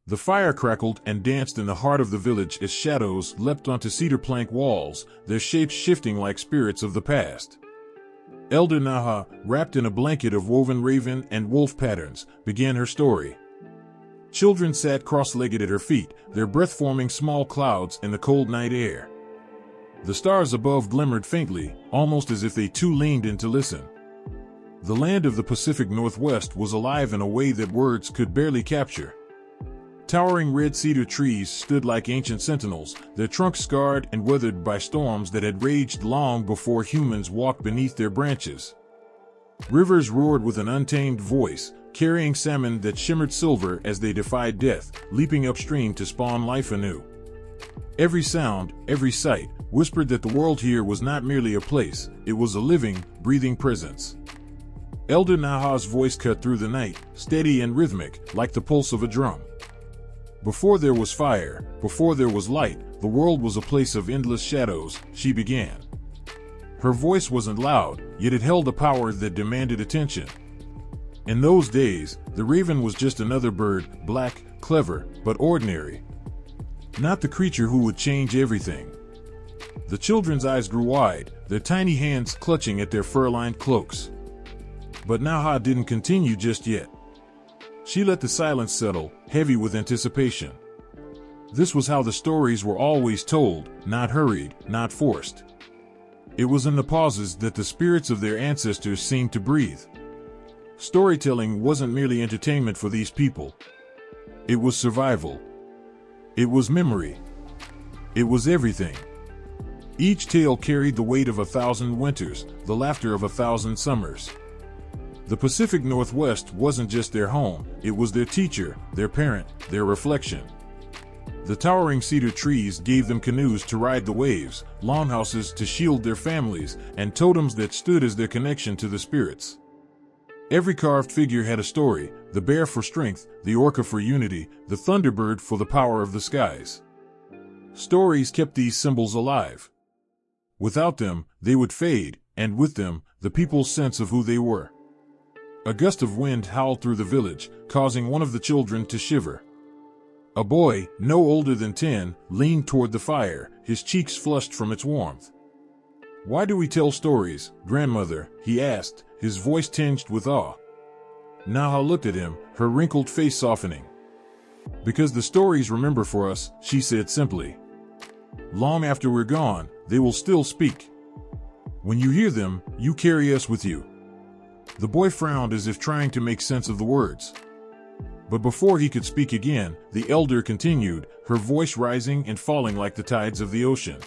The fire crackled and danced in the heart of the village as shadows leapt onto cedar plank walls, their shapes shifting like spirits of the past. Elder Naha, wrapped in a blanket of woven raven and wolf patterns, began her story. Children sat cross-legged at her feet, their breath forming small clouds in the cold night air. The stars above glimmered faintly, almost as if they too leaned in to listen. The land of the Pacific Northwest was alive in a way that words could barely capture. Towering red cedar trees stood like ancient sentinels, their trunks scarred and weathered by storms that had raged long before humans walked beneath their branches. Rivers roared with an untamed voice, carrying salmon that shimmered silver as they defied death, leaping upstream to spawn life anew. Every sound, every sight, whispered that the world here was not merely a place, it was a living, breathing presence. Elder Naha's voice cut through the night, steady and rhythmic, like the pulse of a drum. Before there was fire, before there was light, the world was a place of endless shadows, she began. Her voice wasn't loud, yet it held a power that demanded attention. In those days, the raven was just another bird, black, clever, but ordinary. Not the creature who would change everything. The children's eyes grew wide, their tiny hands clutching at their fur-lined cloaks. But Naha didn't continue just yet. She let the silence settle, heavy with anticipation. This was how the stories were always told, not hurried, not forced. It was in the pauses that the spirits of their ancestors seemed to breathe. Storytelling wasn't merely entertainment for these people. It was survival. It was memory. It was everything. Each tale carried the weight of 1,000 winters, the laughter of 1,000 summers. The Pacific Northwest wasn't just their home, it was their teacher, their parent, their reflection. The towering cedar trees gave them canoes to ride the waves, longhouses to shield their families, and totems that stood as their connection to the spirits. Every carved figure had a story, the bear for strength, the orca for unity, the thunderbird for the power of the skies. Stories kept these symbols alive. Without them, they would fade, and with them, the people's sense of who they were. A gust of wind howled through the village, causing one of the children to shiver. A boy, no older than 10, leaned toward the fire, his cheeks flushed from its warmth. "Why do we tell stories, grandmother?" he asked, his voice tinged with awe. Naha looked at him, her wrinkled face softening. "Because the stories remember for us," she said simply. "Long after we're gone, they will still speak. When you hear them, you carry us with you." The boy frowned as if trying to make sense of the words. But before he could speak again, the elder continued, her voice rising and falling like the tides of the ocean.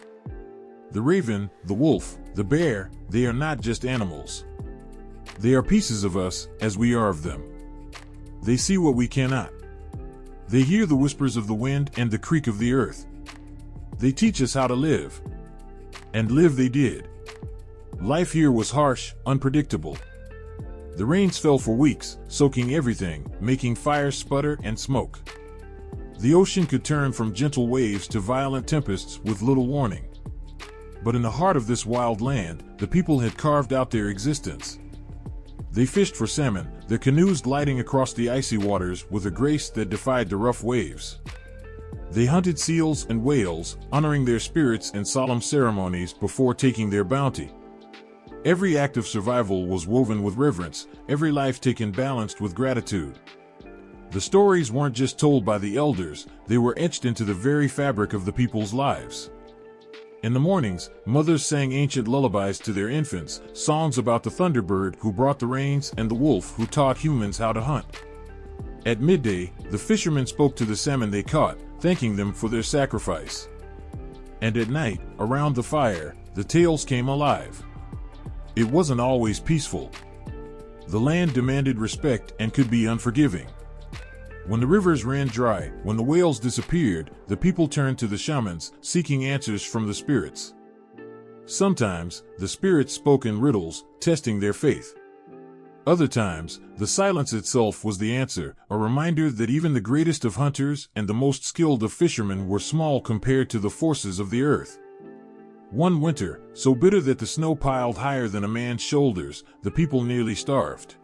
"The raven, the wolf, the bear, they are not just animals. They are pieces of us, as we are of them. They see what we cannot. They hear the whispers of the wind and the creak of the earth. They teach us how to live. And live they did. Life here was harsh, unpredictable. The rains fell for weeks, soaking everything, making fires sputter and smoke. The ocean could turn from gentle waves to violent tempests with little warning. But in the heart of this wild land, the people had carved out their existence. They fished for salmon, their canoes gliding across the icy waters with a grace that defied the rough waves. They hunted seals and whales, honoring their spirits in solemn ceremonies before taking their bounty. Every act of survival was woven with reverence, every life taken balanced with gratitude. The stories weren't just told by the elders, they were etched into the very fabric of the people's lives. In the mornings, mothers sang ancient lullabies to their infants, songs about the thunderbird who brought the rains and the wolf who taught humans how to hunt. At midday, the fishermen spoke to the salmon they caught, thanking them for their sacrifice. And at night, around the fire, the tales came alive. It wasn't always peaceful. The land demanded respect and could be unforgiving. When the rivers ran dry, when the whales disappeared, the people turned to the shamans, seeking answers from the spirits. Sometimes, the spirits spoke in riddles, testing their faith. Other times, the silence itself was the answer, a reminder that even the greatest of hunters and the most skilled of fishermen were small compared to the forces of the earth. One winter, so bitter that the snow piled higher than a man's shoulders, the people nearly starved.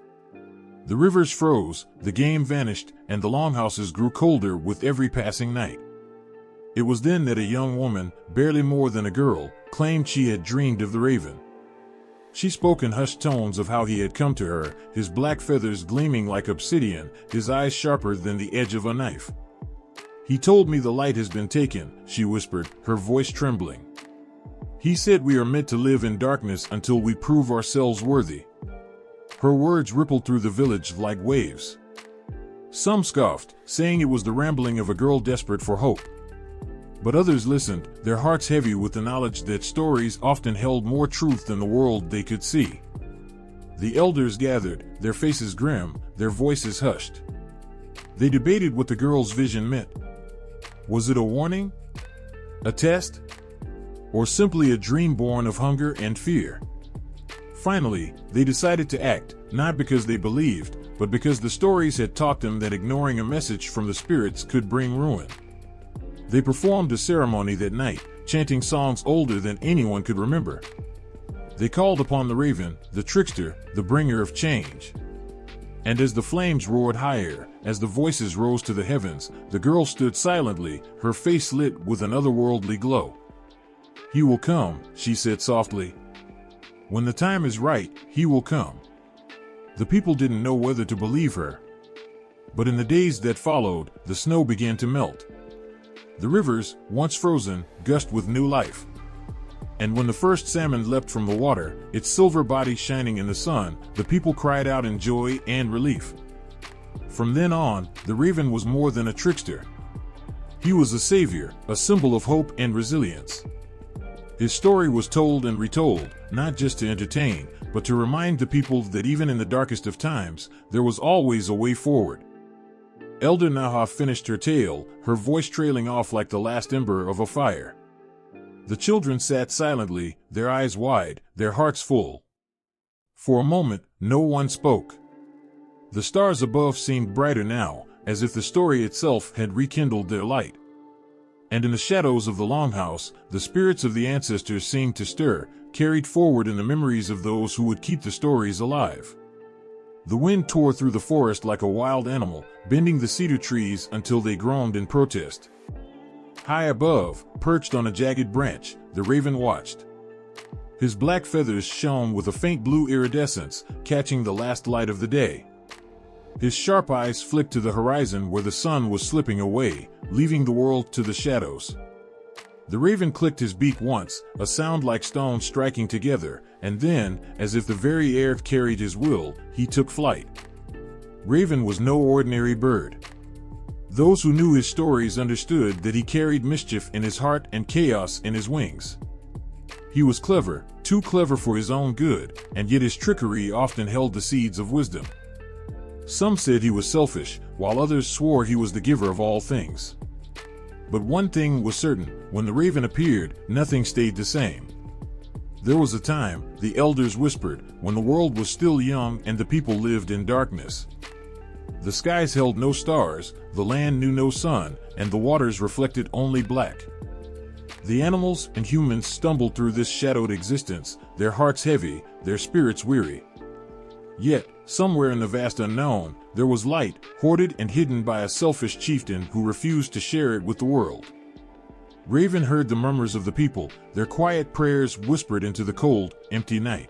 The rivers froze, the game vanished, and the longhouses grew colder with every passing night. It was then that a young woman, barely more than a girl, claimed she had dreamed of the raven. She spoke in hushed tones of how he had come to her, his black feathers gleaming like obsidian, his eyes sharper than the edge of a knife. "He told me the light has been taken," she whispered, her voice trembling. "He said we are meant to live in darkness until we prove ourselves worthy." Her words rippled through the village like waves. Some scoffed, saying it was the rambling of a girl desperate for hope. But others listened, their hearts heavy with the knowledge that stories often held more truth than the world they could see. The elders gathered, their faces grim, their voices hushed. They debated what the girl's vision meant. Was it a warning? A test? Or simply a dream born of hunger and fear? Finally, they decided to act, not because they believed, but because the stories had taught them that ignoring a message from the spirits could bring ruin. They performed a ceremony that night, chanting songs older than anyone could remember. They called upon the raven, the trickster, the bringer of change. And as the flames roared higher, as the voices rose to the heavens, the girl stood silently, her face lit with an otherworldly glow. "He will come," she said softly. "When the time is right, he will come." The people didn't know whether to believe her. But in the days that followed, the snow began to melt. The rivers, once frozen, gushed with new life. And when the first salmon leapt from the water, its silver body shining in the sun, the people cried out in joy and relief. From then on, the raven was more than a trickster. He was a savior, a symbol of hope and resilience. His story was told and retold, not just to entertain, but to remind the people that even in the darkest of times, there was always a way forward. Elder Naha finished her tale, her voice trailing off like the last ember of a fire. The children sat silently, their eyes wide, their hearts full. For a moment, no one spoke. The stars above seemed brighter now, as if the story itself had rekindled their light. And in the shadows of the longhouse, the spirits of the ancestors seemed to stir, carried forward in the memories of those who would keep the stories alive. The wind tore through the forest like a wild animal, bending the cedar trees until they groaned in protest. High above, perched on a jagged branch, the raven watched. His black feathers shone with a faint blue iridescence, catching the last light of the day. His sharp eyes flicked to the horizon where the sun was slipping away, leaving the world to the shadows. The raven clicked his beak once, a sound like stones striking together, and then, as if the very air carried his will, he took flight. Raven was no ordinary bird. Those who knew his stories understood that he carried mischief in his heart and chaos in his wings. He was clever, too clever for his own good, and yet his trickery often held the seeds of wisdom. Some said he was selfish, while others swore he was the giver of all things. But one thing was certain, when the raven appeared, nothing stayed the same. There was a time, the elders whispered, when the world was still young and the people lived in darkness. The skies held no stars, the land knew no sun, and the waters reflected only black. The animals and humans stumbled through this shadowed existence, their hearts heavy, their spirits weary. Yet, somewhere in the vast unknown, there was light, hoarded and hidden by a selfish chieftain who refused to share it with the world. Raven heard the murmurs of the people, their quiet prayers whispered into the cold, empty night.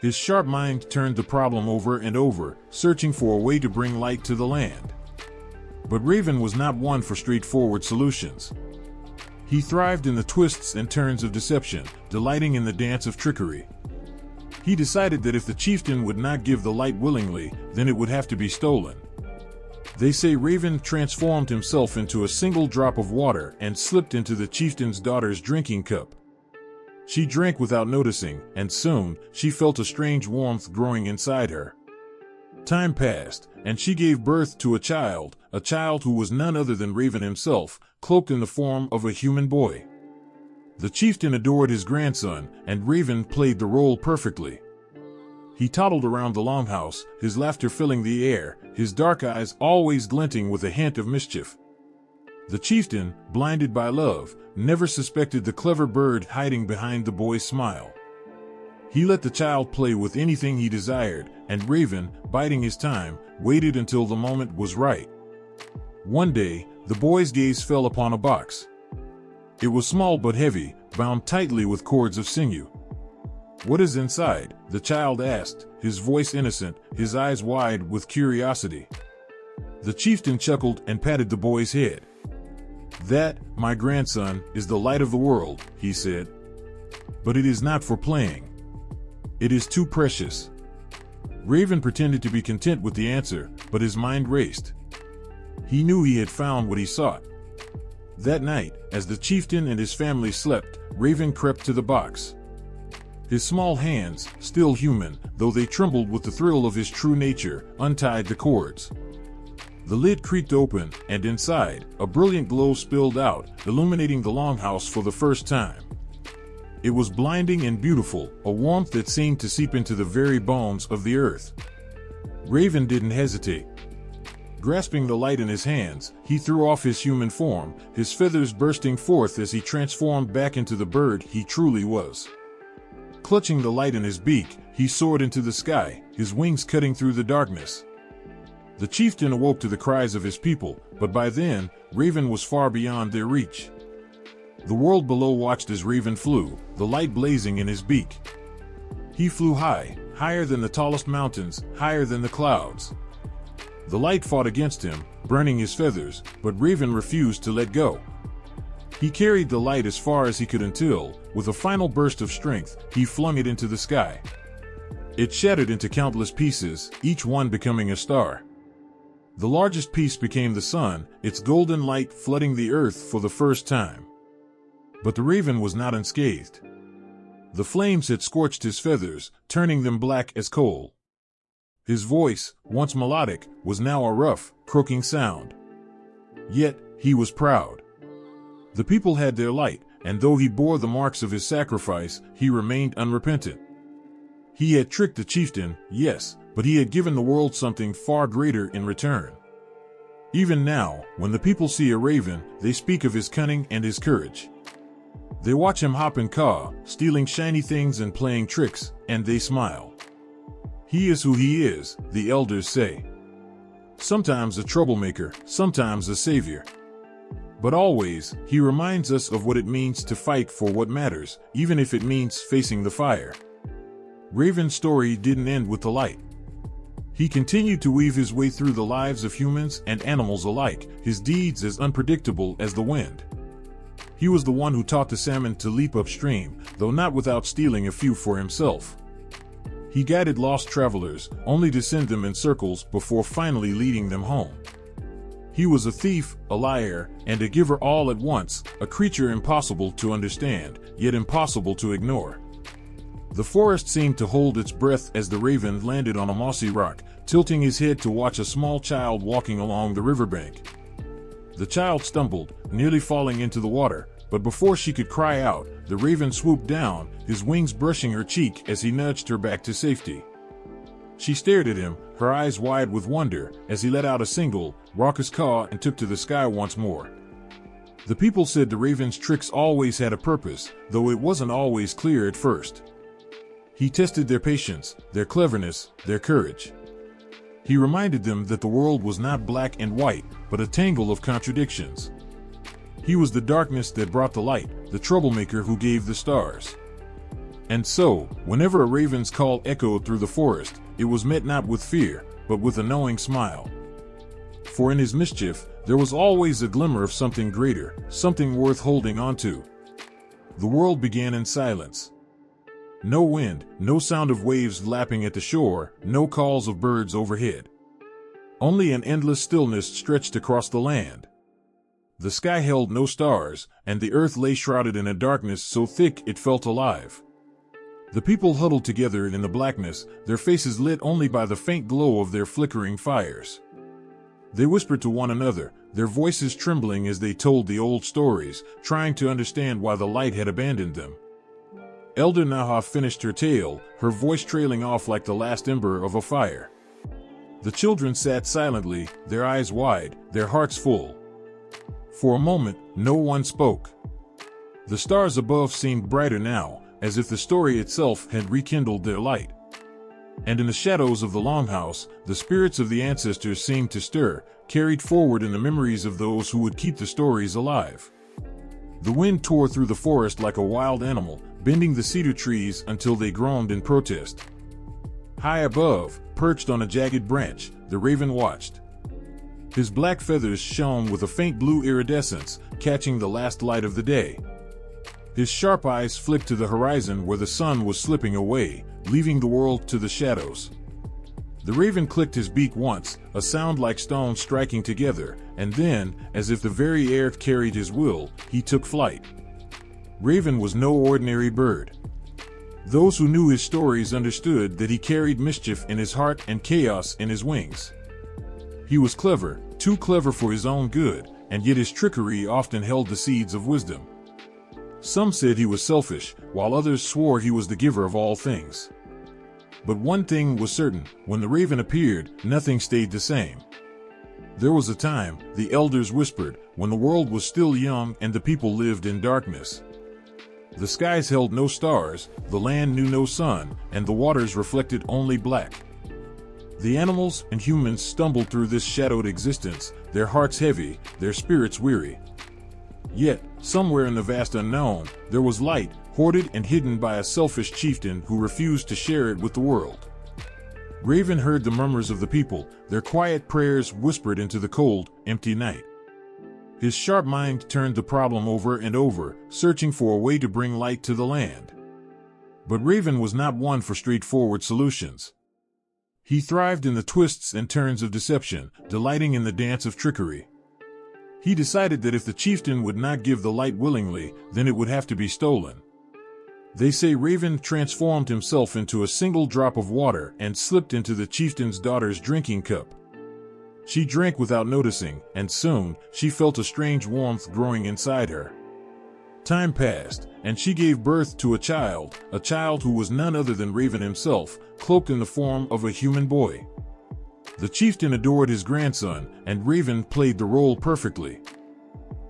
His sharp mind turned the problem over and over, searching for a way to bring light to the land. But Raven was not one for straightforward solutions. He thrived in the twists and turns of deception, delighting in the dance of trickery. He decided that if the chieftain would not give the light willingly, then it would have to be stolen. They say Raven transformed himself into a single drop of water and slipped into the chieftain's daughter's drinking cup. She drank without noticing, and soon, she felt a strange warmth growing inside her. Time passed, and she gave birth to a child who was none other than Raven himself, cloaked in the form of a human boy. The chieftain adored his grandson, and Raven played the role perfectly. He toddled around the longhouse, his laughter filling the air, his dark eyes always glinting with a hint of mischief. The chieftain, blinded by love, never suspected the clever bird hiding behind the boy's smile. He let the child play with anything he desired, and Raven, biding his time, waited until the moment was right. One day, the boy's gaze fell upon a box. It was small but heavy, bound tightly with cords of sinew. "What is inside?" the child asked, his voice innocent, his eyes wide with curiosity. The chieftain chuckled and patted the boy's head. "That, my grandson, is the light of the world," he said. "But it is not for playing. It is too precious." Raven pretended to be content with the answer, but his mind raced. He knew he had found what he sought. That night, as the chieftain and his family slept, Raven crept to the box. His small hands, still human, though they trembled with the thrill of his true nature, untied the cords. The lid creaked open, and inside, a brilliant glow spilled out, illuminating the longhouse for the first time. It was blinding and beautiful, a warmth that seemed to seep into the very bones of the earth. Raven didn't hesitate. Grasping the light in his hands, he threw off his human form, his feathers bursting forth as he transformed back into the bird he truly was. Clutching the light in his beak, he soared into the sky, his wings cutting through the darkness. The chieftain awoke to the cries of his people, but by then, Raven was far beyond their reach. The world below watched as Raven flew, the light blazing in his beak. He flew high, higher than the tallest mountains, higher than the clouds. The light fought against him, burning his feathers, but Raven refused to let go. He carried the light as far as he could until, with a final burst of strength, he flung it into the sky. It shattered into countless pieces, each one becoming a star. The largest piece became the sun, its golden light flooding the earth for the first time. But the Raven was not unscathed. The flames had scorched his feathers, turning them black as coal. His voice, once melodic, was now a rough, croaking sound. Yet, he was proud. The people had their light, and though he bore the marks of his sacrifice, he remained unrepentant. He had tricked the chieftain, yes, but he had given the world something far greater in return. Even now, when the people see a Raven, they speak of his cunning and his courage. They watch him hop and caw, stealing shiny things and playing tricks, and they smile. He is who he is, the elders say. Sometimes a troublemaker, sometimes a savior. But always, he reminds us of what it means to fight for what matters, even if it means facing the fire. Raven's story didn't end with the light. He continued to weave his way through the lives of humans and animals alike, his deeds as unpredictable as the wind. He was the one who taught the salmon to leap upstream, though not without stealing a few for himself. He guided lost travelers, only to send them in circles before finally leading them home. He was a thief, a liar, and a giver all at once, a creature impossible to understand, yet impossible to ignore. The forest seemed to hold its breath as the Raven landed on a mossy rock, tilting his head to watch a small child walking along the riverbank. The child stumbled, nearly falling into the water, but before she could cry out, the Raven swooped down, his wings brushing her cheek as he nudged her back to safety. She stared at him, her eyes wide with wonder, as he let out a single, raucous caw and took to the sky once more. The people said the Raven's tricks always had a purpose, though it wasn't always clear at first. He tested their patience, their cleverness, their courage. He reminded them that the world was not black and white, but a tangle of contradictions. He was the darkness that brought the light, the troublemaker who gave the stars. And so, whenever a Raven's call echoed through the forest, it was met not with fear, but with a knowing smile. For in his mischief, there was always a glimmer of something greater, something worth holding on to. The world began in silence. No wind, no sound of waves lapping at the shore, no calls of birds overhead. Only an endless stillness stretched across the land. The sky held no stars, and the earth lay shrouded in a darkness so thick it felt alive. The people huddled together in the blackness, their faces lit only by the faint glow of their flickering fires. They whispered to one another, their voices trembling as they told the old stories, trying to understand why the light had abandoned them. Elder Naha finished her tale, her voice trailing off like the last ember of a fire. The children sat silently, their eyes wide, their hearts full. For a moment, no one spoke. The stars above seemed brighter now, as if the story itself had rekindled their light. And in the shadows of the longhouse, the spirits of the ancestors seemed to stir, carried forward in the memories of those who would keep the stories alive. The wind tore through the forest like a wild animal, bending the cedar trees until they groaned in protest. High above, perched on a jagged branch, the raven watched. His black feathers shone with a faint blue iridescence, catching the last light of the day. His sharp eyes flicked to the horizon where the sun was slipping away, leaving the world to the shadows. The raven clicked his beak once, a sound like stones striking together, and then, as if the very air carried his will, he took flight. Raven was no ordinary bird. Those who knew his stories understood that he carried mischief in his heart and chaos in his wings. He was clever, too clever for his own good, and yet his trickery often held the seeds of wisdom. Some said he was selfish, while others swore he was the giver of all things. But one thing was certain: when the raven appeared, nothing stayed the same. There was a time, the elders whispered, when the world was still young and the people lived in darkness. The skies held no stars, the land knew no sun, and the waters reflected only black. The animals and humans stumbled through this shadowed existence, their hearts heavy, their spirits weary. Yet, somewhere in the vast unknown, there was light, hoarded and hidden by a selfish chieftain who refused to share it with the world. Raven heard the murmurs of the people, their quiet prayers whispered into the cold, empty night. His sharp mind turned the problem over and over, searching for a way to bring light to the land. But Raven was not one for straightforward solutions. He thrived in the twists and turns of deception, delighting in the dance of trickery. He decided that if the chieftain would not give the light willingly, then it would have to be stolen. They say Raven transformed himself into a single drop of water and slipped into the chieftain's daughter's drinking cup. She drank without noticing, and soon, she felt a strange warmth growing inside her. Time passed, and she gave birth to a child who was none other than Raven himself, cloaked in the form of a human boy. The chieftain adored his grandson, and Raven played the role perfectly.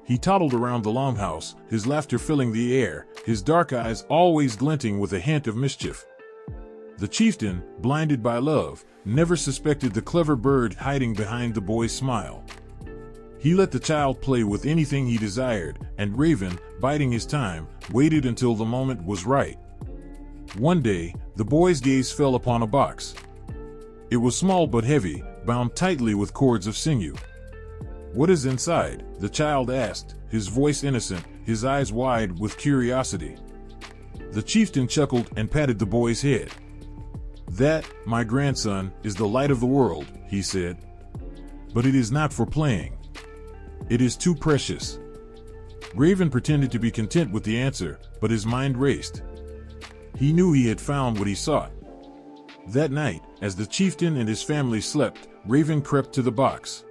He toddled around the longhouse, his laughter filling the air, his dark eyes always glinting with a hint of mischief. The chieftain, blinded by love, never suspected the clever bird hiding behind the boy's smile. He let the child play with anything he desired, and Raven, biding his time, waited until the moment was right. One day, the boy's gaze fell upon a box. It was small but heavy, bound tightly with cords of sinew. "What is inside?" the child asked, his voice innocent, his eyes wide with curiosity. The chieftain chuckled and patted the boy's head. "That, my grandson, is the light of the world," he said. "But it is not for playing. It is too precious." Raven pretended to be content with the answer, but his mind raced. He knew he had found what he sought. That night, as the chieftain and his family slept, Raven crept to the box.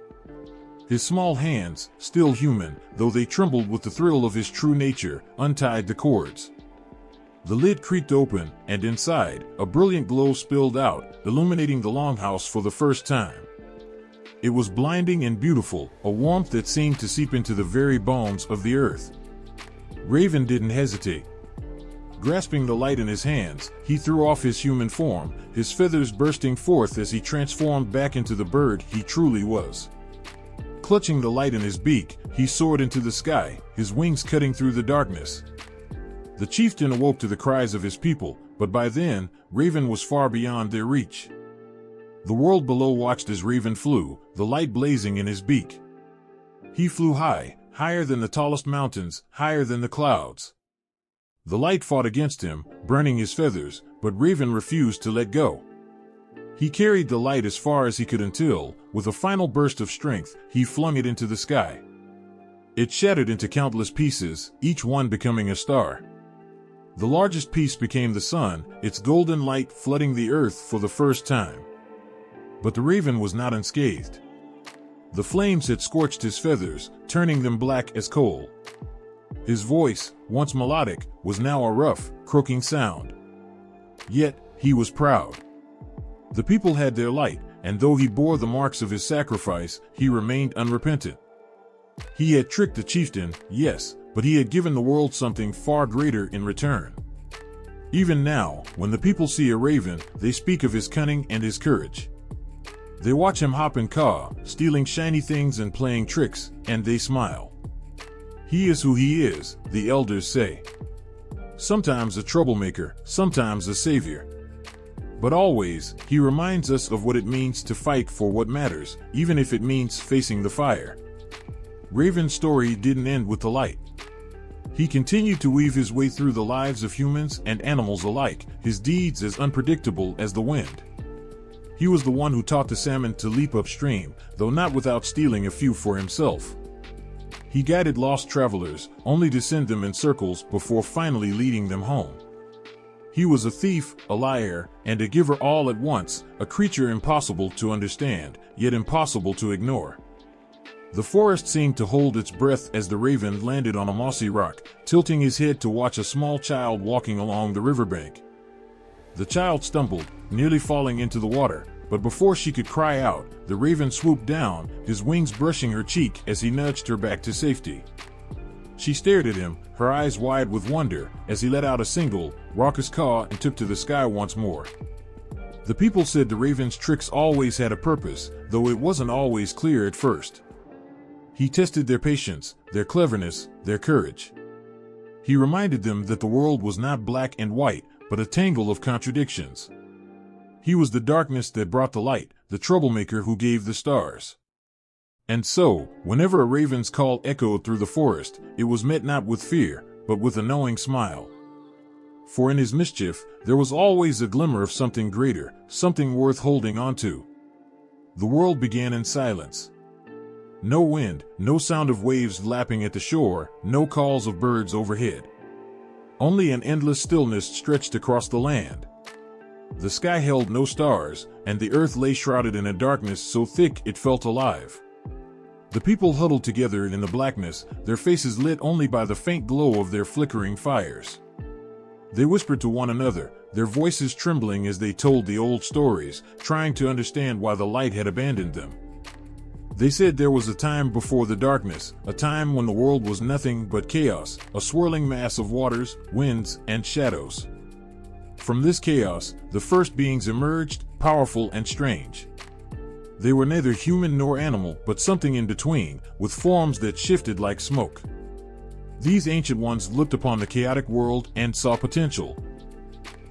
His small hands, still human, though they trembled with the thrill of his true nature, untied the cords. The lid creaked open, and inside, a brilliant glow spilled out, illuminating the longhouse for the first time. It was blinding and beautiful, a warmth that seemed to seep into the very bones of the earth. Raven didn't hesitate. Grasping the light in his hands, he threw off his human form, his feathers bursting forth as he transformed back into the bird he truly was. Clutching the light in his beak, he soared into the sky, his wings cutting through the darkness. The chieftain awoke to the cries of his people, but by then, Raven was far beyond their reach. The world below watched as Raven flew, the light blazing in his beak. He flew high, higher than the tallest mountains, higher than the clouds. The light fought against him, burning his feathers, but Raven refused to let go. He carried the light as far as he could until, with a final burst of strength, he flung it into the sky. It shattered into countless pieces, each one becoming a star. The largest piece became the sun, its golden light flooding the earth for the first time. But the Raven was not unscathed. The flames had scorched his feathers, turning them black as coal. His voice, once melodic, was now a rough, croaking sound. Yet, he was proud. The people had their light, and though he bore the marks of his sacrifice, he remained unrepentant. He had tricked the chieftain, yes, but he had given the world something far greater in return. Even now, when the people see a raven, they speak of his cunning and his courage. They watch him hop and caw, stealing shiny things and playing tricks, and they smile. He is who he is, the elders say. Sometimes a troublemaker, sometimes a savior. But always, he reminds us of what it means to fight for what matters, even if it means facing the fire. Raven's story didn't end with the light. He continued to weave his way through the lives of humans and animals alike, his deeds as unpredictable as the wind. He was the one who taught the salmon to leap upstream, though not without stealing a few for himself. He guided lost travelers, only to send them in circles before finally leading them home. He was a thief, a liar, and a giver all at once, a creature impossible to understand, yet impossible to ignore. The forest seemed to hold its breath as the raven landed on a mossy rock, tilting his head to watch a small child walking along the riverbank. The child stumbled, nearly falling into the water, but before she could cry out, the raven swooped down, his wings brushing her cheek as he nudged her back to safety. She stared at him, her eyes wide with wonder, as he let out a single, raucous caw and took to the sky once more. The people said the raven's tricks always had a purpose, though it wasn't always clear at first. He tested their patience, their cleverness, their courage. He reminded them that the world was not black and white, but a tangle of contradictions. He was the darkness that brought the light, the troublemaker who gave the stars. And so, whenever a raven's call echoed through the forest, it was met not with fear, but with a knowing smile. For in his mischief, there was always a glimmer of something greater, something worth holding on to. The world began in silence. No wind, no sound of waves lapping at the shore, no calls of birds overhead. Only an endless stillness stretched across the land. The sky held no stars, and the earth lay shrouded in a darkness so thick it felt alive. The people huddled together in the blackness, their faces lit only by the faint glow of their flickering fires. They whispered to one another, their voices trembling as they told the old stories, trying to understand why the light had abandoned them. They said there was a time before the darkness, a time when the world was nothing but chaos, a swirling mass of waters, winds, and shadows. From this chaos, the first beings emerged, powerful and strange. They were neither human nor animal, but something in between, with forms that shifted like smoke. These ancient ones looked upon the chaotic world and saw potential.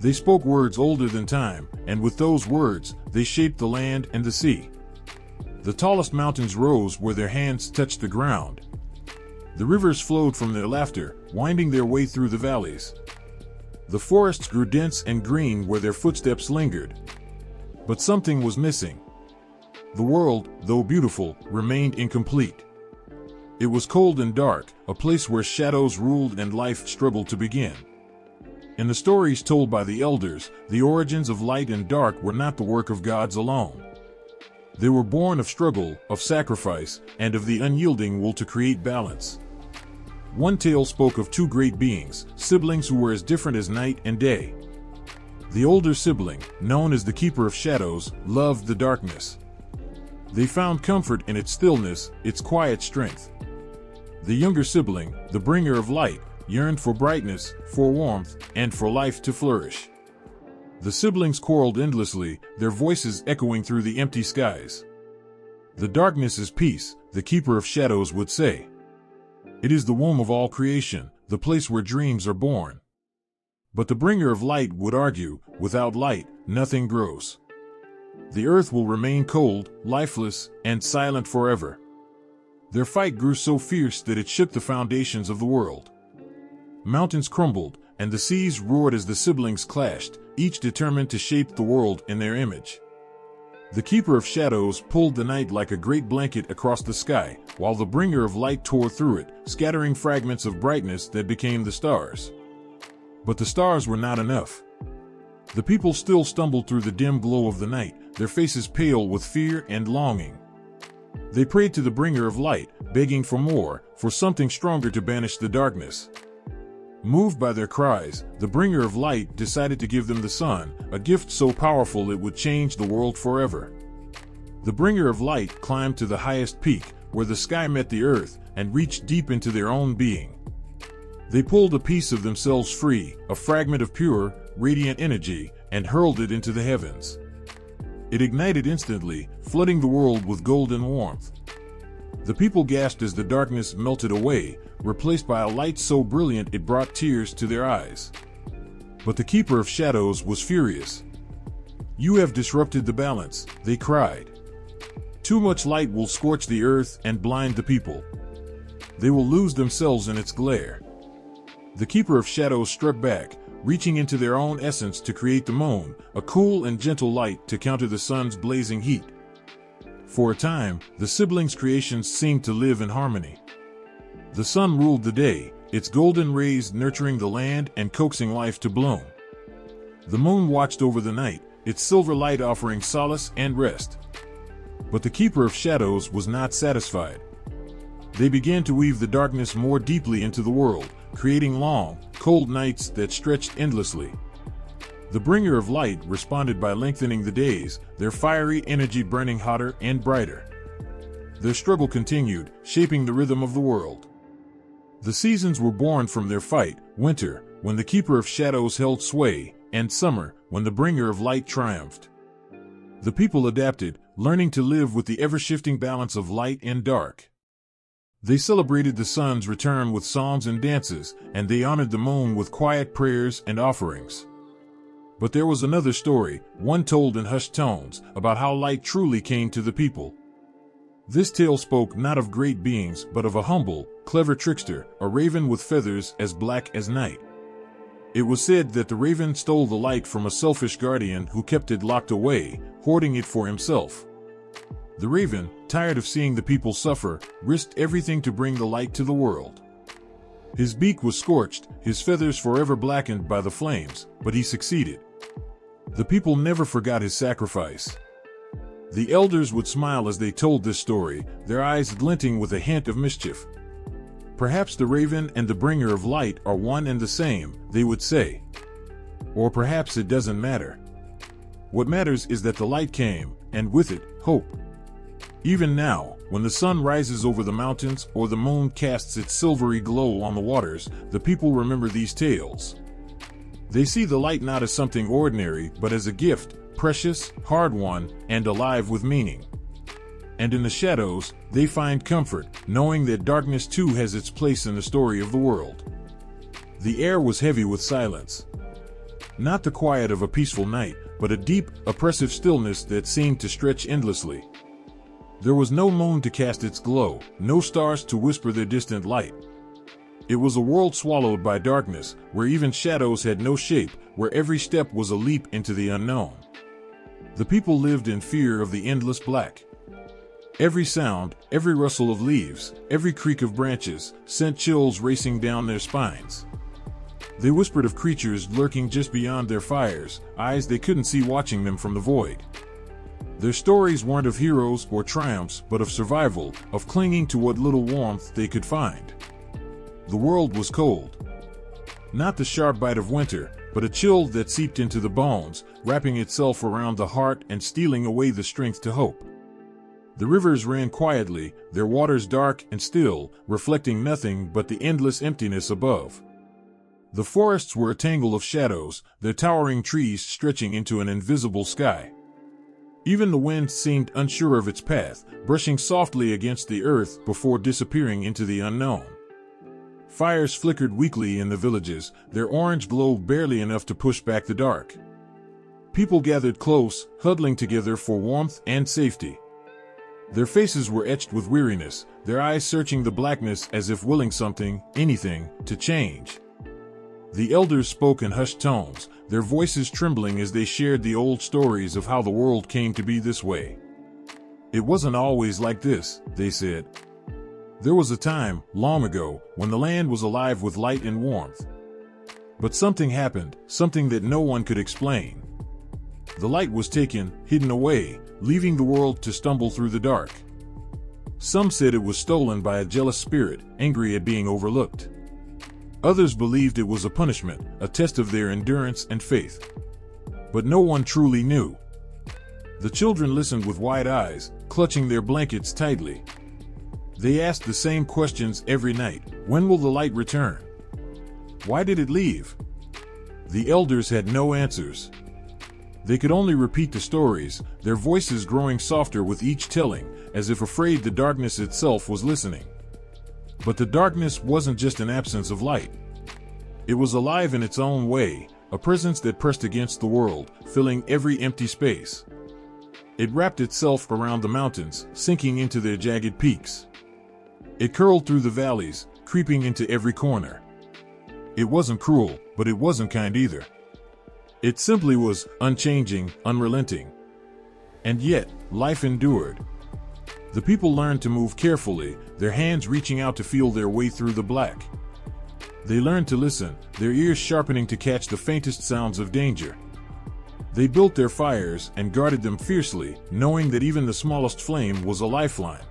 They spoke words older than time, and with those words, they shaped the land and the sea. The tallest mountains rose where their hands touched the ground. The rivers flowed from their laughter, winding their way through the valleys. The forests grew dense and green where their footsteps lingered. But something was missing. The world, though beautiful, remained incomplete. It was cold and dark, a place where shadows ruled and life struggled to begin. In the stories told by the elders, the origins of light and dark were not the work of gods alone. They were born of struggle, of sacrifice, and of the unyielding will to create balance. One tale spoke of two great beings, siblings who were as different as night and day. The older sibling, known as the Keeper of Shadows, loved the darkness. They found comfort in its stillness, its quiet strength. The younger sibling, the Bringer of Light, yearned for brightness, for warmth, and for life to flourish. The siblings quarreled endlessly, their voices echoing through the empty skies. The darkness is peace, the Keeper of Shadows would say. It is the womb of all creation, the place where dreams are born. But the Bringer of Light would argue, without light, nothing grows. The earth will remain cold, lifeless, and silent forever. Their fight grew so fierce that it shook the foundations of the world. Mountains crumbled, and the seas roared as the siblings clashed, each determined to shape the world in their image. The Keeper of Shadows pulled the night like a great blanket across the sky, while the Bringer of Light tore through it, scattering fragments of brightness that became the stars. But the stars were not enough. The people still stumbled through the dim glow of the night, their faces pale with fear and longing. They prayed to the Bringer of Light, begging for more, for something stronger to banish the darkness. Moved by their cries, the Bringer of Light decided to give them the sun, a gift so powerful it would change the world forever. The Bringer of Light climbed to the highest peak, where the sky met the earth, and reached deep into their own being. They pulled a piece of themselves free, a fragment of pure, radiant energy, and hurled it into the heavens. It ignited instantly, flooding the world with golden warmth. The people gasped as the darkness melted away, replaced by a light so brilliant it brought tears to their eyes. But the Keeper of Shadows was furious. "You have disrupted the balance," they cried. "Too much light will scorch the earth and blind the people. They will lose themselves in its glare." The Keeper of Shadows struck back, reaching into their own essence to create the moon, a cool and gentle light to counter the sun's blazing heat. For a time, the siblings' creations seemed to live in harmony. The sun ruled the day, its golden rays nurturing the land and coaxing life to bloom. The moon watched over the night, its silver light offering solace and rest. But the Keeper of Shadows was not satisfied. They began to weave the darkness more deeply into the world, creating long, cold nights that stretched endlessly. The Bringer of Light responded by lengthening the days, their fiery energy burning hotter and brighter. Their struggle continued, shaping the rhythm of the world. The seasons were born from their fight: winter, when the Keeper of Shadows held sway, and summer, when the Bringer of Light triumphed. The people adapted, learning to live with the ever-shifting balance of light and dark. They celebrated the sun's return with songs and dances, and they honored the moon with quiet prayers and offerings. But there was another story, one told in hushed tones, about how light truly came to the people. This tale spoke not of great beings, but of a humble, clever trickster, a raven with feathers as black as night. It was said that the raven stole the light from a selfish guardian who kept it locked away, hoarding it for himself. The raven, tired of seeing the people suffer, risked everything to bring the light to the world. His beak was scorched, his feathers forever blackened by the flames, but he succeeded. The people never forgot his sacrifice. The elders would smile as they told this story, their eyes glinting with a hint of mischief. "Perhaps the raven and the Bringer of Light are one and the same," they would say. "Or perhaps it doesn't matter. What matters is that the light came, and with it, hope." Even now, when the sun rises over the mountains or the moon casts its silvery glow on the waters, the people remember these tales. They see the light not as something ordinary, but as a gift, precious, hard-won, and alive with meaning. And in the shadows, they find comfort, knowing that darkness too has its place in the story of the world. The air was heavy with silence. Not the quiet of a peaceful night, but a deep, oppressive stillness that seemed to stretch endlessly. There was no moon to cast its glow, no stars to whisper their distant light. It was a world swallowed by darkness, where even shadows had no shape, where every step was a leap into the unknown. The people lived in fear of the endless black. Every sound, every rustle of leaves, every creak of branches, sent chills racing down their spines. They whispered of creatures lurking just beyond their fires, eyes they couldn't see watching them from the void. Their stories weren't of heroes or triumphs, but of survival, of clinging to what little warmth they could find. The world was cold. Not the sharp bite of winter, but a chill that seeped into the bones, wrapping itself around the heart and stealing away the strength to hope. The rivers ran quietly, their waters dark and still, reflecting nothing but the endless emptiness above. The forests were a tangle of shadows, their towering trees stretching into an invisible sky. Even the wind seemed unsure of its path, brushing softly against the earth before disappearing into the unknown. Fires flickered weakly in the villages, their orange glow barely enough to push back the dark. People gathered close, huddling together for warmth and safety. Their faces were etched with weariness, their eyes searching the blackness as if willing something, anything, to change. The elders spoke in hushed tones, their voices trembling as they shared the old stories of how the world came to be this way. "It wasn't always like this," they said. "There was a time, long ago, when the land was alive with light and warmth. But something happened, something that no one could explain. The light was taken, hidden away, leaving the world to stumble through the dark. Some said it was stolen by a jealous spirit, angry at being overlooked. Others believed it was a punishment, a test of their endurance and faith. But no one truly knew. The children listened with wide eyes, clutching their blankets tightly. They asked the same questions every night. When will the light return? Why did it leave? The elders had no answers. They could only repeat the stories, their voices growing softer with each telling, as if afraid the darkness itself was listening. But the darkness wasn't just an absence of light. It was alive in its own way, a presence that pressed against the world, filling every empty space. It wrapped itself around the mountains, sinking into their jagged peaks. It curled through the valleys, creeping into every corner. It wasn't cruel, but it wasn't kind either. It simply was unchanging, unrelenting. And yet, life endured. The people learned to move carefully, their hands reaching out to feel their way through the black. They learned to listen, their ears sharpening to catch the faintest sounds of danger. They built their fires and guarded them fiercely, knowing that even the smallest flame was a lifeline.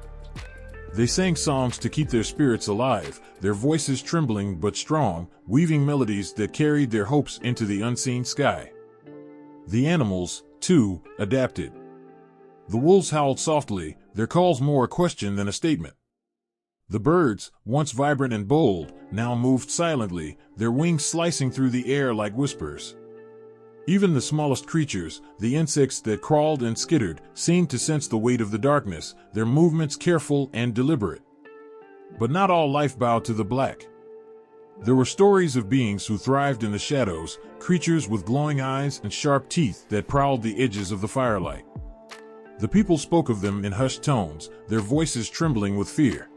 They sang songs to keep their spirits alive, their voices trembling but strong, weaving melodies that carried their hopes into the unseen sky. The animals, too, adapted. The wolves howled softly, their calls more a question than a statement. The birds, once vibrant and bold, now moved silently, their wings slicing through the air like whispers. Even the smallest creatures, the insects that crawled and skittered, seemed to sense the weight of the darkness, their movements careful and deliberate. But not all life bowed to the black. There were stories of beings who thrived in the shadows, creatures with glowing eyes and sharp teeth that prowled the edges of the firelight. The people spoke of them in hushed tones, their voices trembling with fear.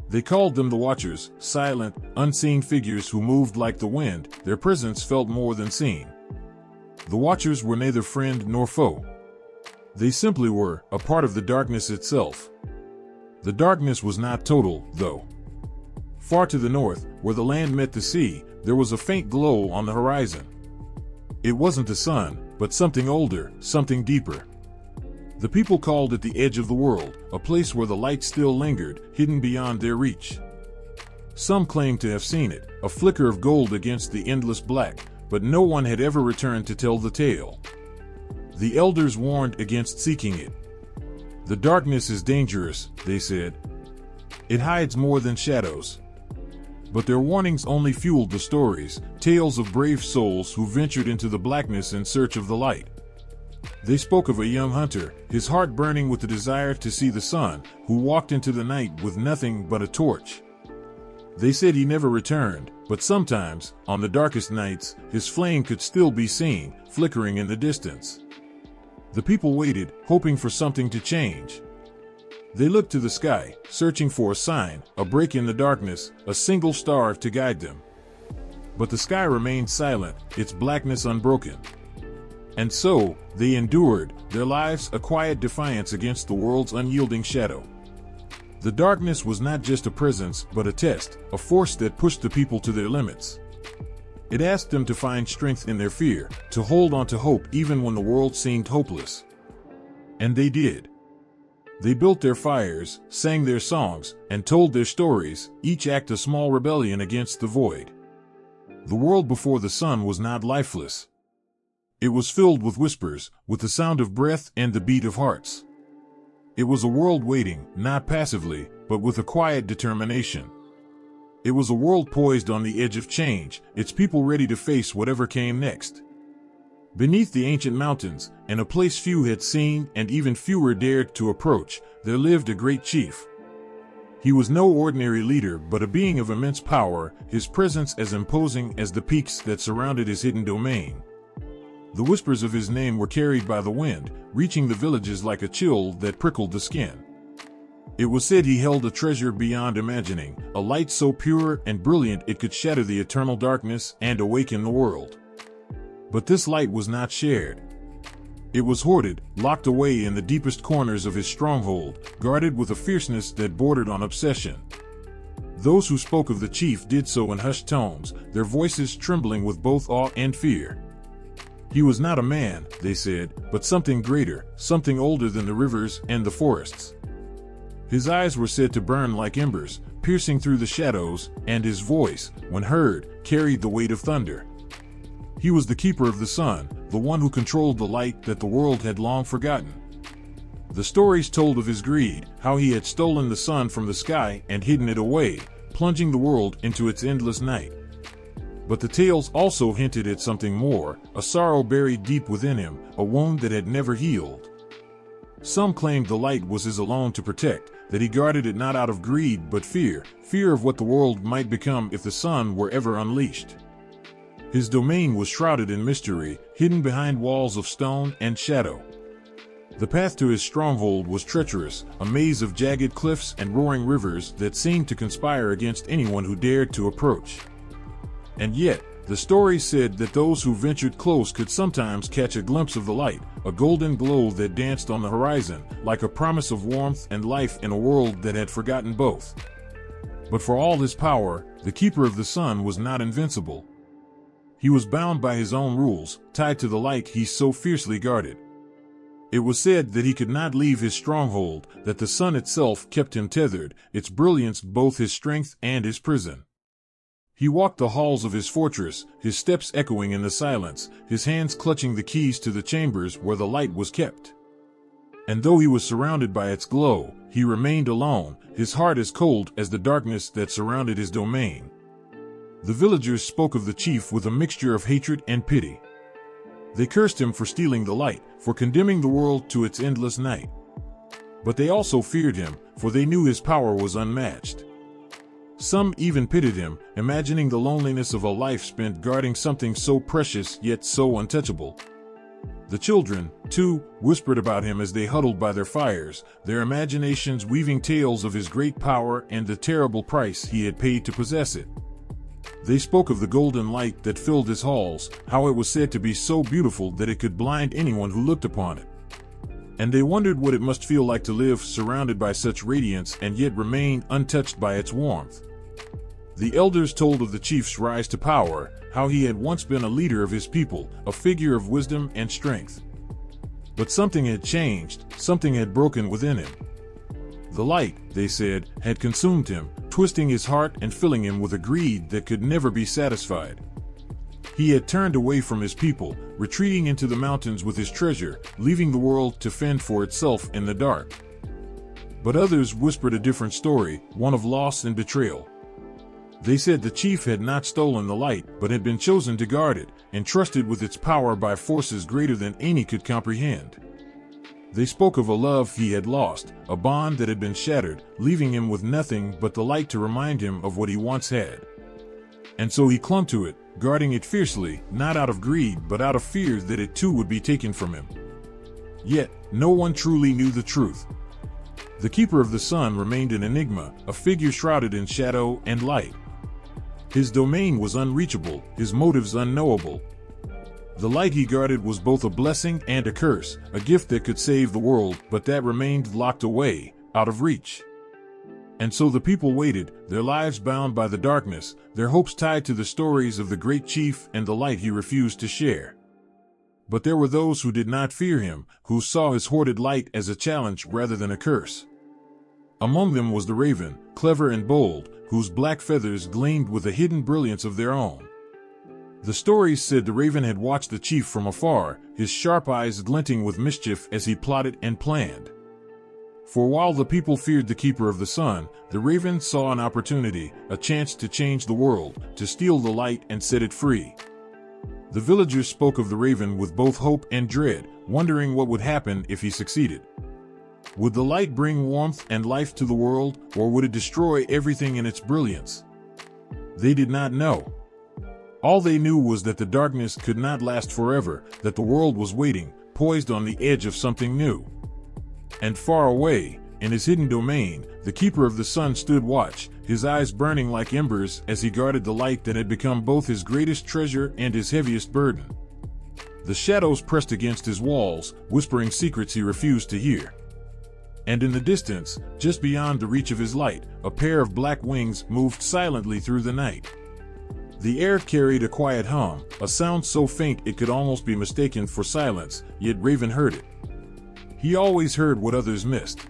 They called them the Watchers, silent, unseen figures who moved like the wind, their presence felt more than seen. The Watchers were neither friend nor foe. They simply were, a part of the darkness itself. The darkness was not total, though. Far to the north, where the land met the sea, there was a faint glow on the horizon. It wasn't the sun, but something older, something deeper. The people called it the edge of the world, a place where the light still lingered, hidden beyond their reach. Some claimed to have seen it, a flicker of gold against the endless black, but no one had ever returned to tell the tale. The elders warned against seeking it. The darkness is dangerous, they said. It hides more than shadows. But their warnings only fueled the stories, tales of brave souls who ventured into the blackness in search of the light. They spoke of a young hunter, his heart burning with the desire to see the sun, who walked into the night with nothing but a torch. They said he never returned, but sometimes, on the darkest nights, his flame could still be seen, flickering in the distance. The people waited, hoping for something to change. They looked to the sky, searching for a sign, a break in the darkness, a single star to guide them. But the sky remained silent, its blackness unbroken. And so, they endured, their lives a quiet defiance against the world's unyielding shadow. The darkness was not just a presence, but a test, a force that pushed the people to their limits. It asked them to find strength in their fear, to hold on to hope even when the world seemed hopeless. And they did. They built their fires, sang their songs, and told their stories, each act a small rebellion against the void. The world before the sun was not lifeless. It was filled with whispers, with the sound of breath and the beat of hearts. It was a world waiting, not passively, but with a quiet determination. It was a world poised on the edge of change, its people ready to face whatever came next. Beneath the ancient mountains, in a place few had seen and even fewer dared to approach, there lived a great chief. He was no ordinary leader but a being of immense power, his presence as imposing as the peaks that surrounded his hidden domain. The whispers of his name were carried by the wind, reaching the villages like a chill that prickled the skin. It was said he held a treasure beyond imagining, a light so pure and brilliant it could shatter the eternal darkness and awaken the world. But this light was not shared. It was hoarded, locked away in the deepest corners of his stronghold, guarded with a fierceness that bordered on obsession. Those who spoke of the chief did so in hushed tones, their voices trembling with both awe and fear. He was not a man, they said, but something greater, something older than the rivers and the forests. His eyes were said to burn like embers, piercing through the shadows, and his voice, when heard, carried the weight of thunder. He was the keeper of the sun, the one who controlled the light that the world had long forgotten. The stories told of his greed, how he had stolen the sun from the sky and hidden it away, plunging the world into its endless night. But the tales also hinted at something more, a sorrow buried deep within him, a wound that had never healed. Some claimed the light was his alone to protect, that he guarded it not out of greed but fear of what the world might become if the sun were ever unleashed. His domain was shrouded in mystery, hidden behind walls of stone and shadow. The path to his stronghold was treacherous, a maze of jagged cliffs and roaring rivers that seemed to conspire against anyone who dared to approach. And yet, the story said that those who ventured close could sometimes catch a glimpse of the light, a golden glow that danced on the horizon, like a promise of warmth and life in a world that had forgotten both. But for all his power, the Keeper of the Sun was not invincible. He was bound by his own rules, tied to the light he so fiercely guarded. It was said that he could not leave his stronghold, that the sun itself kept him tethered, its brilliance both his strength and his prison. He walked the halls of his fortress, his steps echoing in the silence, his hands clutching the keys to the chambers where the light was kept. And though he was surrounded by its glow, he remained alone, his heart as cold as the darkness that surrounded his domain. The villagers spoke of the chief with a mixture of hatred and pity. They cursed him for stealing the light, for condemning the world to its endless night. But they also feared him, for they knew his power was unmatched. Some even pitied him, imagining the loneliness of a life spent guarding something so precious yet so untouchable. The children, too, whispered about him as they huddled by their fires, their imaginations weaving tales of his great power and the terrible price he had paid to possess it. They spoke of the golden light that filled his halls, how it was said to be so beautiful that it could blind anyone who looked upon it. And they wondered what it must feel like to live surrounded by such radiance and yet remain untouched by its warmth. The elders told of the chief's rise to power, how he had once been a leader of his people, a figure of wisdom and strength. But something had changed, something had broken within him. The light, they said, had consumed him, twisting his heart and filling him with a greed that could never be satisfied. He had turned away from his people, retreating into the mountains with his treasure, leaving the world to fend for itself in the dark. But others whispered a different story, one of loss and betrayal. They said the chief had not stolen the light, but had been chosen to guard it, entrusted with its power by forces greater than any could comprehend. They spoke of a love he had lost, a bond that had been shattered, leaving him with nothing but the light to remind him of what he once had. And so he clung to it, guarding it fiercely, not out of greed but out of fear that it too would be taken from him. Yet, no one truly knew the truth. The Keeper of the Sun remained an enigma, a figure shrouded in shadow and light. His domain was unreachable, his motives unknowable. The light he guarded was both a blessing and a curse, a gift that could save the world, but that remained locked away, out of reach. And so the people waited, their lives bound by the darkness, their hopes tied to the stories of the great chief and the light he refused to share. But there were those who did not fear him, who saw his hoarded light as a challenge rather than a curse. Among them was the raven, clever and bold, whose black feathers gleamed with a hidden brilliance of their own. The stories said the raven had watched the chief from afar, his sharp eyes glinting with mischief as he plotted and planned. For while the people feared the Keeper of the Sun, the raven saw an opportunity, a chance to change the world, to steal the light and set it free. The villagers spoke of the raven with both hope and dread, wondering what would happen if he succeeded. Would the light bring warmth and life to the world, or would it destroy everything in its brilliance? They did not know. All they knew was that the darkness could not last forever, that the world was waiting, poised on the edge of something new. And far away, in his hidden domain, the Keeper of the Sun stood watch, his eyes burning like embers as he guarded the light that had become both his greatest treasure and his heaviest burden. The shadows pressed against his walls, whispering secrets he refused to hear. And in the distance, just beyond the reach of his light, a pair of black wings moved silently through the night. The air carried a quiet hum, a sound so faint it could almost be mistaken for silence, yet Raven heard it. He always heard what others missed.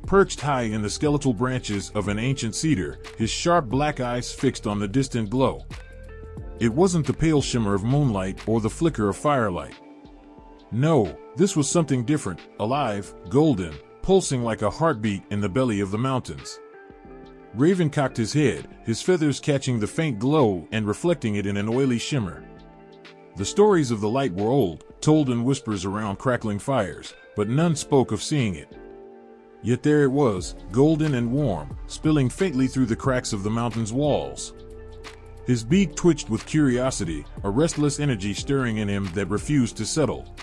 Perched high in the skeletal branches of an ancient cedar, his sharp black eyes fixed on the distant glow. It wasn't the pale shimmer of moonlight or the flicker of firelight. No, this was something different, alive, golden, pulsing like a heartbeat in the belly of the mountains. Raven cocked his head, his feathers catching the faint glow and reflecting it in an oily shimmer. The stories of the light were old, told in whispers around crackling fires, but none spoke of seeing it. Yet there it was, golden and warm, spilling faintly through the cracks of the mountain's walls. His beak twitched with curiosity, a restless energy stirring in him that refused to settle.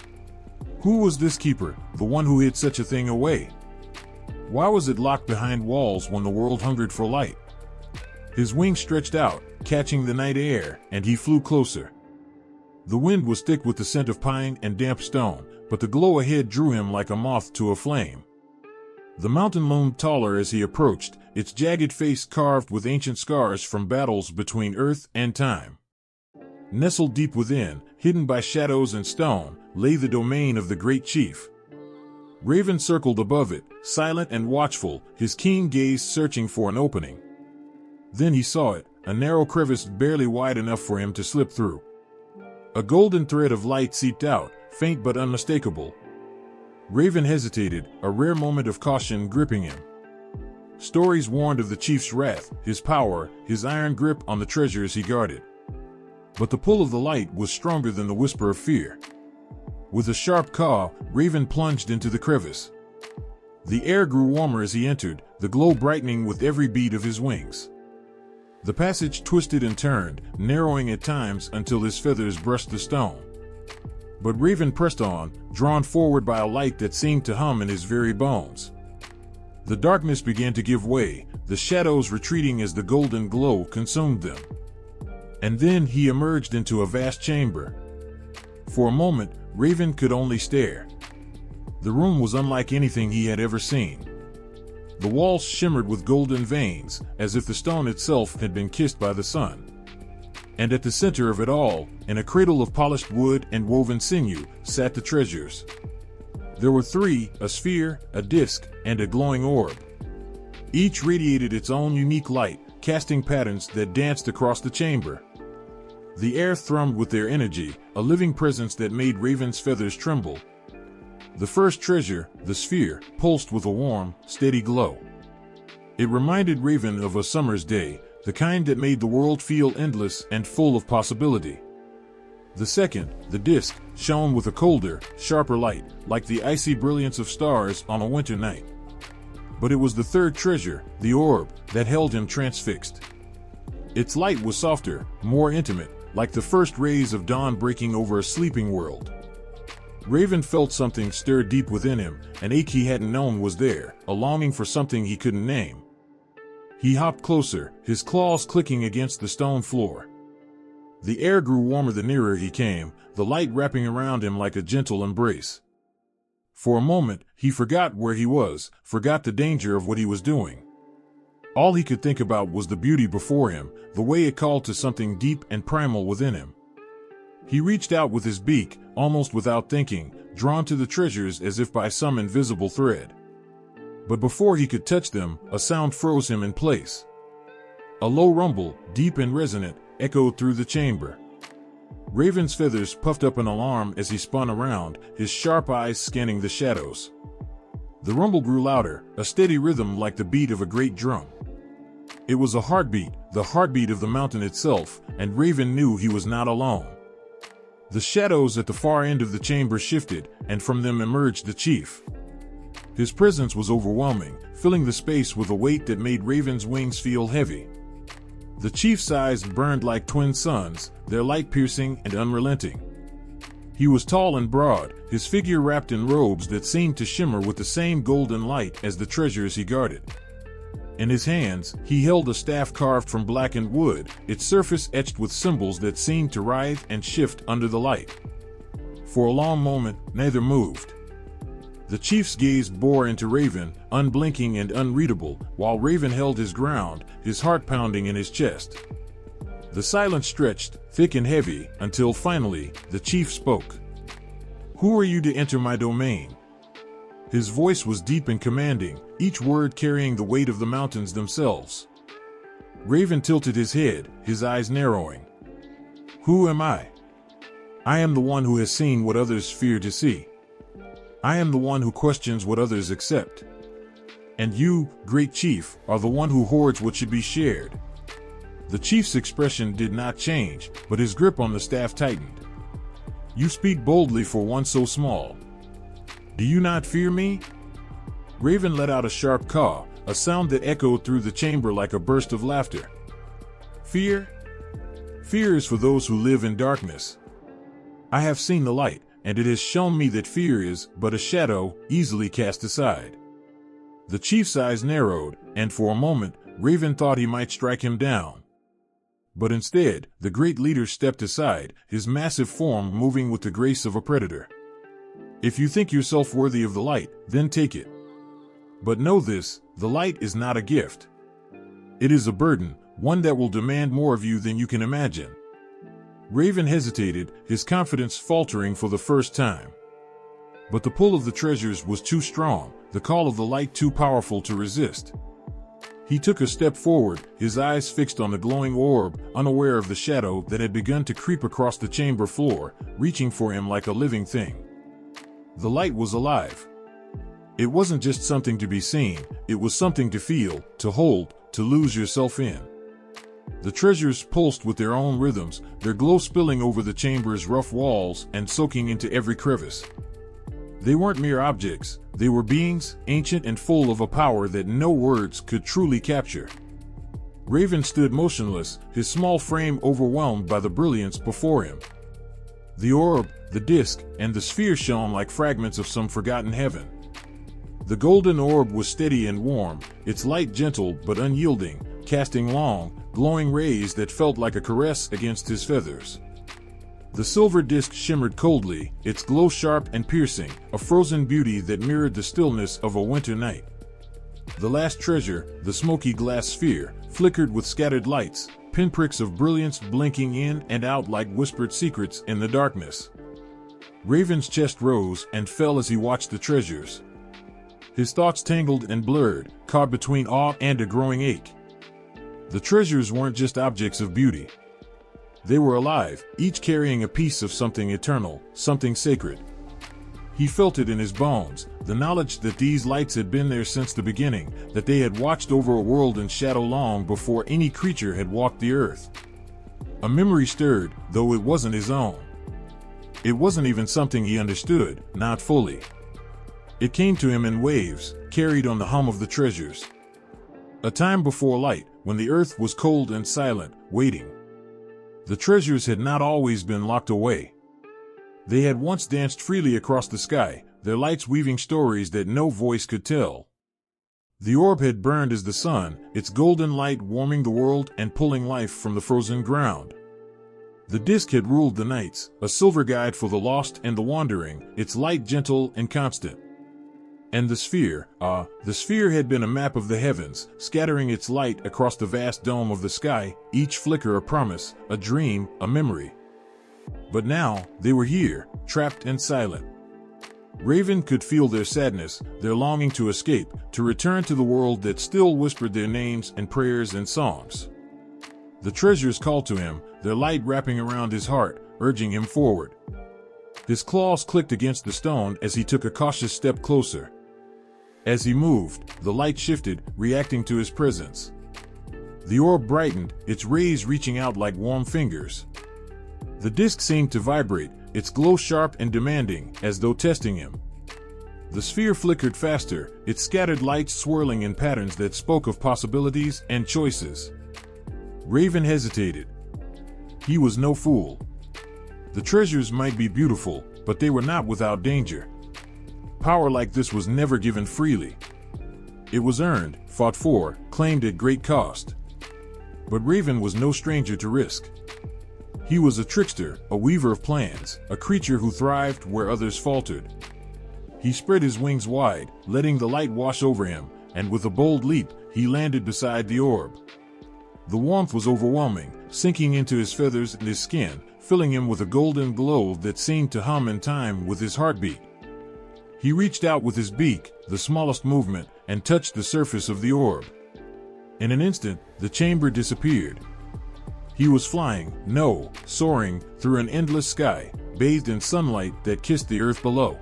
Who was this keeper, the one who hid such a thing away? Why was it locked behind walls when the world hungered for light? His wings stretched out, catching the night air, and he flew closer. The wind was thick with the scent of pine and damp stone, but the glow ahead drew him like a moth to a flame. The mountain loomed taller as he approached, its jagged face carved with ancient scars from battles between earth and time. Nestled deep within, hidden by shadows and stone, lay the domain of the great chief. Raven circled above it, silent and watchful, his keen gaze searching for an opening. Then he saw it, a narrow crevice barely wide enough for him to slip through. A golden thread of light seeped out, faint but unmistakable. Raven hesitated, a rare moment of caution gripping him. Stories warned of the chief's wrath, his power, his iron grip on the treasures he guarded. But the pull of the light was stronger than the whisper of fear. With a sharp caw, Raven plunged into the crevice. The air grew warmer as he entered, the glow brightening with every beat of his wings. The passage twisted and turned, narrowing at times until his feathers brushed the stone. But Raven pressed on, drawn forward by a light that seemed to hum in his very bones. The darkness began to give way, the shadows retreating as the golden glow consumed them. And then he emerged into a vast chamber. For a moment, Raven could only stare. The room was unlike anything he had ever seen. The walls shimmered with golden veins, as if the stone itself had been kissed by the sun. And at the center of it all, in a cradle of polished wood and woven sinew, sat the treasures. There were three, a sphere, a disk, and a glowing orb. Each radiated its own unique light, casting patterns that danced across the chamber. The air thrummed with their energy, a living presence that made Raven's feathers tremble. The first treasure, the sphere, pulsed with a warm, steady glow. It reminded Raven of a summer's day, the kind that made the world feel endless and full of possibility. The second, the disk, shone with a colder, sharper light, like the icy brilliance of stars on a winter night. But it was the third treasure, the orb, that held him transfixed. Its light was softer, more intimate, like the first rays of dawn breaking over a sleeping world. Raven felt something stir deep within him, an ache he hadn't known was there, a longing for something he couldn't name. He hopped closer, his claws clicking against the stone floor. The air grew warmer the nearer he came, the light wrapping around him like a gentle embrace. For a moment, he forgot where he was, forgot the danger of what he was doing. All he could think about was the beauty before him, the way it called to something deep and primal within him. He reached out with his beak, almost without thinking, drawn to the treasures as if by some invisible thread. But before he could touch them, a sound froze him in place. A low rumble, deep and resonant, echoed through the chamber. Raven's feathers puffed up in alarm as he spun around, his sharp eyes scanning the shadows. The rumble grew louder, a steady rhythm like the beat of a great drum. It was a heartbeat, the heartbeat of the mountain itself, and Raven knew he was not alone. The shadows at the far end of the chamber shifted, and from them emerged the chief. His presence was overwhelming, filling the space with a weight that made Raven's wings feel heavy. The chief's eyes burned like twin suns, their light piercing and unrelenting. He was tall and broad, his figure wrapped in robes that seemed to shimmer with the same golden light as the treasures he guarded. In his hands, he held a staff carved from blackened wood, its surface etched with symbols that seemed to writhe and shift under the light. For a long moment, neither moved. The chief's gaze bore into Raven, unblinking and unreadable, while Raven held his ground, his heart pounding in his chest. The silence stretched, thick and heavy, until finally, the chief spoke. "Who are you to enter my domain?" His voice was deep and commanding, each word carrying the weight of the mountains themselves. Raven tilted his head, his eyes narrowing. "Who am I? I am the one who has seen what others fear to see. I am the one who questions what others accept. And you, great chief, are the one who hoards what should be shared." The chief's expression did not change, but his grip on the staff tightened. "You speak boldly for one so small. Do you not fear me?" Raven let out a sharp caw, a sound that echoed through the chamber like a burst of laughter. "Fear? Fear is for those who live in darkness. I have seen the light, and it has shown me that fear is but a shadow, easily cast aside." The chief's eyes narrowed, and for a moment, Raven thought he might strike him down. But instead, the great leader stepped aside, his massive form moving with the grace of a predator. "If you think yourself worthy of the light, then take it. But know this, the light is not a gift. It is a burden, one that will demand more of you than you can imagine." Raven hesitated, his confidence faltering for the first time. But the pull of the treasures was too strong, the call of the light too powerful to resist. He took a step forward, his eyes fixed on the glowing orb, unaware of the shadow that had begun to creep across the chamber floor, reaching for him like a living thing. The light was alive. It wasn't just something to be seen, it was something to feel, to hold, to lose yourself in. The treasures pulsed with their own rhythms, their glow spilling over the chamber's rough walls and soaking into every crevice. They weren't mere objects, they were beings, ancient and full of a power that no words could truly capture. Raven stood motionless, his small frame overwhelmed by the brilliance before him. The orb, the disk, and the sphere shone like fragments of some forgotten heaven. The golden orb was steady and warm, its light gentle but unyielding, casting long, glowing rays that felt like a caress against his feathers. The silver disk shimmered coldly, its glow sharp and piercing, a frozen beauty that mirrored the stillness of a winter night. The last treasure, the smoky glass sphere, flickered with scattered lights, pinpricks of brilliance blinking in and out like whispered secrets in the darkness. Raven's chest rose and fell as he watched the treasures. His thoughts tangled and blurred, caught between awe and a growing ache. The treasures weren't just objects of beauty. They were alive, each carrying a piece of something eternal, something sacred. He felt it in his bones, the knowledge that these lights had been there since the beginning, that they had watched over a world in shadow long before any creature had walked the earth. A memory stirred, though it wasn't his own. It wasn't even something he understood, not fully. It came to him in waves, carried on the hum of the treasures. A time before light, when the earth was cold and silent, waiting. The treasures had not always been locked away. They had once danced freely across the sky, their lights weaving stories that no voice could tell. The orb had burned as the sun, its golden light warming the world and pulling life from the frozen ground. The disk had ruled the nights, a silver guide for the lost and the wandering, its light gentle and constant. And the sphere had been a map of the heavens, scattering its light across the vast dome of the sky, each flicker a promise, a dream, a memory. But now, they were here, trapped and silent. Raven could feel their sadness, their longing to escape, to return to the world that still whispered their names and prayers and songs. The treasures called to him, their light wrapping around his heart, urging him forward. His claws clicked against the stone as he took a cautious step closer. As he moved, the light shifted, reacting to his presence. The orb brightened, its rays reaching out like warm fingers. The disk seemed to vibrate, its glow sharp and demanding, as though testing him. The sphere flickered faster, its scattered lights swirling in patterns that spoke of possibilities and choices. Raven hesitated. He was no fool. The treasures might be beautiful, but they were not without danger. Power like this was never given freely. It was earned, fought for, claimed at great cost. But Raven was no stranger to risk. He was a trickster, a weaver of plans, a creature who thrived where others faltered. He spread his wings wide, letting the light wash over him, and with a bold leap, he landed beside the orb. The warmth was overwhelming, sinking into his feathers and his skin, filling him with a golden glow that seemed to hum in time with his heartbeat. He reached out with his beak, the smallest movement, and touched the surface of the orb. In an instant, the chamber disappeared. He was flying, soaring, through an endless sky, bathed in sunlight that kissed the earth below.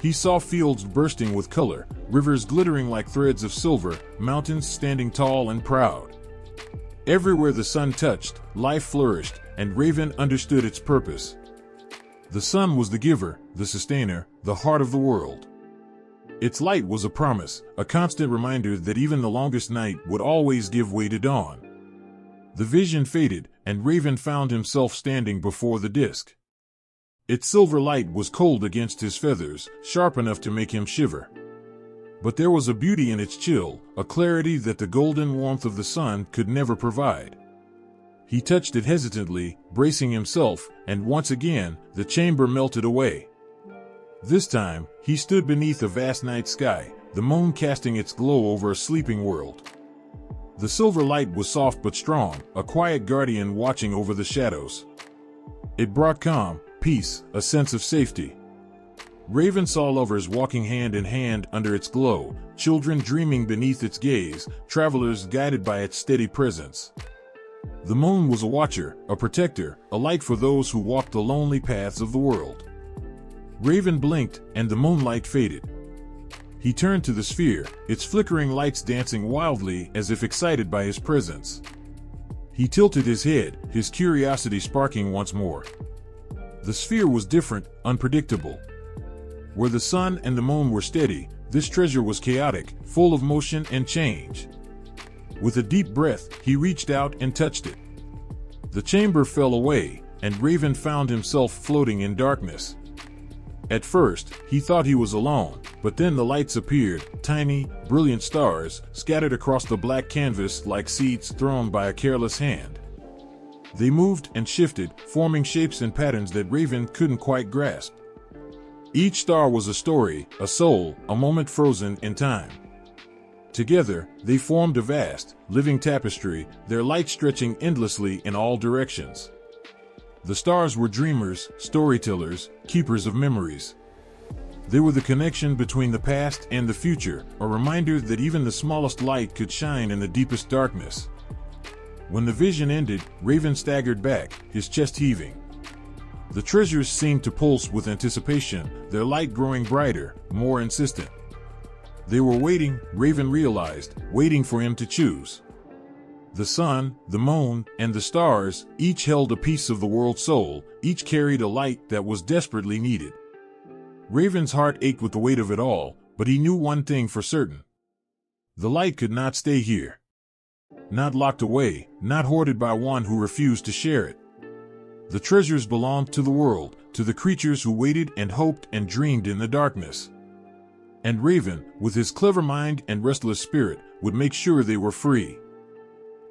He saw fields bursting with color, rivers glittering like threads of silver, mountains standing tall and proud. Everywhere the sun touched, life flourished, and Raven understood its purpose. The sun was the giver, the sustainer, the heart of the world. Its light was a promise, a constant reminder that even the longest night would always give way to dawn. The vision faded, and Raven found himself standing before the disk. Its silver light was cold against his feathers, sharp enough to make him shiver. But there was a beauty in its chill, a clarity that the golden warmth of the sun could never provide. He touched it hesitantly, bracing himself, and once again, the chamber melted away. This time, he stood beneath a vast night sky, the moon casting its glow over a sleeping world. The silver light was soft but strong, a quiet guardian watching over the shadows. It brought calm, peace, a sense of safety. Raven saw lovers walking hand in hand under its glow, children dreaming beneath its gaze, travelers guided by its steady presence. The moon was a watcher, a protector, a light for those who walked the lonely paths of the world. Raven blinked, and the moonlight faded. He turned to the sphere, its flickering lights dancing wildly as if excited by his presence. He tilted his head, his curiosity sparking once more. The sphere was different, unpredictable. Where the sun and the moon were steady, this treasure was chaotic, full of motion and change. With a deep breath, he reached out and touched it. The chamber fell away, and Raven found himself floating in darkness. At first, he thought he was alone, but then the lights appeared, tiny, brilliant stars, scattered across the black canvas like seeds thrown by a careless hand. They moved and shifted, forming shapes and patterns that Raven couldn't quite grasp. Each star was a story, a soul, a moment frozen in time. Together, they formed a vast, living tapestry, their light stretching endlessly in all directions. The stars were dreamers, storytellers, keepers of memories. They were the connection between the past and the future, a reminder that even the smallest light could shine in the deepest darkness. When the vision ended, Raven staggered back, his chest heaving. The treasures seemed to pulse with anticipation, their light growing brighter, more insistent. They were waiting, Raven realized, waiting for him to choose. The sun, the moon, and the stars, each held a piece of the world's soul, each carried a light that was desperately needed. Raven's heart ached with the weight of it all, but he knew one thing for certain. The light could not stay here. Not locked away, not hoarded by one who refused to share it. The treasures belonged to the world, to the creatures who waited and hoped and dreamed in the darkness. And Raven, with his clever mind and restless spirit, would make sure they were free.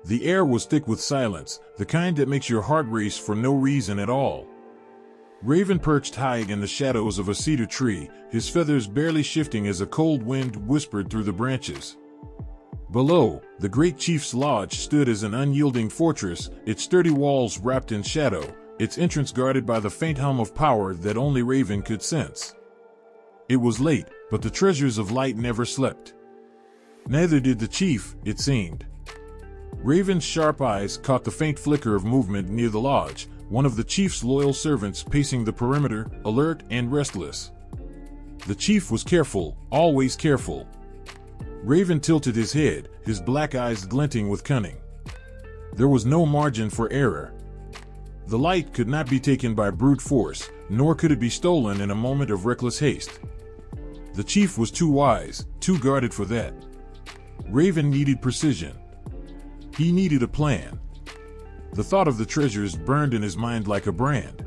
The air was thick with silence, the kind that makes your heart race for no reason at all. Raven perched high in the shadows of a cedar tree, his feathers barely shifting as a cold wind whispered through the branches. Below, the great chief's lodge stood as an unyielding fortress, its sturdy walls wrapped in shadow, its entrance guarded by the faint hum of power that only Raven could sense. It was late, but the treasures of light never slept. Neither did the chief, it seemed. Raven's sharp eyes caught the faint flicker of movement near the lodge, one of the chief's loyal servants pacing the perimeter, alert and restless. The chief was careful, always careful. Raven tilted his head, his black eyes glinting with cunning. There was no margin for error. The light could not be taken by brute force, nor could it be stolen in a moment of reckless haste. The chief was too wise, too guarded for that. Raven needed precision. He needed a plan. The thought of the treasures burned in his mind like a brand.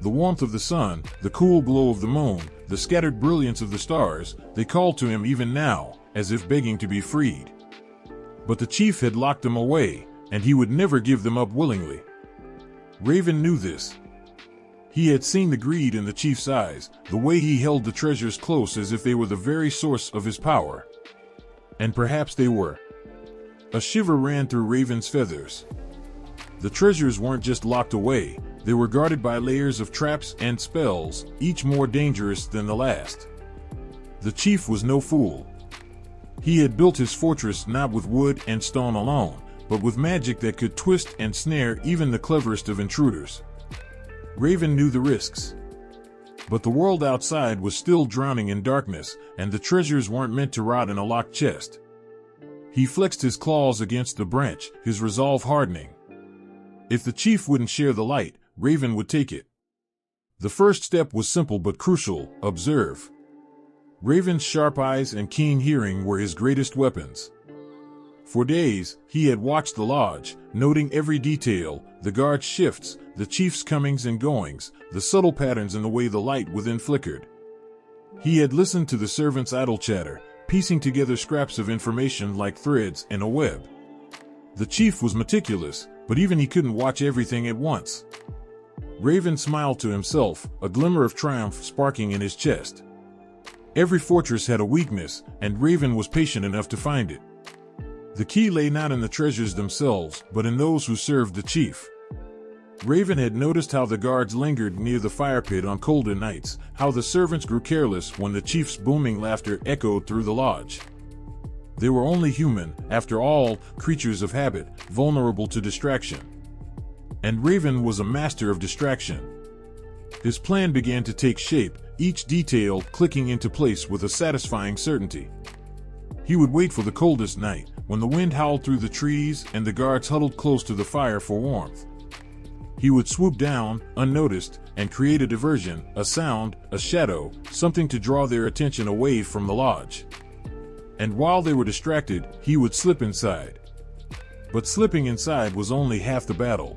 The warmth of the sun, the cool glow of the moon, the scattered brilliance of the stars, they called to him even now, as if begging to be freed. But the chief had locked them away, and he would never give them up willingly. Raven knew this. He had seen the greed in the chief's eyes, the way he held the treasures close as if they were the very source of his power. And perhaps they were. A shiver ran through Raven's feathers. The treasures weren't just locked away, they were guarded by layers of traps and spells, each more dangerous than the last. The chief was no fool. He had built his fortress not with wood and stone alone, but with magic that could twist and snare even the cleverest of intruders. Raven knew the risks. But the world outside was still drowning in darkness, and the treasures weren't meant to rot in a locked chest. He flexed his claws against the branch, his resolve hardening. If the chief wouldn't share the light, Raven would take it. The first step was simple but crucial: observe. Raven's sharp eyes and keen hearing were his greatest weapons. For days, he had watched the lodge, noting every detail: the guard's shifts, the chief's comings and goings, the subtle patterns in the way the light within flickered. He had listened to the servants' idle chatter, piecing together scraps of information like threads in a web. The chief was meticulous, but even he couldn't watch everything at once. Raven smiled to himself, a glimmer of triumph sparking in his chest. Every fortress had a weakness, and Raven was patient enough to find it. The key lay not in the treasures themselves, but in those who served the chief. Raven had noticed how the guards lingered near the fire pit on colder nights, how the servants grew careless when the chief's booming laughter echoed through the lodge. They were only human, after all, creatures of habit, vulnerable to distraction. And Raven was a master of distraction. His plan began to take shape, each detail clicking into place with a satisfying certainty. He would wait for the coldest night, when the wind howled through the trees and the guards huddled close to the fire for warmth. He would swoop down, unnoticed, and create a diversion, a sound, a shadow, something to draw their attention away from the lodge. And while they were distracted, he would slip inside. But slipping inside was only half the battle.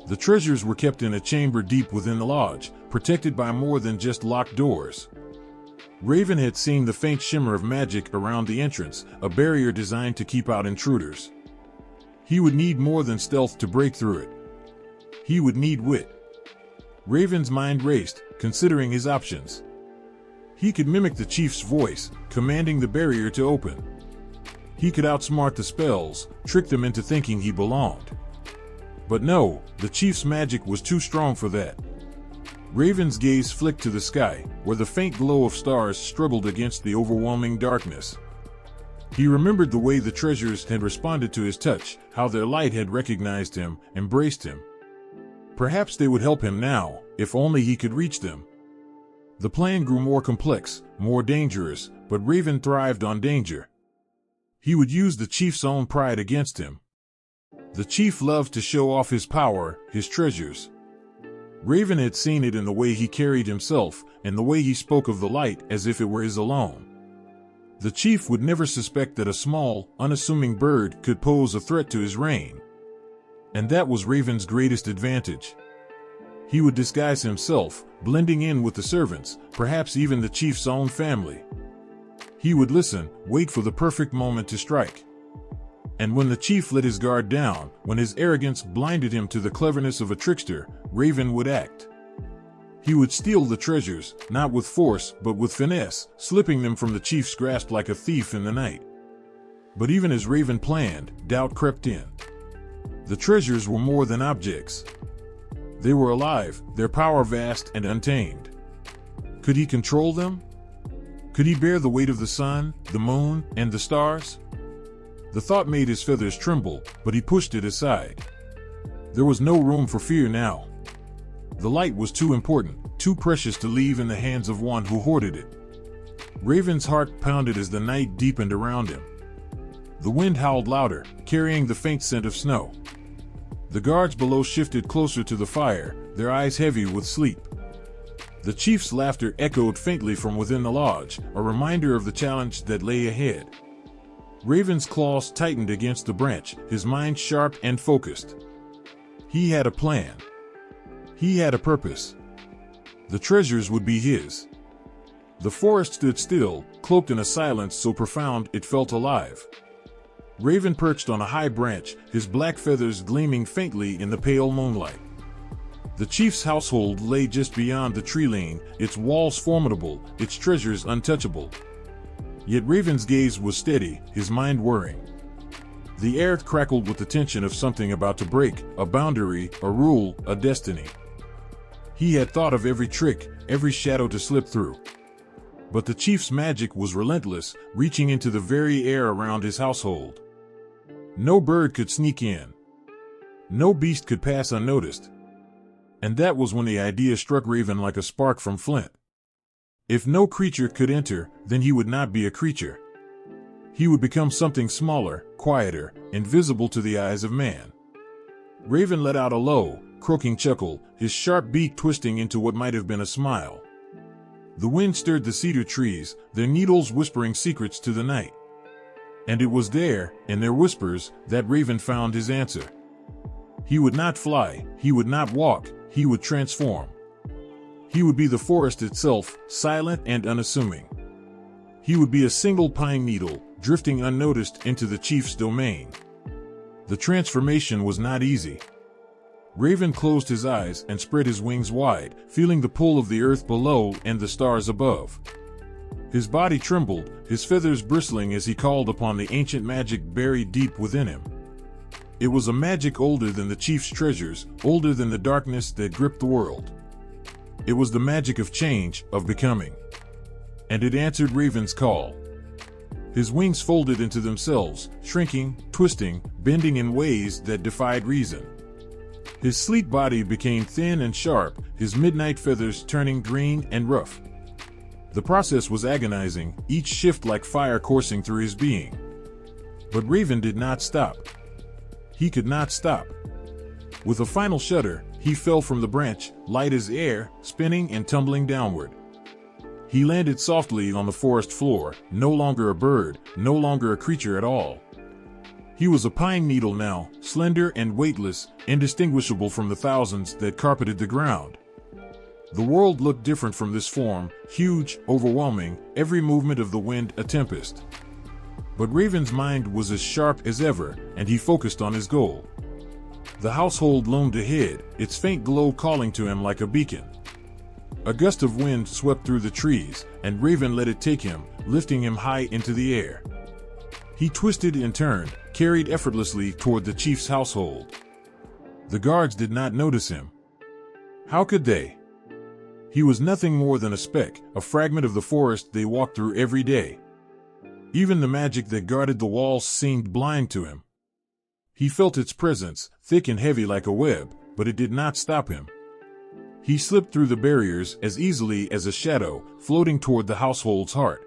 The treasures were kept in a chamber deep within the lodge, protected by more than just locked doors. Raven had seen the faint shimmer of magic around the entrance, a barrier designed to keep out intruders. He would need more than stealth to break through it. He would need wit. Raven's mind raced, considering his options. He could mimic the chief's voice, commanding the barrier to open. He could outsmart the spells, trick them into thinking he belonged. But no, the chief's magic was too strong for that. Raven's gaze flicked to the sky, where the faint glow of stars struggled against the overwhelming darkness. He remembered the way the treasures had responded to his touch, how their light had recognized him, embraced him. Perhaps they would help him now, if only he could reach them. The plan grew more complex, more dangerous, but Raven thrived on danger. He would use the chief's own pride against him. The chief loved to show off his power, his treasures. Raven had seen it in the way he carried himself, and the way he spoke of the light as if it were his alone. The chief would never suspect that a small, unassuming bird could pose a threat to his reign. And that was Raven's greatest advantage. He would disguise himself, blending in with the servants, perhaps even the chief's own family. He would listen, wait for the perfect moment to strike. And when the chief let his guard down, when his arrogance blinded him to the cleverness of a trickster, Raven would act. He would steal the treasures, not with force, but with finesse, slipping them from the chief's grasp like a thief in the night. But even as Raven planned, doubt crept in. The treasures were more than objects. They were alive, their power vast and untamed. Could he control them? Could he bear the weight of the sun, the moon, and the stars? The thought made his feathers tremble, but he pushed it aside. There was no room for fear now. The light was too important, too precious to leave in the hands of one who hoarded it. Raven's heart pounded as the night deepened around him. The wind howled louder, carrying the faint scent of snow. The guards below shifted closer to the fire, their eyes heavy with sleep. The chief's laughter echoed faintly from within the lodge, a reminder of the challenge that lay ahead. Raven's claws tightened against the branch, his mind sharp and focused. He had a plan. He had a purpose. The treasures would be his. The forest stood still, cloaked in a silence so profound it felt alive. Raven perched on a high branch, his black feathers gleaming faintly in the pale moonlight. The chief's household lay just beyond the tree lane, its walls formidable, its treasures untouchable. Yet Raven's gaze was steady, his mind whirring. The air crackled with the tension of something about to break, a boundary, a rule, a destiny. He had thought of every trick, every shadow to slip through. But the chief's magic was relentless, reaching into the very air around his household. No bird could sneak in. No beast could pass unnoticed. And that was when the idea struck Raven like a spark from flint. If no creature could enter, then he would not be a creature. He would become something smaller, quieter, invisible to the eyes of man. Raven let out a low, croaking chuckle, his sharp beak twisting into what might have been a smile. The wind stirred the cedar trees, their needles whispering secrets to the night. And it was there, in their whispers, that Raven found his answer. He would not fly, he would not walk, he would transform. He would be the forest itself, silent and unassuming. He would be a single pine needle, drifting unnoticed into the chief's domain. The transformation was not easy. Raven closed his eyes and spread his wings wide, feeling the pull of the earth below and the stars above. His body trembled, his feathers bristling as he called upon the ancient magic buried deep within him. It was a magic older than the chief's treasures, older than the darkness that gripped the world. It was the magic of change, of becoming. And it answered Raven's call. His wings folded into themselves, shrinking, twisting, bending in ways that defied reason. His sleek body became thin and sharp, his midnight feathers turning green and rough. The process was agonizing, each shift like fire coursing through his being. But Raven did not stop. He could not stop. With a final shudder, he fell from the branch, light as air, spinning and tumbling downward. He landed softly on the forest floor, no longer a bird, no longer a creature at all. He was a pine needle now, slender and weightless, indistinguishable from the thousands that carpeted the ground. The world looked different from this form, huge, overwhelming, every movement of the wind a tempest. But Raven's mind was as sharp as ever, and he focused on his goal. The household loomed ahead, its faint glow calling to him like a beacon. A gust of wind swept through the trees, and Raven let it take him, lifting him high into the air. He twisted and turned, carried effortlessly toward the chief's household. The guards did not notice him. How could they? He was nothing more than a speck, a fragment of the forest they walked through every day. Even the magic that guarded the walls seemed blind to him. He felt its presence, thick and heavy like a web, but it did not stop him. He slipped through the barriers as easily as a shadow, floating toward the household's heart.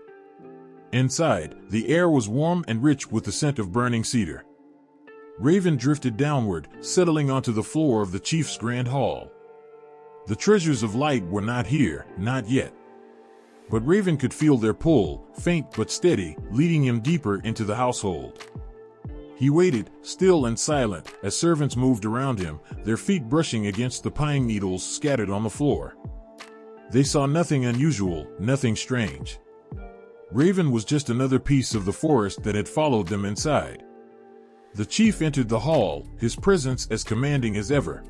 Inside, the air was warm and rich with the scent of burning cedar. Raven drifted downward, settling onto the floor of the chief's grand hall. The treasures of light were not here, not yet. But Raven could feel their pull, faint but steady, leading him deeper into the household. He waited, still and silent, as servants moved around him, their feet brushing against the pine needles scattered on the floor. They saw nothing unusual, nothing strange. Raven was just another piece of the forest that had followed them inside. The chief entered the hall, his presence as commanding as ever.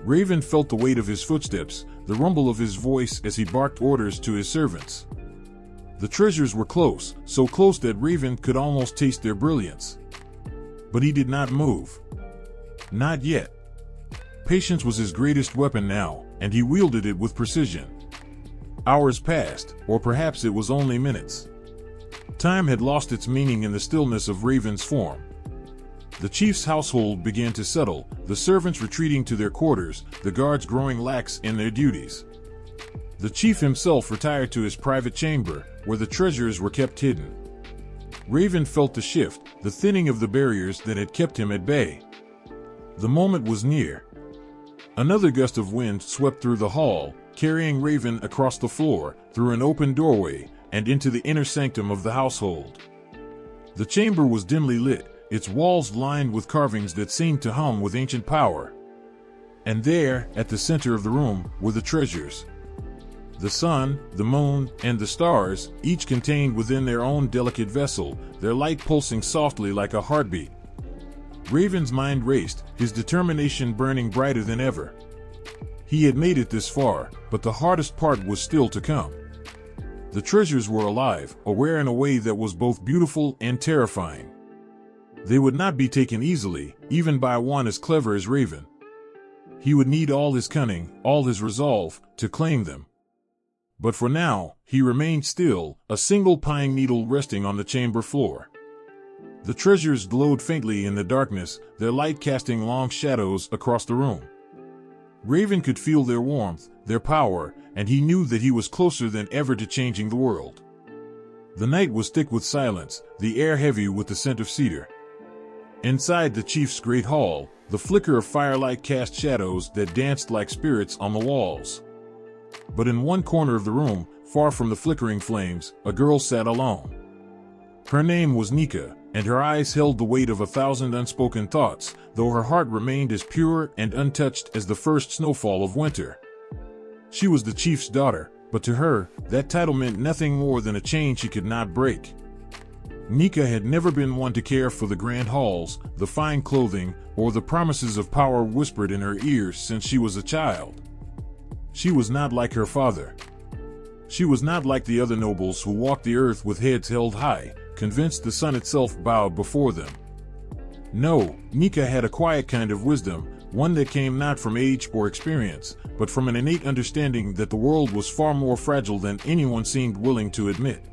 Raven felt the weight of his footsteps, the rumble of his voice as he barked orders to his servants. The treasures were close, so close that Raven could almost taste their brilliance. But he did not move. Not yet. Patience was his greatest weapon now, and he wielded it with precision. Hours passed, or perhaps it was only minutes. Time had lost its meaning in the stillness of Raven's form. The chief's household began to settle, the servants retreating to their quarters, the guards growing lax in their duties. The chief himself retired to his private chamber, where the treasures were kept hidden. Raven felt the shift, the thinning of the barriers that had kept him at bay. The moment was near. Another gust of wind swept through the hall, carrying Raven across the floor, through an open doorway, and into the inner sanctum of the household. The chamber was dimly lit, its walls lined with carvings that seemed to hum with ancient power. And there, at the center of the room, were the treasures. The sun, the moon, and the stars, each contained within their own delicate vessel, their light pulsing softly like a heartbeat. Raven's mind raced, his determination burning brighter than ever. He had made it this far, but the hardest part was still to come. The treasures were alive, aware in a way that was both beautiful and terrifying. They would not be taken easily, even by one as clever as Raven. He would need all his cunning, all his resolve, to claim them. But for now, he remained still, a single pine needle resting on the chamber floor. The treasures glowed faintly in the darkness, their light casting long shadows across the room. Raven could feel their warmth, their power, and he knew that he was closer than ever to changing the world. The night was thick with silence, the air heavy with the scent of cedar. Inside the chief's great hall, the flicker of firelight cast shadows that danced like spirits on the walls. But in one corner of the room, far from the flickering flames, a girl sat alone. Her name was Nika, and her eyes held the weight of 1,000 unspoken thoughts, though her heart remained as pure and untouched as the first snowfall of winter. She was the chief's daughter, but to her, that title meant nothing more than a chain she could not break. Nika had never been one to care for the grand halls, the fine clothing, or the promises of power whispered in her ears since she was a child. She was not like her father. She was not like the other nobles who walked the earth with heads held high, convinced the sun itself bowed before them. No, Nika had a quiet kind of wisdom, one that came not from age or experience, but from an innate understanding that the world was far more fragile than anyone seemed willing to admit.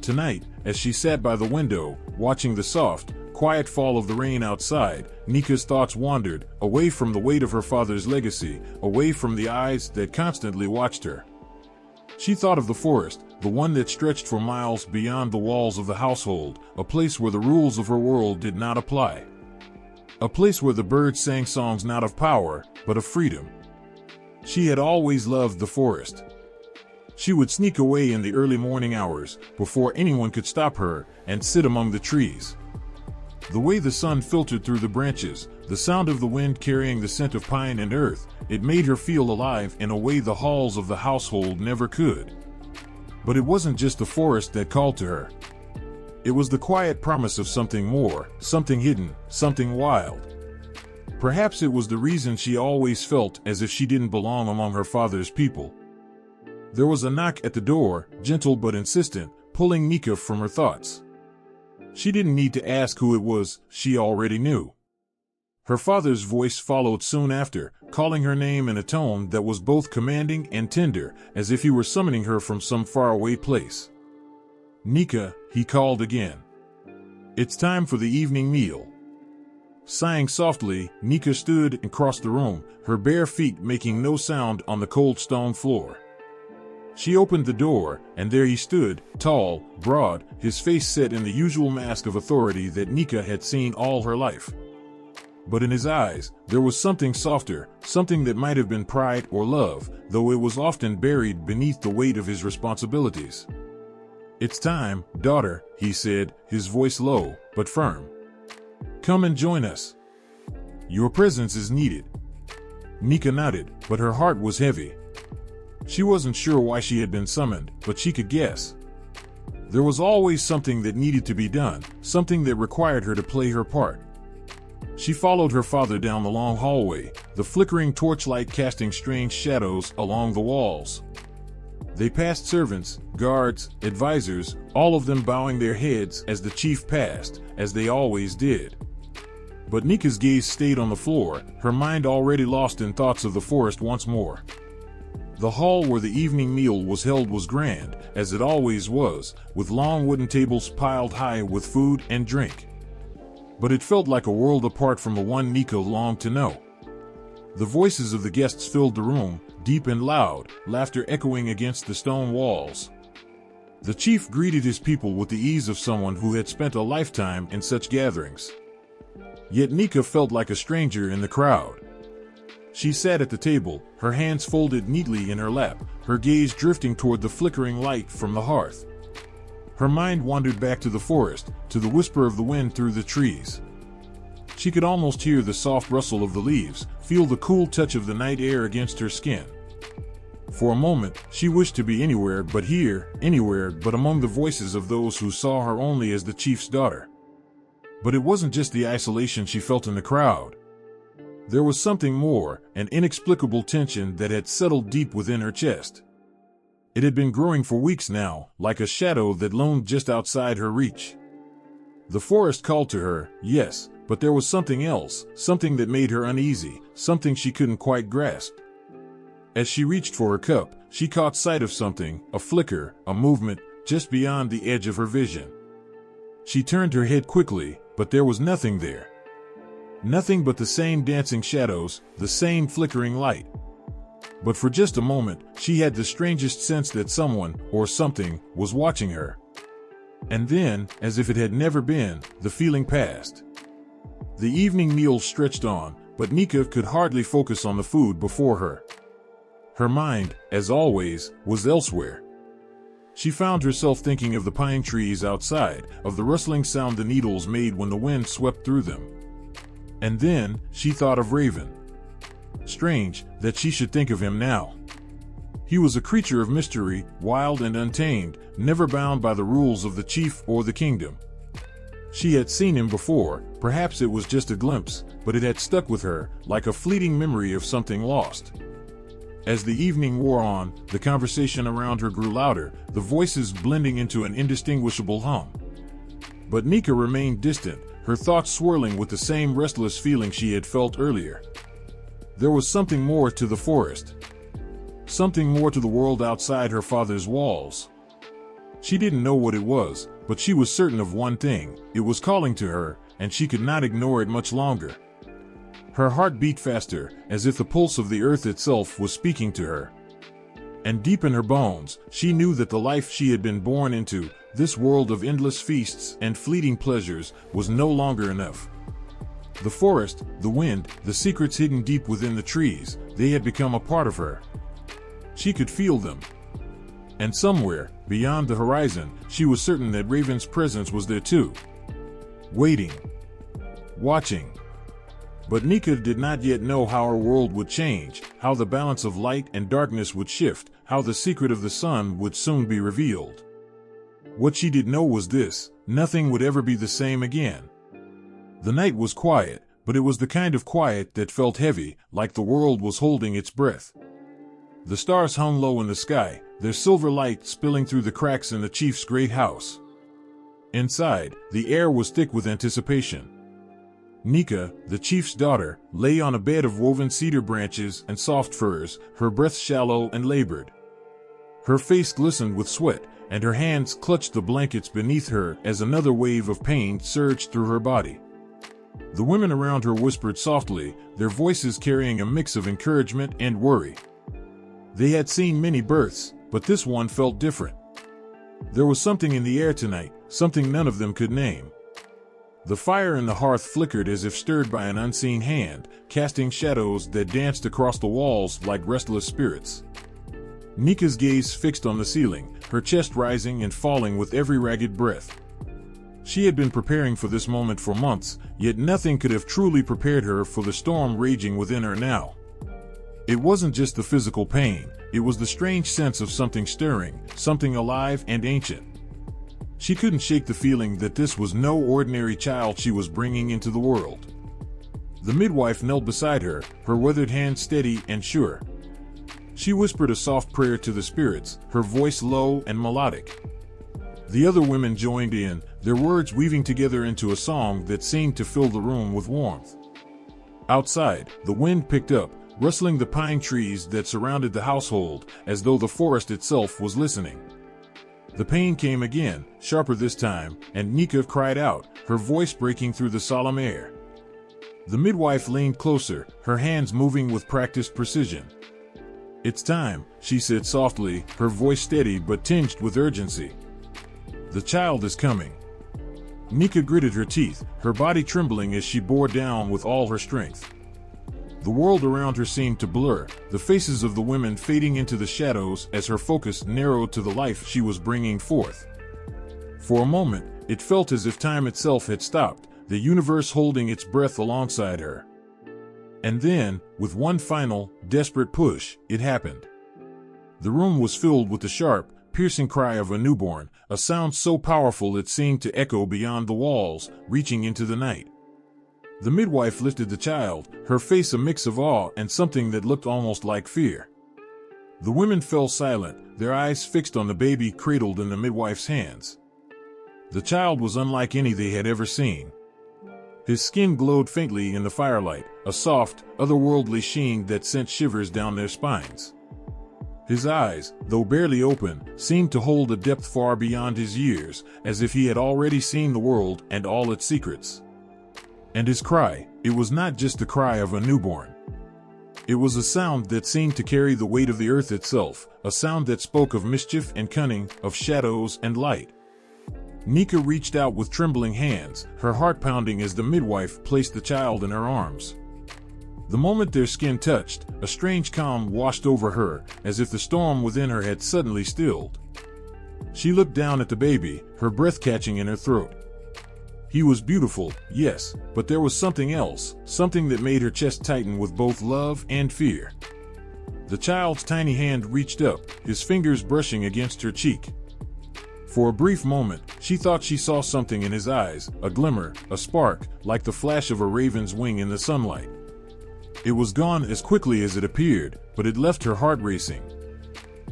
Tonight, as she sat by the window, watching the soft, quiet fall of the rain outside, Nika's thoughts wandered, away from the weight of her father's legacy, away from the eyes that constantly watched her. She thought of the forest, the one that stretched for miles beyond the walls of the household, a place where the rules of her world did not apply. A place where the birds sang songs not of power, but of freedom. She had always loved the forest. She would sneak away in the early morning hours, before anyone could stop her, and sit among the trees. The way the sun filtered through the branches, the sound of the wind carrying the scent of pine and earth, it made her feel alive in a way the halls of the household never could. But it wasn't just the forest that called to her. It was the quiet promise of something more, something hidden, something wild. Perhaps it was the reason she always felt as if she didn't belong among her father's people. There was a knock at the door, gentle but insistent, pulling Nika from her thoughts. She didn't need to ask who it was, she already knew. Her father's voice followed soon after, calling her name in a tone that was both commanding and tender, as if he were summoning her from some faraway place. "Nika," he called again. "It's time for the evening meal." Sighing softly, Nika stood and crossed the room, her bare feet making no sound on the cold stone floor. She opened the door, and there he stood, tall, broad, his face set in the usual mask of authority that Nika had seen all her life. But in his eyes, there was something softer, something that might have been pride or love, though it was often buried beneath the weight of his responsibilities. "It's time, daughter," he said, his voice low, but firm. "Come and join us. Your presence is needed." Nika nodded, but her heart was heavy. She wasn't sure why she had been summoned, but she could guess. There was always something that needed to be done, something that required her to play her part. She followed her father down the long hallway, the flickering torchlight casting strange shadows along the walls. They passed servants, guards, advisors, all of them bowing their heads as the chief passed, as they always did. But Nika's gaze stayed on the floor, her mind already lost in thoughts of the forest once more. The hall where the evening meal was held was grand, as it always was, with long wooden tables piled high with food and drink. But it felt like a world apart from the one Nika longed to know. The voices of the guests filled the room, deep and loud, laughter echoing against the stone walls. The chief greeted his people with the ease of someone who had spent a lifetime in such gatherings. Yet Nika felt like a stranger in the crowd. She sat at the table, her hands folded neatly in her lap, her gaze drifting toward the flickering light from the hearth. Her mind wandered back to the forest, to the whisper of the wind through the trees. She could almost hear the soft rustle of the leaves, feel the cool touch of the night air against her skin. For a moment, she wished to be anywhere but here, anywhere but among the voices of those who saw her only as the chief's daughter. But it wasn't just the isolation she felt in the crowd. There was something more, an inexplicable tension that had settled deep within her chest. It had been growing for weeks now, like a shadow that loomed just outside her reach. The forest called to her, yes, but there was something else, something that made her uneasy, something she couldn't quite grasp. As she reached for her cup, she caught sight of something, a flicker, a movement, just beyond the edge of her vision. She turned her head quickly, but there was nothing there. Nothing but the same dancing shadows, the same flickering light. But for just a moment, she had the strangest sense that someone, or something, was watching her. And then, as if it had never been, the feeling passed. The evening meal stretched on, but Nika could hardly focus on the food before her. Her mind, as always, was elsewhere. She found herself thinking of the pine trees outside, of the rustling sound the needles made when the wind swept through them. And then, she thought of Raven. Strange that she should think of him now. He was a creature of mystery, wild and untamed, never bound by the rules of the chief or the kingdom. She had seen him before, perhaps it was just a glimpse, but it had stuck with her, like a fleeting memory of something lost. As the evening wore on, the conversation around her grew louder, the voices blending into an indistinguishable hum. But Nika remained distant, her thoughts swirling with the same restless feeling she had felt earlier. There was something more to the forest. Something more to the world outside her father's walls. She didn't know what it was, but she was certain of one thing: it was calling to her, and she could not ignore it much longer. Her heart beat faster, as if the pulse of the earth itself was speaking to her. And deep in her bones, she knew that the life she had been born into, this world of endless feasts and fleeting pleasures, was no longer enough. The forest, the wind, the secrets hidden deep within the trees, they had become a part of her. She could feel them. And somewhere, beyond the horizon, she was certain that Raven's presence was there too. Waiting. Watching. But Nika did not yet know how her world would change, how the balance of light and darkness would shift, how the secret of the sun would soon be revealed. What she did know was this: nothing would ever be the same again. The night was quiet, but it was the kind of quiet that felt heavy, like the world was holding its breath. The stars hung low in the sky, their silver light spilling through the cracks in the chief's great house. Inside, the air was thick with anticipation. Nika, the chief's daughter, lay on a bed of woven cedar branches and soft furs, her breath shallow and labored. Her face glistened with sweat, and her hands clutched the blankets beneath her as another wave of pain surged through her body. The women around her whispered softly, their voices carrying a mix of encouragement and worry. They had seen many births, but this one felt different. There was something in the air tonight, something none of them could name. The fire in the hearth flickered as if stirred by an unseen hand, casting shadows that danced across the walls like restless spirits. Nika's gaze fixed on the ceiling, her chest rising and falling with every ragged breath. She had been preparing for this moment for months, yet nothing could have truly prepared her for the storm raging within her now. It wasn't just the physical pain, it was the strange sense of something stirring, something alive and ancient. She couldn't shake the feeling that this was no ordinary child she was bringing into the world. The midwife knelt beside her, her weathered hand steady and sure. She whispered a soft prayer to the spirits, her voice low and melodic. The other women joined in, their words weaving together into a song that seemed to fill the room with warmth. Outside, the wind picked up, rustling the pine trees that surrounded the household, as though the forest itself was listening. The pain came again, sharper this time, and Nika cried out, her voice breaking through the solemn air. The midwife leaned closer, her hands moving with practiced precision. "It's time," she said softly, her voice steady but tinged with urgency. "The child is coming." Nika gritted her teeth, her body trembling as she bore down with all her strength. The world around her seemed to blur, the faces of the women fading into the shadows as her focus narrowed to the life she was bringing forth. For a moment, it felt as if time itself had stopped, the universe holding its breath alongside her. And then, with one final, desperate push, it happened. The room was filled with the sharp, piercing cry of a newborn, a sound so powerful it seemed to echo beyond the walls, reaching into the night. The midwife lifted the child, her face a mix of awe and something that looked almost like fear. The women fell silent, their eyes fixed on the baby cradled in the midwife's hands. The child was unlike any they had ever seen. His skin glowed faintly in the firelight, a soft, otherworldly sheen that sent shivers down their spines. His eyes, though barely open, seemed to hold a depth far beyond his years, as if he had already seen the world and all its secrets. And his cry, It was not just the cry of a newborn. It was a sound that seemed to carry the weight of the earth itself, a sound that spoke of mischief and cunning, of shadows and light. Nika reached out with trembling hands, her heart pounding as the midwife placed the child in her arms. The moment their skin touched, a strange calm washed over her, as if the storm within her had suddenly stilled. She looked down at the baby, her breath catching in her throat. He was beautiful, yes, but there was something else, something that made her chest tighten with both love and fear. The child's tiny hand reached up, his fingers brushing against her cheek. For a brief moment, she thought she saw something in his eyes, a glimmer, a spark, like the flash of a raven's wing in the sunlight. It was gone as quickly as it appeared, but it left her heart racing.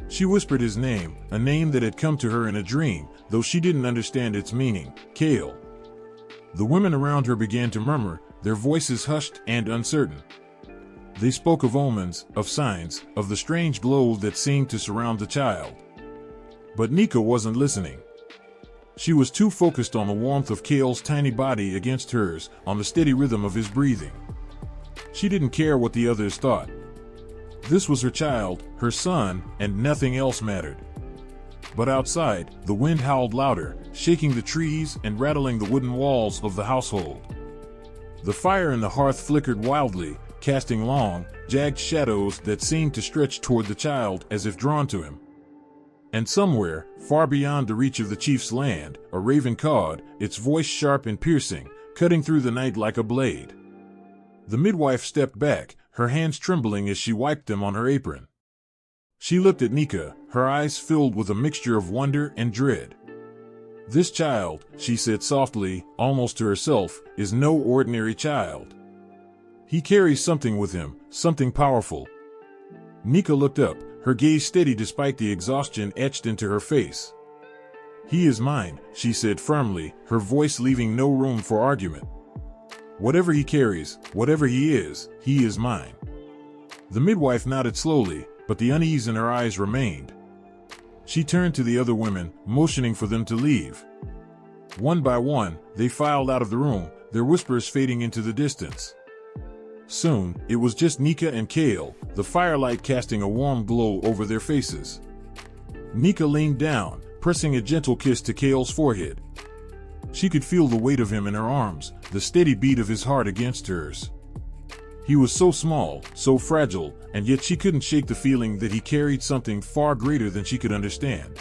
She whispered his name, a name that had come to her in a dream, though she didn't understand its meaning, Kale. The women around her began to murmur, their voices hushed and uncertain. They spoke of omens, of signs, of the strange glow that seemed to surround the child. But Nika wasn't listening. She was too focused on the warmth of Kale's tiny body against hers, on the steady rhythm of his breathing. She didn't care what the others thought. This was her child, her son, and nothing else mattered. But outside, the wind howled louder, shaking the trees and rattling the wooden walls of the household. The fire in the hearth flickered wildly, casting long, jagged shadows that seemed to stretch toward the child as if drawn to him. And somewhere, far beyond the reach of the chief's land, a raven cawed, its voice sharp and piercing, cutting through the night like a blade. The midwife stepped back, her hands trembling as she wiped them on her apron. She looked at Nika, her eyes filled with a mixture of wonder and dread. "This child," she said softly, almost to herself, "is no ordinary child. He carries something with him, something powerful." Nika looked up, her gaze steady despite the exhaustion etched into her face. "He is mine," she said firmly, her voice leaving no room for argument. "Whatever he carries, whatever he is mine." The midwife nodded slowly, but the unease in her eyes remained. She turned to the other women, motioning for them to leave. One by one, they filed out of the room, their whispers fading into the distance. Soon, it was just Nika and Kale, the firelight casting a warm glow over their faces. Nika leaned down, pressing a gentle kiss to Kale's forehead. She could feel the weight of him in her arms, the steady beat of his heart against hers. He was so small, so fragile, and yet she couldn't shake the feeling that he carried something far greater than she could understand.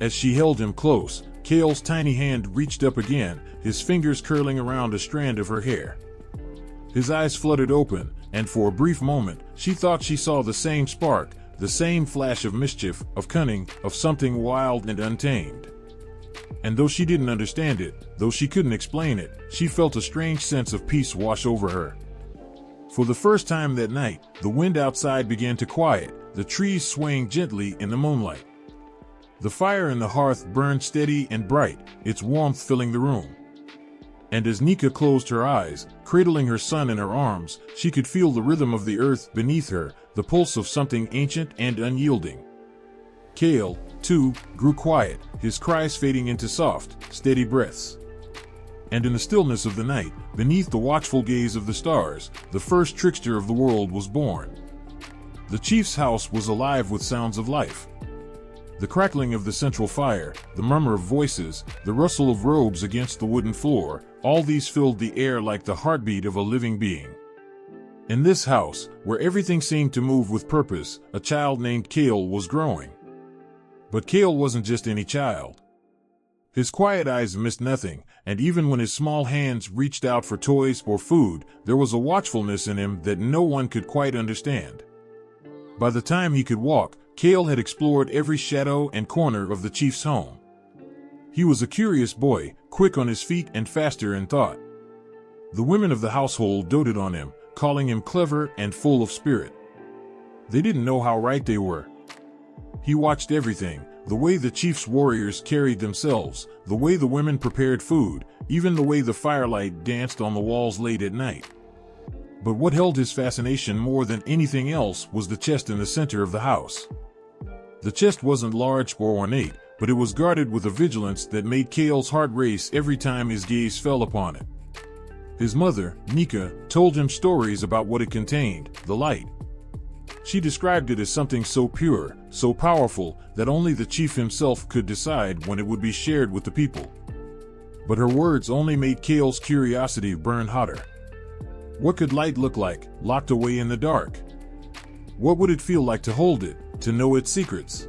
As she held him close, Kale's tiny hand reached up again, his fingers curling around a strand of her hair. His eyes fluttered open, and for a brief moment, she thought she saw the same spark, the same flash of mischief, of cunning, of something wild and untamed. And though she didn't understand it, though she couldn't explain it, she felt a strange sense of peace wash over her. For the first time that night, the wind outside began to quiet, the trees swaying gently in the moonlight. The fire in the hearth burned steady and bright, its warmth filling the room. And as Nika closed her eyes, cradling her son in her arms, she could feel the rhythm of the earth beneath her, the pulse of something ancient and unyielding. Kale, too, grew quiet, his cries fading into soft, steady breaths. And in the stillness of the night, beneath the watchful gaze of the stars, the first trickster of the world was born. The chief's house was alive with sounds of life. The crackling of the central fire, the murmur of voices, the rustle of robes against the wooden floor, all these filled the air like the heartbeat of a living being. In this house, where everything seemed to move with purpose, a child named Kale was growing. But Kale wasn't just any child. His quiet eyes missed nothing, and even when his small hands reached out for toys or food, there was a watchfulness in him that no one could quite understand. By the time he could walk, Kale had explored every shadow and corner of the chief's home. He was a curious boy, quick on his feet and faster in thought. The women of the household doted on him, calling him clever and full of spirit. They didn't know how right they were. He watched everything, the way the chief's warriors carried themselves, the way the women prepared food, even the way the firelight danced on the walls late at night. But what held his fascination more than anything else was the chest in the center of the house. The chest wasn't large or ornate, but it was guarded with a vigilance that made Kale's heart race every time his gaze fell upon it. His mother, Nika, told him stories about what it contained, the light. She described it as something so pure, so powerful, that only the chief himself could decide when it would be shared with the people. But her words only made Kale's curiosity burn hotter. What could light look like, locked away in the dark? What would it feel like to hold it, to know its secrets?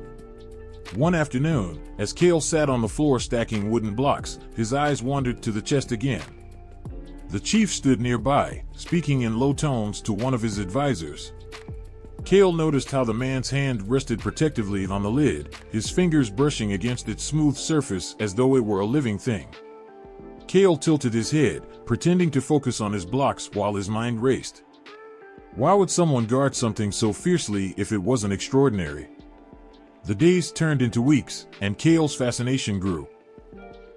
One afternoon, as Kale sat on the floor stacking wooden blocks, his eyes wandered to the chest again. The chief stood nearby, speaking in low tones to one of his advisors. Kale noticed how the man's hand rested protectively on the lid, his fingers brushing against its smooth surface as though it were a living thing. Kale tilted his head, pretending to focus on his blocks while his mind raced. Why would someone guard something so fiercely if it wasn't extraordinary? The days turned into weeks, and Kale's fascination grew.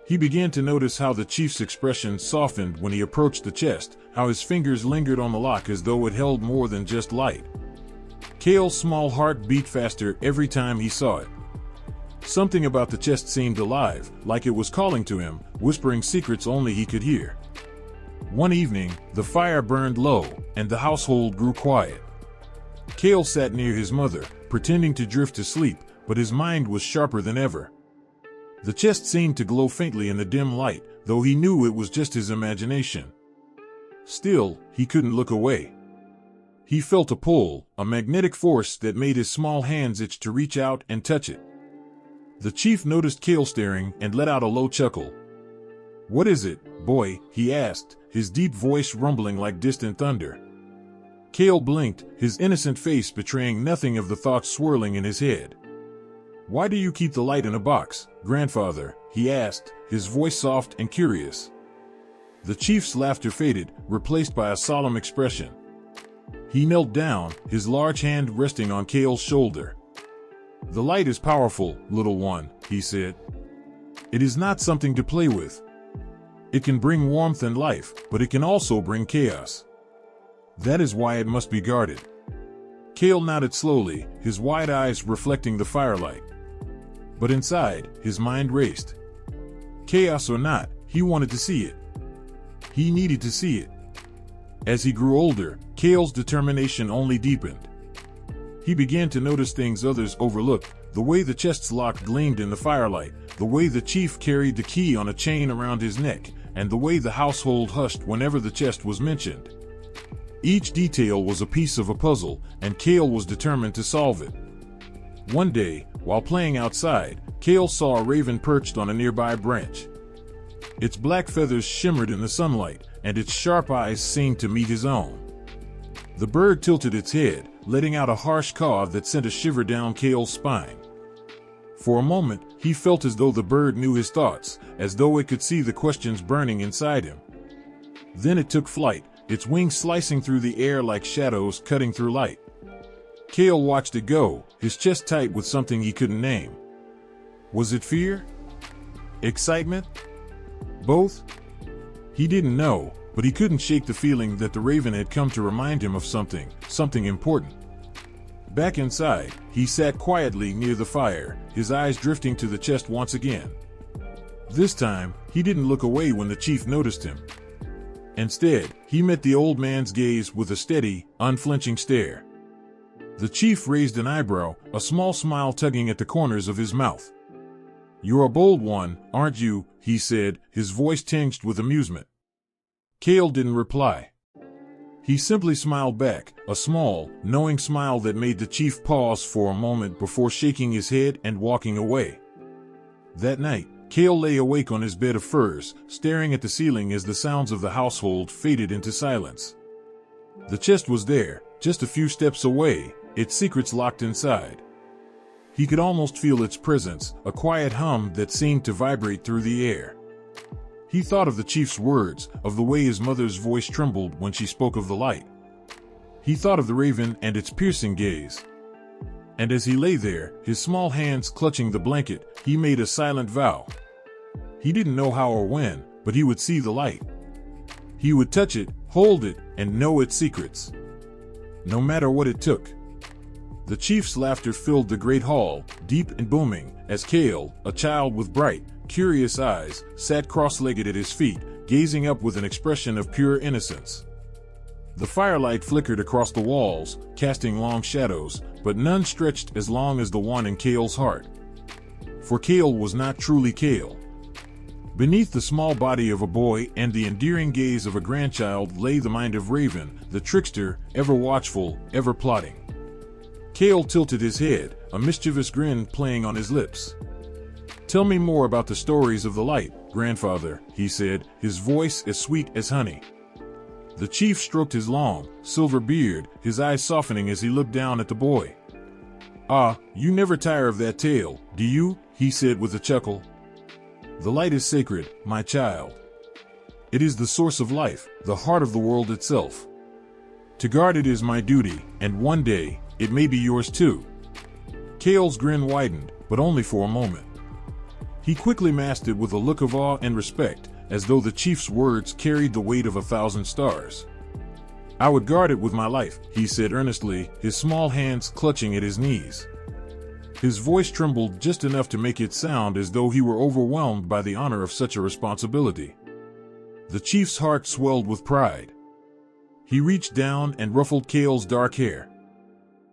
He began to notice how the chief's expression softened when he approached the chest, how his fingers lingered on the lock as though it held more than just light. Kale's small heart beat faster every time he saw it. Something about the chest seemed alive, like it was calling to him, whispering secrets only he could hear. One evening, the fire burned low, and the household grew quiet. Kale sat near his mother, pretending to drift to sleep, but his mind was sharper than ever. The chest seemed to glow faintly in the dim light, though he knew it was just his imagination. Still, he couldn't look away. He felt a pull, a magnetic force that made his small hands itch to reach out and touch it. The chief noticed Kale staring and let out a low chuckle. "What is it, boy?" he asked, his deep voice rumbling like distant thunder. Kale blinked, his innocent face betraying nothing of the thoughts swirling in his head. "Why do you keep the light in a box, grandfather?" he asked, his voice soft and curious. The chief's laughter faded, replaced by a solemn expression. He knelt down, his large hand resting on Kale's shoulder. "The light is powerful, little one," he said. "It is not something to play with. It can bring warmth and life, but it can also bring chaos. That is why it must be guarded." Kale nodded slowly, his wide eyes reflecting the firelight. But inside, his mind raced. Chaos or not, he wanted to see it. He needed to see it. As he grew older, Kale's determination only deepened. He began to notice things others overlooked, the way the chest's lock gleamed in the firelight, the way the chief carried the key on a chain around his neck, and the way the household hushed whenever the chest was mentioned. Each detail was a piece of a puzzle, and Kale was determined to solve it. One day, while playing outside, Kale saw a raven perched on a nearby branch. Its black feathers shimmered in the sunlight, and its sharp eyes seemed to meet his own. The bird tilted its head, letting out a harsh caw that sent a shiver down Kale's spine. For a moment, he felt as though the bird knew his thoughts, as though it could see the questions burning inside him. Then it took flight, its wings slicing through the air like shadows cutting through light. Kale watched it go, his chest tight with something he couldn't name. Was it fear? Excitement? Both? He didn't know, but he couldn't shake the feeling that the raven had come to remind him of something important. Back inside, he sat quietly near the fire, his eyes drifting to the chest once again. This time, he didn't look away when the chief noticed him. Instead, he met the old man's gaze with a steady, unflinching stare. The chief raised an eyebrow, a small smile tugging at the corners of his mouth. "You're a bold one, aren't you?" he said, his voice tinged with amusement. Kale didn't reply. He simply smiled back, a small, knowing smile that made the chief pause for a moment before shaking his head and walking away. That night, Kale lay awake on his bed of furs, staring at the ceiling as the sounds of the household faded into silence. The chest was there, just a few steps away, its secrets locked inside. He could almost feel its presence, a quiet hum that seemed to vibrate through the air. He thought of the chief's words, of the way his mother's voice trembled when she spoke of the light. He thought of the raven and its piercing gaze. And as he lay there, his small hands clutching the blanket, he made a silent vow. He didn't know how or when, but he would see the light. He would touch it, hold it, and know its secrets. No matter what it took. The chief's laughter filled the great hall, deep and booming, as Kale, a child with bright, curious eyes, sat cross-legged at his feet, gazing up with an expression of pure innocence. The firelight flickered across the walls, casting long shadows, but none stretched as long as the one in Kale's heart. For Kale was not truly Kale. Beneath the small body of a boy and the endearing gaze of a grandchild lay the mind of Raven, the trickster, ever watchful, ever plotting. Kale tilted his head, a mischievous grin playing on his lips. "Tell me more about the stories of the light, grandfather," he said, his voice as sweet as honey. The chief stroked his long, silver beard, his eyes softening as he looked down at the boy. "Ah, you never tire of that tale, do you?" he said with a chuckle. "The light is sacred, my child. It is the source of life, the heart of the world itself. To guard it is my duty, and one day, it may be yours too." Kale's grin widened, but only for a moment. He quickly masked it with a look of awe and respect, as though the chief's words carried the weight of 1,000 stars. "I would guard it with my life," he said earnestly, his small hands clutching at his knees. His voice trembled just enough to make it sound as though he were overwhelmed by the honor of such a responsibility. The chief's heart swelled with pride. He reached down and ruffled Kale's dark hair.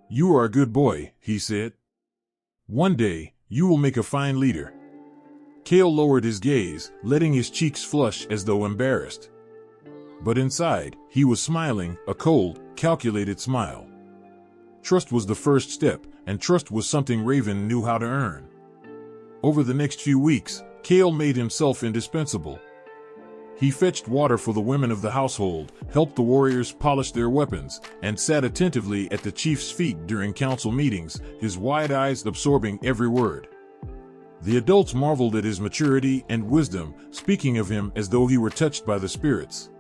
"You are a good boy," he said. "One day, you will make a fine leader." Kale lowered his gaze, letting his cheeks flush as though embarrassed. But inside, he was smiling, a cold, calculated smile. Trust was the first step, and trust was something Raven knew how to earn. Over the next few weeks, Kale made himself indispensable. He fetched water for the women of the household, helped the warriors polish their weapons, and sat attentively at the chief's feet during council meetings, his wide eyes absorbing every word. The adults marveled at his maturity and wisdom, speaking of him as though he were touched by the spirits.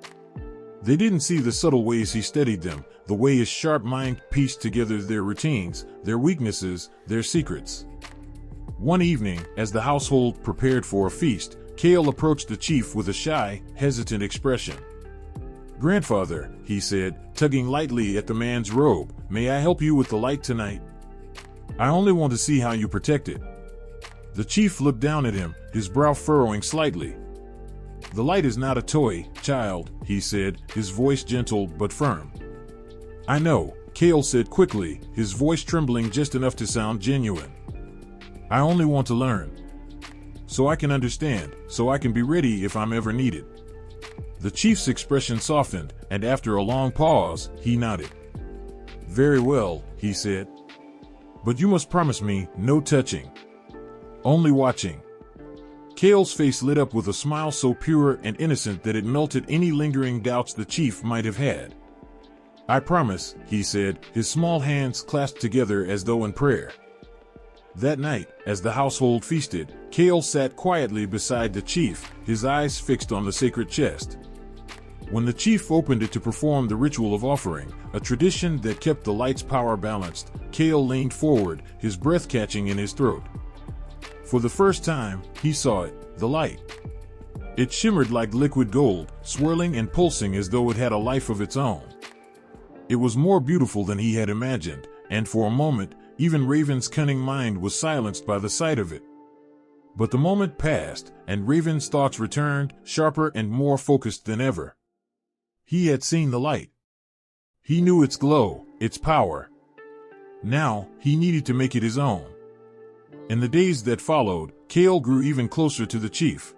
They didn't see the subtle ways he studied them, the way his sharp mind pieced together their routines, their weaknesses, their secrets. One evening, as the household prepared for a feast, Kale approached the chief with a shy, hesitant expression. "Grandfather," he said, tugging lightly at the man's robe, "may I help you with the light tonight? I only want to see how you protect it." The chief looked down at him, his brow furrowing slightly. "The light is not a toy, child," he said, his voice gentle but firm. "I know," Kale said quickly, his voice trembling just enough to sound genuine. "I only want to learn. So I can understand, so I can be ready if I'm ever needed." The chief's expression softened, and after a long pause, he nodded. "Very well," he said. "But you must promise me no touching. Only watching." Kale's face lit up with a smile so pure and innocent that it melted any lingering doubts the chief might have had. "I promise," he said, his small hands clasped together as though in prayer. That night, as the household feasted, Kale sat quietly beside the chief, his eyes fixed on the sacred chest. When the chief opened it to perform the ritual of offering, a tradition that kept the light's power balanced, Kale leaned forward, his breath catching in his throat. For the first time, he saw it, the light. It shimmered like liquid gold, swirling and pulsing as though it had a life of its own. It was more beautiful than he had imagined, and for a moment, even Raven's cunning mind was silenced by the sight of it. But the moment passed, and Raven's thoughts returned, sharper and more focused than ever. He had seen the light. He knew its glow, its power. Now, he needed to make it his own. In the days that followed, Kale grew even closer to the chief.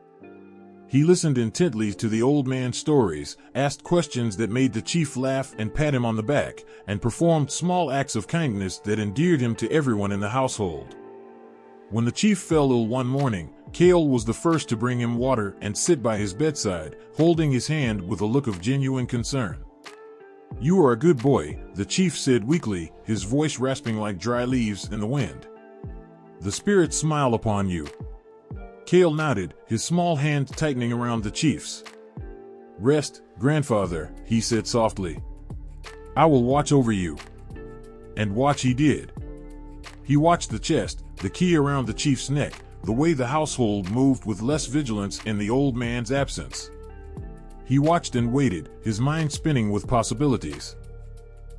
He listened intently to the old man's stories, asked questions that made the chief laugh and pat him on the back, and performed small acts of kindness that endeared him to everyone in the household. When the chief fell ill one morning, Kale was the first to bring him water and sit by his bedside, holding his hand with a look of genuine concern. "You are a good boy," the chief said weakly, his voice rasping like dry leaves in the wind. "The spirits smile upon you." Kale nodded, his small hand tightening around the chief's. "Rest, grandfather," he said softly. "I will watch over you." And watch he did. He watched the chest, the key around the chief's neck, the way the household moved with less vigilance in the old man's absence. He watched and waited, his mind spinning with possibilities.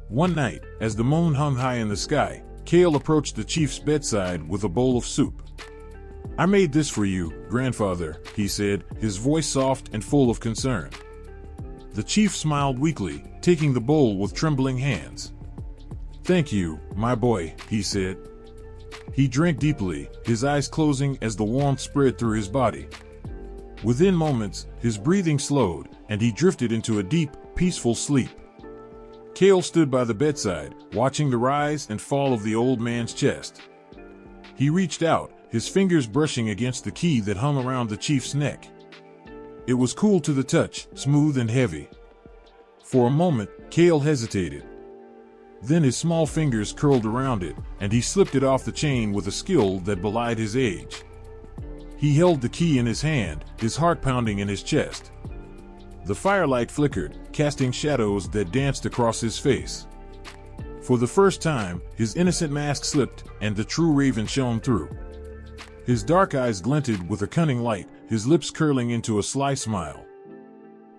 One night, as the moon hung high in the sky, Kale approached the chief's bedside with a bowl of soup. "I made this for you, grandfather," he said, his voice soft and full of concern. The chief smiled weakly, taking the bowl with trembling hands. "Thank you, my boy," he said. He drank deeply, his eyes closing as the warmth spread through his body. Within moments, his breathing slowed, and he drifted into a deep, peaceful sleep. Kale stood by the bedside, watching the rise and fall of the old man's chest. He reached out, his fingers brushing against the key that hung around the chief's neck. It was cool to the touch, smooth and heavy. For a moment, Kale hesitated. Then his small fingers curled around it, and he slipped it off the chain with a skill that belied his age. He held the key in his hand, his heart pounding in his chest. The firelight flickered, casting shadows that danced across his face. For the first time, his innocent mask slipped, and the true Raven shone through. His dark eyes glinted with a cunning light, his lips curling into a sly smile.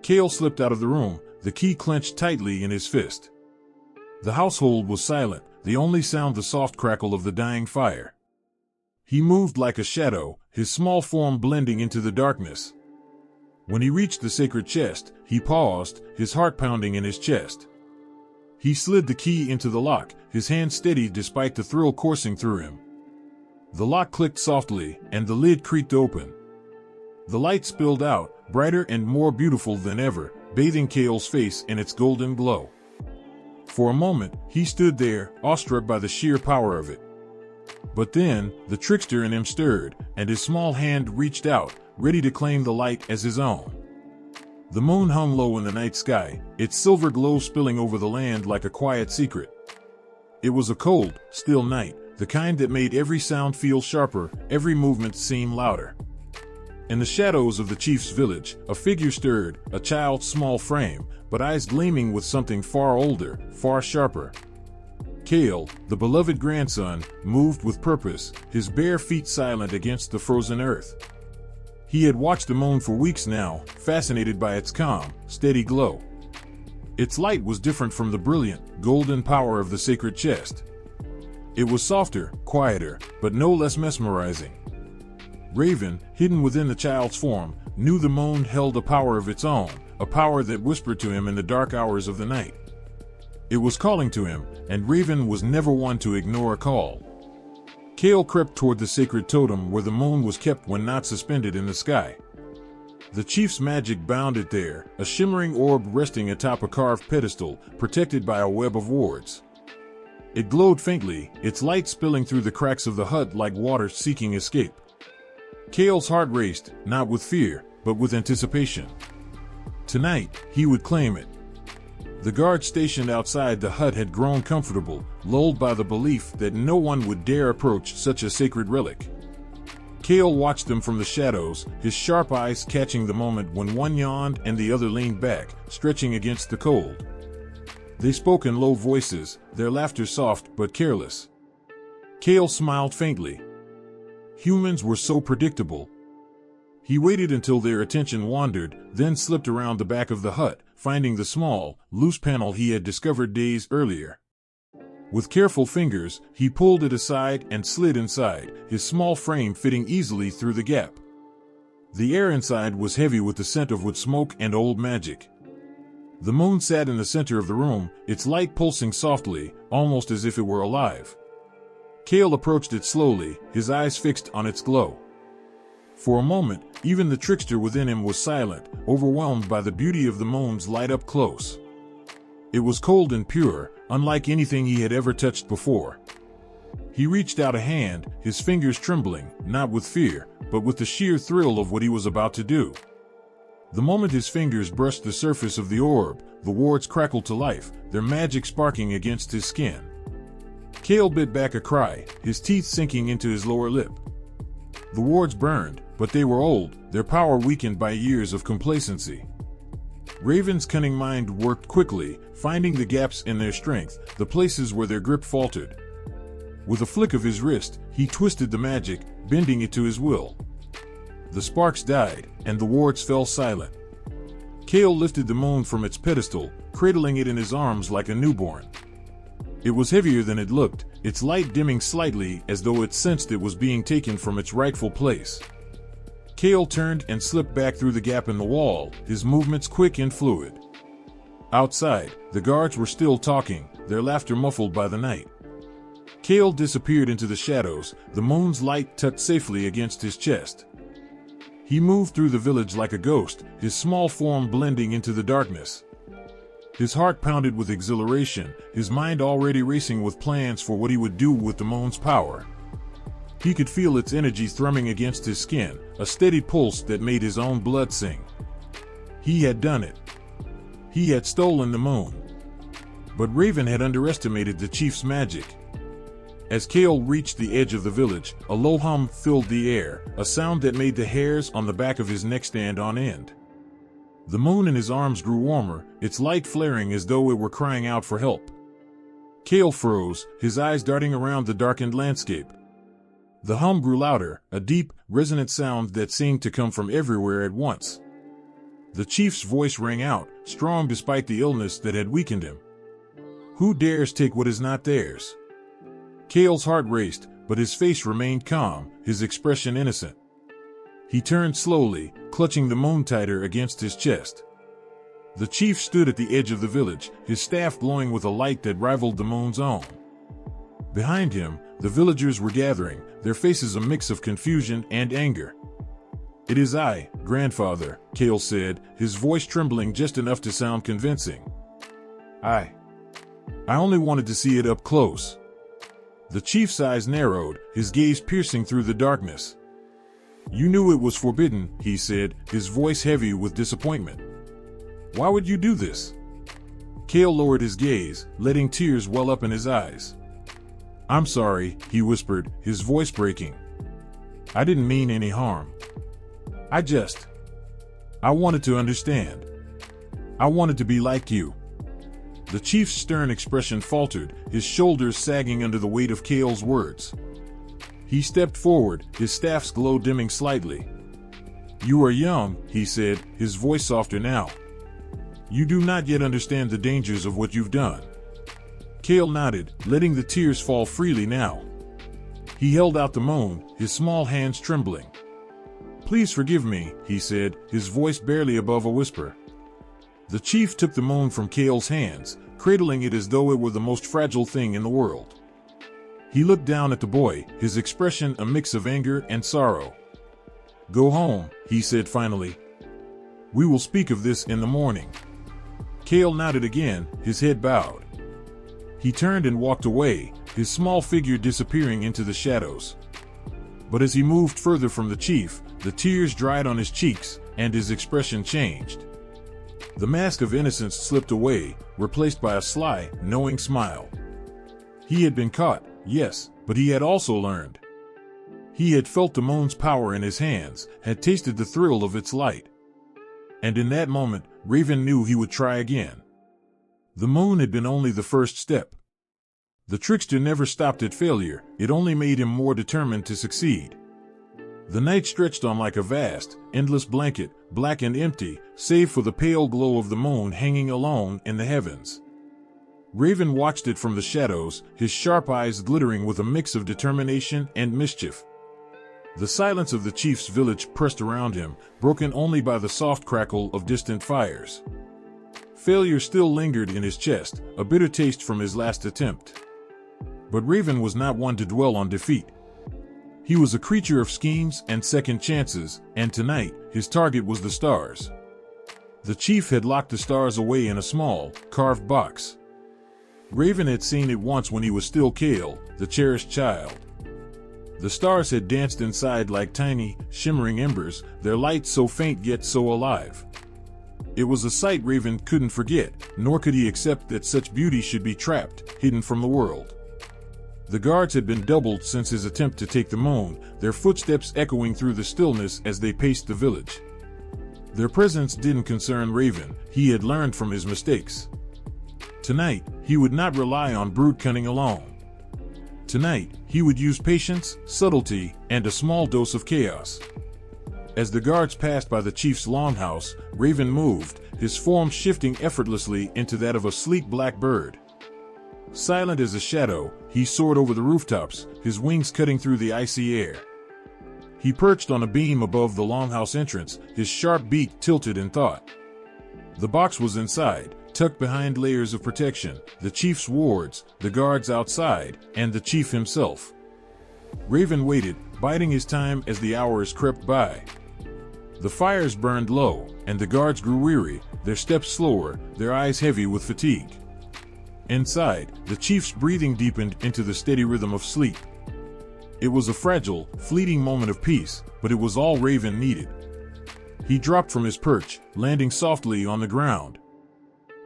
Kale slipped out of the room, the key clenched tightly in his fist. The household was silent, the only sound the soft crackle of the dying fire. He moved like a shadow, his small form blending into the darkness. When he reached the sacred chest, he paused, his heart pounding in his chest. He slid the key into the lock, his hand steady despite the thrill coursing through him. The lock clicked softly, and the lid creaked open. The light spilled out, brighter and more beautiful than ever, bathing Kale's face in its golden glow. For a moment, he stood there, awestruck by the sheer power of it. But then, the trickster in him stirred, and his small hand reached out, ready to claim the light as his own. The moon hung low in the night sky, its silver glow spilling over the land like a quiet secret. It was a cold, still night, the kind that made every sound feel sharper, every movement seem louder. In the shadows of the chief's village, a figure stirred, a child's small frame, but eyes gleaming with something far older, far sharper. Kale, the beloved grandson, moved with purpose, his bare feet silent against the frozen earth. He had watched the moon for weeks now, fascinated by its calm, steady glow. Its light was different from the brilliant, golden power of the sacred chest. It was softer, quieter, but no less mesmerizing. Raven, hidden within the child's form, knew the moon held a power of its own, a power that whispered to him in the dark hours of the night. It was calling to him, and Raven was never one to ignore a call. Kale crept toward the sacred totem where the moon was kept when not suspended in the sky. The chief's magic bound it there, a shimmering orb resting atop a carved pedestal, protected by a web of wards. It glowed faintly, its light spilling through the cracks of the hut like water seeking escape. Kale's heart raced, not with fear, but with anticipation. Tonight, he would claim it. The guard stationed outside the hut had grown comfortable, lulled by the belief that no one would dare approach such a sacred relic. Kale watched them from the shadows, his sharp eyes catching the moment when one yawned and the other leaned back, stretching against the cold. They spoke in low voices, their laughter soft but careless. Kale smiled faintly. Humans were so predictable. He waited until their attention wandered, then slipped around the back of the hut, finding the small, loose panel he had discovered days earlier. With careful fingers, he pulled it aside and slid inside, his small frame fitting easily through the gap. The air inside was heavy with the scent of wood smoke and old magic. The moon sat in the center of the room, its light pulsing softly, almost as if it were alive. Kale approached it slowly, his eyes fixed on its glow. For a moment, even the trickster within him was silent, overwhelmed by the beauty of the moon's light up close. It was cold and pure, unlike anything he had ever touched before. He reached out a hand, his fingers trembling, not with fear, but with the sheer thrill of what he was about to do. The moment his fingers brushed the surface of the orb, the wards crackled to life, their magic sparking against his skin. Kale bit back a cry, his teeth sinking into his lower lip. The wards burned, but they were old, their power weakened by years of complacency. Raven's cunning mind worked quickly, finding the gaps in their strength, the places where their grip faltered. With a flick of his wrist, he twisted the magic, bending it to his will. The sparks died, and the wards fell silent. Kale lifted the moon from its pedestal, cradling it in his arms like a newborn. It was heavier than it looked, its light dimming slightly as though it sensed it was being taken from its rightful place. Kale turned and slipped back through the gap in the wall, his movements quick and fluid. Outside, the guards were still talking, their laughter muffled by the night. Kale disappeared into the shadows, the moon's light tucked safely against his chest. He moved through the village like a ghost, his small form blending into the darkness. His heart pounded with exhilaration, his mind already racing with plans for what he would do with the moon's power. He could feel its energy thrumming against his skin, a steady pulse that made his own blood sing. He had done it. He had stolen the moon. But Raven had underestimated the chief's magic. As Kale reached the edge of the village, a low hum filled the air, a sound that made the hairs on the back of his neck stand on end. The moon in his arms grew warmer, its light flaring as though it were crying out for help. Kale froze, his eyes darting around the darkened landscape. The hum grew louder, a deep, resonant sound that seemed to come from everywhere at once. The chief's voice rang out, strong despite the illness that had weakened him. Who dares take what is not theirs? Kale's heart raced, but his face remained calm, his expression innocent. He turned slowly, clutching the moon tighter against his chest. The chief stood at the edge of the village, his staff glowing with a light that rivaled the moon's own. Behind him, the villagers were gathering, their faces a mix of confusion and anger. "It is I, grandfather," Kale said, his voice trembling just enough to sound convincing. I only wanted to see it up close." The chief's eyes narrowed, his gaze piercing through the darkness. "You knew it was forbidden," he said, his voice heavy with disappointment. "Why would you do this?" Kale lowered his gaze, letting tears well up in his eyes. "I'm sorry," he whispered, his voice breaking. "I didn't mean any harm. I wanted to understand. I wanted to be like you." The chief's stern expression faltered, his shoulders sagging under the weight of Kale's words. He stepped forward, his staff's glow dimming slightly. "You are young," he said, his voice softer now. "You do not yet understand the dangers of what you've done." Kale nodded, letting the tears fall freely now. He held out the moon, his small hands trembling. "Please forgive me," he said, his voice barely above a whisper. The chief took the moon from Kale's hands, cradling it as though it were the most fragile thing in the world. He looked down at the boy, his expression a mix of anger and sorrow. "Go home," he said finally. "We will speak of this in the morning." Kale nodded again, his head bowed. He turned and walked away, his small figure disappearing into the shadows. But as he moved further from the chief, the tears dried on his cheeks, and his expression changed. The mask of innocence slipped away, replaced by a sly, knowing smile. He had been caught, yes, but he had also learned. He had felt the moon's power in his hands, had tasted the thrill of its light. And in that moment, Raven knew he would try again. The moon had been only the first step. The trickster never stopped at failure, it only made him more determined to succeed. The night stretched on like a vast, endless blanket, black and empty, save for the pale glow of the moon hanging alone in the heavens. Raven watched it from the shadows, his sharp eyes glittering with a mix of determination and mischief. The silence of the chief's village pressed around him, broken only by the soft crackle of distant fires. Failure still lingered in his chest, a bitter taste from his last attempt. But Raven was not one to dwell on defeat. He was a creature of schemes and second chances, and tonight, his target was the stars. The chief had locked the stars away in a small, carved box. Raven had seen it once when he was still Kale, the cherished child. The stars had danced inside like tiny, shimmering embers, their light so faint yet so alive. It was a sight Raven couldn't forget, nor could he accept that such beauty should be trapped, hidden from the world. The guards had been doubled since his attempt to take the moon, their footsteps echoing through the stillness as they paced the village. Their presence didn't concern Raven, he had learned from his mistakes. Tonight, he would not rely on brute cunning alone. Tonight, he would use patience, subtlety, and a small dose of chaos. As the guards passed by the chief's longhouse, Raven moved, his form shifting effortlessly into that of a sleek black bird. Silent as a shadow, he soared over the rooftops, his wings cutting through the icy air. He perched on a beam above the longhouse entrance, his sharp beak tilted in thought. The box was inside, tucked behind layers of protection, the chief's wards, the guards outside, and the chief himself. Raven waited, biding his time as the hours crept by. The fires burned low, and the guards grew weary, their steps slower, their eyes heavy with fatigue. Inside, the chief's breathing deepened into the steady rhythm of sleep. It was a fragile, fleeting moment of peace, but it was all Raven needed. He dropped from his perch, landing softly on the ground.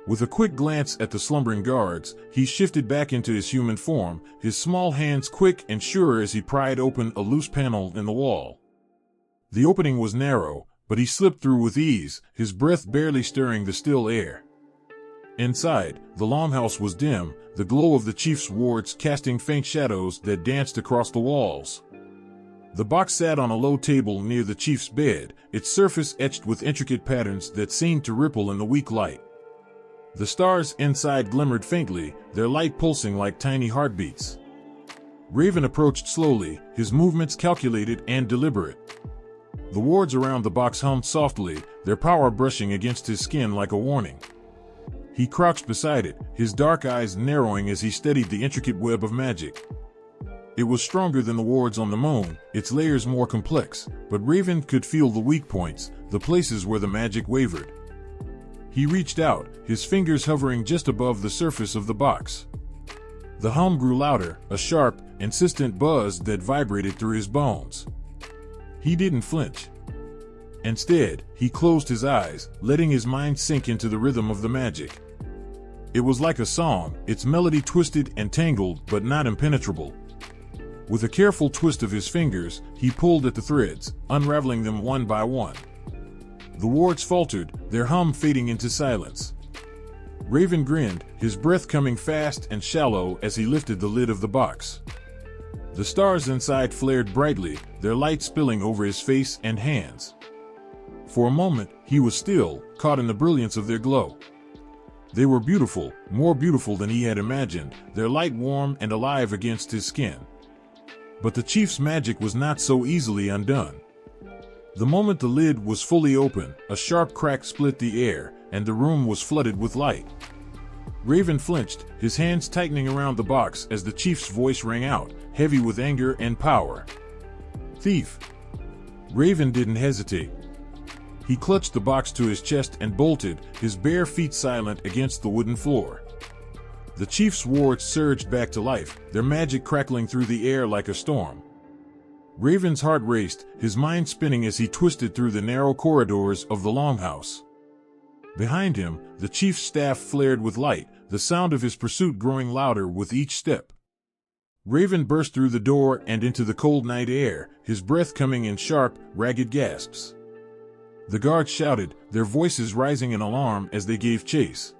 With a quick glance at the slumbering guards, he shifted back into his human form, his small hands quick and sure as he pried open a loose panel in the wall. The opening was narrow, but he slipped through with ease, his breath barely stirring the still air. Inside, the longhouse was dim, the glow of the chief's wards casting faint shadows that danced across the walls. The box sat on a low table near the chief's bed, its surface etched with intricate patterns that seemed to ripple in the weak light. The stars inside glimmered faintly, their light pulsing like tiny heartbeats. Raven approached slowly, his movements calculated and deliberate. The wards around the box hummed softly, their power brushing against his skin like a warning. He crouched beside it, his dark eyes narrowing as he studied the intricate web of magic. It was stronger than the wards on the moon, its layers more complex, but Raven could feel the weak points, the places where the magic wavered. He reached out, his fingers hovering just above the surface of the box. The hum grew louder, a sharp, insistent buzz that vibrated through his bones. He didn't flinch. Instead, he closed his eyes, letting his mind sink into the rhythm of the magic. It was like a song, its melody twisted and tangled but not impenetrable. With a careful twist of his fingers, he pulled at the threads, unraveling them one by one. The wards faltered, their hum fading into silence. Raven grinned, his breath coming fast and shallow as he lifted the lid of the box. The stars inside flared brightly, their light spilling over his face and hands. For a moment, he was still, caught in the brilliance of their glow. They were beautiful, more beautiful than he had imagined, their light warm and alive against his skin. But the chief's magic was not so easily undone. The moment the lid was fully open, a sharp crack split the air, and the room was flooded with light. Raven flinched, his hands tightening around the box as the chief's voice rang out, heavy with anger and power. "Thief!" Raven didn't hesitate. He clutched the box to his chest and bolted, his bare feet silent against the wooden floor. The chief's wards surged back to life, their magic crackling through the air like a storm. Raven's heart raced, his mind spinning as he twisted through the narrow corridors of the longhouse. Behind him, the chief's staff flared with light, the sound of his pursuit growing louder with each step. Raven burst through the door and into the cold night air, his breath coming in sharp, ragged gasps. The guards shouted, their voices rising in alarm as they gave chase.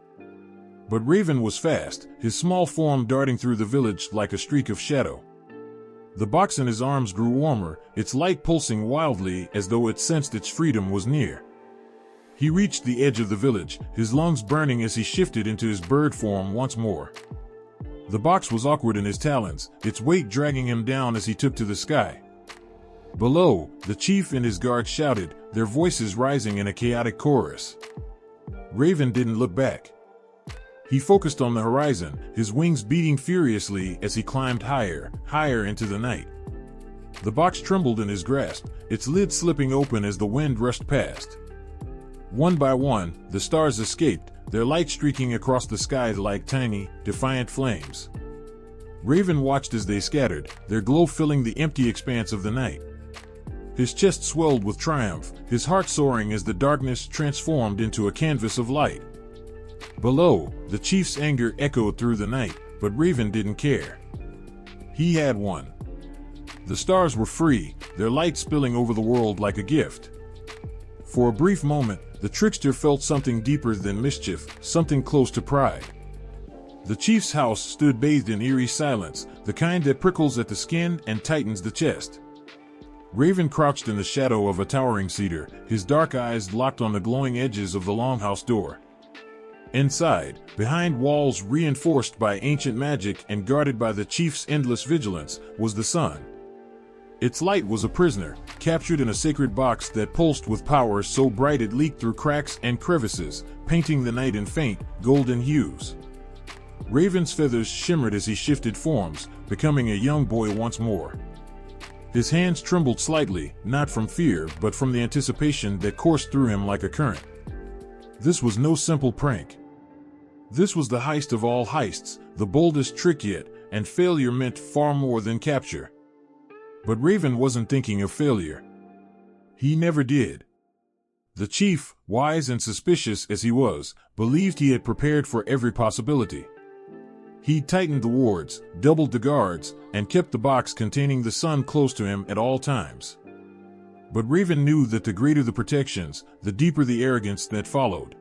But Raven was fast, his small form darting through the village like a streak of shadow. The box in his arms grew warmer, its light pulsing wildly as though it sensed its freedom was near. He reached the edge of the village, his lungs burning as he shifted into his bird form once more. The box was awkward in his talons, its weight dragging him down as he took to the sky. Below, the chief and his guards shouted, their voices rising in a chaotic chorus. Raven didn't look back. He focused on the horizon, his wings beating furiously as he climbed higher, higher into the night. The box trembled in his grasp, its lid slipping open as the wind rushed past. One by one, the stars escaped, their light streaking across the sky like tiny, defiant flames. Raven watched as they scattered, their glow filling the empty expanse of the night. His chest swelled with triumph, his heart soaring as the darkness transformed into a canvas of light. Below, the chief's anger echoed through the night, but Raven didn't care. He had won. The stars were free, their light spilling over the world like a gift. For a brief moment, the trickster felt something deeper than mischief, something close to pride. The chief's house stood bathed in eerie silence, the kind that prickles at the skin and tightens the chest. Raven crouched in the shadow of a towering cedar, his dark eyes locked on the glowing edges of the longhouse door. Inside, behind walls reinforced by ancient magic and guarded by the chief's endless vigilance, was the sun. Its light was a prisoner, captured in a sacred box that pulsed with power so bright it leaked through cracks and crevices, painting the night in faint, golden hues. Raven's feathers shimmered as he shifted forms, becoming a young boy once more. His hands trembled slightly, not from fear but from the anticipation that coursed through him like a current. This was no simple prank. This was the heist of all heists, the boldest trick yet, and failure meant far more than capture. But Raven wasn't thinking of failure. He never did. The chief, wise and suspicious as he was, believed he had prepared for every possibility. He tightened the wards, doubled the guards, and kept the box containing the sun close to him at all times. But Raven knew that the greater the protections, the deeper the arrogance that followed.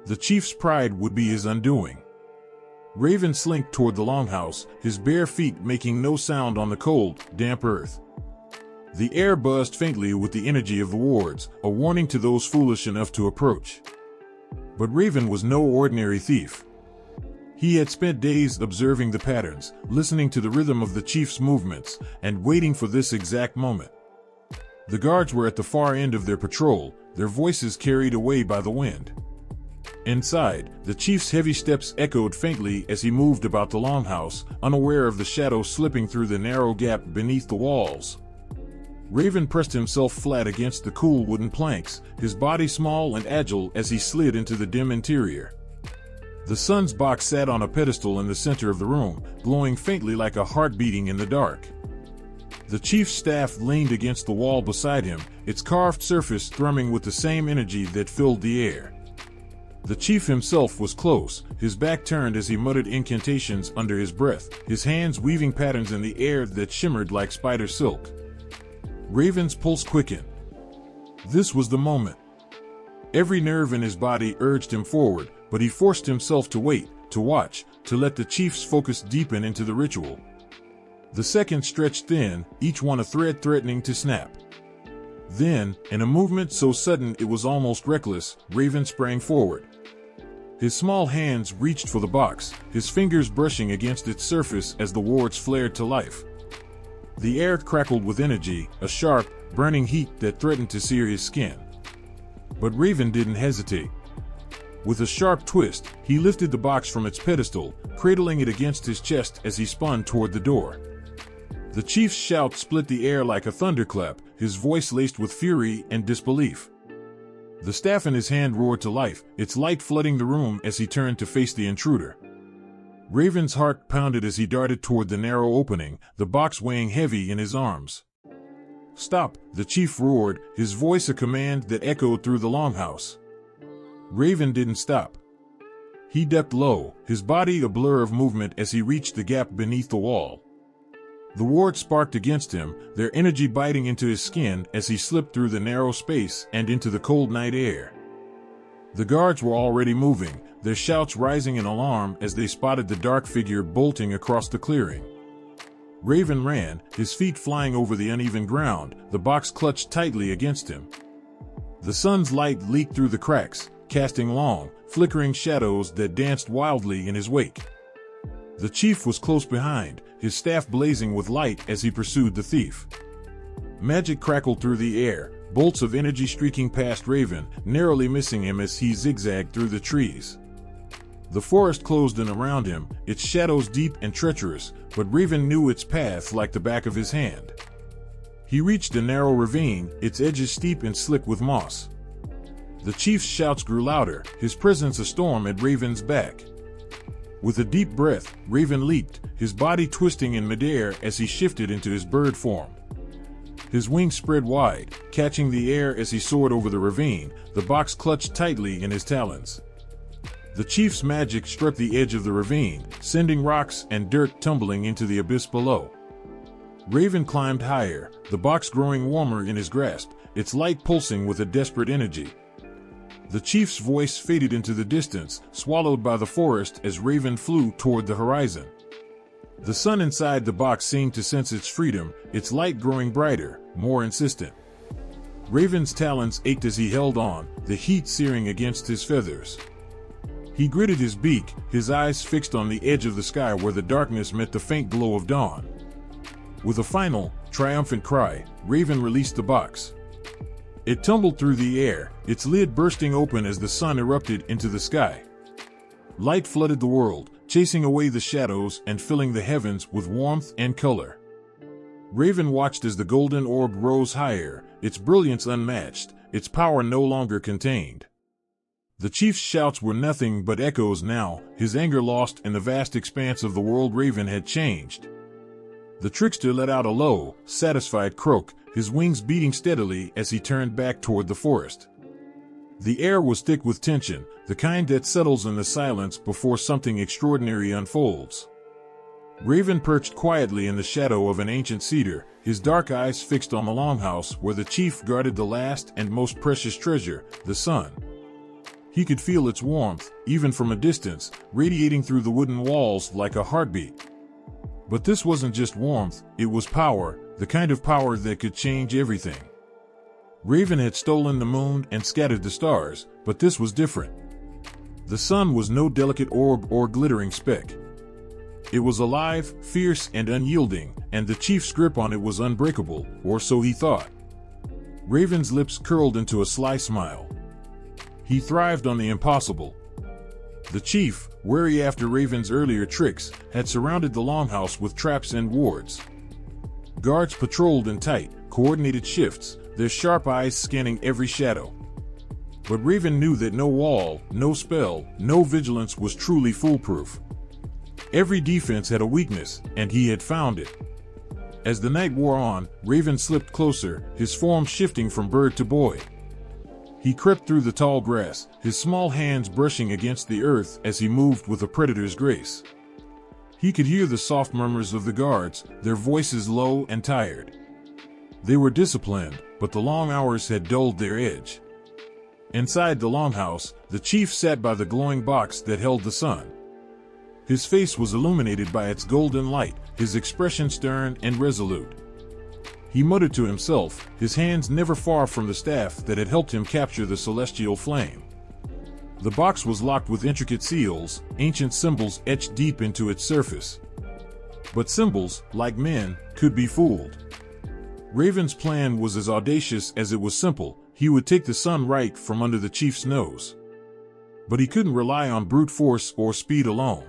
The chief's pride would be his undoing. Raven slinked toward the longhouse, his bare feet making no sound on the cold, damp earth. The air buzzed faintly with the energy of the wards, a warning to those foolish enough to approach. But Raven was no ordinary thief. He had spent days observing the patterns, listening to the rhythm of the chief's movements, and waiting for this exact moment. The guards were at the far end of their patrol, their voices carried away by the wind. Inside, the chief's heavy steps echoed faintly as he moved about the longhouse, unaware of the shadow slipping through the narrow gap beneath the walls. Raven pressed himself flat against the cool wooden planks, his body small and agile as he slid into the dim interior. The sun's box sat on a pedestal in the center of the room, glowing faintly like a heart beating in the dark. The chief's staff leaned against the wall beside him, its carved surface thrumming with the same energy that filled the air. The chief himself was close, his back turned as he muttered incantations under his breath, his hands weaving patterns in the air that shimmered like spider silk. Raven's pulse quickened. This was the moment. Every nerve in his body urged him forward, but he forced himself to wait, to watch, to let the chief's focus deepen into the ritual. The seconds stretched thin, each one a thread threatening to snap. Then, in a movement so sudden it was almost reckless, Raven sprang forward. His small hands reached for the box, his fingers brushing against its surface as the wards flared to life. The air crackled with energy, a sharp, burning heat that threatened to sear his skin. But Raven didn't hesitate. With a sharp twist, he lifted the box from its pedestal, cradling it against his chest as he spun toward the door. The chief's shout split the air like a thunderclap, his voice laced with fury and disbelief. The staff in his hand roared to life, its light flooding the room as he turned to face the intruder. Raven's heart pounded as he darted toward the narrow opening, the box weighing heavy in his arms. "Stop!" the chief roared, his voice a command that echoed through the longhouse. Raven didn't stop. He ducked low, his body a blur of movement as he reached the gap beneath the wall. The wards sparked against him, their energy biting into his skin as he slipped through the narrow space and into the cold night air. The guards were already moving, their shouts rising in alarm as they spotted the dark figure bolting across the clearing. Raven ran, his feet flying over the uneven ground, the box clutched tightly against him. The sun's light leaked through the cracks, casting long, flickering shadows that danced wildly in his wake. The chief was close behind, his staff blazing with light as he pursued the thief. Magic crackled through the air, bolts of energy streaking past Raven, narrowly missing him as he zigzagged through the trees. The forest closed in around him, its shadows deep and treacherous, but Raven knew its path like the back of his hand. He reached a narrow ravine, its edges steep and slick with moss. The chief's shouts grew louder, his presence a storm at Raven's back. With a deep breath, Raven leaped, his body twisting in midair as he shifted into his bird form. His wings spread wide, catching the air as he soared over the ravine, the box clutched tightly in his talons. The chief's magic struck the edge of the ravine, sending rocks and dirt tumbling into the abyss below. Raven climbed higher, the box growing warmer in his grasp, its light pulsing with a desperate energy. The chief's voice faded into the distance, swallowed by the forest as Raven flew toward the horizon. The sun inside the box seemed to sense its freedom, its light growing brighter, more insistent. Raven's talons ached as he held on, the heat searing against his feathers. He gritted his beak, his eyes fixed on the edge of the sky where the darkness met the faint glow of dawn. With a final, triumphant cry, Raven released the box. It tumbled through the air, its lid bursting open as the sun erupted into the sky. Light flooded the world, chasing away the shadows and filling the heavens with warmth and color. Raven watched as the golden orb rose higher, its brilliance unmatched, its power no longer contained. The chief's shouts were nothing but echoes now, his anger lost in the vast expanse of the world. Raven had changed. The trickster let out a low, satisfied croak, his wings beating steadily as he turned back toward the forest. The air was thick with tension, the kind that settles in the silence before something extraordinary unfolds. Raven perched quietly in the shadow of an ancient cedar, his dark eyes fixed on the longhouse where the chief guarded the last and most precious treasure, the sun. He could feel its warmth, even from a distance, radiating through the wooden walls like a heartbeat. But this wasn't just warmth, it was power, the kind of power that could change everything. Raven had stolen the moon and scattered the stars, but this was different. The sun was no delicate orb or glittering speck. It was alive, fierce, and unyielding, and the chief's grip on it was unbreakable, or so he thought. Raven's lips curled into a sly smile. He thrived on the impossible. The chief, wary after Raven's earlier tricks, had surrounded the longhouse with traps and wards. Guards patrolled in tight, coordinated shifts, their sharp eyes scanning every shadow. But Raven knew that no wall, no spell, no vigilance was truly foolproof. Every defense had a weakness, and he had found it. As the night wore on, Raven slipped closer, his form shifting from bird to boy. He crept through the tall grass, his small hands brushing against the earth as he moved with a predator's grace. He could hear the soft murmurs of the guards, their voices low and tired. They were disciplined, but the long hours had dulled their edge. Inside the longhouse, the chief sat by the glowing box that held the sun. His face was illuminated by its golden light, his expression stern and resolute. He muttered to himself, his hands never far from the staff that had helped him capture the celestial flame. The box was locked with intricate seals, ancient symbols etched deep into its surface. But symbols, like men, could be fooled. Raven's plan was as audacious as it was simple. He would take the sun right from under the chief's nose. But he couldn't rely on brute force or speed alone.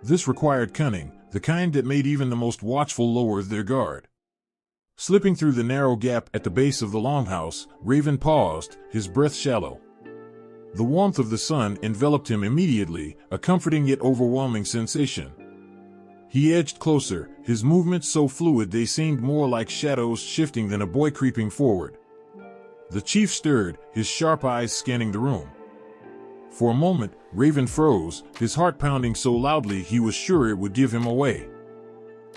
This required cunning, the kind that made even the most watchful lower their guard. Slipping through the narrow gap at the base of the longhouse, Raven paused, his breath shallow. The warmth of the sun enveloped him immediately, a comforting yet overwhelming sensation. He edged closer, his movements so fluid they seemed more like shadows shifting than a boy creeping forward. The chief stirred, his sharp eyes scanning the room. For a moment, Raven froze, his heart pounding so loudly he was sure it would give him away.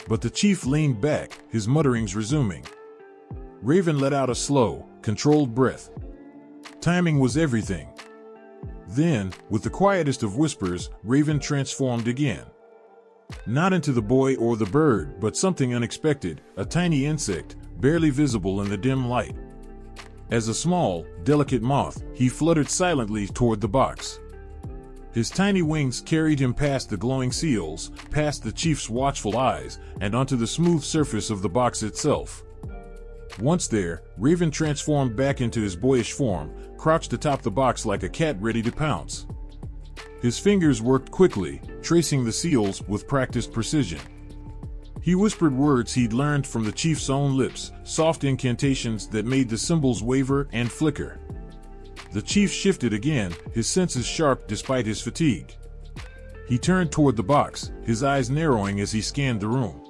But the chief leaned back, his mutterings resuming. Raven let out a slow, controlled breath. Timing was everything. Then, with the quietest of whispers, Raven transformed again. Not into the boy or the bird, but something unexpected, a tiny insect, barely visible in the dim light. As a small, delicate moth, he fluttered silently toward the box. His tiny wings carried him past the glowing seals, past the chief's watchful eyes, and onto the smooth surface of the box itself. Once there, Raven transformed back into his boyish form, crouched atop the box like a cat ready to pounce. His fingers worked quickly, tracing the seals with practiced precision. He whispered words he'd learned from the chief's own lips, soft incantations that made the symbols waver and flicker. The chief shifted again, his senses sharp despite his fatigue. He turned toward the box, his eyes narrowing as he scanned the room.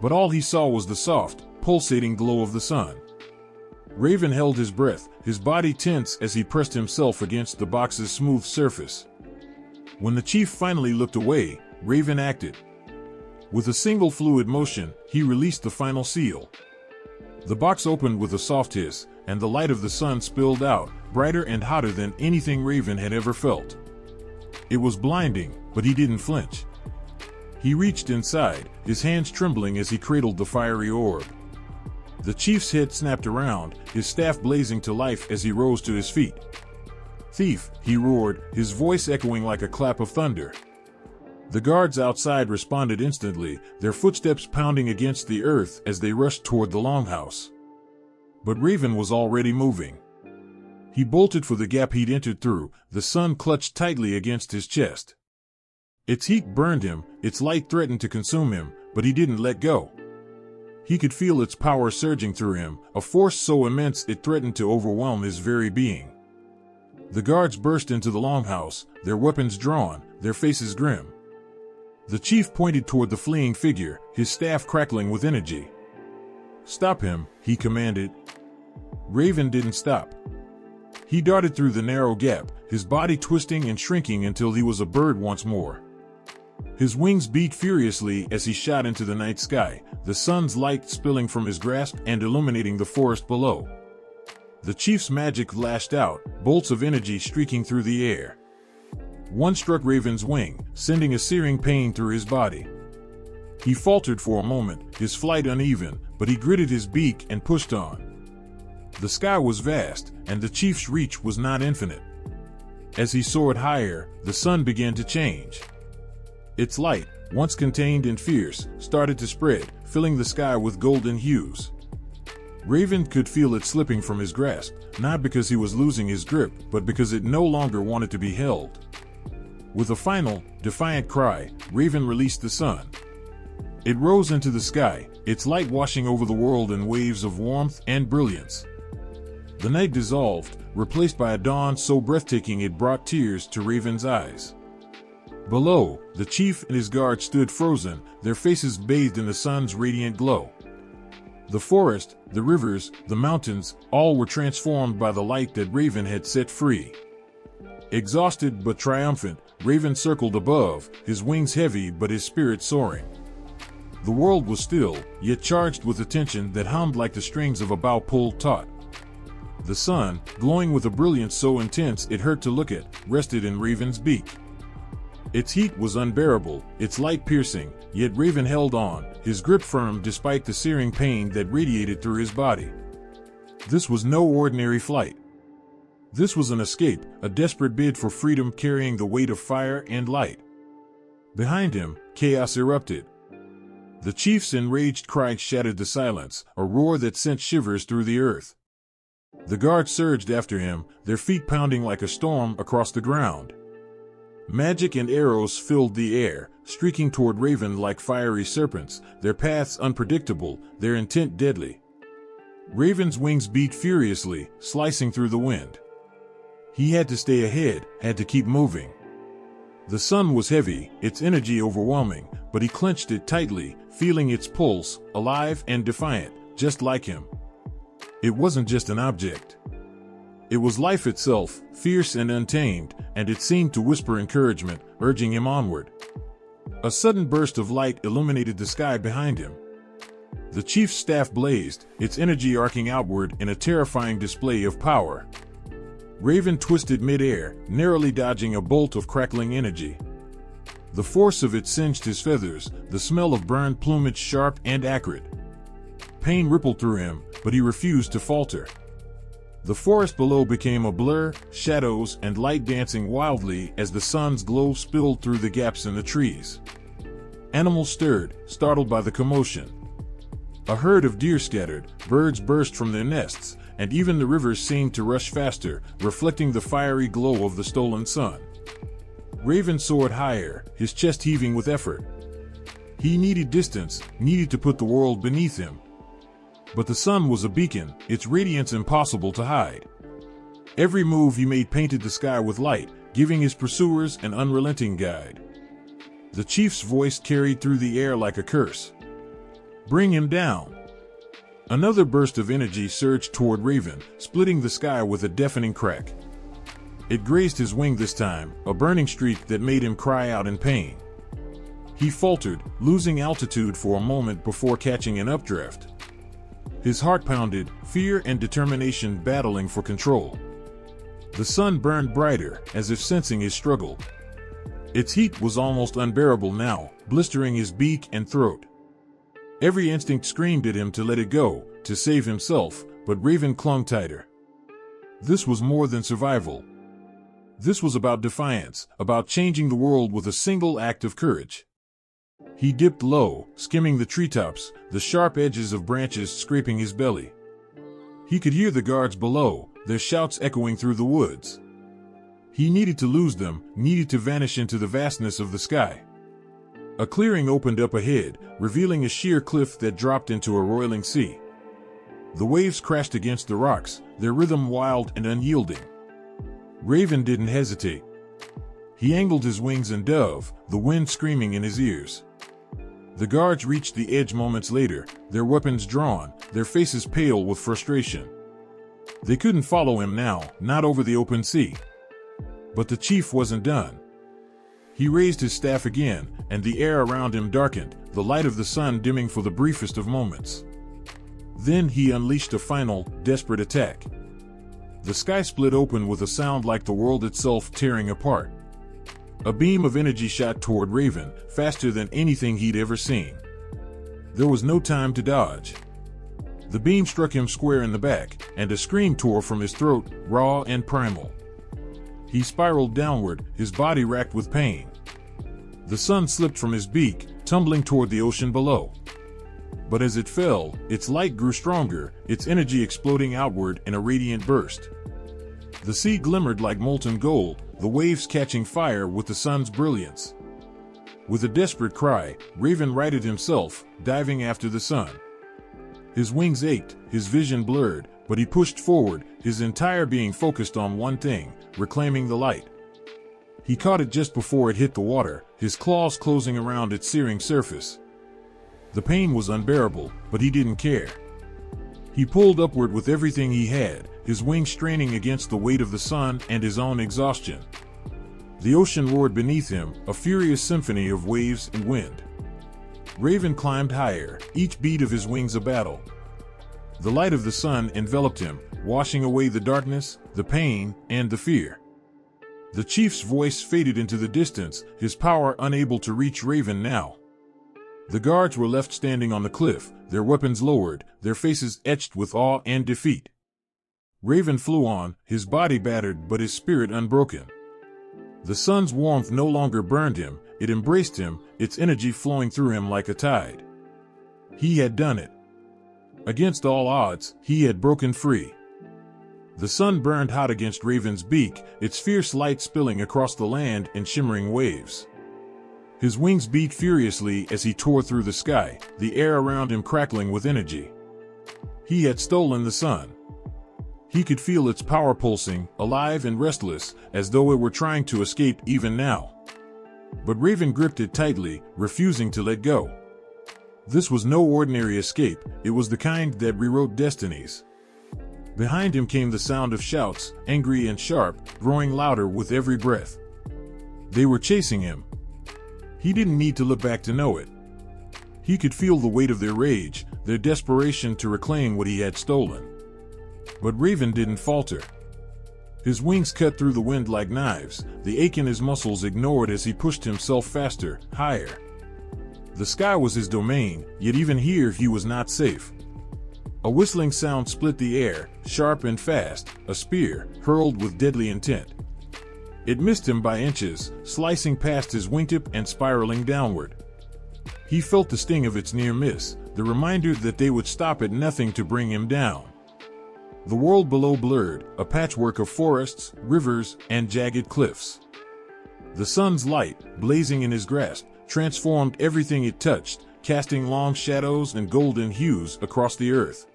But all he saw was the soft, pulsating glow of the sun. Raven held his breath, his body tense as he pressed himself against the box's smooth surface. When the chief finally looked away, Raven acted. With a single fluid motion, he released the final seal. The box opened with a soft hiss, and the light of the sun spilled out, brighter and hotter than anything Raven had ever felt. It was blinding, but he didn't flinch. He reached inside, his hands trembling as he cradled the fiery orb. The chief's head snapped around, his staff blazing to life as he rose to his feet. "Thief!" he roared, his voice echoing like a clap of thunder. The guards outside responded instantly, their footsteps pounding against the earth as they rushed toward the longhouse. But Raven was already moving. He bolted for the gap he'd entered through, the sun clutched tightly against his chest. Its heat burned him, its light threatened to consume him, but he didn't let go. He could feel its power surging through him, a force so immense it threatened to overwhelm his very being. The guards burst into the longhouse, their weapons drawn, their faces grim. The chief pointed toward the fleeing figure, his staff crackling with energy. "Stop him," he commanded. Raven didn't stop. He darted through the narrow gap, his body twisting and shrinking until he was a bird once more. His wings beat furiously as he shot into the night sky, the sun's light spilling from his grasp and illuminating the forest below. The chief's magic lashed out, bolts of energy streaking through the air. One struck Raven's wing, sending a searing pain through his body. He faltered for a moment, his flight uneven, but he gritted his beak and pushed on. The sky was vast, and the chief's reach was not infinite. As he soared higher, the sun began to change. Its light, once contained and fierce, started to spread, filling the sky with golden hues. Raven could feel it slipping from his grasp, not because he was losing his grip, but because it no longer wanted to be held. With a final, defiant cry, Raven released the sun. It rose into the sky, its light washing over the world in waves of warmth and brilliance. The night dissolved, replaced by a dawn so breathtaking it brought tears to Raven's eyes. Below, the chief and his guard stood frozen, their faces bathed in the sun's radiant glow. The forest, the rivers, the mountains, all were transformed by the light that Raven had set free. Exhausted but triumphant, Raven circled above, his wings heavy but his spirit soaring. The world was still, yet charged with a tension that hummed like the strings of a bow pulled taut. The sun, glowing with a brilliance so intense it hurt to look at, rested in Raven's beak. Its heat was unbearable, its light piercing, yet Raven held on, his grip firm despite the searing pain that radiated through his body. This was no ordinary flight. This was an escape, a desperate bid for freedom carrying the weight of fire and light. Behind him, chaos erupted. The chief's enraged cry shattered the silence, a roar that sent shivers through the earth. The guards surged after him, their feet pounding like a storm across the ground. Magic and arrows filled the air, streaking toward Raven like fiery serpents, their paths unpredictable, their intent deadly. Raven's wings beat furiously, slicing through the wind. He had to stay ahead, had to keep moving. The sun was heavy, its energy overwhelming, but he clenched it tightly, feeling its pulse, alive and defiant, just like him. It wasn't just an object. It was life itself, fierce and untamed, and it seemed to whisper encouragement, urging him onward. A sudden burst of light illuminated the sky behind him. The chief's staff blazed, its energy arcing outward in a terrifying display of power. Raven twisted mid-air, narrowly dodging a bolt of crackling energy. The force of it singed his feathers, the smell of burned plumage sharp and acrid. Pain rippled through him, but he refused to falter. The forest below became a blur, shadows and light dancing wildly as the sun's glow spilled through the gaps in the trees. Animals stirred, startled by the commotion. A herd of deer scattered, birds burst from their nests, and even the rivers seemed to rush faster, reflecting the fiery glow of the stolen sun. Raven soared higher, his chest heaving with effort. He needed distance, needed to put the world beneath him. But the sun was a beacon, its radiance impossible to hide. Every move he made painted the sky with light, giving his pursuers an unrelenting guide. The chief's voice carried through the air like a curse. "Bring him down." Another burst of energy surged toward Raven, splitting the sky with a deafening crack. It grazed his wing this time, a burning streak that made him cry out in pain. He faltered, losing altitude for a moment before catching an updraft. His heart pounded, fear and determination battling for control. The sun burned brighter, as if sensing his struggle. Its heat was almost unbearable now, blistering his beak and throat. Every instinct screamed at him to let it go, to save himself, but Raven clung tighter. This was more than survival. This was about defiance, about changing the world with a single act of courage. He dipped low, skimming the treetops, the sharp edges of branches scraping his belly. He could hear the guards below, their shouts echoing through the woods. He needed to lose them, needed to vanish into the vastness of the sky. A clearing opened up ahead, revealing a sheer cliff that dropped into a roiling sea. The waves crashed against the rocks, their rhythm wild and unyielding. Raven didn't hesitate. He angled his wings and dove, the wind screaming in his ears. The guards reached the edge moments later, their weapons drawn, their faces pale with frustration. They couldn't follow him now, not over the open sea. But the chief wasn't done. He raised his staff again, and the air around him darkened, the light of the sun dimming for the briefest of moments. Then he unleashed a final, desperate attack. The sky split open with a sound like the world itself tearing apart. A beam of energy shot toward Raven, faster than anything he'd ever seen. There was no time to dodge. The beam struck him square in the back, and a scream tore from his throat, raw and primal. He spiraled downward, his body racked with pain. The sun slipped from his beak, tumbling toward the ocean below. But as it fell, its light grew stronger, its energy exploding outward in a radiant burst. The sea glimmered like molten gold, the waves catching fire with the sun's brilliance. With a desperate cry, Raven righted himself, diving after the sun. His wings ached, his vision blurred, but he pushed forward, his entire being focused on one thing, reclaiming the light. He caught it just before it hit the water, his claws closing around its searing surface. The pain was unbearable, but he didn't care. He pulled upward with everything he had, his wings straining against the weight of the sun and his own exhaustion. The ocean roared beneath him, a furious symphony of waves and wind. Raven climbed higher, each beat of his wings a battle. The light of the sun enveloped him, washing away the darkness, the pain, and the fear. The chief's voice faded into the distance, his power unable to reach Raven now. The guards were left standing on the cliff, their weapons lowered, their faces etched with awe and defeat. Raven flew on, his body battered but his spirit unbroken. The sun's warmth no longer burned him, it embraced him, its energy flowing through him like a tide. He had done it. Against all odds, he had broken free. The sun burned hot against Raven's beak, its fierce light spilling across the land in shimmering waves. His wings beat furiously as he tore through the sky, the air around him crackling with energy. He had stolen the sun. He could feel its power pulsing, alive and restless, as though it were trying to escape even now. But Raven gripped it tightly, refusing to let go. This was no ordinary escape, it was the kind that rewrote destinies. Behind him came the sound of shouts, angry and sharp, growing louder with every breath. They were chasing him. He didn't need to look back to know it. He could feel the weight of their rage, their desperation to reclaim what he had stolen. But Raven didn't falter. His wings cut through the wind like knives, the ache in his muscles ignored as he pushed himself faster, higher. The sky was his domain, yet even here he was not safe. A whistling sound split the air, sharp and fast, a spear, hurled with deadly intent. It missed him by inches, slicing past his wingtip and spiraling downward. He felt the sting of its near miss, the reminder that they would stop at nothing to bring him down. The world below blurred, a patchwork of forests, rivers, and jagged cliffs. The sun's light, blazing in his grasp, transformed everything it touched, casting long shadows and golden hues across the earth.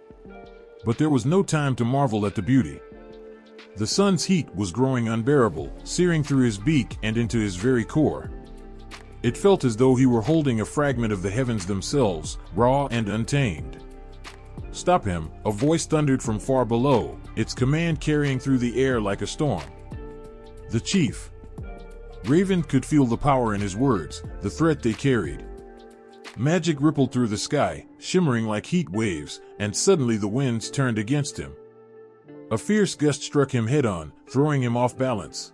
But there was no time to marvel at the beauty. The sun's heat was growing unbearable, searing through his beak and into his very core. It felt as though he were holding a fragment of the heavens themselves, raw and untamed. "Stop him," a voice thundered from far below, its command carrying through the air like a storm. The chief. Raven could feel the power in his words, the threat they carried. Magic rippled through the sky, shimmering like heat waves, and suddenly the winds turned against him. A fierce gust struck him head-on, throwing him off balance.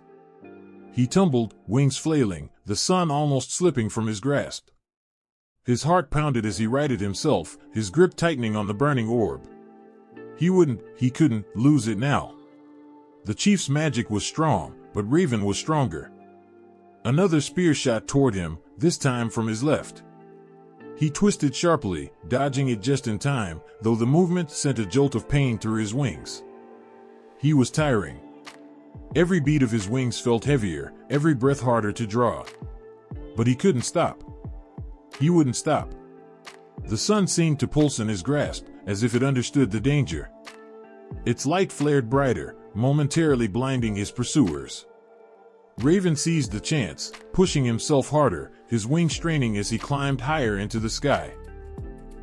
He tumbled, wings flailing, the sun almost slipping from his grasp. His heart pounded as he righted himself, his grip tightening on the burning orb. He couldn't lose it now. The chief's magic was strong, but Raven was stronger. Another spear shot toward him, this time from his left. He twisted sharply, dodging it just in time, though the movement sent a jolt of pain through his wings. He was tiring. Every beat of his wings felt heavier, every breath harder to draw. But he couldn't stop. He wouldn't stop. The sun seemed to pulse in his grasp, as if it understood the danger. Its light flared brighter, momentarily blinding his pursuers. Raven seized the chance, pushing himself harder, his wings straining as he climbed higher into the sky.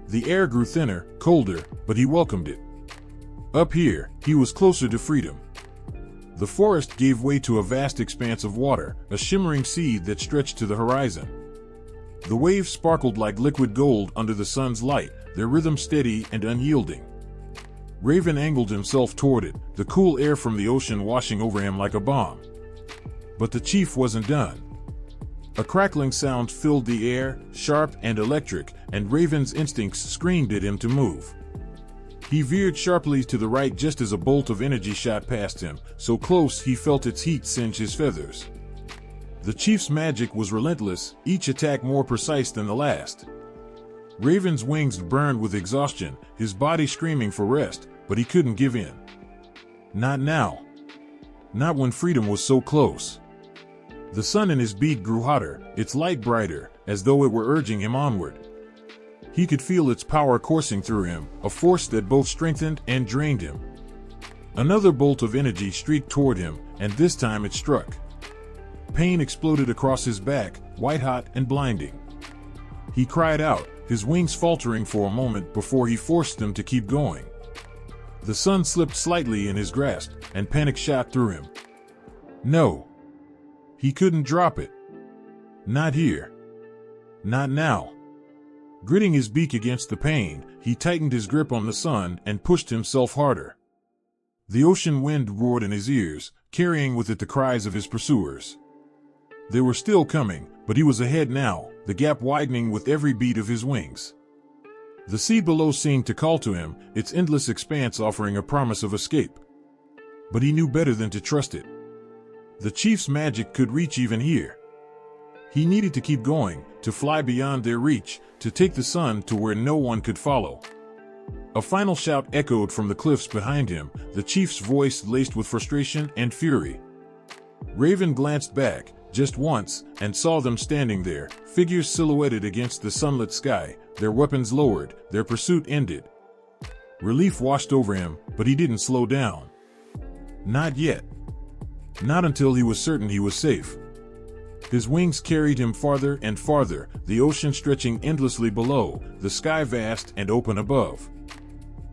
The air grew thinner, colder, but he welcomed it. Up here, he was closer to freedom. The forest gave way to a vast expanse of water, a shimmering sea that stretched to the horizon. The waves sparkled like liquid gold under the sun's light, their rhythm steady and unyielding. Raven angled himself toward it, the cool air from the ocean washing over him like a balm. But the chief wasn't done. A crackling sound filled the air, sharp and electric, and Raven's instincts screamed at him to move. He veered sharply to the right just as a bolt of energy shot past him, so close he felt its heat singe his feathers. The chief's magic was relentless, each attack more precise than the last. Raven's wings burned with exhaustion, his body screaming for rest, but he couldn't give in. Not now. Not when freedom was so close. The sun in his beak grew hotter, its light brighter, as though it were urging him onward. He could feel its power coursing through him, a force that both strengthened and drained him. Another bolt of energy streaked toward him, and this time it struck. Pain exploded across his back, white-hot and blinding. He cried out, his wings faltering for a moment before he forced them to keep going. The sun slipped slightly in his grasp, and panic shot through him. No. He couldn't drop it. Not here. Not now. Gritting his beak against the pain, he tightened his grip on the sun and pushed himself harder. The ocean wind roared in his ears, carrying with it the cries of his pursuers. They were still coming, but he was ahead now, the gap widening with every beat of his wings. The sea below seemed to call to him, its endless expanse offering a promise of escape. But he knew better than to trust it. The chief's magic could reach even here. He needed to keep going, to fly beyond their reach, to take the sun to where no one could follow. A final shout echoed from the cliffs behind him, the chief's voice laced with frustration and fury. Raven glanced back, just once, and saw them standing there, figures silhouetted against the sunlit sky, their weapons lowered, their pursuit ended. Relief washed over him, but he didn't slow down. Not yet. Not until he was certain he was safe. His wings carried him farther and farther, the ocean stretching endlessly below, the sky vast and open above.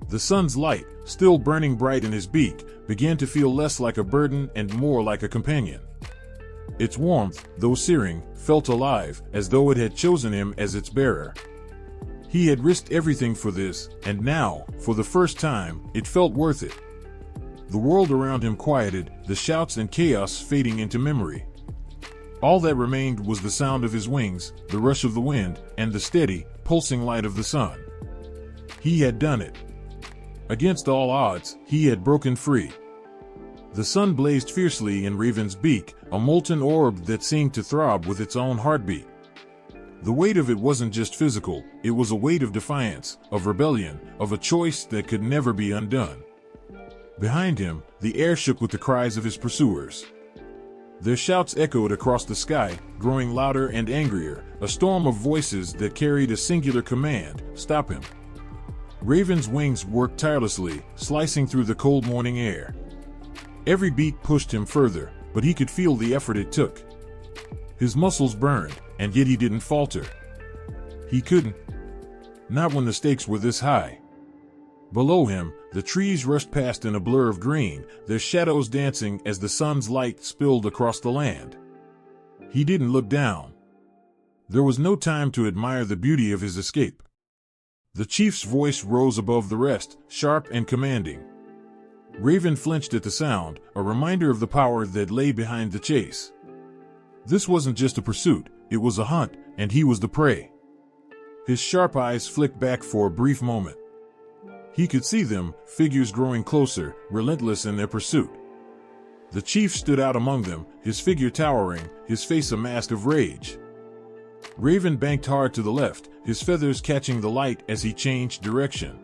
The sun's light, still burning bright in his beak, began to feel less like a burden and more like a companion. Its warmth, though searing, felt alive, as though it had chosen him as its bearer. He had risked everything for this, and now, for the first time, it felt worth it. The world around him quieted, the shouts and chaos fading into memory. All that remained was the sound of his wings, the rush of the wind, and the steady, pulsing light of the sun. He had done it. Against all odds, he had broken free. The sun blazed fiercely in Raven's beak, a molten orb that seemed to throb with its own heartbeat. The weight of it wasn't just physical, it was a weight of defiance, of rebellion, of a choice that could never be undone. Behind him, the air shook with the cries of his pursuers. Their shouts echoed across the sky, growing louder and angrier, a storm of voices that carried a singular command: stop him. Raven's wings worked tirelessly, slicing through the cold morning air. Every beat pushed him further, but he could feel the effort it took. His muscles burned, and yet he didn't falter. He couldn't. Not when the stakes were this high. Below him, the trees rushed past in a blur of green, their shadows dancing as the sun's light spilled across the land. He didn't look down. There was no time to admire the beauty of his escape. The chief's voice rose above the rest, sharp and commanding. Raven flinched at the sound, a reminder of the power that lay behind the chase. This wasn't just a pursuit, it was a hunt, and he was the prey. His sharp eyes flicked back for a brief moment. He could see them, figures growing closer, relentless in their pursuit. The chief stood out among them, his figure towering, his face a mask of rage. Raven banked hard to the left, his feathers catching the light as he changed direction.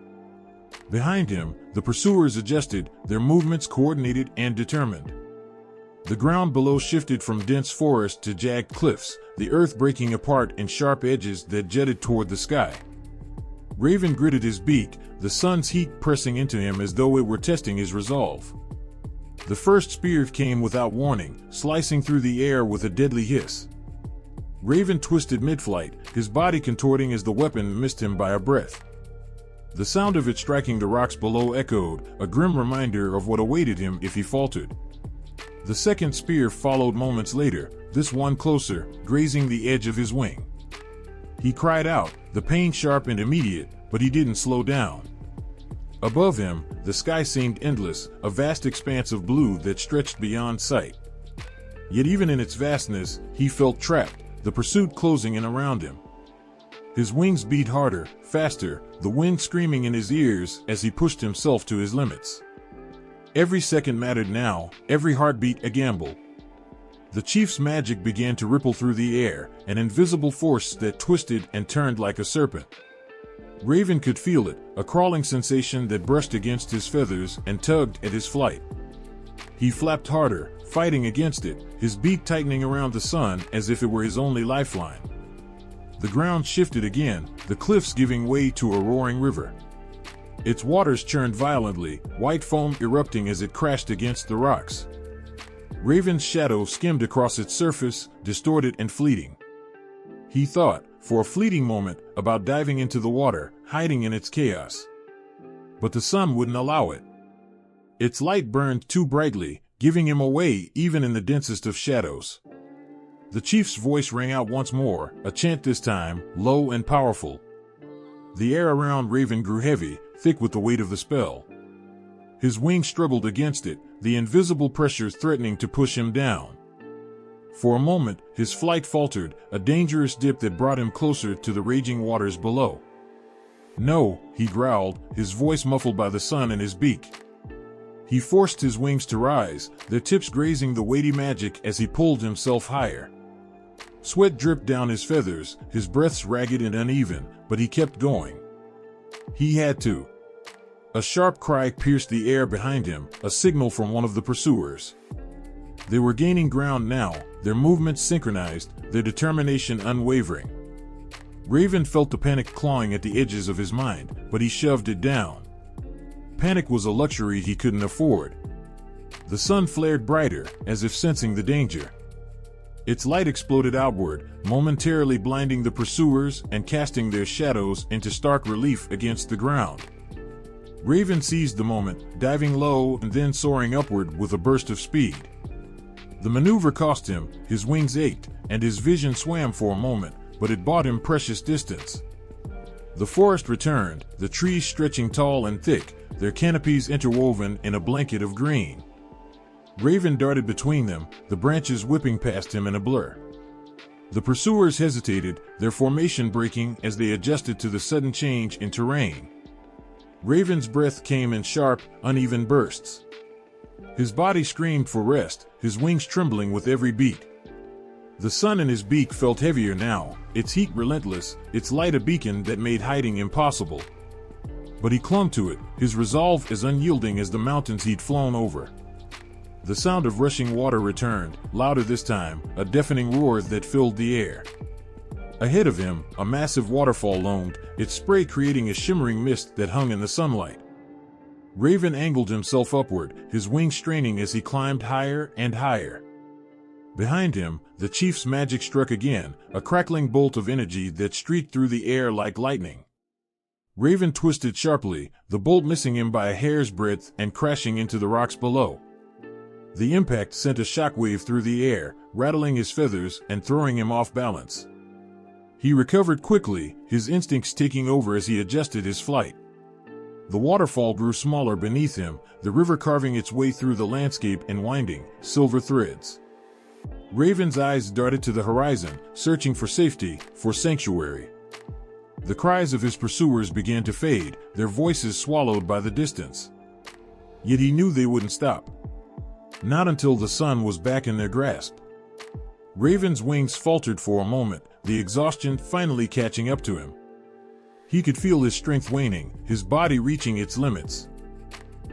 Behind him, the pursuers adjusted, their movements coordinated and determined. The ground below shifted from dense forest to jagged cliffs, the earth breaking apart in sharp edges that jutted toward the sky. Raven gritted his beak, the sun's heat pressing into him as though it were testing his resolve. The first spear came without warning, slicing through the air with a deadly hiss. Raven twisted mid-flight, his body contorting as the weapon missed him by a breath. The sound of it striking the rocks below echoed, a grim reminder of what awaited him if he faltered. The second spear followed moments later, this one closer, grazing the edge of his wing. He cried out, the pain sharp and immediate, but he didn't slow down. Above him, the sky seemed endless, a vast expanse of blue that stretched beyond sight. Yet even in its vastness, he felt trapped, the pursuit closing in around him. His wings beat harder, faster, the wind screaming in his ears as he pushed himself to his limits. Every second mattered now, every heartbeat a gamble. The chief's magic began to ripple through the air, an invisible force that twisted and turned like a serpent. Raven could feel it, a crawling sensation that brushed against his feathers and tugged at his flight. He flapped harder, fighting against it, his beak tightening around the sun as if it were his only lifeline. The ground shifted again, the cliffs giving way to a roaring river. Its waters churned violently, white foam erupting as it crashed against the rocks. Raven's shadow skimmed across its surface, distorted and fleeting. He thought, for a fleeting moment, about diving into the water, hiding in its chaos. But the sun wouldn't allow it. Its light burned too brightly, giving him away even in the densest of shadows. The chief's voice rang out once more, a chant this time, low and powerful. The air around Raven grew heavy, thick with the weight of the spell. His wings struggled against it, the invisible pressures threatening to push him down. For a moment, his flight faltered, a dangerous dip that brought him closer to the raging waters below. No, he growled, his voice muffled by the sun in his beak. He forced his wings to rise, their tips grazing the weighty magic as he pulled himself higher. Sweat dripped down his feathers, his breaths ragged and uneven, but he kept going. He had to. A sharp cry pierced the air behind him, a signal from one of the pursuers. They were gaining ground now, their movements synchronized, their determination unwavering. Raven felt the panic clawing at the edges of his mind, but he shoved it down. Panic was a luxury he couldn't afford. The sun flared brighter, as if sensing the danger. Its light exploded outward, momentarily blinding the pursuers and casting their shadows into stark relief against the ground. Raven seized the moment, diving low and then soaring upward with a burst of speed. The maneuver cost him, his wings ached, and his vision swam for a moment, but it bought him precious distance. The forest returned, the trees stretching tall and thick, their canopies interwoven in a blanket of green. Raven darted between them, the branches whipping past him in a blur. The pursuers hesitated, their formation breaking as they adjusted to the sudden change in terrain. Raven's breath came in sharp, uneven bursts. His body screamed for rest, his wings trembling with every beat. The sun in his beak felt heavier now, its heat relentless, its light a beacon that made hiding impossible. But he clung to it, his resolve as unyielding as the mountains he'd flown over. The sound of rushing water returned, louder this time, a deafening roar that filled the air. Ahead of him, a massive waterfall loomed, its spray creating a shimmering mist that hung in the sunlight. Raven angled himself upward, his wings straining as he climbed higher and higher. Behind him, the chief's magic struck again, a crackling bolt of energy that streaked through the air like lightning. Raven twisted sharply, the bolt missing him by a hair's breadth and crashing into the rocks below. The impact sent a shockwave through the air, rattling his feathers and throwing him off balance. He recovered quickly, his instincts taking over as he adjusted his flight. The waterfall grew smaller beneath him, the river carving its way through the landscape in winding, silver threads. Raven's eyes darted to the horizon, searching for safety, for sanctuary. The cries of his pursuers began to fade, their voices swallowed by the distance. Yet he knew they wouldn't stop. not until the sun was back in their grasp. Raven's wings faltered for a moment, the exhaustion finally catching up to him. He could feel his strength waning, his body reaching its limits.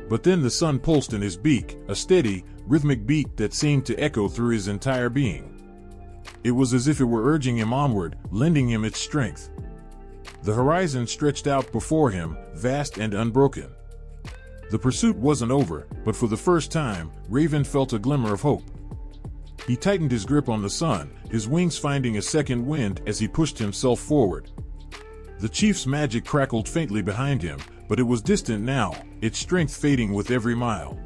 But then the sun pulsed in his beak, a steady, rhythmic beat that seemed to echo through his entire being. It was as if it were urging him onward, lending him its strength. The horizon stretched out before him, vast and unbroken. The pursuit wasn't over, but for the first time, Raven felt a glimmer of hope. He tightened his grip on the sun, his wings finding a second wind as he pushed himself forward. The chief's magic crackled faintly behind him, but it was distant now, its strength fading with every mile.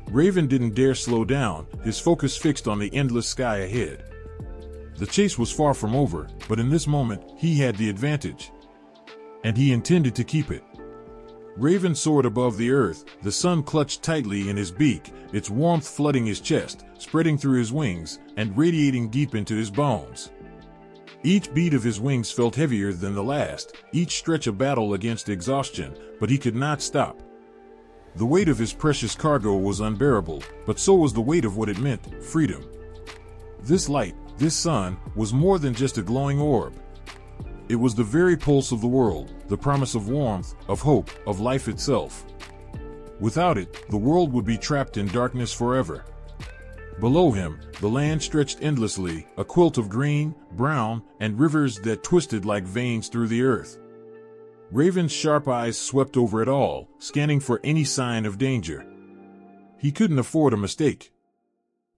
Raven didn't dare slow down, his focus fixed on the endless sky ahead. The chase was far from over, but in this moment, he had the advantage. And he intended to keep it. Raven soared above the earth, the sun clutched tightly in his beak, its warmth flooding his chest, spreading through his wings, and radiating deep into his bones. Each beat of his wings felt heavier than the last, each stretch a battle against exhaustion, but he could not stop. The weight of his precious cargo was unbearable, but so was the weight of what it meant, freedom. This light, this sun, was more than just a glowing orb. It was the very pulse of the world, the promise of warmth, of hope, of life itself. Without it, the world would be trapped in darkness forever. Below him, the land stretched endlessly, a quilt of green, brown, and rivers that twisted like veins through the earth. Raven's sharp eyes swept over it all, scanning for any sign of danger. He couldn't afford a mistake.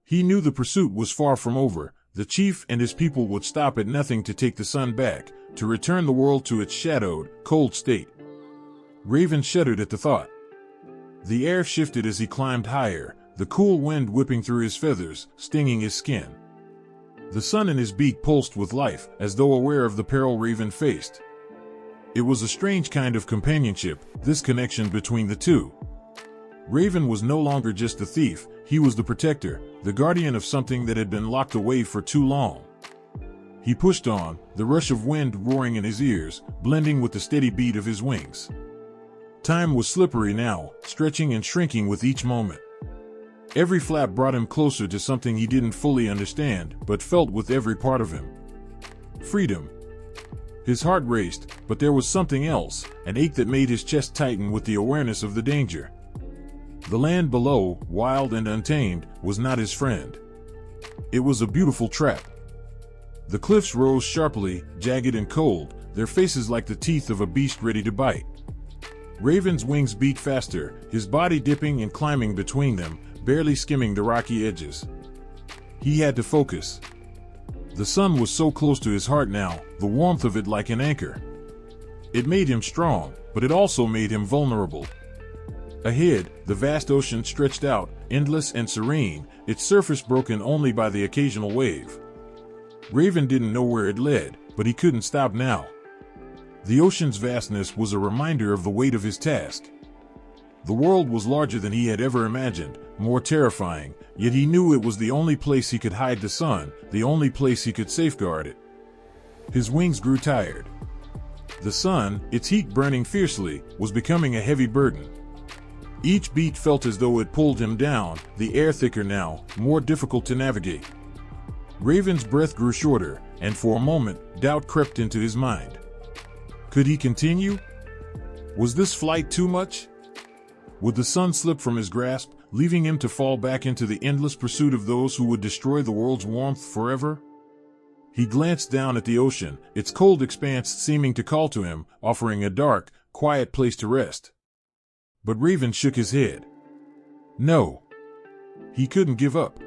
He knew the pursuit was far from over. The chief and his people would stop at nothing to take the sun back, to return the world to its shadowed, cold state. Raven shuddered at the thought. The air shifted as he climbed higher, the cool wind whipping through his feathers, stinging his skin. The sun in his beak pulsed with life, as though aware of the peril Raven faced. It was a strange kind of companionship, this connection between the two. Raven was no longer just a thief, he was the protector, the guardian of something that had been locked away for too long. He pushed on, the rush of wind roaring in his ears, blending with the steady beat of his wings. Time was slippery now, stretching and shrinking with each moment. Every flap brought him closer to something he didn't fully understand, but felt with every part of him. Freedom. His heart raced, but there was something else, an ache that made his chest tighten with the awareness of the danger. The land below, wild and untamed, was not his friend. It was a beautiful trap. The cliffs rose sharply, jagged and cold, their faces like the teeth of a beast ready to bite. Raven's wings beat faster, his body dipping and climbing between them, barely skimming the rocky edges. He had to focus. The sun was so close to his heart now, the warmth of it like an anchor. It made him strong, but it also made him vulnerable. Ahead, the vast ocean stretched out, endless and serene, its surface broken only by the occasional wave. Raven didn't know where it led, but he couldn't stop now. The ocean's vastness was a reminder of the weight of his task. The world was larger than he had ever imagined, more terrifying, yet he knew it was the only place he could hide the sun, the only place he could safeguard it. His wings grew tired. The sun, its heat burning fiercely, was becoming a heavy burden. Each beat felt as though it pulled him down, the air thicker now, more difficult to navigate. Raven's breath grew shorter, and for a moment, doubt crept into his mind. Could he continue? Was this flight too much? Would the sun slip from his grasp, leaving him to fall back into the endless pursuit of those who would destroy the world's warmth forever? He glanced down at the ocean, its cold expanse seeming to call to him, offering a dark, quiet place to rest. But Raven shook his head. No. He couldn't give up.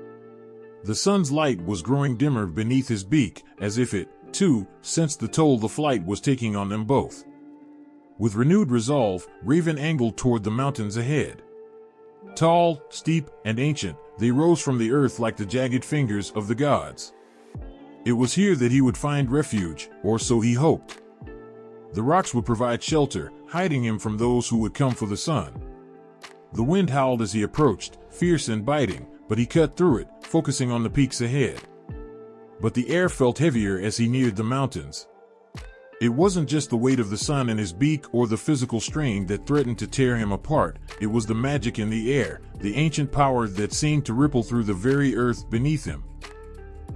The sun's light was growing dimmer beneath his beak, as if it, too, sensed the toll the flight was taking on them both. With renewed resolve, Raven angled toward the mountains ahead. Tall, steep, and ancient, they rose from the earth like the jagged fingers of the gods. It was here that he would find refuge, or so he hoped. The rocks would provide shelter, hiding him from those who would come for the sun. The wind howled as he approached, fierce and biting, but he cut through it, focusing on the peaks ahead. But the air felt heavier as he neared the mountains. It wasn't just the weight of the sun in his beak or the physical strain that threatened to tear him apart, it was the magic in the air, the ancient power that seemed to ripple through the very earth beneath him.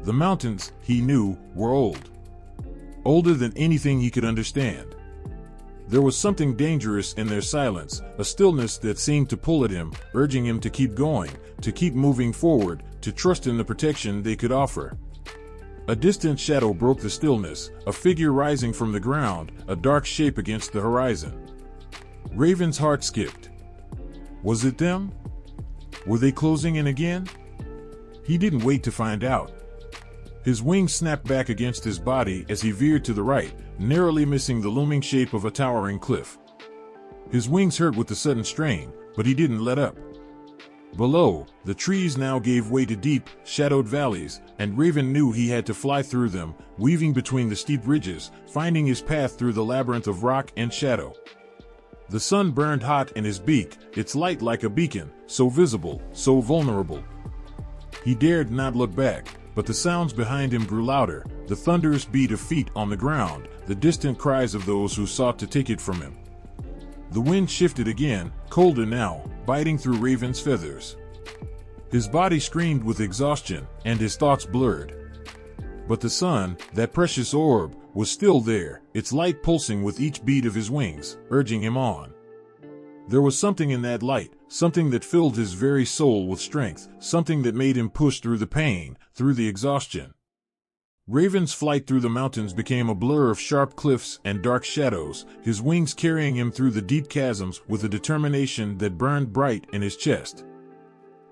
The mountains, he knew, were old. Older than anything he could understand. There was something dangerous in their silence, a stillness that seemed to pull at him, urging him to keep going, to keep moving forward, to trust in the protection they could offer. A distant shadow broke the stillness, a figure rising from the ground, a dark shape against the horizon. Raven's heart skipped. Was it them? Were they closing in again? He didn't wait to find out. His wings snapped back against his body as he veered to the right, narrowly missing the looming shape of a towering cliff. His wings hurt with the sudden strain, but he didn't let up. Below, the trees now gave way to deep, shadowed valleys, and Raven knew he had to fly through them, weaving between the steep ridges, finding his path through the labyrinth of rock and shadow. The sun burned hot in his beak, its light like a beacon, so visible, so vulnerable. He dared not look back, but the sounds behind him grew louder, the thunderous beat of feet on the ground, the distant cries of those who sought to take it from him. The wind shifted again, colder now, biting through Raven's feathers. His body screamed with exhaustion, and his thoughts blurred. But the sun, that precious orb, was still there, its light pulsing with each beat of his wings, urging him on. There was something in that light, something that filled his very soul with strength, something that made him push through the pain, through the exhaustion. Raven's flight through the mountains became a blur of sharp cliffs and dark shadows, his wings carrying him through the deep chasms with a determination that burned bright in his chest.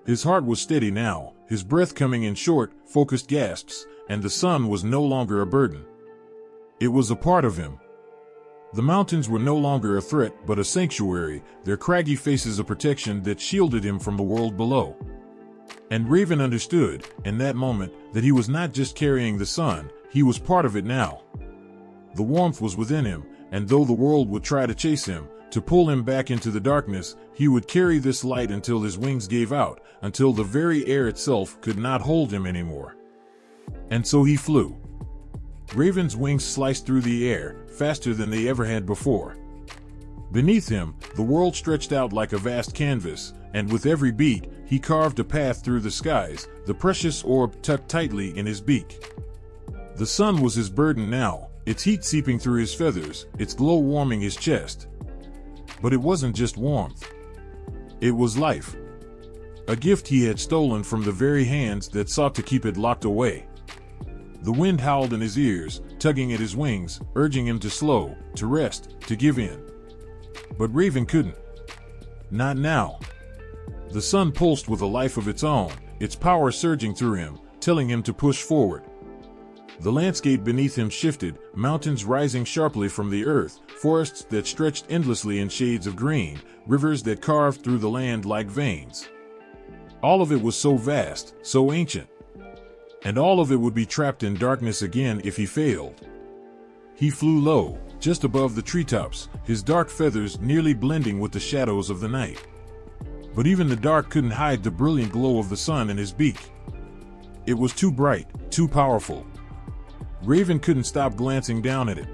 His heart was steady now, his breath coming in short, focused gasps, and the sun was no longer a burden. It was a part of him. The mountains were no longer a threat but a sanctuary, their craggy faces a protection that shielded him from the world below. And Raven understood, in that moment, that he was not just carrying the sun, he was part of it now. The warmth was within him, and though the world would try to chase him, to pull him back into the darkness, he would carry this light until his wings gave out, until the very air itself could not hold him anymore. And so he flew. Raven's wings sliced through the air, faster than they ever had before. Beneath him, the world stretched out like a vast canvas, and with every beat, he carved a path through the skies, the precious orb tucked tightly in his beak. The sun was his burden now, its heat seeping through his feathers, its glow warming his chest. But it wasn't just warmth. It was life. A gift he had stolen from the very hands that sought to keep it locked away. The wind howled in his ears, tugging at his wings, urging him to slow, to rest, to give in. But Raven couldn't. Not now. The sun pulsed with a life of its own, its power surging through him, telling him to push forward. The landscape beneath him shifted, mountains rising sharply from the earth, forests that stretched endlessly in shades of green, rivers that carved through the land like veins. All of it was so vast, so ancient. And all of it would be trapped in darkness again if he failed. He flew low, just above the treetops, his dark feathers nearly blending with the shadows of the night. But even the dark couldn't hide the brilliant glow of the sun in his beak. It was too bright, too powerful. Raven couldn't stop glancing down at it.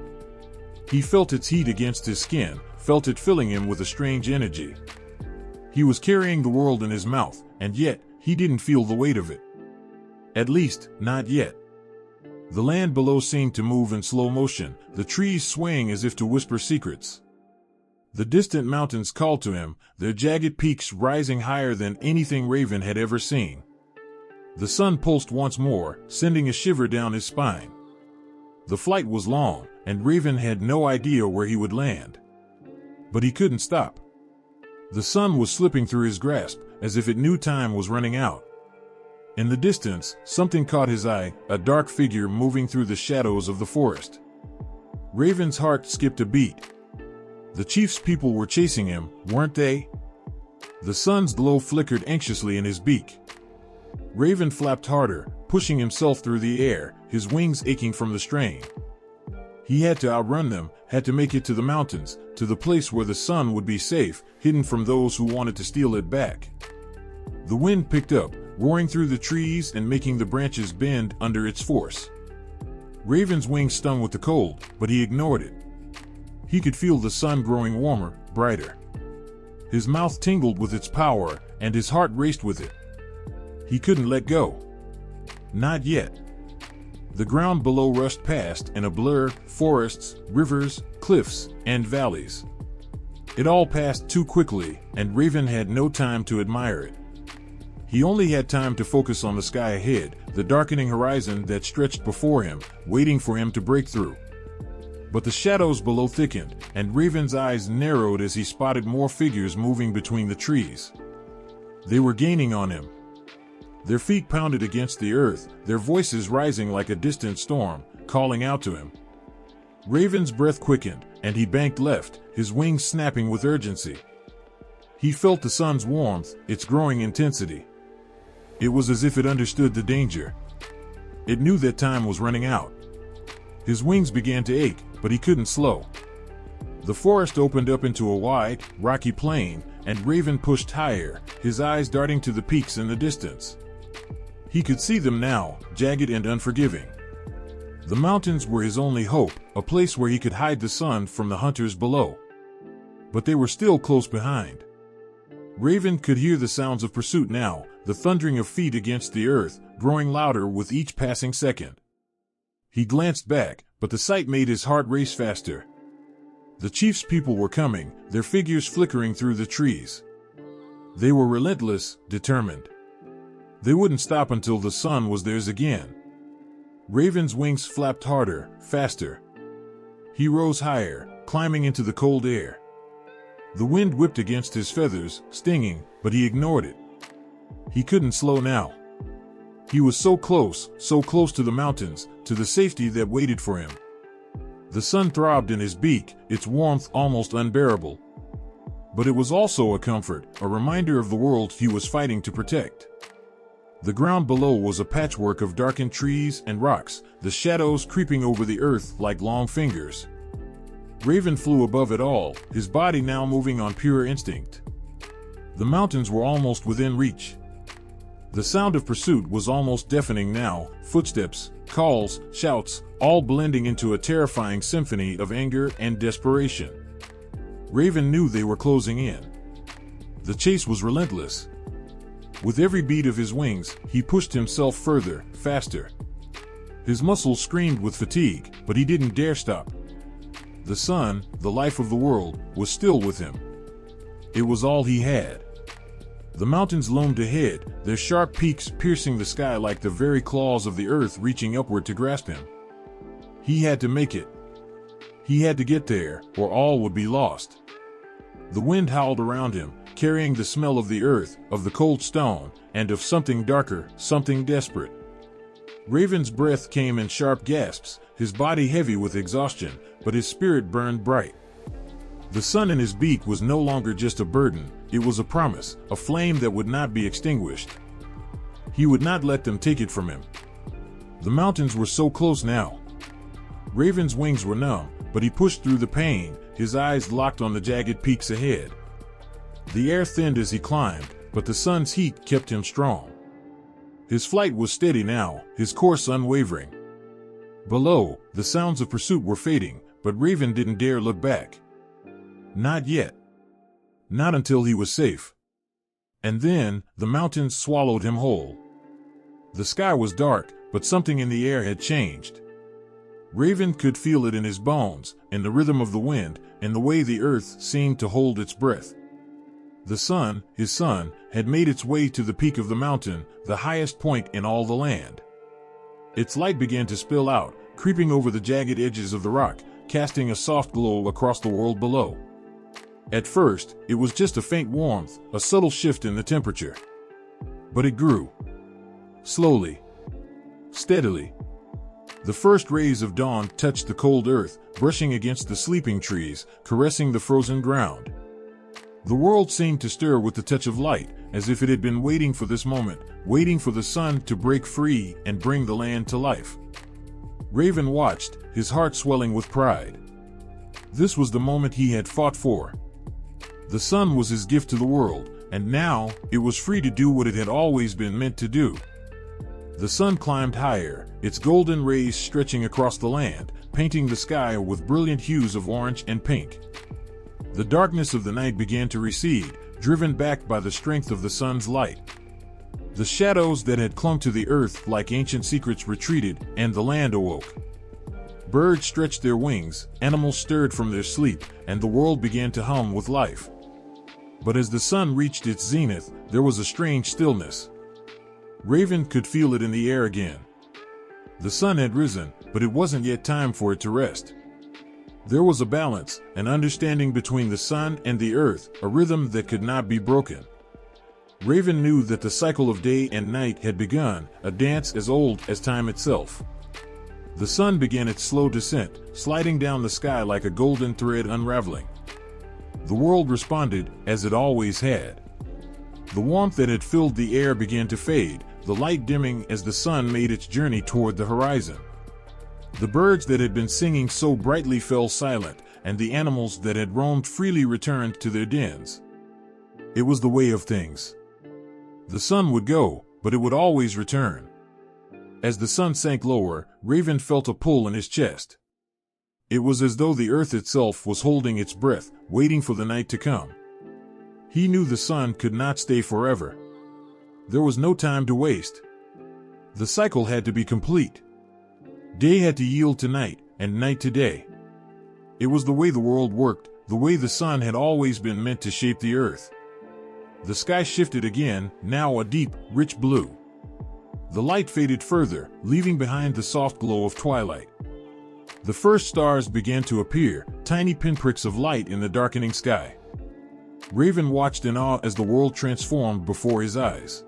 He felt its heat against his skin, felt it filling him with a strange energy. He was carrying the world in his mouth, and yet, he didn't feel the weight of it. At least, not yet. The land below seemed to move in slow motion, the trees swaying as if to whisper secrets. The distant mountains called to him, their jagged peaks rising higher than anything Raven had ever seen. The sun pulsed once more, sending a shiver down his spine. The flight was long, and Raven had no idea where he would land. But he couldn't stop. The sun was slipping through his grasp, as if it knew time was running out. In the distance, something caught his eye, a dark figure moving through the shadows of the forest. Raven's heart skipped a beat. The chief's people were chasing him, weren't they? The sun's glow flickered anxiously in his beak. Raven flapped harder, pushing himself through the air, his wings aching from the strain. He had to outrun them, had to make it to the mountains, to the place where the sun would be safe, hidden from those who wanted to steal it back. The wind picked up, roaring through the trees and making the branches bend under its force. Raven's wings stung with the cold, but he ignored it. He could feel the sun growing warmer, brighter. His mouth tingled with its power, and his heart raced with it. He couldn't let go. Not yet. The ground below rushed past in a blur: forests, rivers, cliffs, and valleys. It all passed too quickly, and Raven had no time to admire it. He only had time to focus on the sky ahead, the darkening horizon that stretched before him, waiting for him to break through. But the shadows below thickened, and Raven's eyes narrowed as he spotted more figures moving between the trees. They were gaining on him. Their feet pounded against the earth, their voices rising like a distant storm, calling out to him. Raven's breath quickened, and he banked left, his wings snapping with urgency. He felt the sun's warmth, its growing intensity. It was as if it understood the danger. It knew that time was running out. His wings began to ache, but he couldn't slow. The forest opened up into a wide, rocky plain, and Raven pushed higher, his eyes darting to the peaks in the distance. He could see them now, jagged and unforgiving. The mountains were his only hope, a place where he could hide the sun from the hunters below. But they were still close behind. Raven could hear the sounds of pursuit now, the thundering of feet against the earth, growing louder with each passing second. He glanced back, but the sight made his heart race faster. The chief's people were coming, their figures flickering through the trees. They were relentless, determined. They wouldn't stop until the sun was theirs again. Raven's wings flapped harder, faster. He rose higher, climbing into the cold air. The wind whipped against his feathers, stinging, but he ignored it. He couldn't slow now. He was so close to the mountains, to the safety that waited for him. The sun throbbed in his beak, its warmth almost unbearable. But it was also a comfort, a reminder of the world he was fighting to protect. The ground below was a patchwork of darkened trees and rocks, the shadows creeping over the earth like long fingers. Raven flew above it all, his body now moving on pure instinct. The mountains were almost within reach. The sound of pursuit was almost deafening now, footsteps, calls, shouts, all blending into a terrifying symphony of anger and desperation. Raven knew they were closing in. The chase was relentless. With every beat of his wings, he pushed himself further, faster. His muscles screamed with fatigue, but he didn't dare stop. The sun, the life of the world, was still with him. It was all he had. The mountains loomed ahead, their sharp peaks piercing the sky like the very claws of the earth reaching upward to grasp him. He had to make it. He had to get there, or all would be lost. The wind howled around him, carrying the smell of the earth, of the cold stone, and of something darker, something desperate. Raven's breath came in sharp gasps, his body heavy with exhaustion, but his spirit burned bright. The sun in his beak was no longer just a burden, it was a promise, a flame that would not be extinguished. He would not let them take it from him. The mountains were so close now. Raven's wings were numb, but he pushed through the pain, his eyes locked on the jagged peaks ahead. The air thinned as he climbed, but the sun's heat kept him strong. His flight was steady now, his course unwavering. Below, the sounds of pursuit were fading, but Raven didn't dare look back. Not yet. Not until he was safe. And then, the mountains swallowed him whole. The sky was dark, but something in the air had changed. Raven could feel it in his bones, in the rhythm of the wind, in the way the earth seemed to hold its breath. The sun, his son, had made its way to the peak of the mountain, the highest point in all the land. Its light began to spill out, creeping over the jagged edges of the rock, casting a soft glow across the world below. At first, it was just a faint warmth, a subtle shift in the temperature. But it grew. Slowly. Steadily. The first rays of dawn touched the cold earth, brushing against the sleeping trees, caressing the frozen ground. The world seemed to stir with the touch of light, as if it had been waiting for this moment, waiting for the sun to break free and bring the land to life. Raven watched, his heart swelling with pride. This was the moment he had fought for. The sun was his gift to the world, and now it was free to do what it had always been meant to do. The sun climbed higher, its golden rays stretching across the land, painting the sky with brilliant hues of orange and pink. The darkness of the night began to recede, driven back by the strength of the sun's light. The shadows that had clung to the earth like ancient secrets retreated, and the land awoke. Birds stretched their wings, animals stirred from their sleep, and the world began to hum with life. But as the sun reached its zenith, there was a strange stillness. Raven could feel it in the air again. The sun had risen, but it wasn't yet time for it to rest. There was a balance, an understanding between the sun and the earth, a rhythm that could not be broken. Raven knew that the cycle of day and night had begun, a dance as old as time itself. The sun began its slow descent, sliding down the sky like a golden thread unraveling. The world responded, as it always had. The warmth that had filled the air began to fade, the light dimming as the sun made its journey toward the horizon. The birds that had been singing so brightly fell silent, and the animals that had roamed freely returned to their dens. It was the way of things. The sun would go, but it would always return. As the sun sank lower, Raven felt a pull in his chest. It was as though the earth itself was holding its breath, waiting for the night to come. He knew the sun could not stay forever. There was no time to waste. The cycle had to be complete. Day had to yield to night, and night to day. It was the way the world worked, the way the sun had always been meant to shape the earth. The sky shifted again, now a deep, rich blue. The light faded further, leaving behind the soft glow of twilight. The first stars began to appear, tiny pinpricks of light in the darkening sky. Raven watched in awe as the world transformed before his eyes.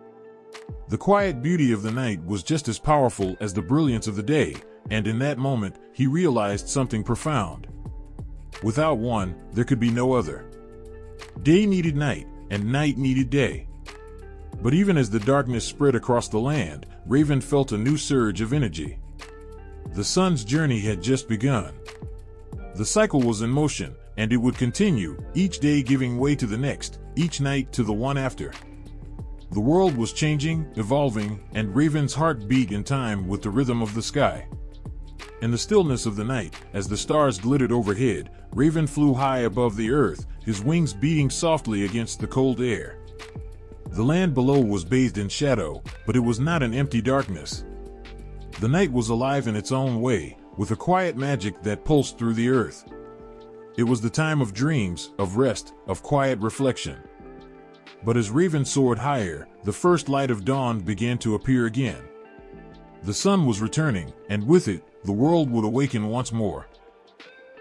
The quiet beauty of the night was just as powerful as the brilliance of the day, and in that moment, he realized something profound. Without one, there could be no other. Day needed night, and night needed day. But even as the darkness spread across the land, Raven felt a new surge of energy. The sun's journey had just begun. The cycle was in motion, and it would continue, each day giving way to the next, each night to the one after. The world was changing, evolving, and Raven's heart beat in time with the rhythm of the sky. In the stillness of the night, as the stars glittered overhead, Raven flew high above the earth, his wings beating softly against the cold air. The land below was bathed in shadow, but it was not an empty darkness. The night was alive in its own way, with a quiet magic that pulsed through the earth. It was the time of dreams, of rest, of quiet reflection. But as Raven soared higher, the first light of dawn began to appear again. The sun was returning, and with it, the world would awaken once more.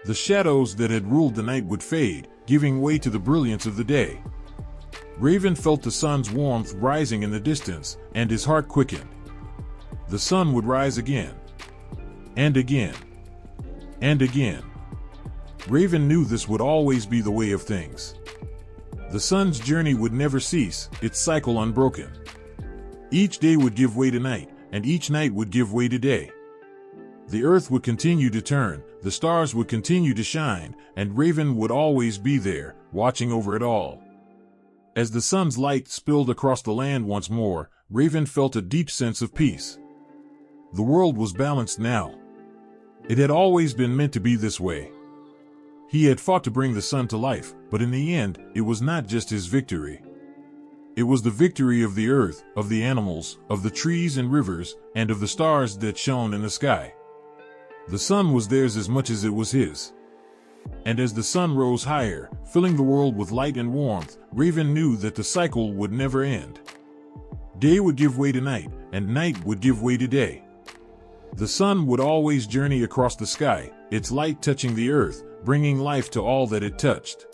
The shadows that had ruled the night would fade, giving way to the brilliance of the day. Raven felt the sun's warmth rising in the distance, and his heart quickened. The sun would rise again. And again. And again. Raven knew this would always be the way of things. The sun's journey would never cease, its cycle unbroken. Each day would give way to night, and each night would give way to day. The earth would continue to turn, the stars would continue to shine, and Raven would always be there, watching over it all. As the sun's light spilled across the land once more, Raven felt a deep sense of peace. The world was balanced now. It had always been meant to be this way. He had fought to bring the sun to life, but in the end, it was not just his victory. It was the victory of the earth, of the animals, of the trees and rivers, and of the stars that shone in the sky. The sun was theirs as much as it was his. And as the sun rose higher, filling the world with light and warmth, Raven knew that the cycle would never end. Day would give way to night, and night would give way to day. The sun would always journey across the sky, its light touching the earth, bringing life to all that it touched.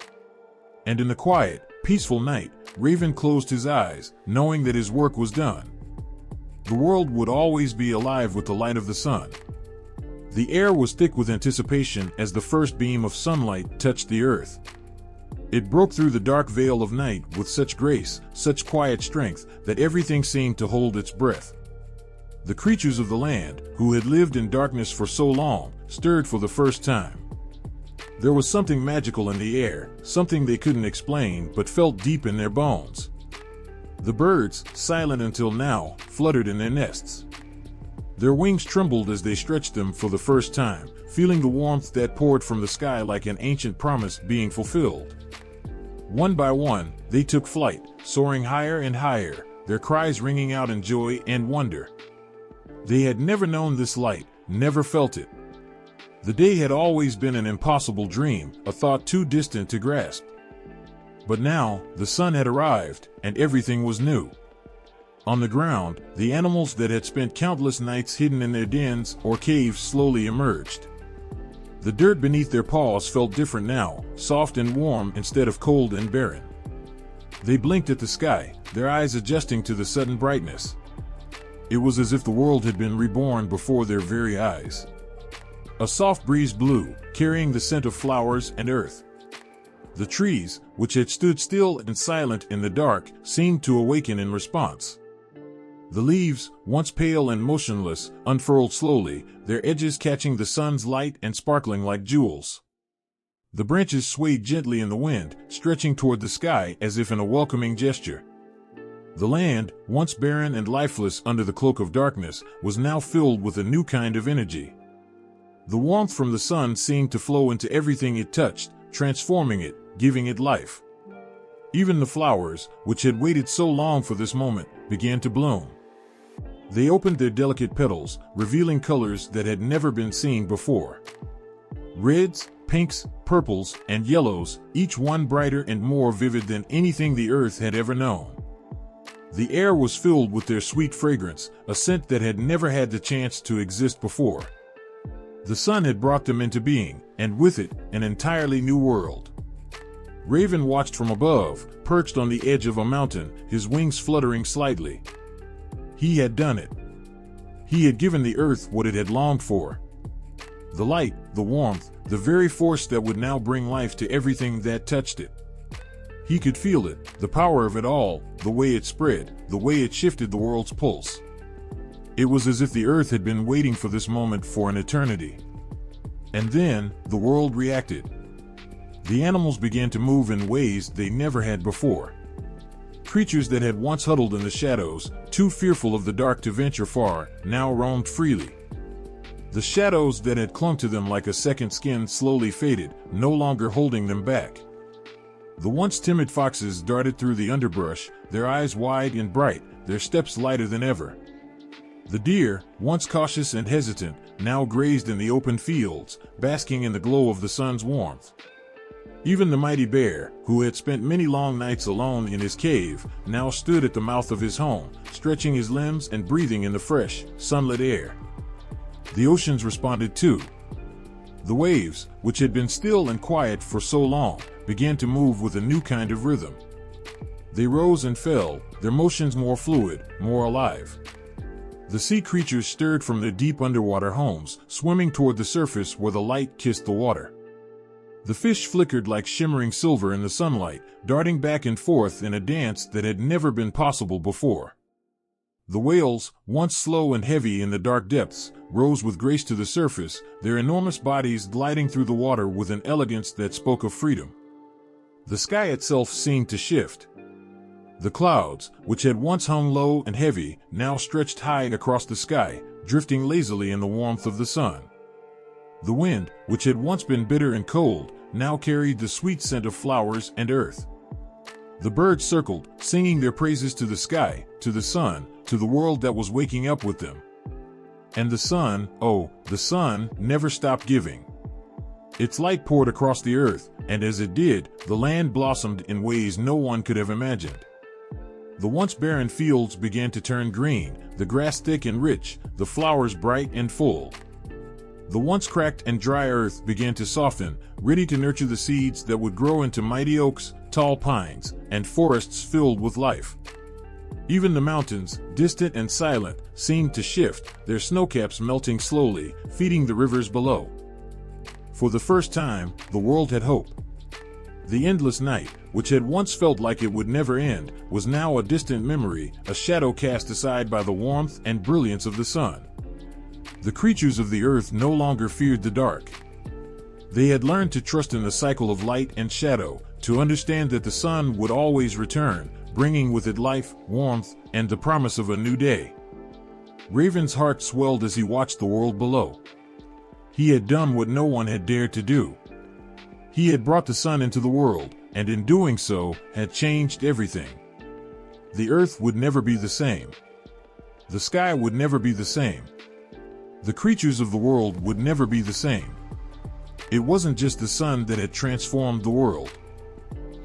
And in the quiet, peaceful night, Raven closed his eyes, knowing that his work was done. The world would always be alive with the light of the sun. The air was thick with anticipation as the first beam of sunlight touched the earth. It broke through the dark veil of night with such grace, such quiet strength, that everything seemed to hold its breath. The creatures of the land, who had lived in darkness for so long, stirred for the first time. There was something magical in the air, something they couldn't explain but felt deep in their bones. The birds, silent until now, fluttered in their nests. Their wings trembled as they stretched them for the first time, feeling the warmth that poured from the sky like an ancient promise being fulfilled. One by one, they took flight, soaring higher and higher, their cries ringing out in joy and wonder. They had never known this light, never felt it. The day had always been an impossible dream, a thought too distant to grasp. But now, the sun had arrived, and everything was new. On the ground, the animals that had spent countless nights hidden in their dens or caves slowly emerged. The dirt beneath their paws felt different now, soft and warm instead of cold and barren. They blinked at the sky, their eyes adjusting to the sudden brightness. It was as if the world had been reborn before their very eyes. A soft breeze blew, carrying the scent of flowers and earth. The trees, which had stood still and silent in the dark, seemed to awaken in response. The leaves, once pale and motionless, unfurled slowly, their edges catching the sun's light and sparkling like jewels. The branches swayed gently in the wind, stretching toward the sky as if in a welcoming gesture. The land, once barren and lifeless under the cloak of darkness, was now filled with a new kind of energy. The warmth from the sun seemed to flow into everything it touched, transforming it, giving it life. Even the flowers, which had waited so long for this moment, began to bloom. They opened their delicate petals, revealing colors that had never been seen before. Reds, pinks, purples, and yellows, each one brighter and more vivid than anything the earth had ever known. The air was filled with their sweet fragrance, a scent that had never had the chance to exist before. The sun had brought them into being, and with it, an entirely new world. Raven watched from above, perched on the edge of a mountain, his wings fluttering slightly. He had done it. He had given the earth what it had longed for. The light, the warmth, the very force that would now bring life to everything that touched it. He could feel it, the power of it all, the way it spread, the way it shifted the world's pulse. It was as if the earth had been waiting for this moment for an eternity. And then, the world reacted. The animals began to move in ways they never had before. Creatures that had once huddled in the shadows, too fearful of the dark to venture far, now roamed freely. The shadows that had clung to them like a second skin slowly faded, no longer holding them back. The once timid foxes darted through the underbrush, their eyes wide and bright, their steps lighter than ever. The deer, once cautious and hesitant, now grazed in the open fields, basking in the glow of the sun's warmth. Even the mighty bear, who had spent many long nights alone in his cave, now stood at the mouth of his home, stretching his limbs and breathing in the fresh, sunlit air. The oceans responded too. The waves, which had been still and quiet for so long, began to move with a new kind of rhythm. They rose and fell, their motions more fluid, more alive. The sea creatures stirred from their deep underwater homes, swimming toward the surface where the light kissed the water. The fish flickered like shimmering silver in the sunlight, darting back and forth in a dance that had never been possible before. The whales, once slow and heavy in the dark depths, rose with grace to the surface, their enormous bodies gliding through the water with an elegance that spoke of freedom. The sky itself seemed to shift. The clouds, which had once hung low and heavy, now stretched high across the sky, drifting lazily in the warmth of the sun. The wind, which had once been bitter and cold, now carried the sweet scent of flowers and earth. The birds circled, singing their praises to the sky, to the sun, to the world that was waking up with them. And the sun, oh, the sun, never stopped giving. Its light poured across the earth, and as it did, the land blossomed in ways no one could have imagined. The once barren fields began to turn green, the grass thick and rich, the flowers bright and full. The once cracked and dry earth began to soften, ready to nurture the seeds that would grow into mighty oaks, tall pines, and forests filled with life. Even the mountains, distant and silent, seemed to shift, their snowcaps melting slowly, feeding the rivers below. For the first time, the world had hope. The endless night, which had once felt like it would never end, was now a distant memory, a shadow cast aside by the warmth and brilliance of the sun. The creatures of the earth no longer feared the dark. They had learned to trust in the cycle of light and shadow, to understand that the sun would always return, bringing with it life, warmth, and the promise of a new day. Raven's heart swelled as he watched the world below. He had done what no one had dared to do. He had brought the sun into the world, and in doing so, had changed everything. The earth would never be the same. The sky would never be the same. The creatures of the world would never be the same. It wasn't just the sun that had transformed the world.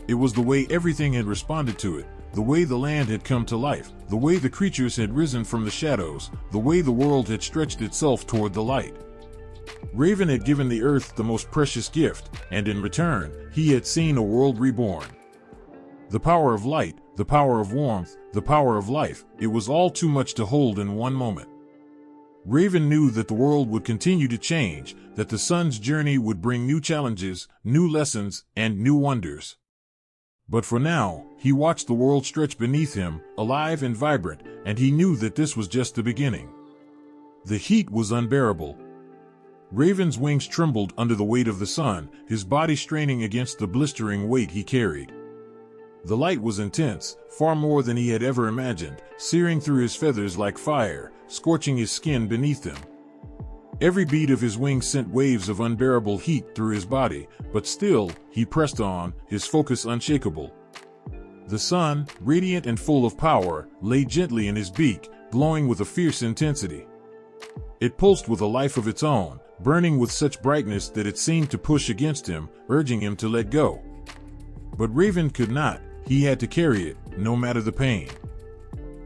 It was the way everything had responded to it, the way the land had come to life, the way the creatures had risen from the shadows, the way the world had stretched itself toward the light. Raven had given the earth the most precious gift, and in return, he had seen a world reborn. The power of light, the power of warmth, the power of life, it was all too much to hold in one moment. Raven knew that the world would continue to change, that the sun's journey would bring new challenges, new lessons, and new wonders. But for now, he watched the world stretch beneath him, alive and vibrant, and he knew that this was just the beginning. The heat was unbearable. Raven's wings trembled under the weight of the sun, his body straining against the blistering weight he carried. The light was intense, far more than he had ever imagined, searing through his feathers like fire, scorching his skin beneath them. Every beat of his wings sent waves of unbearable heat through his body, but still, he pressed on, his focus unshakable. The sun, radiant and full of power, lay gently in his beak, glowing with a fierce intensity. It pulsed with a life of its own, burning with such brightness that it seemed to push against him, urging him to let go. But Raven could not. He had to carry it, no matter the pain.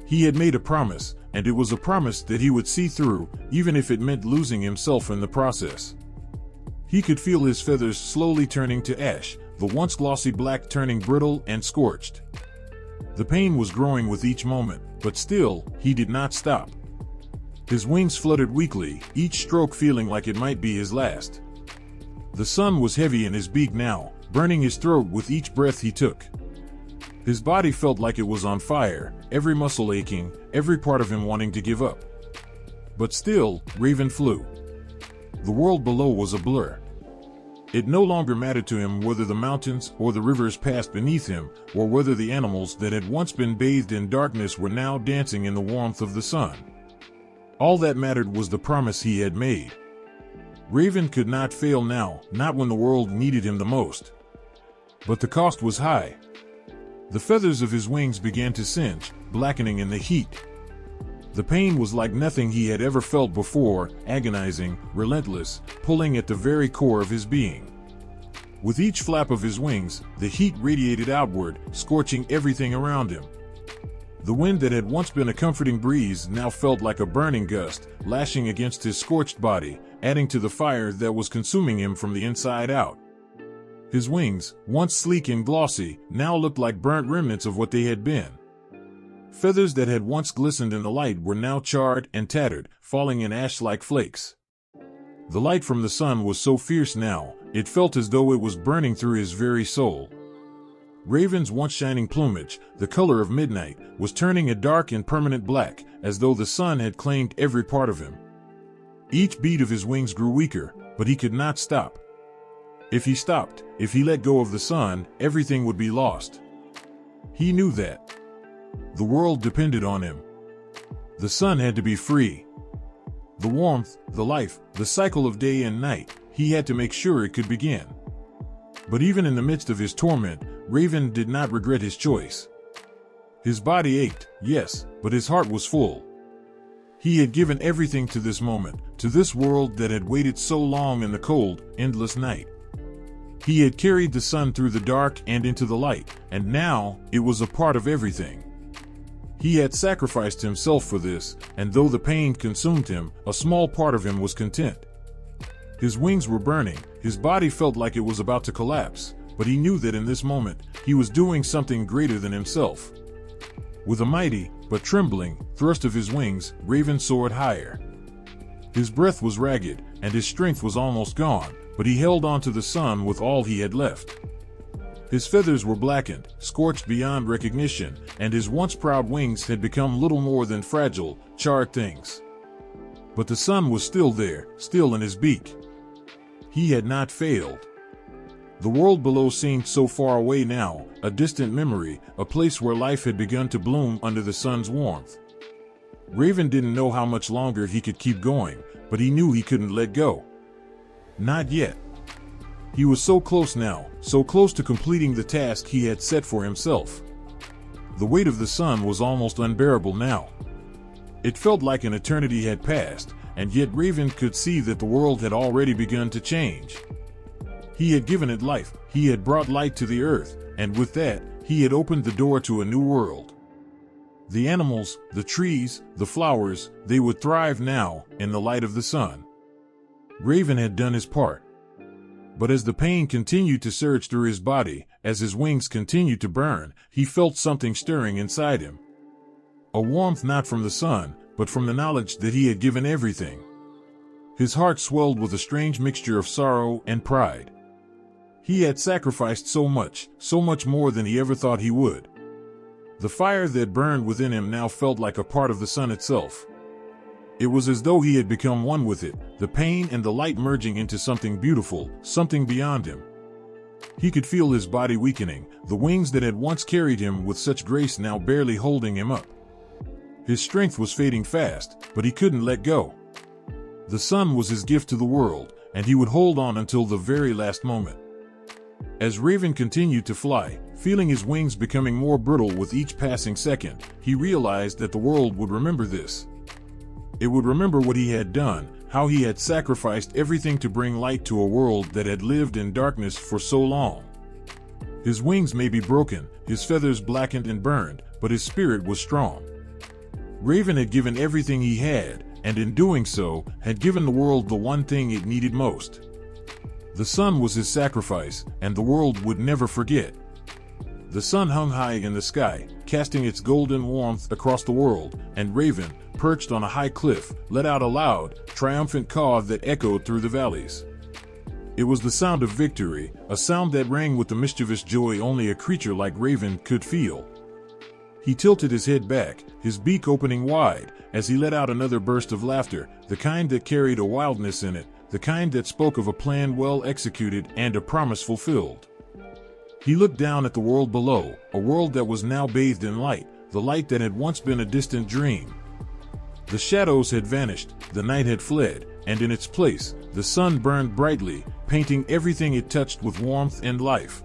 He had made a promise, and it was a promise that he would see through, even if it meant losing himself in the process. He could feel his feathers slowly turning to ash, the once glossy black turning brittle and scorched. The pain was growing with each moment, but still, he did not stop. His wings fluttered weakly, each stroke feeling like it might be his last. The sun was heavy in his beak now, burning his throat with each breath he took. His body felt like it was on fire, every muscle aching, every part of him wanting to give up. But still, Raven flew. The world below was a blur. It no longer mattered to him whether the mountains or the rivers passed beneath him, or whether the animals that had once been bathed in darkness were now dancing in the warmth of the sun. All that mattered was the promise he had made. Raven could not fail now, not when the world needed him the most. But the cost was high. The feathers of his wings began to singe, blackening in the heat. The pain was like nothing he had ever felt before, agonizing, relentless, pulling at the very core of his being. With each flap of his wings, the heat radiated outward, scorching everything around him. The wind that had once been a comforting breeze now felt like a burning gust, lashing against his scorched body, adding to the fire that was consuming him from the inside out. His wings, once sleek and glossy, now looked like burnt remnants of what they had been. Feathers that had once glistened in the light were now charred and tattered, falling in ash-like flakes. The light from the sun was so fierce now, it felt as though it was burning through his very soul. Raven's once shining plumage, the color of midnight, was turning a dark and permanent black, as though the sun had claimed every part of him. Each beat of his wings grew weaker, but he could not stop. If he stopped, if he let go of the sun, everything would be lost. He knew that. The world depended on him. The sun had to be free. The warmth, the life, the cycle of day and night, he had to make sure it could begin. But even in the midst of his torment, Raven did not regret his choice. His body ached, yes, but his heart was full. He had given everything to this moment, to this world that had waited so long in the cold, endless night. He had carried the sun through the dark and into the light, and now it was a part of everything. He had sacrificed himself for this, and though the pain consumed him, a small part of him was content. His wings were burning, his body felt like it was about to collapse, but he knew that in this moment, he was doing something greater than himself. With a mighty, but trembling, thrust of his wings, Raven soared higher. His breath was ragged, and his strength was almost gone, but he held on to the sun with all he had left. His feathers were blackened, scorched beyond recognition, and his once proud wings had become little more than fragile, charred things. But the sun was still there, still in his beak. He had not failed. The world below seemed so far away now, a distant memory, a place where life had begun to bloom under the sun's warmth. Raven didn't know how much longer he could keep going, but he knew he couldn't let go. Not yet. He was so close now, so close to completing the task he had set for himself. The weight of the sun was almost unbearable now. It felt like an eternity had passed, and yet Raven could see that the world had already begun to change. He had given it life, he had brought light to the earth, and with that, he had opened the door to a new world. The animals, the trees, the flowers, they would thrive now in the light of the sun. Raven had done his part. But as the pain continued to surge through his body, as his wings continued to burn, he felt something stirring inside him. A warmth not from the sun, but from the knowledge that he had given everything. His heart swelled with a strange mixture of sorrow and pride. He had sacrificed so much more than he ever thought he would. The fire that burned within him now felt like a part of the sun itself. It was as though he had become one with it, the pain and the light merging into something beautiful, something beyond him. He could feel his body weakening, the wings that had once carried him with such grace now barely holding him up. His strength was fading fast, but he couldn't let go. The sun was his gift to the world, and he would hold on until the very last moment. As Raven continued to fly, feeling his wings becoming more brittle with each passing second, he realized that the world would remember this. It would remember what he had done, how he had sacrificed everything to bring light to a world that had lived in darkness for so long. His wings may be broken, his feathers blackened and burned, but his spirit was strong. Raven had given everything he had, and in doing so, had given the world the one thing it needed most. The sun was his sacrifice, and the world would never forget. The sun hung high in the sky, casting its golden warmth across the world, and Raven, perched on a high cliff, let out a loud, triumphant caw that echoed through the valleys. It was the sound of victory, a sound that rang with the mischievous joy only a creature like Raven could feel. He tilted his head back, his beak opening wide, as he let out another burst of laughter, the kind that carried a wildness in it, the kind that spoke of a plan well executed and a promise fulfilled. He looked down at the world below, a world that was now bathed in light, the light that had once been a distant dream. The shadows had vanished, the night had fled, and in its place, the sun burned brightly, painting everything it touched with warmth and life.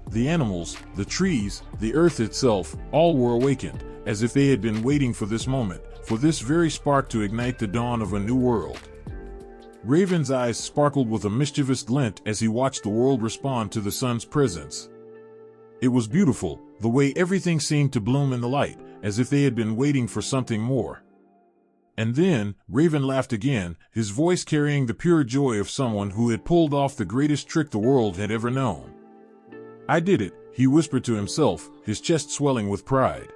The animals, the trees, the earth itself, all were awakened, as if they had been waiting for this moment, for this very spark to ignite the dawn of a new world. Raven's eyes sparkled with a mischievous glint as he watched the world respond to the sun's presence. It was beautiful, the way everything seemed to bloom in the light, as if they had been waiting for something more. And then, Raven laughed again, his voice carrying the pure joy of someone who had pulled off the greatest trick the world had ever known. "I did it," he whispered to himself, his chest swelling with pride.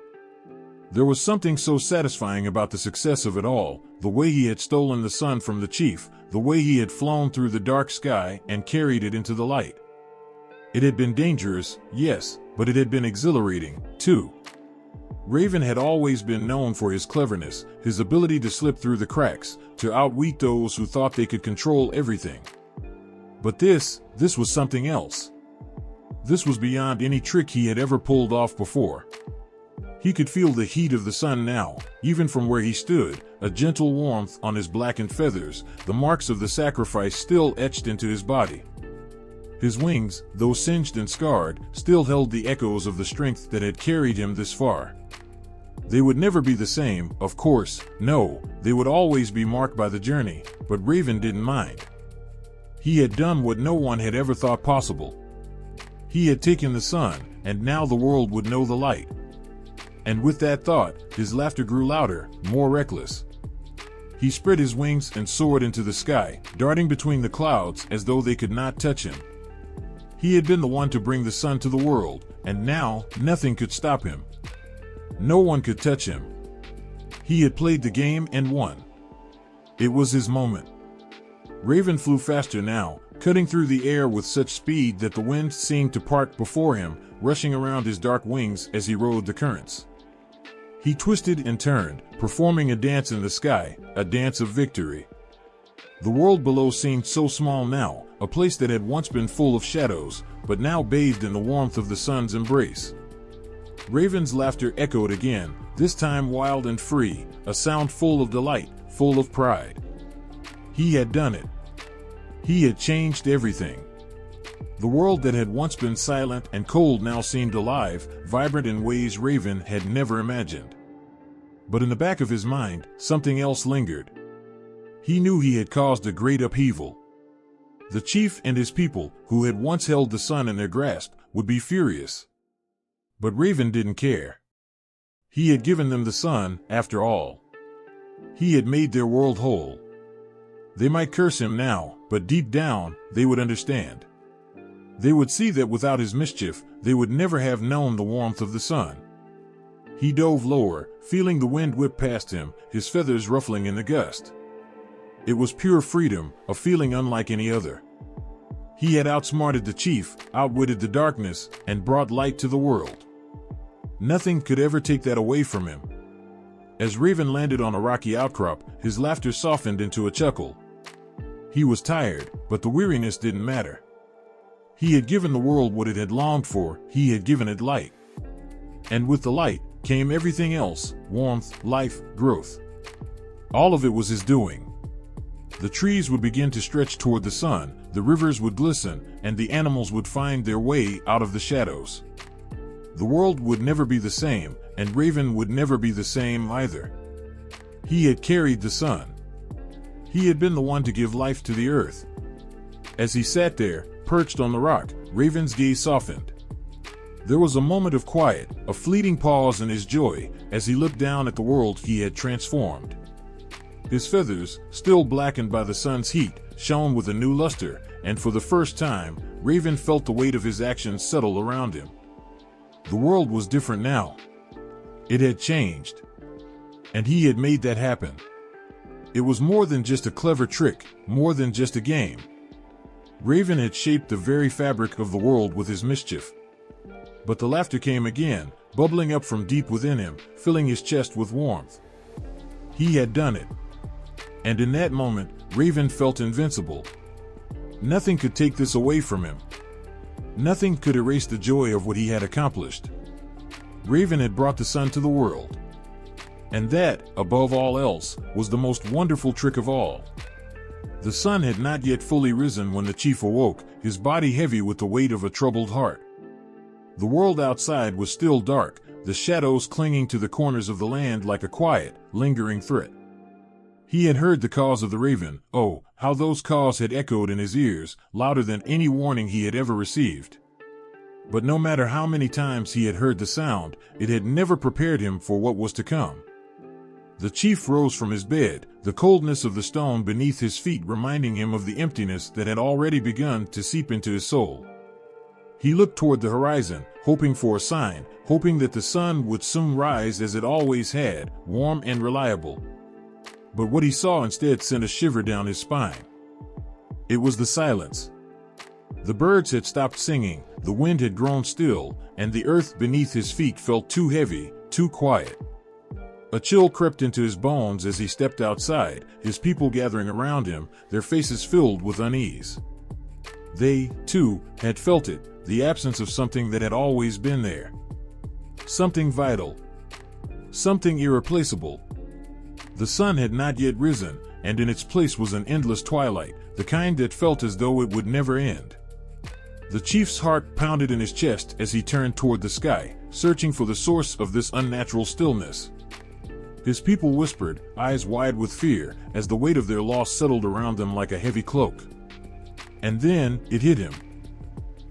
There was something so satisfying about the success of it all, the way he had stolen the sun from the chief, the way he had flown through the dark sky and carried it into the light. It had been dangerous, yes, but it had been exhilarating, too. Raven had always been known for his cleverness, his ability to slip through the cracks, to outwit those who thought they could control everything. But this was something else. This was beyond any trick he had ever pulled off before. He could feel the heat of the sun now, even from where he stood, a gentle warmth on his blackened feathers, the marks of the sacrifice still etched into his body. His wings, though singed and scarred, still held the echoes of the strength that had carried him this far. They would never be the same, of course, no, they would always be marked by the journey, but Raven didn't mind. He had done what no one had ever thought possible. He had taken the sun, and now the world would know the light. And with that thought, his laughter grew louder, more reckless. He spread his wings and soared into the sky, darting between the clouds as though they could not touch him. He had been the one to bring the sun to the world, and now nothing could stop him. No one could touch him. He had played the game and won. It was his moment. Raven flew faster now, cutting through the air with such speed that the wind seemed to part before him, rushing around his dark wings as he rode the currents. He twisted and turned, performing a dance in the sky, a dance of victory. The world below seemed so small now, a place that had once been full of shadows, but now bathed in the warmth of the sun's embrace. Raven's laughter echoed again, this time wild and free, a sound full of delight, full of pride. He had done it. He had changed everything. The world that had once been silent and cold now seemed alive, vibrant in ways Raven had never imagined. But in the back of his mind, something else lingered. He knew he had caused a great upheaval. The chief and his people, who had once held the sun in their grasp, would be furious. But Raven didn't care. He had given them the sun, after all. He had made their world whole. They might curse him now, but deep down, they would understand. They would see that without his mischief, they would never have known the warmth of the sun. He dove lower, feeling the wind whip past him, his feathers ruffling in the gust. It was pure freedom, a feeling unlike any other. He had outsmarted the chief, outwitted the darkness, and brought light to the world. Nothing could ever take that away from him. As Raven landed on a rocky outcrop, his laughter softened into a chuckle. He was tired, but the weariness didn't matter. He had given the world what it had longed for, he had given it light. And with the light came everything else, warmth, life, growth. All of it was his doing. The trees would begin to stretch toward the sun, the rivers would glisten, and the animals would find their way out of the shadows. The world would never be the same, and Raven would never be the same either. He had carried the sun. He had been the one to give life to the earth. As he sat there, perched on the rock, Raven's gaze softened. There was a moment of quiet, a fleeting pause in his joy, as he looked down at the world he had transformed. His feathers, still blackened by the sun's heat, shone with a new luster, and for the first time, Raven felt the weight of his actions settle around him. The world was different now. It had changed. And he had made that happen. It was more than just a clever trick, more than just a game. Raven had shaped the very fabric of the world with his mischief. But the laughter came again, bubbling up from deep within him, filling his chest with warmth. He had done it. And in that moment, Raven felt invincible. Nothing could take this away from him. Nothing could erase the joy of what he had accomplished. Raven had brought the sun to the world. And that, above all else, was the most wonderful trick of all. The sun had not yet fully risen when the chief awoke, his body heavy with the weight of a troubled heart. The world outside was still dark, the shadows clinging to the corners of the land like a quiet, lingering threat. He had heard the caws of the raven. Oh, how those caws had echoed in his ears, louder than any warning he had ever received. But no matter how many times he had heard the sound, it had never prepared him for what was to come. The chief rose from his bed, the coldness of the stone beneath his feet reminding him of the emptiness that had already begun to seep into his soul. He looked toward the horizon, hoping for a sign, hoping that the sun would soon rise as it always had, warm and reliable. But what he saw instead sent a shiver down his spine. It was the silence. The birds had stopped singing, the wind had grown still, and the earth beneath his feet felt too heavy, too quiet. A chill crept into his bones as he stepped outside, his people gathering around him, their faces filled with unease. They, too, had felt it, the absence of something that had always been there. Something vital. Something irreplaceable. The sun had not yet risen, and in its place was an endless twilight, the kind that felt as though it would never end. The chief's heart pounded in his chest as he turned toward the sky, searching for the source of this unnatural stillness. His people whispered, eyes wide with fear, as the weight of their loss settled around them like a heavy cloak. And then, it hit him.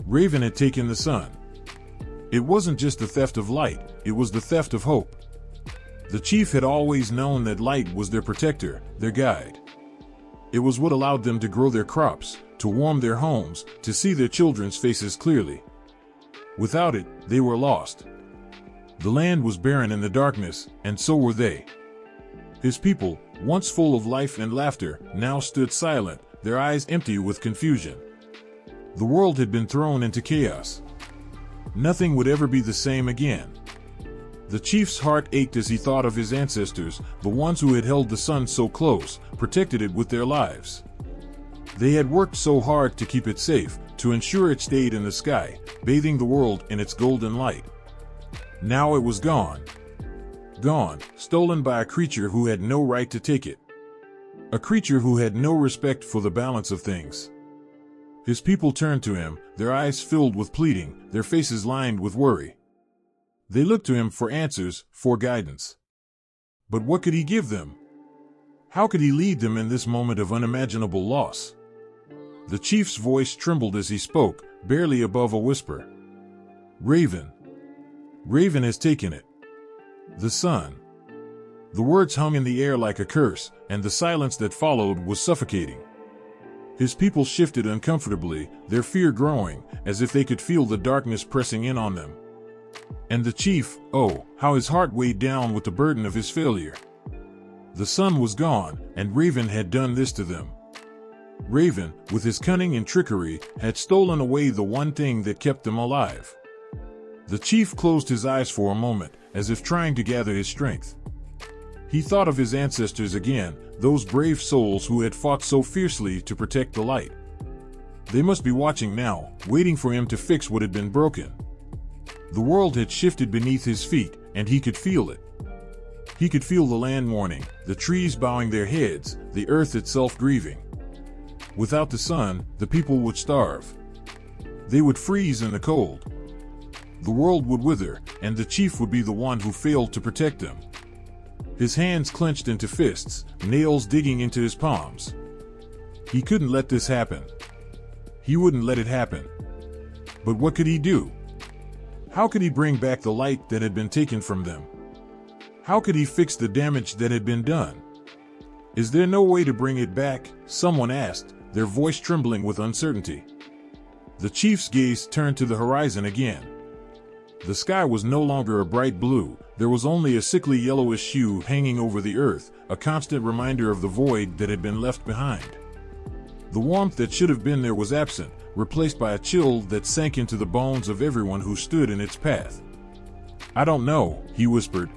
Raven had taken the sun. It wasn't just the theft of light, it was the theft of hope. The chief had always known that light was their protector, their guide. It was what allowed them to grow their crops, to warm their homes, to see their children's faces clearly. Without it, they were lost. The land was barren in the darkness, and so were they. His people, once full of life and laughter, now stood silent, their eyes empty with confusion. The world had been thrown into chaos. Nothing would ever be the same again. The chief's heart ached as he thought of his ancestors, the ones who had held the sun so close, protected it with their lives. They had worked so hard to keep it safe, to ensure it stayed in the sky, bathing the world in its golden light. Now it was gone. Gone, stolen by a creature who had no right to take it. A creature who had no respect for the balance of things. His people turned to him, their eyes filled with pleading, their faces lined with worry. They looked to him for answers, for guidance. But what could he give them? How could he lead them in this moment of unimaginable loss? The chief's voice trembled as he spoke, barely above a whisper. Raven. Raven has taken it. The sun. The words hung in the air like a curse, and the silence that followed was suffocating. His people shifted uncomfortably, their fear growing, as if they could feel the darkness pressing in on them. And the chief, oh, how his heart weighed down with the burden of his failure. The sun was gone, and Raven had done this to them. Raven, with his cunning and trickery, had stolen away the one thing that kept them alive. The chief closed his eyes for a moment, as if trying to gather his strength. He thought of his ancestors again, those brave souls who had fought so fiercely to protect the light. They must be watching now, waiting for him to fix what had been broken. The world had shifted beneath his feet, and he could feel it. He could feel the land mourning, the trees bowing their heads, the earth itself grieving. Without the sun, the people would starve. They would freeze in the cold. The world would wither, and the chief would be the one who failed to protect them. His hands clenched into fists, nails digging into his palms. He couldn't let this happen. He wouldn't let it happen. But what could he do? How could he bring back the light that had been taken from them? How could he fix the damage that had been done? Is there no way to bring it back? Someone asked, their voice trembling with uncertainty. The chief's gaze turned to the horizon again. The sky was no longer a bright blue, there was only a sickly yellowish hue hanging over the earth, a constant reminder of the void that had been left behind. The warmth that should have been there was absent, replaced by a chill that sank into the bones of everyone who stood in its path. I don't know, he whispered.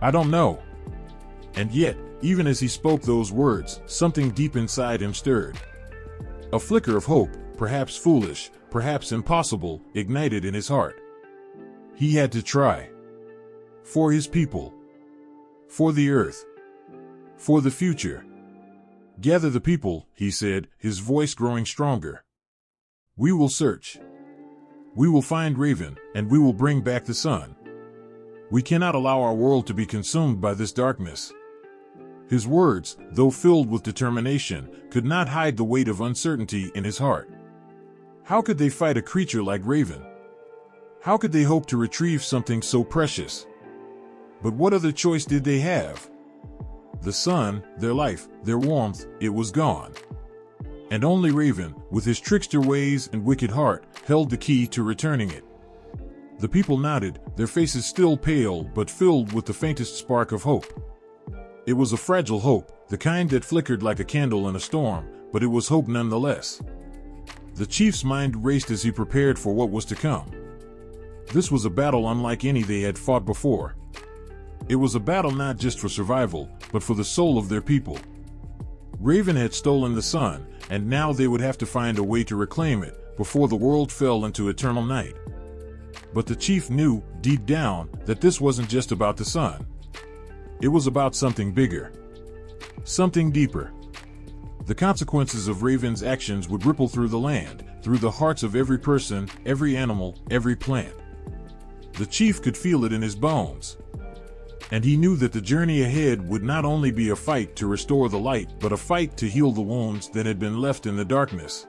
I don't know. And yet, even as he spoke those words, something deep inside him stirred. A flicker of hope, perhaps foolish, perhaps impossible, ignited in his heart. He had to try. For his people. For the earth. For the future. Gather the people, he said, his voice growing stronger. We will search. We will find Raven, and we will bring back the sun. We cannot allow our world to be consumed by this darkness. His words, though filled with determination, could not hide the weight of uncertainty in his heart. How could they fight a creature like Raven? How could they hope to retrieve something so precious? But what other choice did they have? The sun, their life, their warmth, it was gone. And only Raven, with his trickster ways and wicked heart, held the key to returning it. The people nodded, their faces still pale but filled with the faintest spark of hope. It was a fragile hope, the kind that flickered like a candle in a storm, but it was hope nonetheless. The chief's mind raced as he prepared for what was to come. This was a battle unlike any they had fought before. It was a battle not just for survival, but for the soul of their people. Raven had stolen the sun, and now they would have to find a way to reclaim it, before the world fell into eternal night. But the chief knew, deep down, that this wasn't just about the sun. It was about something bigger. Something deeper. The consequences of Raven's actions would ripple through the land, through the hearts of every person, every animal, every plant. The chief could feel it in his bones. And he knew that the journey ahead would not only be a fight to restore the light, but a fight to heal the wounds that had been left in the darkness.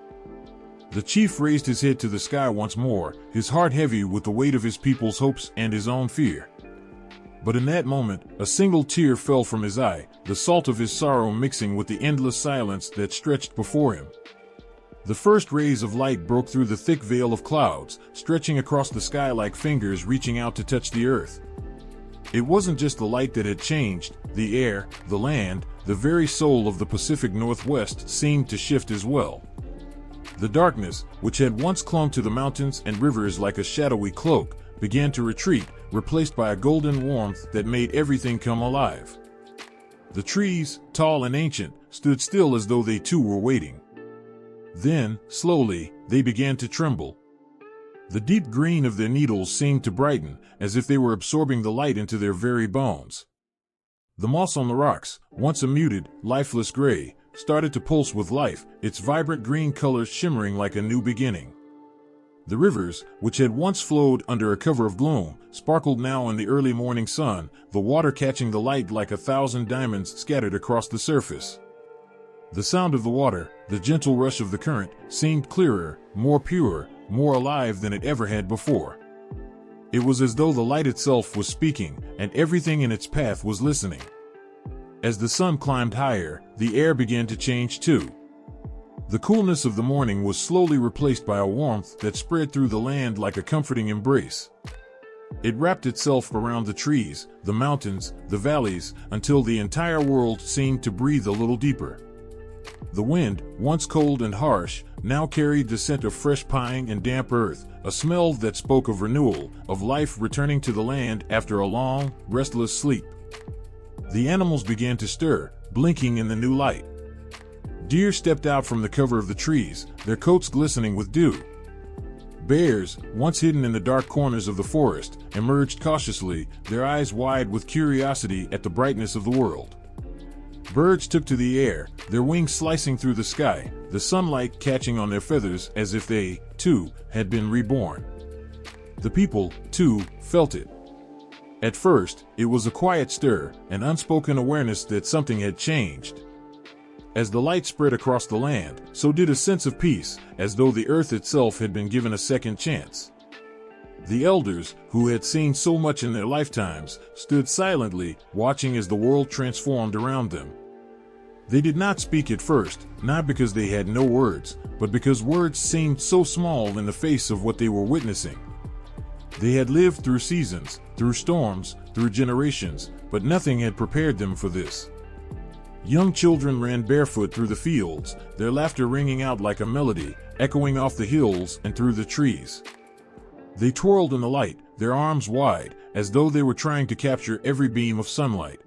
The chief raised his head to the sky once more, his heart heavy with the weight of his people's hopes and his own fear. But in that moment, a single tear fell from his eye, the salt of his sorrow mixing with the endless silence that stretched before him. The first rays of light broke through the thick veil of clouds, stretching across the sky like fingers reaching out to touch the earth. It wasn't just the light that had changed, the air, the land, the very soul of the Pacific Northwest seemed to shift as well. The darkness, which had once clung to the mountains and rivers like a shadowy cloak, began to retreat, replaced by a golden warmth that made everything come alive. The trees, tall and ancient, stood still as though they too were waiting. Then, slowly, they began to tremble. The deep green of their needles seemed to brighten, as if they were absorbing the light into their very bones. The moss on the rocks, once a muted, lifeless gray, started to pulse with life, its vibrant green colors shimmering like a new beginning. The rivers, which had once flowed under a cover of gloom, sparkled now in the early morning sun, the water catching the light like 1,000 diamonds scattered across the surface. The sound of the water, the gentle rush of the current, seemed clearer, more pure, more alive than it ever had before. It was as though the light itself was speaking, and everything in its path was listening. As the sun climbed higher, the air began to change too. The coolness of the morning was slowly replaced by a warmth that spread through the land like a comforting embrace. It wrapped itself around the trees, the mountains, the valleys, until the entire world seemed to breathe a little deeper. The wind, once cold and harsh, now carried the scent of fresh pine and damp earth, a smell that spoke of renewal, of life returning to the land after a long, restless sleep. The animals began to stir, blinking in the new light. Deer stepped out from the cover of the trees, their coats glistening with dew. Bears, once hidden in the dark corners of the forest, emerged cautiously, their eyes wide with curiosity at the brightness of the world. Birds took to the air, their wings slicing through the sky, the sunlight catching on their feathers as if they, too, had been reborn. The people, too, felt it. At first, it was a quiet stir, an unspoken awareness that something had changed. As the light spread across the land, so did a sense of peace, as though the earth itself had been given a second chance. The elders, who had seen so much in their lifetimes, stood silently, watching as the world transformed around them. They did not speak at first, not because they had no words, but because words seemed so small in the face of what they were witnessing. They had lived through seasons, through storms, through generations, but nothing had prepared them for this. Young children ran barefoot through the fields, their laughter ringing out like a melody, echoing off the hills and through the trees. They twirled in the light, their arms wide, as though they were trying to capture every beam of sunlight.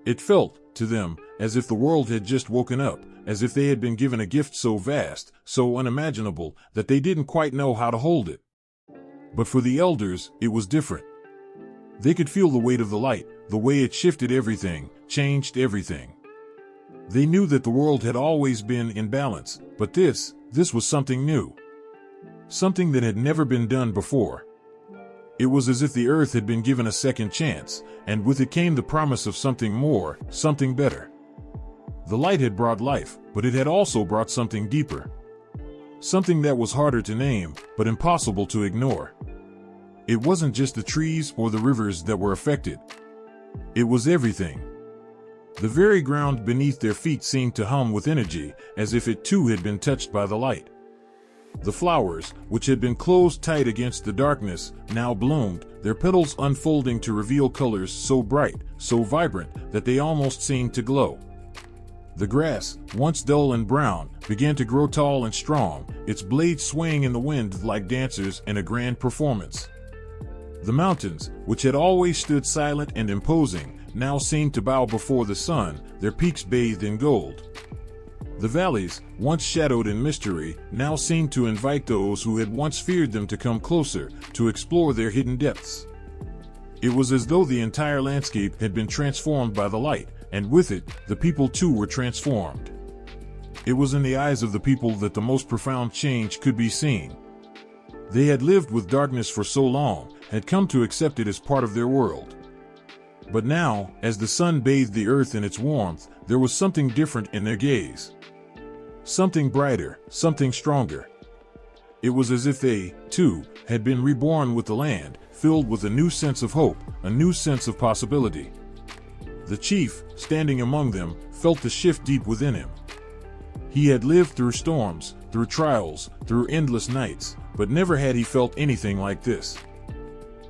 It felt, to them, as if the world had just woken up, as if they had been given a gift so vast, so unimaginable, that they didn't quite know how to hold it. But for the elders, it was different. They could feel the weight of the light, the way it shifted everything, changed everything. They knew that the world had always been in balance, but this was something new. Something that had never been done before. It was as if the earth had been given a second chance, and with it came the promise of something more, something better. The light had brought life, but it had also brought something deeper. Something that was harder to name, but impossible to ignore. It wasn't just the trees or the rivers that were affected. It was everything. The very ground beneath their feet seemed to hum with energy, as if it too had been touched by the light. The flowers, which had been closed tight against the darkness, now bloomed, their petals unfolding to reveal colors so bright, so vibrant, that they almost seemed to glow. The grass, once dull and brown, began to grow tall and strong, its blades swaying in the wind like dancers in a grand performance. The mountains, which had always stood silent and imposing, now seemed to bow before the sun, their peaks bathed in gold. The valleys, once shadowed in mystery, now seemed to invite those who had once feared them to come closer, to explore their hidden depths. It was as though the entire landscape had been transformed by the light, and with it, the people too were transformed. It was in the eyes of the people that the most profound change could be seen. They had lived with darkness for so long, had come to accept it as part of their world. But now, as the sun bathed the earth in its warmth, there was something different in their gaze. Something brighter, something stronger. It was as if they, too, had been reborn with the land, filled with a new sense of hope, a new sense of possibility. The chief, standing among them, felt the shift deep within him. He had lived through storms, through trials, through endless nights, but never had he felt anything like this.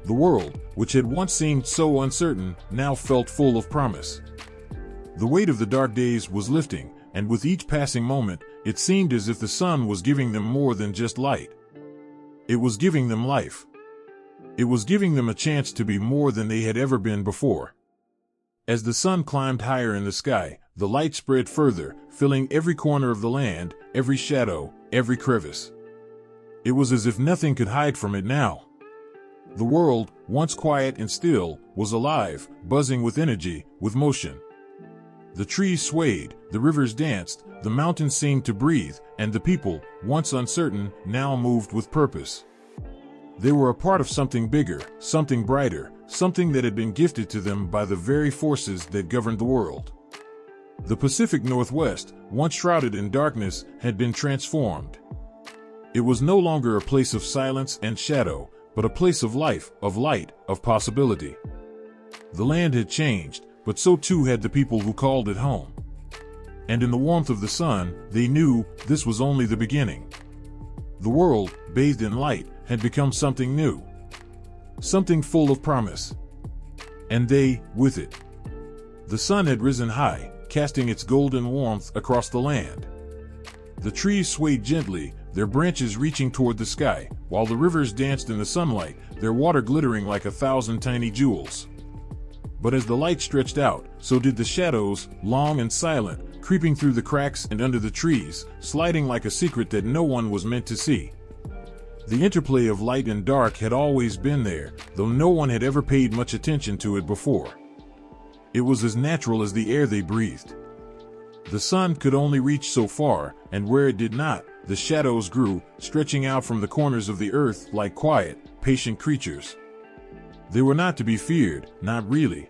The world, which had once seemed so uncertain, now felt full of promise. The weight of the dark days was lifting, and with each passing moment, it seemed as if the sun was giving them more than just light. It was giving them life. It was giving them a chance to be more than they had ever been before. As the sun climbed higher in the sky, the light spread further, filling every corner of the land, every shadow, every crevice. It was as if nothing could hide from it now. The world, once quiet and still, was alive, buzzing with energy, with motion. The trees swayed, the rivers danced, the mountains seemed to breathe, and the people, once uncertain, now moved with purpose. They were a part of something bigger, something brighter, something that had been gifted to them by the very forces that governed the world. The Pacific Northwest, once shrouded in darkness, had been transformed. It was no longer a place of silence and shadow, but a place of life, of light, of possibility. The land had changed, but so too had the people who called it home. And in the warmth of the sun, they knew this was only the beginning. The world, bathed in light, had become something new. Something full of promise. And they, with it. The sun had risen high, casting its golden warmth across the land. The trees swayed gently, their branches reaching toward the sky, while the rivers danced in the sunlight, their water glittering like 1,000 tiny jewels. But as the light stretched out, so did the shadows, long and silent, creeping through the cracks and under the trees, sliding like a secret that no one was meant to see. The interplay of light and dark had always been there, though no one had ever paid much attention to it before. It was as natural as the air they breathed. The sun could only reach so far, and where it did not, the shadows grew, stretching out from the corners of the earth like quiet, patient creatures. They were not to be feared, not really.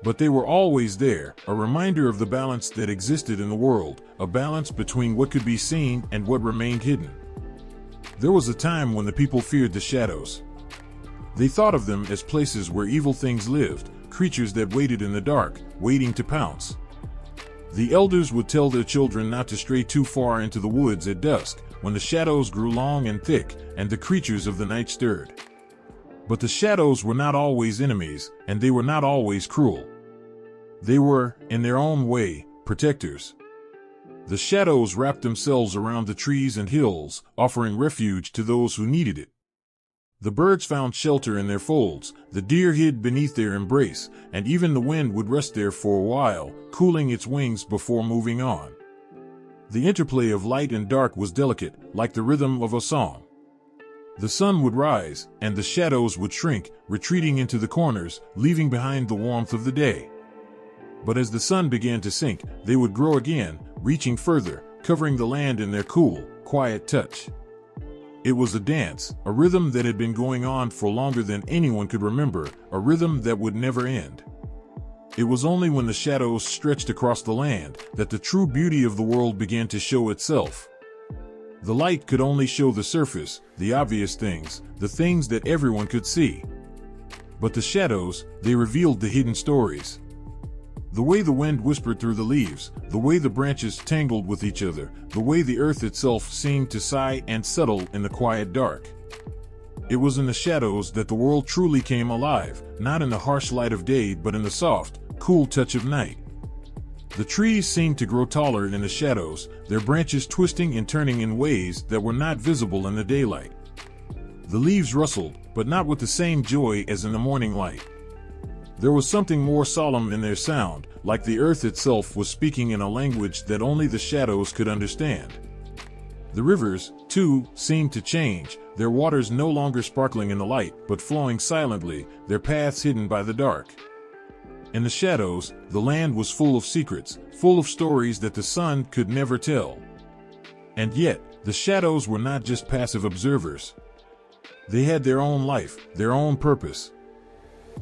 But they were always there, a reminder of the balance that existed in the world, a balance between what could be seen and what remained hidden. There was a time when the people feared the shadows. They thought of them as places where evil things lived, creatures that waited in the dark, waiting to pounce. The elders would tell their children not to stray too far into the woods at dusk, when the shadows grew long and thick, and the creatures of the night stirred. But the shadows were not always enemies, and they were not always cruel. They were, in their own way, protectors. The shadows wrapped themselves around the trees and hills, offering refuge to those who needed it. The birds found shelter in their folds, the deer hid beneath their embrace, and even the wind would rest there for a while, cooling its wings before moving on. The interplay of light and dark was delicate, like the rhythm of a song. The sun would rise, and the shadows would shrink, retreating into the corners, leaving behind the warmth of the day. But as the sun began to sink, they would grow again, reaching further, covering the land in their cool, quiet touch. It was a dance, a rhythm that had been going on for longer than anyone could remember, a rhythm that would never end. It was only when the shadows stretched across the land that the true beauty of the world began to show itself. The light could only show the surface, the obvious things, the things that everyone could see. But the shadows, they revealed the hidden stories. The way the wind whispered through the leaves, the way the branches tangled with each other, the way the earth itself seemed to sigh and settle in the quiet dark. It was in the shadows that the world truly came alive, not in the harsh light of day but in the soft, cool touch of night. The trees seemed to grow taller in the shadows, their branches twisting and turning in ways that were not visible in the daylight. The leaves rustled, but not with the same joy as in the morning light. There was something more solemn in their sound, like the earth itself was speaking in a language that only the shadows could understand. The rivers, too, seemed to change, their waters no longer sparkling in the light, but flowing silently, their paths hidden by the dark. In the shadows, the land was full of secrets, full of stories that the sun could never tell. And yet, the shadows were not just passive observers. They had their own life, their own purpose.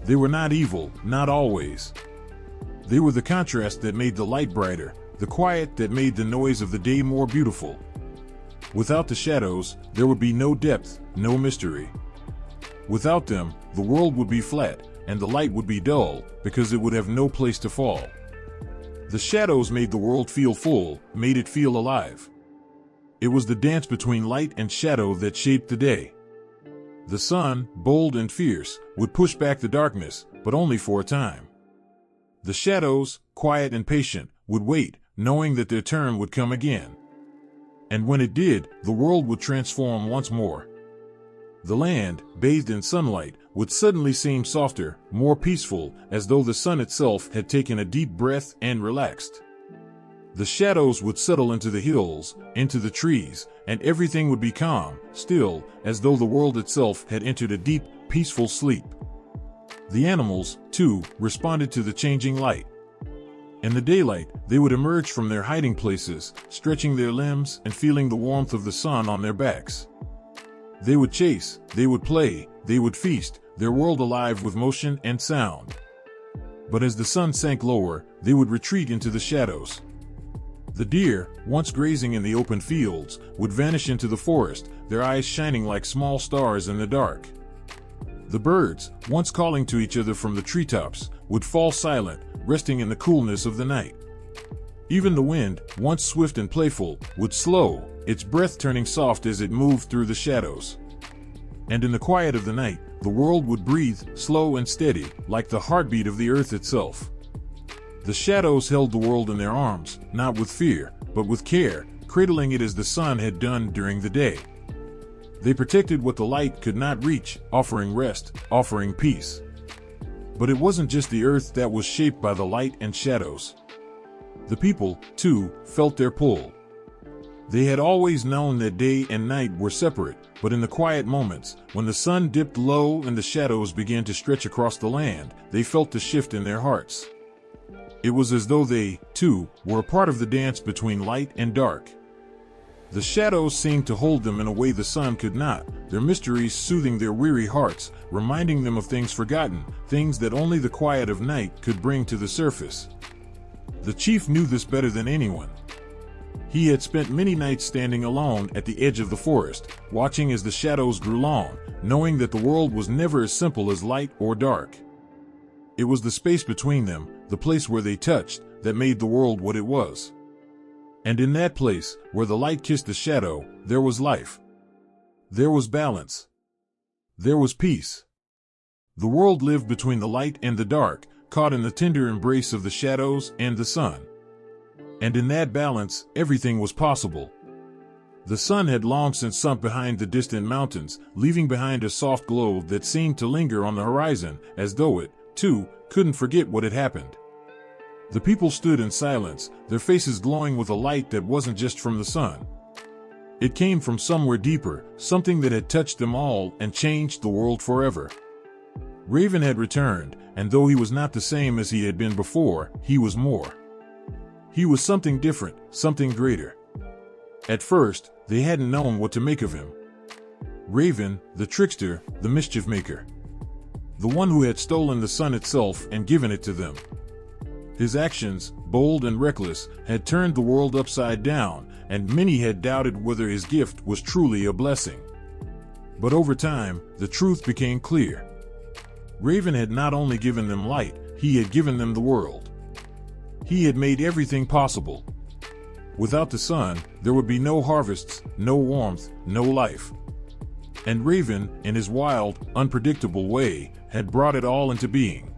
They were not evil, not always. They were the contrast that made the light brighter, the quiet that made the noise of the day more beautiful. Without the shadows, there would be no depth, no mystery. Without them, the world would be flat, and the light would be dull, because it would have no place to fall. The shadows made the world feel full, made it feel alive. It was the dance between light and shadow that shaped the day. The sun, bold and fierce, would push back the darkness, but only for a time. The shadows, quiet and patient, would wait, knowing that their turn would come again. And when it did, the world would transform once more. The land, bathed in sunlight, would suddenly seem softer, more peaceful, as though the sun itself had taken a deep breath and relaxed. The shadows would settle into the hills, into the trees, and everything would be calm, still, as though the world itself had entered a deep, peaceful sleep. The animals, too, responded to the changing light. In the daylight, they would emerge from their hiding places, stretching their limbs and feeling the warmth of the sun on their backs. They would chase, they would play, they would feast, their world alive with motion and sound. But as the sun sank lower, they would retreat into the shadows. The deer, once grazing in the open fields, would vanish into the forest, their eyes shining like small stars in the dark. The birds, once calling to each other from the treetops, would fall silent, resting in the coolness of the night. Even the wind, once swift and playful, would slow, its breath turning soft as it moved through the shadows. And in the quiet of the night, the world would breathe, slow and steady, like the heartbeat of the earth itself. The shadows held the world in their arms, not with fear, but with care, cradling it as the sun had done during the day. They protected what the light could not reach, offering rest, offering peace. But it wasn't just the earth that was shaped by the light and shadows. The people, too, felt their pull. They had always known that day and night were separate, but in the quiet moments, when the sun dipped low and the shadows began to stretch across the land, they felt the shift in their hearts. It was as though they, too, were a part of the dance between light and dark. The shadows seemed to hold them in a way the sun could not, their mysteries soothing their weary hearts, reminding them of things forgotten, things that only the quiet of night could bring to the surface. The chief knew this better than anyone. He had spent many nights standing alone at the edge of the forest, watching as the shadows grew long, knowing that the world was never as simple as light or dark. It was the space between them, the place where they touched, that made the world what it was. And in that place, where the light kissed the shadow, there was life. There was balance. There was peace. The world lived between the light and the dark, caught in the tender embrace of the shadows and the sun. And in that balance, everything was possible. The sun had long since sunk behind the distant mountains, leaving behind a soft glow that seemed to linger on the horizon, as though it, too, couldn't forget what had happened. The people stood in silence, their faces glowing with a light that wasn't just from the sun. It came from somewhere deeper, something that had touched them all and changed the world forever. Raven had returned, and though he was not the same as he had been before, he was more. He was something different, something greater. At first, they hadn't known what to make of him. Raven, the trickster, the mischief maker. The one who had stolen the sun itself and given it to them. His actions, bold and reckless, had turned the world upside down, and many had doubted whether his gift was truly a blessing. But over time, the truth became clear. Raven had not only given them light, he had given them the world. He had made everything possible. Without the sun, there would be no harvests, no warmth, no life. And Raven, in his wild, unpredictable way, had brought it all into being.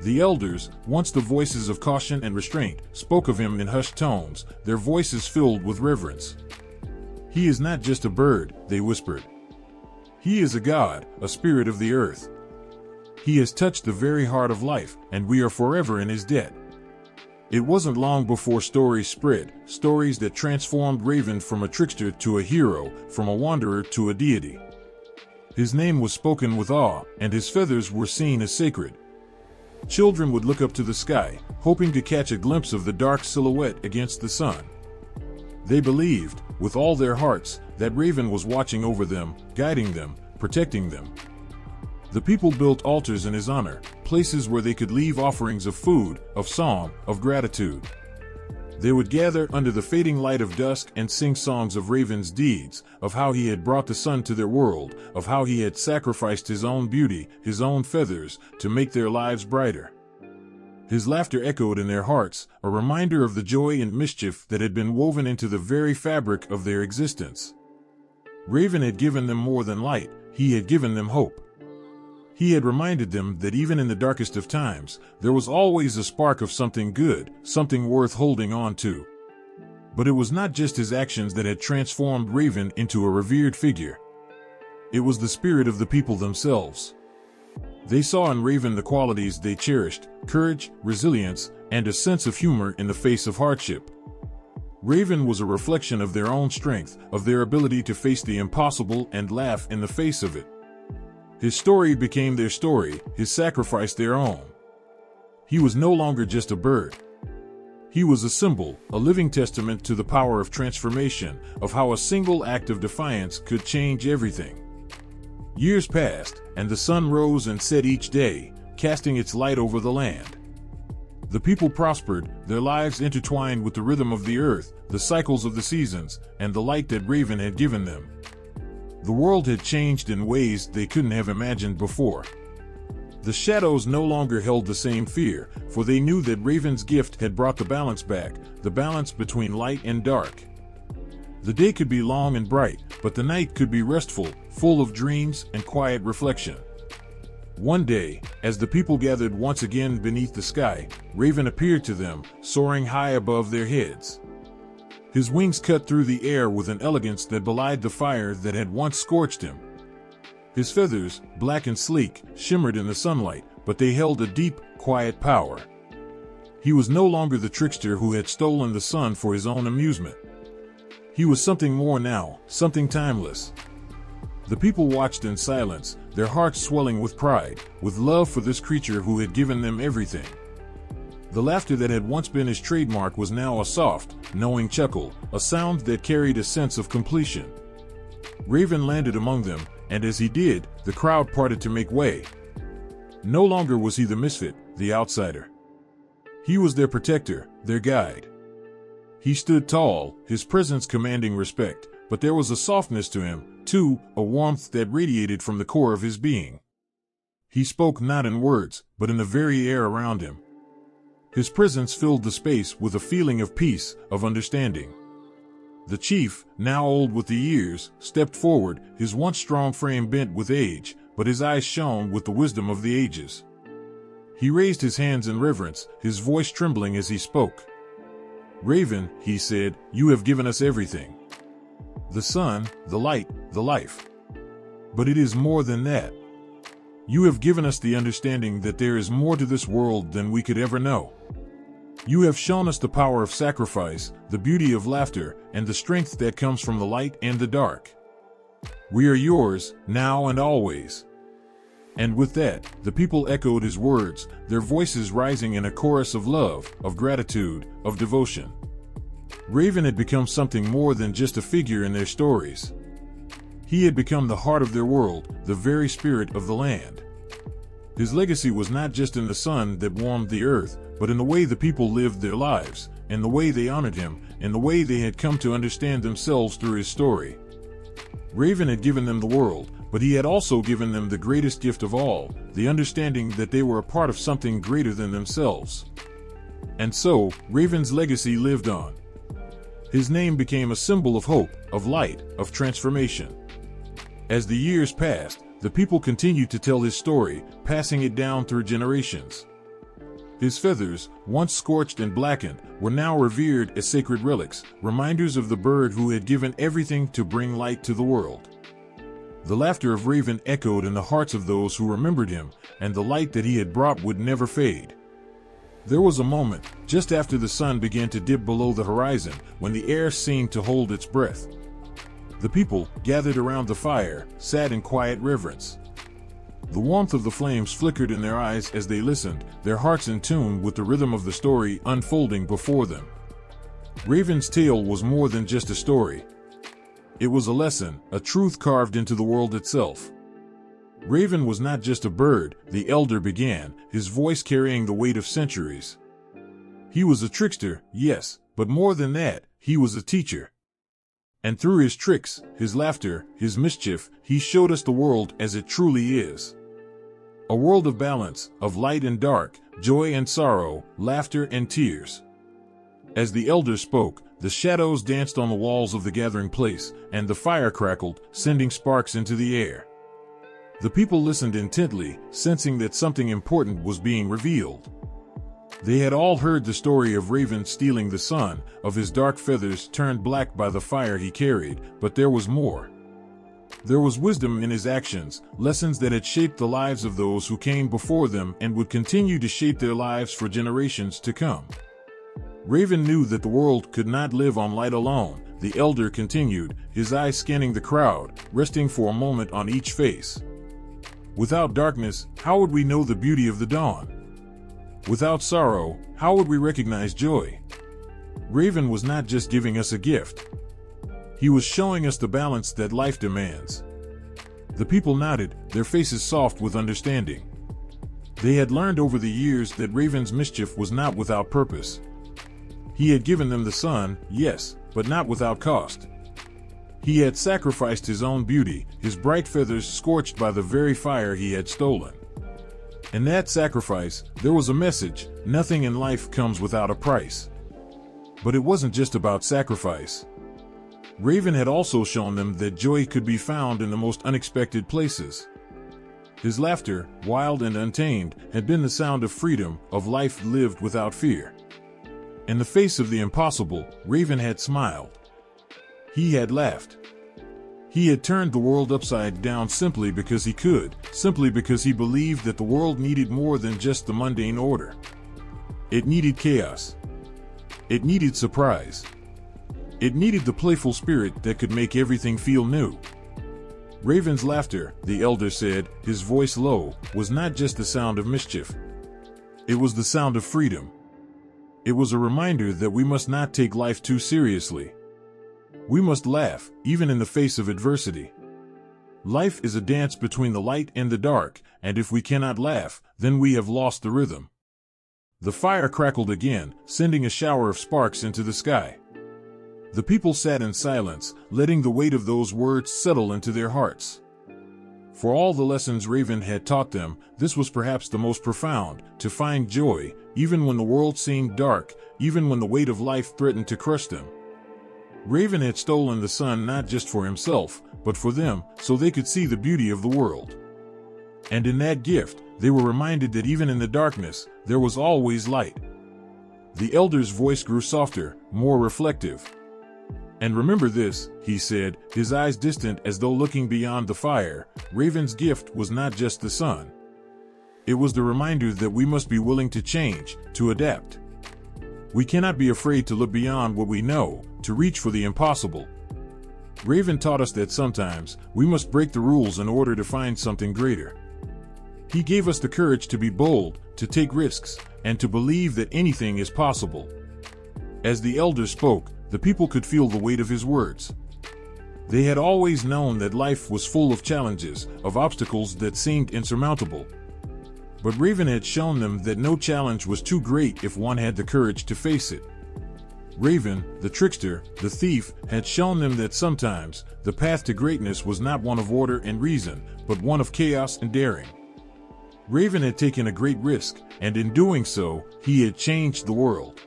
The elders, once the voices of caution and restraint, spoke of him in hushed tones, their voices filled with reverence. "He is not just a bird," they whispered. "He is a god, a spirit of the earth. He has touched the very heart of life, and we are forever in his debt." It wasn't long before stories spread, stories that transformed Raven from a trickster to a hero, from a wanderer to a deity. His name was spoken with awe, and his feathers were seen as sacred. Children would look up to the sky, hoping to catch a glimpse of the dark silhouette against the sun. They believed, with all their hearts, that Raven was watching over them, guiding them, protecting them. The people built altars in his honor, places where they could leave offerings of food, of song, of gratitude. They would gather under the fading light of dusk and sing songs of Raven's deeds, of how he had brought the sun to their world, of how he had sacrificed his own beauty, his own feathers, to make their lives brighter. His laughter echoed in their hearts, a reminder of the joy and mischief that had been woven into the very fabric of their existence. Raven had given them more than light, he had given them hope. He had reminded them that even in the darkest of times, there was always a spark of something good, something worth holding on to. But it was not just his actions that had transformed Raven into a revered figure. It was the spirit of the people themselves. They saw in Raven the qualities they cherished: courage, resilience, and a sense of humor in the face of hardship. Raven was a reflection of their own strength, of their ability to face the impossible and laugh in the face of it. His story became their story, his sacrifice their own. He was no longer just a bird. He was a symbol, a living testament to the power of transformation, of how a single act of defiance could change everything. Years passed, and the sun rose and set each day, casting its light over the land. The people prospered, their lives intertwined with the rhythm of the earth, the cycles of the seasons, and the light that Raven had given them. The world had changed in ways they couldn't have imagined before. The shadows no longer held the same fear, for they knew that Raven's gift had brought the balance back, the balance between light and dark. The day could be long and bright, but the night could be restful, full of dreams and quiet reflection. One day, as the people gathered once again beneath the sky, Raven appeared to them, soaring high above their heads. His wings cut through the air with an elegance that belied the fire that had once scorched him. His feathers, black and sleek, shimmered in the sunlight, but they held a deep, quiet power. He was no longer the trickster who had stolen the sun for his own amusement. He was something more now, something timeless. The people watched in silence, their hearts swelling with pride, with love for this creature who had given them everything. The laughter that had once been his trademark was now a soft, knowing chuckle, a sound that carried a sense of completion. Raven landed among them, and as he did, the crowd parted to make way. No longer was he the misfit, the outsider. He was their protector, their guide. He stood tall, his presence commanding respect, but there was a softness to him, too, a warmth that radiated from the core of his being. He spoke not in words, but in the very air around him. His presence filled the space with a feeling of peace, of understanding. The chief, now old with the years, stepped forward, his once strong frame bent with age, but his eyes shone with the wisdom of the ages. He raised his hands in reverence, his voice trembling as he spoke. "Raven," he said, "you have given us everything. The sun, the light, the life. But it is more than that. You have given us the understanding that there is more to this world than we could ever know. You have shown us the power of sacrifice, the beauty of laughter, and the strength that comes from the light and the dark. We are yours, now and always." And with that, the people echoed his words, their voices rising in a chorus of love, of gratitude, of devotion. Raven had become something more than just a figure in their stories. He had become the heart of their world, the very spirit of the land. His legacy was not just in the sun that warmed the earth, but in the way the people lived their lives, in the way they honored him, in the way they had come to understand themselves through his story. Raven had given them the world, but he had also given them the greatest gift of all, the understanding that they were a part of something greater than themselves. And so, Raven's legacy lived on. His name became a symbol of hope, of light, of transformation. As the years passed, the people continued to tell his story, passing it down through generations. His feathers, once scorched and blackened, were now revered as sacred relics, reminders of the bird who had given everything to bring light to the world. The laughter of Raven echoed in the hearts of those who remembered him, and the light that he had brought would never fade. There was a moment, just after the sun began to dip below the horizon, when the air seemed to hold its breath. The people, gathered around the fire, sat in quiet reverence. The warmth of the flames flickered in their eyes as they listened, their hearts in tune with the rhythm of the story unfolding before them. Raven's tale was more than just a story. It was a lesson, a truth carved into the world itself. Raven was not just a bird, the elder began, his voice carrying the weight of centuries. He was a trickster, yes, but more than that, he was a teacher. And through his tricks, his laughter, his mischief, he showed us the world as it truly is. A world of balance, of light and dark, joy and sorrow, laughter and tears. As the elder spoke, the shadows danced on the walls of the gathering place, and the fire crackled, sending sparks into the air. The people listened intently, sensing that something important was being revealed. They had all heard the story of Raven stealing the sun, of his dark feathers turned black by the fire he carried, but there was more. There was wisdom in his actions, lessons that had shaped the lives of those who came before them and would continue to shape their lives for generations to come. Raven knew that the world could not live on light alone, the elder continued, his eyes scanning the crowd, resting for a moment on each face. Without darkness, how would we know the beauty of the dawn? Without sorrow, how would we recognize joy? Raven was not just giving us a gift. He was showing us the balance that life demands. The people nodded, their faces soft with understanding. They had learned over the years that Raven's mischief was not without purpose. He had given them the sun, yes, but not without cost. He had sacrificed his own beauty, his bright feathers scorched by the very fire he had stolen. In that sacrifice, there was a message: nothing in life comes without a price. But it wasn't just about sacrifice. Raven had also shown them that joy could be found in the most unexpected places. His laughter, wild and untamed, had been the sound of freedom, of life lived without fear. In the face of the impossible, Raven had smiled. He had laughed. He had turned the world upside down simply because he could, simply because he believed that the world needed more than just the mundane order. It needed chaos. It needed surprise. It needed the playful spirit that could make everything feel new. Raven's laughter, the elder said, his voice low, was not just the sound of mischief. It was the sound of freedom. It was a reminder that we must not take life too seriously. We must laugh, even in the face of adversity. Life is a dance between the light and the dark, and if we cannot laugh, then we have lost the rhythm. The fire crackled again, sending a shower of sparks into the sky. The people sat in silence, letting the weight of those words settle into their hearts. For all the lessons Raven had taught them, this was perhaps the most profound: to find joy, even when the world seemed dark, even when the weight of life threatened to crush them. Raven had stolen the sun not just for himself, but for them, so they could see the beauty of the world. And in that gift, they were reminded that even in the darkness, there was always light. The elder's voice grew softer, more reflective. And remember this, he said, his eyes distant as though looking beyond the fire, Raven's gift was not just the sun. It was the reminder that we must be willing to change, to adapt. We cannot be afraid to look beyond what we know, to reach for the impossible. Raven taught us that sometimes we must break the rules in order to find something greater. He gave us the courage to be bold, to take risks, and to believe that anything is possible. As the elder spoke, the people could feel the weight of his words. They had always known that life was full of challenges, of obstacles that seemed insurmountable. But Raven had shown them that no challenge was too great if one had the courage to face it. Raven, the trickster, the thief, had shown them that sometimes the path to greatness was not one of order and reason, but one of chaos and daring. Raven had taken a great risk, and in doing so, he had changed the world.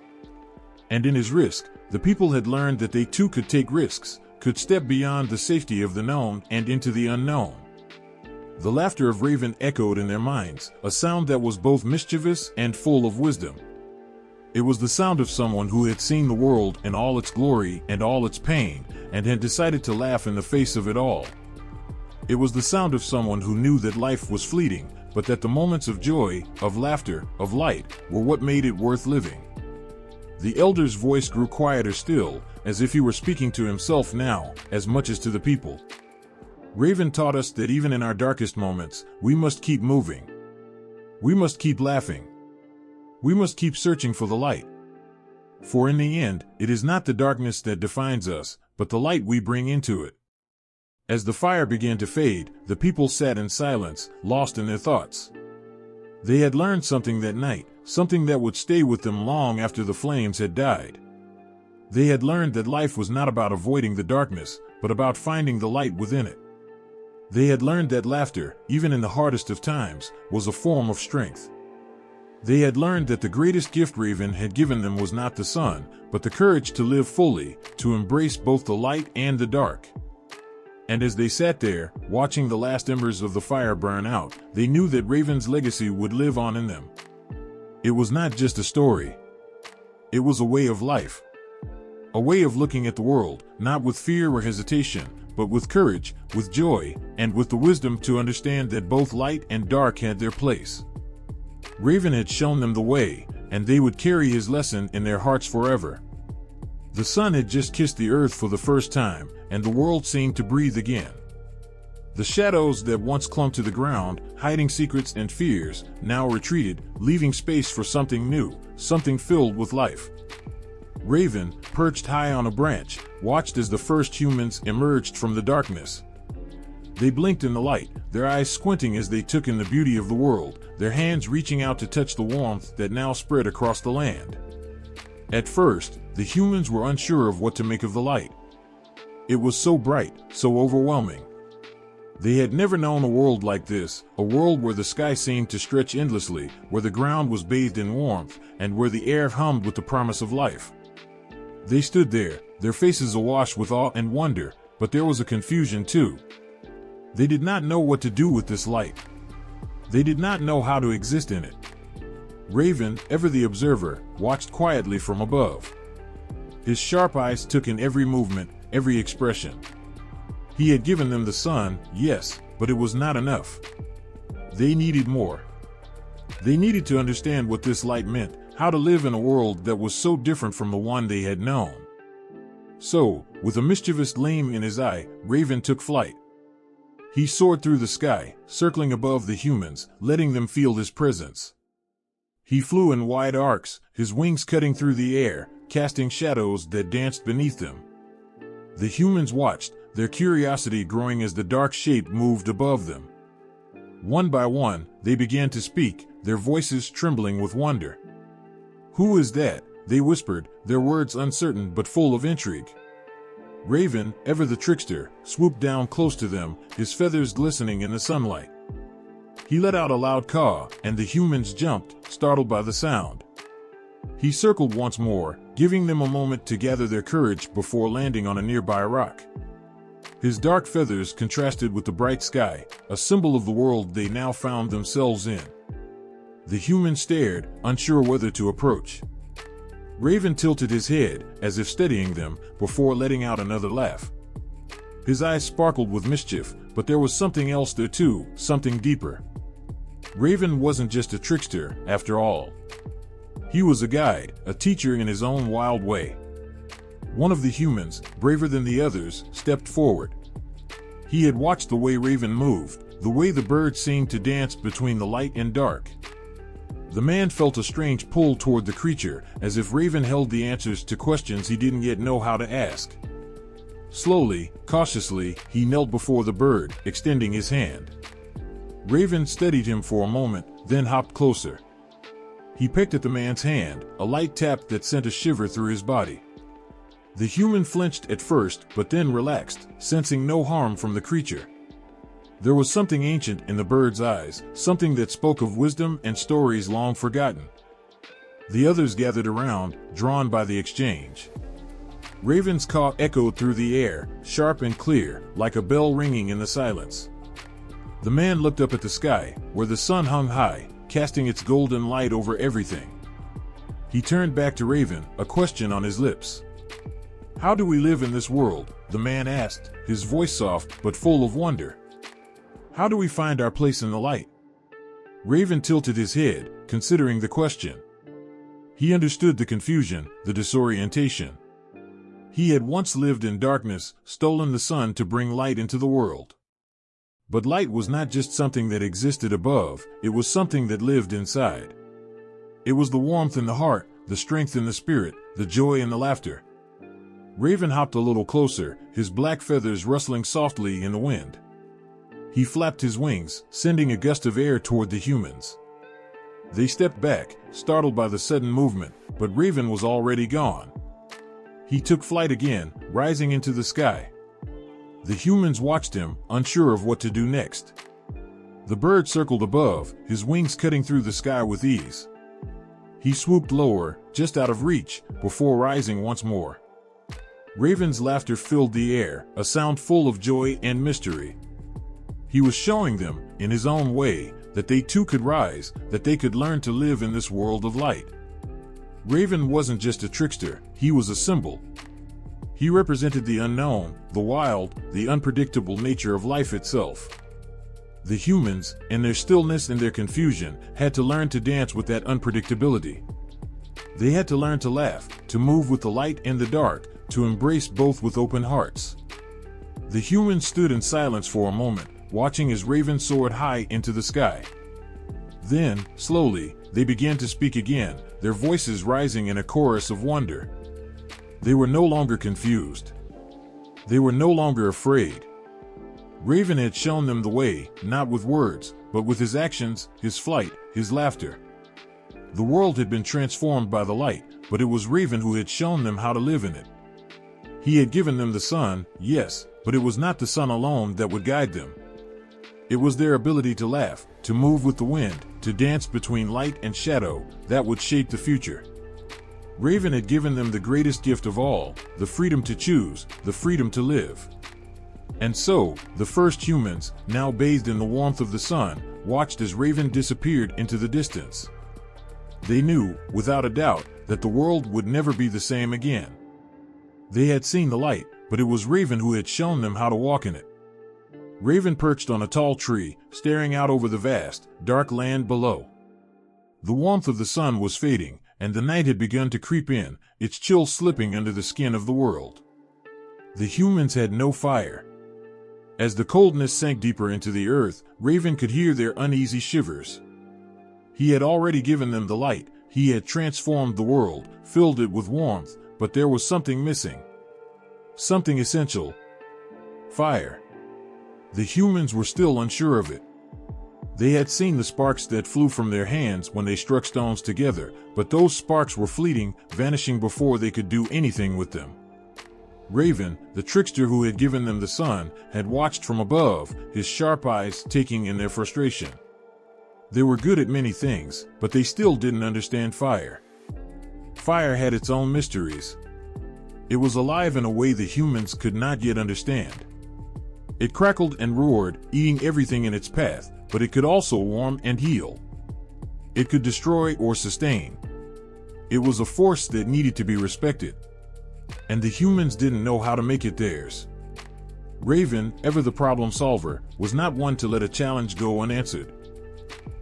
And in his risk, the people had learned that they too could take risks, could step beyond the safety of the known and into the unknown. The laughter of Raven echoed in their minds, a sound that was both mischievous and full of wisdom. It was the sound of someone who had seen the world in all its glory and all its pain, and had decided to laugh in the face of it all. It was the sound of someone who knew that life was fleeting, but that the moments of joy, of laughter, of light, were what made it worth living. The elder's voice grew quieter still, as if he were speaking to himself now, as much as to the people. Raven taught us that even in our darkest moments, we must keep moving. We must keep laughing. We must keep searching for the light. For in the end, it is not the darkness that defines us, but the light we bring into it. As the fire began to fade, the people sat in silence, lost in their thoughts. They had learned something that night, something that would stay with them long after the flames had died. They had learned that life was not about avoiding the darkness, but about finding the light within it. They had learned that laughter, even in the hardest of times, was a form of strength. They had learned that the greatest gift Raven had given them was not the sun, but the courage to live fully, to embrace both the light and the dark. And as they sat there, watching the last embers of the fire burn out, they knew that Raven's legacy would live on in them. It was not just a story. It was a way of life. A way of looking at the world, not with fear or hesitation, but with courage, with joy, and with the wisdom to understand that both light and dark had their place. Raven had shown them the way, and they would carry his lesson in their hearts forever. The sun had just kissed the earth for the first time, and the world seemed to breathe again. The shadows that once clung to the ground, hiding secrets and fears, now retreated, leaving space for something new, something filled with life. Raven, perched high on a branch, watched as the first humans emerged from the darkness. They blinked in the light, their eyes squinting as they took in the beauty of the world, their hands reaching out to touch the warmth that now spread across the land. At first, the humans were unsure of what to make of the light. It was so bright, so overwhelming. They had never known a world like this, a world where the sky seemed to stretch endlessly, where the ground was bathed in warmth, and where the air hummed with the promise of life. They stood there, their faces awash with awe and wonder, but there was a confusion too. They did not know what to do with this light. They did not know how to exist in it. Raven, ever the observer, watched quietly from above. His sharp eyes took in every movement, every expression. He had given them the sun, yes, but it was not enough. They needed more. They needed to understand what this light meant, how to live in a world that was so different from the one they had known. So, with a mischievous gleam in his eye, Raven took flight. He soared through the sky, circling above the humans, letting them feel his presence. He flew in wide arcs, his wings cutting through the air, casting shadows that danced beneath them. The humans watched, their curiosity growing as the dark shape moved above them. One by one, they began to speak, their voices trembling with wonder. "Who is that?" they whispered, their words uncertain but full of intrigue. Raven, ever the trickster, swooped down close to them, his feathers glistening in the sunlight. He let out a loud caw, and the humans jumped, startled by the sound. He circled once more, giving them a moment to gather their courage before landing on a nearby rock. His dark feathers contrasted with the bright sky, a symbol of the world they now found themselves in. The humans stared, unsure whether to approach. Raven tilted his head, as if steadying them, before letting out another laugh. His eyes sparkled with mischief, but there was something else there too, something deeper. Raven wasn't just a trickster, after all. He was a guide, a teacher in his own wild way. One of the humans, braver than the others, stepped forward. He had watched the way Raven moved, the way the bird seemed to dance between the light and dark. The man felt a strange pull toward the creature, as if Raven held the answers to questions he didn't yet know how to ask. Slowly, cautiously, he knelt before the bird, extending his hand. Raven steadied him for a moment, then hopped closer. He picked at the man's hand, a light tap that sent a shiver through his body. The human flinched at first, but then relaxed, sensing no harm from the creature. There was something ancient in the bird's eyes, something that spoke of wisdom and stories long forgotten. The others gathered around, drawn by the exchange. Raven's caw echoed through the air, sharp and clear, like a bell ringing in the silence. The man looked up at the sky, where the sun hung high, casting its golden light over everything. He turned back to Raven, a question on his lips. "How do we live in this world?" the man asked, his voice soft but full of wonder. "How do we find our place in the light?" Raven tilted his head, considering the question. He understood the confusion, the disorientation. He had once lived in darkness, stolen the sun to bring light into the world. But light was not just something that existed above, it was something that lived inside. It was the warmth in the heart, the strength in the spirit, the joy in the laughter. Raven hopped a little closer, his black feathers rustling softly in the wind. He flapped his wings, sending a gust of air toward the humans. They stepped back, startled by the sudden movement, but Raven was already gone. He took flight again, rising into the sky. The humans watched him, unsure of what to do next. The bird circled above, his wings cutting through the sky with ease. He swooped lower, just out of reach, before rising once more. Raven's laughter filled the air, a sound full of joy and mystery. He was showing them, in his own way, that they too could rise, that they could learn to live in this world of light. Raven wasn't just a trickster, he was a symbol. He represented the unknown, the wild, the unpredictable nature of life itself. The humans, in their stillness and their confusion, had to learn to dance with that unpredictability. They had to learn to laugh, to move with the light and the dark, to embrace both with open hearts. The humans stood in silence for a moment, watching as Raven soared high into the sky. Then, slowly, they began to speak again, their voices rising in a chorus of wonder. They were no longer confused. They were no longer afraid. Raven had shown them the way, not with words, but with his actions, his flight, his laughter. The world had been transformed by the light, but it was Raven who had shown them how to live in it. He had given them the sun, yes, but it was not the sun alone that would guide them. It was their ability to laugh, to move with the wind, to dance between light and shadow, that would shape the future. Raven had given them the greatest gift of all, the freedom to choose, the freedom to live. And so, the first humans, now bathed in the warmth of the sun, watched as Raven disappeared into the distance. They knew, without a doubt, that the world would never be the same again. They had seen the light, but it was Raven who had shown them how to walk in it. Raven perched on a tall tree, staring out over the vast, dark land below. The warmth of the sun was fading, and the night had begun to creep in, its chill slipping under the skin of the world. The humans had no fire. As the coldness sank deeper into the earth, Raven could hear their uneasy shivers. He had already given them the light, he had transformed the world, filled it with warmth, but there was something missing. Something essential. Fire. The humans were still unsure of it. They had seen the sparks that flew from their hands when they struck stones together, but those sparks were fleeting, vanishing before they could do anything with them. Raven, the trickster who had given them the sun, had watched from above, his sharp eyes taking in their frustration. They were good at many things, but they still didn't understand fire. Fire had its own mysteries. It was alive in a way the humans could not yet understand. It crackled and roared, eating everything in its path, but it could also warm and heal. It could destroy or sustain. It was a force that needed to be respected. And the humans didn't know how to make it theirs. Raven, ever the problem solver, was not one to let a challenge go unanswered.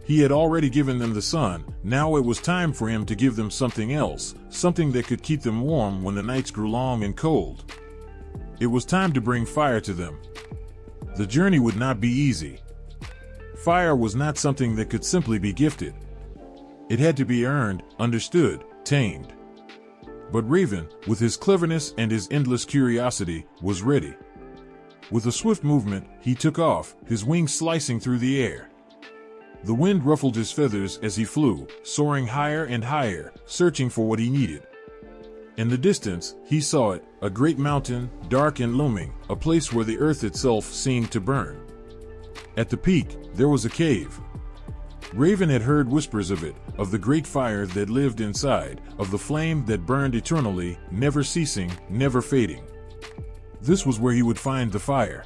He had already given them the sun, now it was time for him to give them something else, something that could keep them warm when the nights grew long and cold. It was time to bring fire to them. The journey would not be easy. Fire was not something that could simply be gifted. It had to be earned, understood, tamed. But Raven, with his cleverness and his endless curiosity, was ready. With a swift movement, he took off, his wings slicing through the air. The wind ruffled his feathers as he flew, soaring higher and higher, searching for what he needed. In the distance, he saw it, a great mountain, dark and looming, a place where the earth itself seemed to burn. At the peak, there was a cave. Raven had heard whispers of it, of the great fire that lived inside, of the flame that burned eternally, never ceasing, never fading. This was where he would find the fire.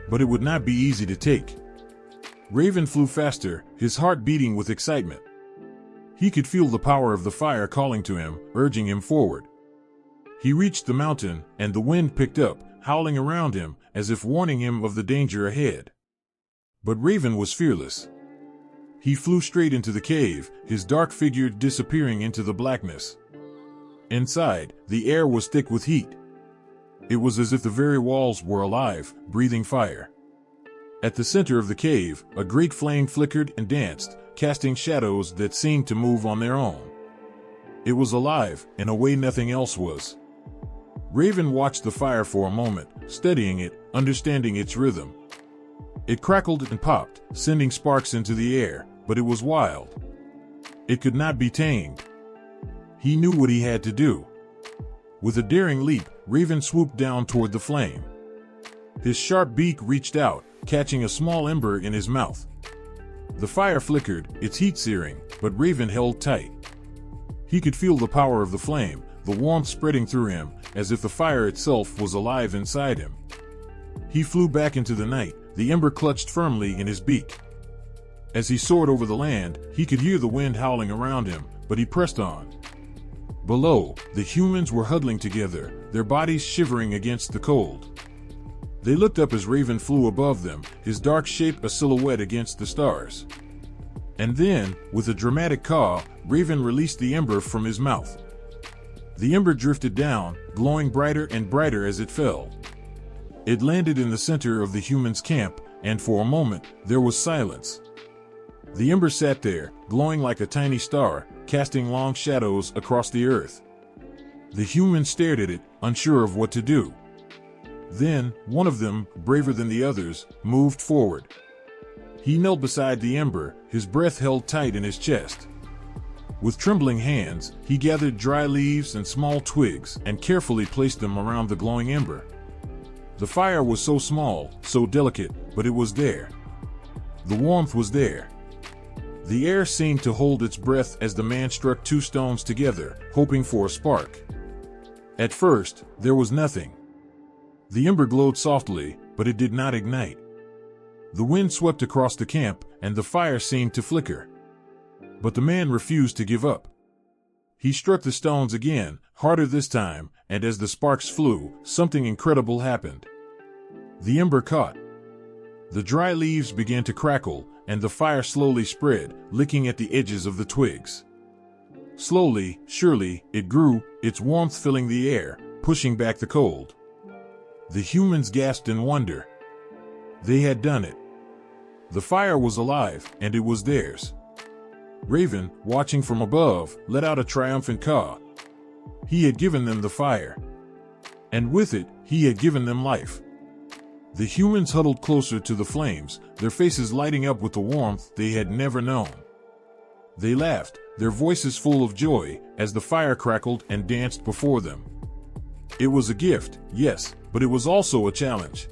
But it would not be easy to take. Raven flew faster, his heart beating with excitement. He could feel the power of the fire calling to him, urging him forward. He reached the mountain, and the wind picked up, howling around him, as if warning him of the danger ahead. But Raven was fearless. He flew straight into the cave, his dark figure disappearing into the blackness. Inside, the air was thick with heat. It was as if the very walls were alive, breathing fire. At the center of the cave, a great flame flickered and danced, casting shadows that seemed to move on their own. It was alive, in a way nothing else was. Raven watched the fire for a moment, studying it, understanding its rhythm. It crackled and popped, sending sparks into the air, but it was wild. It could not be tamed. He knew what he had to do. With a daring leap, Raven swooped down toward the flame. His sharp beak reached out, catching a small ember in his mouth. The fire flickered, its heat searing, but Raven held tight. He could feel the power of the flame, the warmth spreading through him, as if the fire itself was alive inside him. He flew back into the night, the ember clutched firmly in his beak. As he soared over the land, he could hear the wind howling around him, but he pressed on. Below, the humans were huddling together, their bodies shivering against the cold. They looked up as Raven flew above them, his dark shape a silhouette against the stars. And then, with a dramatic caw, Raven released the ember from his mouth. The ember drifted down, glowing brighter and brighter as it fell. It landed in the center of the humans' camp, and for a moment, there was silence. The ember sat there, glowing like a tiny star, casting long shadows across the earth. The humans stared at it, unsure of what to do. Then, one of them, braver than the others, moved forward. He knelt beside the ember, his breath held tight in his chest. With trembling hands, he gathered dry leaves and small twigs and carefully placed them around the glowing ember. The fire was so small, so delicate, but it was there. The warmth was there. The air seemed to hold its breath as the man struck two stones together, hoping for a spark. At first, there was nothing. The ember glowed softly, but it did not ignite. The wind swept across the camp, and the fire seemed to flicker. But the man refused to give up. He struck the stones again, harder this time, and as the sparks flew, something incredible happened. The ember caught. The dry leaves began to crackle, and the fire slowly spread, licking at the edges of the twigs. Slowly, surely, it grew, its warmth filling the air, pushing back the cold. The humans gasped in wonder. They had done it. The fire was alive, and it was theirs. Raven, watching from above, let out a triumphant caw. He had given them the fire. And with it, he had given them life. The humans huddled closer to the flames, their faces lighting up with the warmth they had never known. They laughed, their voices full of joy, as the fire crackled and danced before them. It was a gift, yes, but it was also a challenge.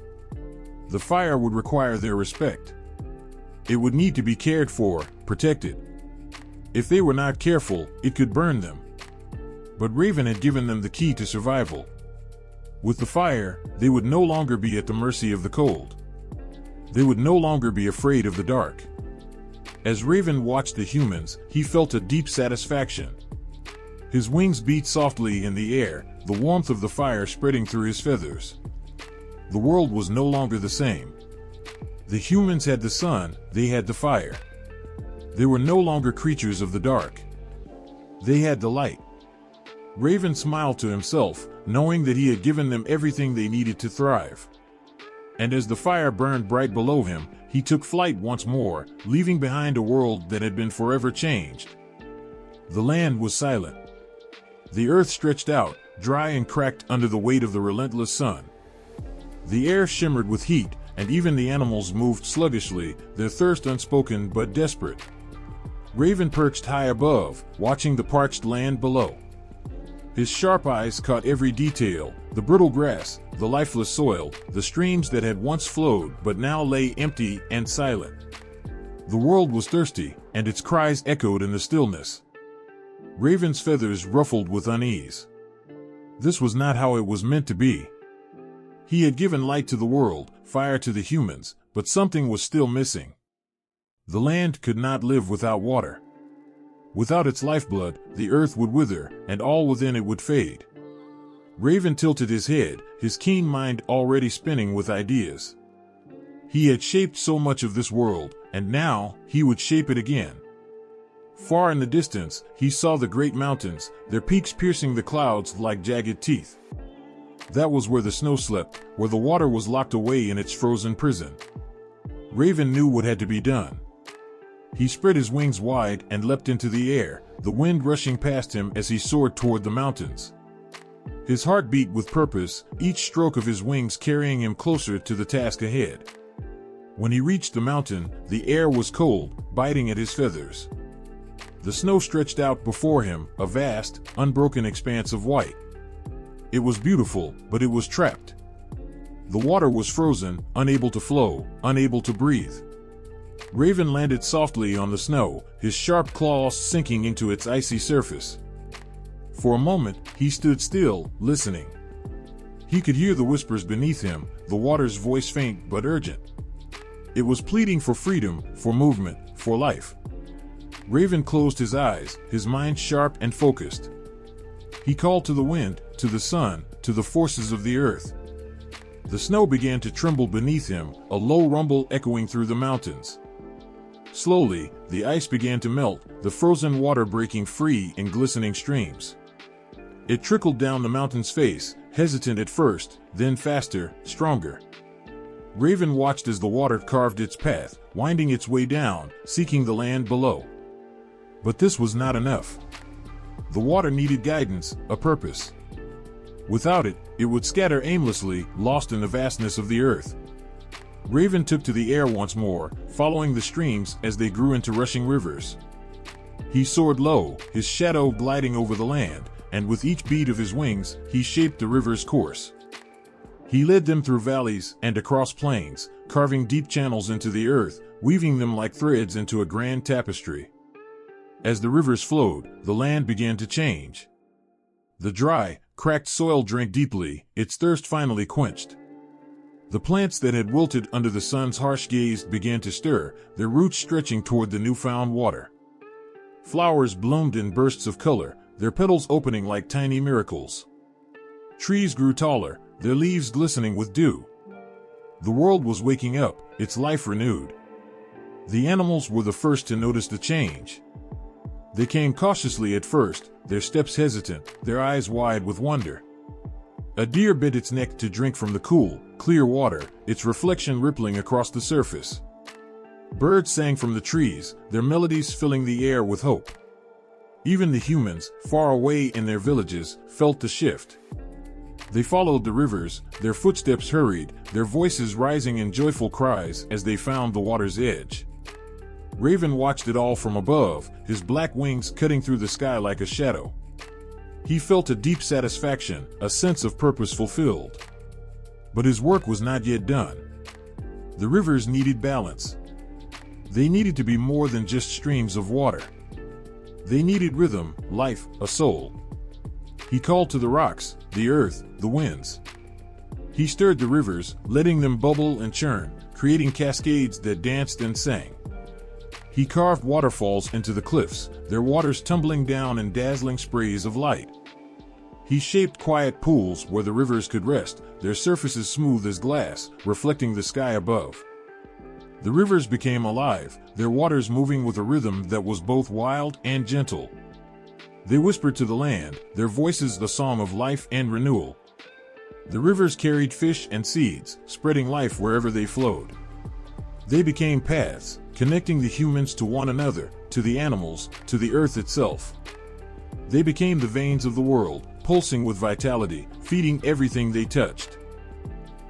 The fire would require their respect. It would need to be cared for, protected. If they were not careful, it could burn them. But Raven had given them the key to survival. With the fire, they would no longer be at the mercy of the cold. They would no longer be afraid of the dark. As Raven watched the humans, he felt a deep satisfaction. His wings beat softly in the air, the warmth of the fire spreading through his feathers. The world was no longer the same. The humans had the sun, they had the fire. They were no longer creatures of the dark. They had the light. Raven smiled to himself, knowing that he had given them everything they needed to thrive. And as the fire burned bright below him, he took flight once more, leaving behind a world that had been forever changed. The land was silent. The earth stretched out, dry and cracked under the weight of the relentless sun. The air shimmered with heat, and even the animals moved sluggishly, their thirst unspoken but desperate. Raven perched high above, watching the parched land below. His sharp eyes caught every detail, the brittle grass, the lifeless soil, the streams that had once flowed but now lay empty and silent. The world was thirsty, and its cries echoed in the stillness. Raven's feathers ruffled with unease. This was not how it was meant to be. He had given light to the world, fire to the humans, but something was still missing. The land could not live without water. Without its lifeblood, the earth would wither, and all within it would fade. Raven tilted his head, his keen mind already spinning with ideas. He had shaped so much of this world, and now he would shape it again. Far in the distance, he saw the great mountains, their peaks piercing the clouds like jagged teeth. That was where the snow slept, where the water was locked away in its frozen prison. Raven knew what had to be done. He spread his wings wide and leapt into the air, the wind rushing past him as he soared toward the mountains. His heart beat with purpose, each stroke of his wings carrying him closer to the task ahead. When he reached the mountain, the air was cold, biting at his feathers. The snow stretched out before him, a vast, unbroken expanse of white. It was beautiful, but it was trapped. The water was frozen, unable to flow, unable to breathe. Raven landed softly on the snow, his sharp claws sinking into its icy surface. For a moment, he stood still, listening. He could hear the whispers beneath him, the water's voice faint but urgent. It was pleading for freedom, for movement, for life. Raven closed his eyes, his mind sharp and focused. He called to the wind, to the sun, to the forces of the earth. The snow began to tremble beneath him, a low rumble echoing through the mountains. Slowly, the ice began to melt, the frozen water breaking free in glistening streams. It trickled down the mountain's face, hesitant at first, then faster, stronger. Raven watched as the water carved its path, winding its way down, seeking the land below. But this was not enough. The water needed guidance, a purpose. Without it, it would scatter aimlessly, lost in the vastness of the earth. Raven took to the air once more, following the streams as they grew into rushing rivers. He soared low, his shadow gliding over the land, and with each beat of his wings, he shaped the river's course. He led them through valleys and across plains, carving deep channels into the earth, weaving them like threads into a grand tapestry. As the rivers flowed, the land began to change. The dry, cracked soil drank deeply, its thirst finally quenched. The plants that had wilted under the sun's harsh gaze began to stir, their roots stretching toward the newfound water. Flowers bloomed in bursts of color, their petals opening like tiny miracles. Trees grew taller, their leaves glistening with dew. The world was waking up, its life renewed. The animals were the first to notice the change. They came cautiously at first, their steps hesitant, their eyes wide with wonder. A deer bent its neck to drink from the cool, clear water, its reflection rippling across the surface. Birds sang from the trees, their melodies filling the air with hope. Even the humans, far away in their villages, felt the shift. They followed the rivers, their footsteps hurried, their voices rising in joyful cries as they found the water's edge. Raven watched it all from above, his black wings cutting through the sky like a shadow. He felt a deep satisfaction, a sense of purpose fulfilled. But his work was not yet done. The rivers needed balance. They needed to be more than just streams of water. They needed rhythm, life, a soul. He called to the rocks, the earth, the winds. He stirred the rivers, letting them bubble and churn, creating cascades that danced and sang. He carved waterfalls into the cliffs, their waters tumbling down in dazzling sprays of light. He shaped quiet pools where the rivers could rest, their surfaces smooth as glass, reflecting the sky above. The rivers became alive, their waters moving with a rhythm that was both wild and gentle. They whispered to the land, their voices the song of life and renewal. The rivers carried fish and seeds, spreading life wherever they flowed. They became paths, connecting the humans to one another, to the animals, to the earth itself. They became the veins of the world, pulsing with vitality, feeding everything they touched.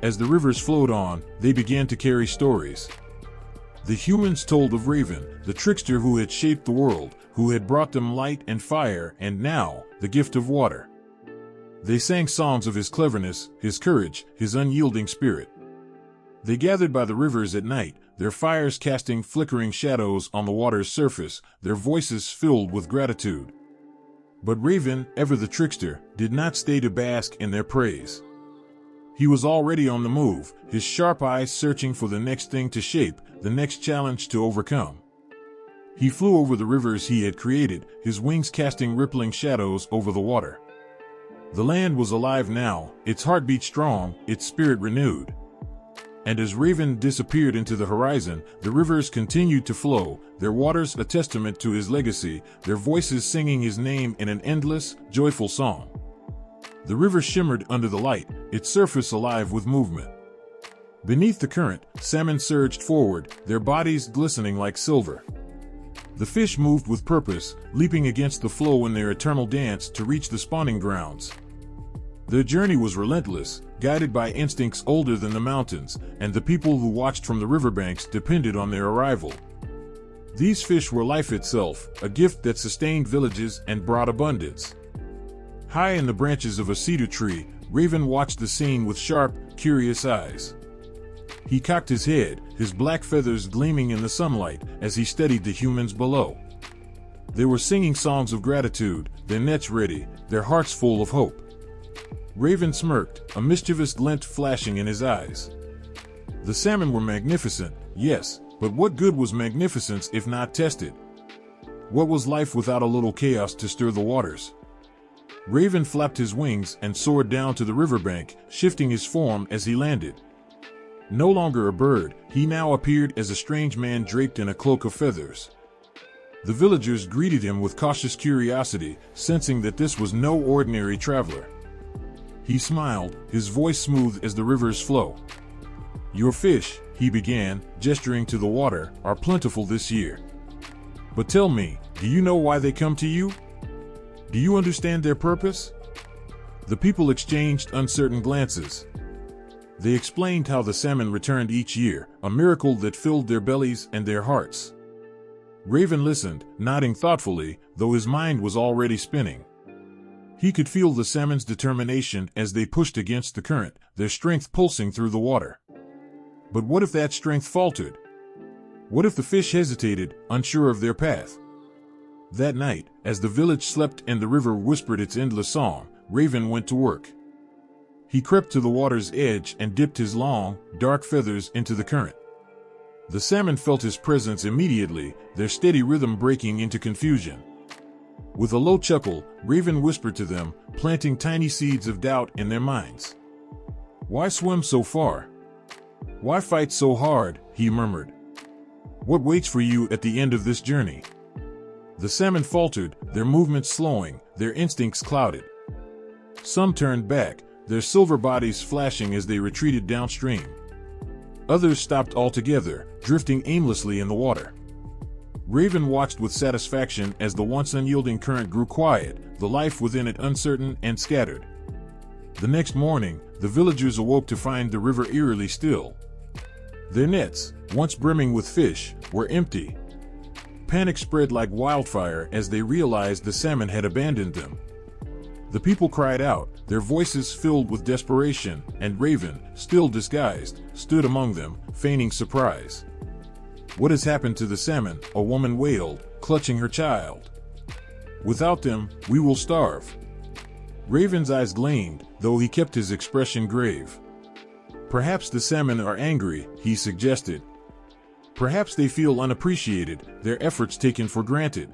As the rivers flowed on, they began to carry stories. The humans told of Raven, the trickster who had shaped the world, who had brought them light and fire, and now, the gift of water. They sang songs of his cleverness, his courage, his unyielding spirit. They gathered by the rivers at night, their fires casting flickering shadows on the water's surface, their voices filled with gratitude. But Raven, ever the trickster, did not stay to bask in their praise. He was already on the move, his sharp eyes searching for the next thing to shape, the next challenge to overcome. He flew over the rivers he had created, his wings casting rippling shadows over the water. The land was alive now, its heartbeat strong, its spirit renewed. And as Raven disappeared into the horizon, the rivers continued to flow, their waters a testament to his legacy, their voices singing his name in an endless, joyful song. The river shimmered under the light, its surface alive with movement. Beneath the current, salmon surged forward, their bodies glistening like silver. The fish moved with purpose, leaping against the flow in their eternal dance to reach the spawning grounds. Their journey was relentless, guided by instincts older than the mountains, and the people who watched from the riverbanks depended on their arrival. These fish were life itself, a gift that sustained villages and brought abundance. High in the branches of a cedar tree, Raven watched the scene with sharp, curious eyes. He cocked his head, his black feathers gleaming in the sunlight, as he studied the humans below. They were singing songs of gratitude, their nets ready, their hearts full of hope. Raven smirked, a mischievous glint flashing in his eyes. The salmon were magnificent, yes, but what good was magnificence if not tested? What was life without a little chaos to stir the waters? Raven flapped his wings and soared down to the riverbank, shifting his form as he landed. No longer a bird, he now appeared as a strange man draped in a cloak of feathers. The villagers greeted him with cautious curiosity, sensing that this was no ordinary traveler. He smiled, his voice smooth as the river's flow. "Your fish," he began, gesturing to the water, "are plentiful this year. But tell me, do you know why they come to you? Do you understand their purpose?" The people exchanged uncertain glances. They explained how the salmon returned each year, a miracle that filled their bellies and their hearts. Raven listened, nodding thoughtfully, though his mind was already spinning. He could feel the salmon's determination as they pushed against the current, their strength pulsing through the water. But what if that strength faltered? What if the fish hesitated, unsure of their path? That night, as the village slept and the river whispered its endless song, Raven went to work. He crept to the water's edge and dipped his long, dark feathers into the current. The salmon felt his presence immediately, their steady rhythm breaking into confusion. With a low chuckle, Raven whispered to them, planting tiny seeds of doubt in their minds. "Why swim so far? Why fight so hard?" he murmured. "What waits for you at the end of this journey?" The salmon faltered, their movements slowing, their instincts clouded. Some turned back, their silver bodies flashing as they retreated downstream. Others stopped altogether, drifting aimlessly in the water. Raven watched with satisfaction as the once unyielding current grew quiet, the life within it uncertain and scattered. The next morning, the villagers awoke to find the river eerily still. Their nets, once brimming with fish, were empty. Panic spread like wildfire as they realized the salmon had abandoned them. The people cried out, their voices filled with desperation, and Raven, still disguised, stood among them, feigning surprise. "What has happened to the salmon?" a woman wailed, clutching her child. "Without them, we will starve." Raven's eyes gleamed, though he kept his expression grave. "Perhaps the salmon are angry," he suggested. "Perhaps they feel unappreciated, their efforts taken for granted."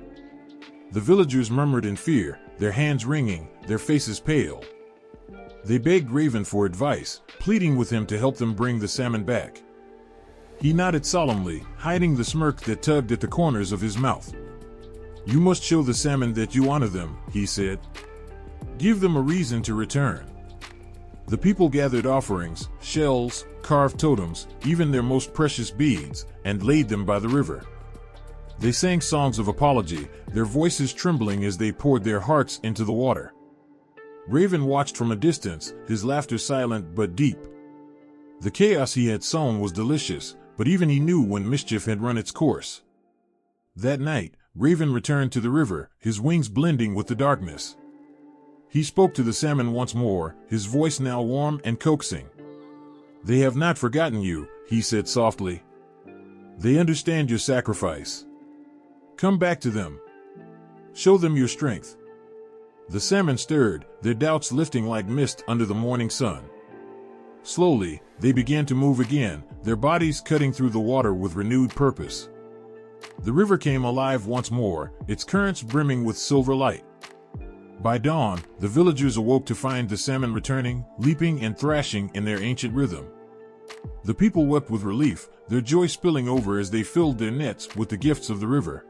The villagers murmured in fear, their hands wringing, their faces pale. They begged Raven for advice, pleading with him to help them bring the salmon back. He nodded solemnly, hiding the smirk that tugged at the corners of his mouth. "You must show the salmon that you honor them," he said. "Give them a reason to return." The people gathered offerings, shells, carved totems, even their most precious beads, and laid them by the river. They sang songs of apology, their voices trembling as they poured their hearts into the water. Raven watched from a distance, his laughter silent but deep. The chaos he had sown was delicious, but even he knew when mischief had run its course. That night, Raven returned to the river, his wings blending with the darkness. He spoke to the salmon once more, his voice now warm and coaxing. "They have not forgotten you," he said softly. "They understand your sacrifice. Come back to them. Show them your strength." The salmon stirred, their doubts lifting like mist under the morning sun. Slowly, they began to move again, their bodies cutting through the water with renewed purpose. The river came alive once more, its currents brimming with silver light. By dawn, the villagers awoke to find the salmon returning, leaping and thrashing in their ancient rhythm. The people wept with relief, their joy spilling over as they filled their nets with the gifts of the river.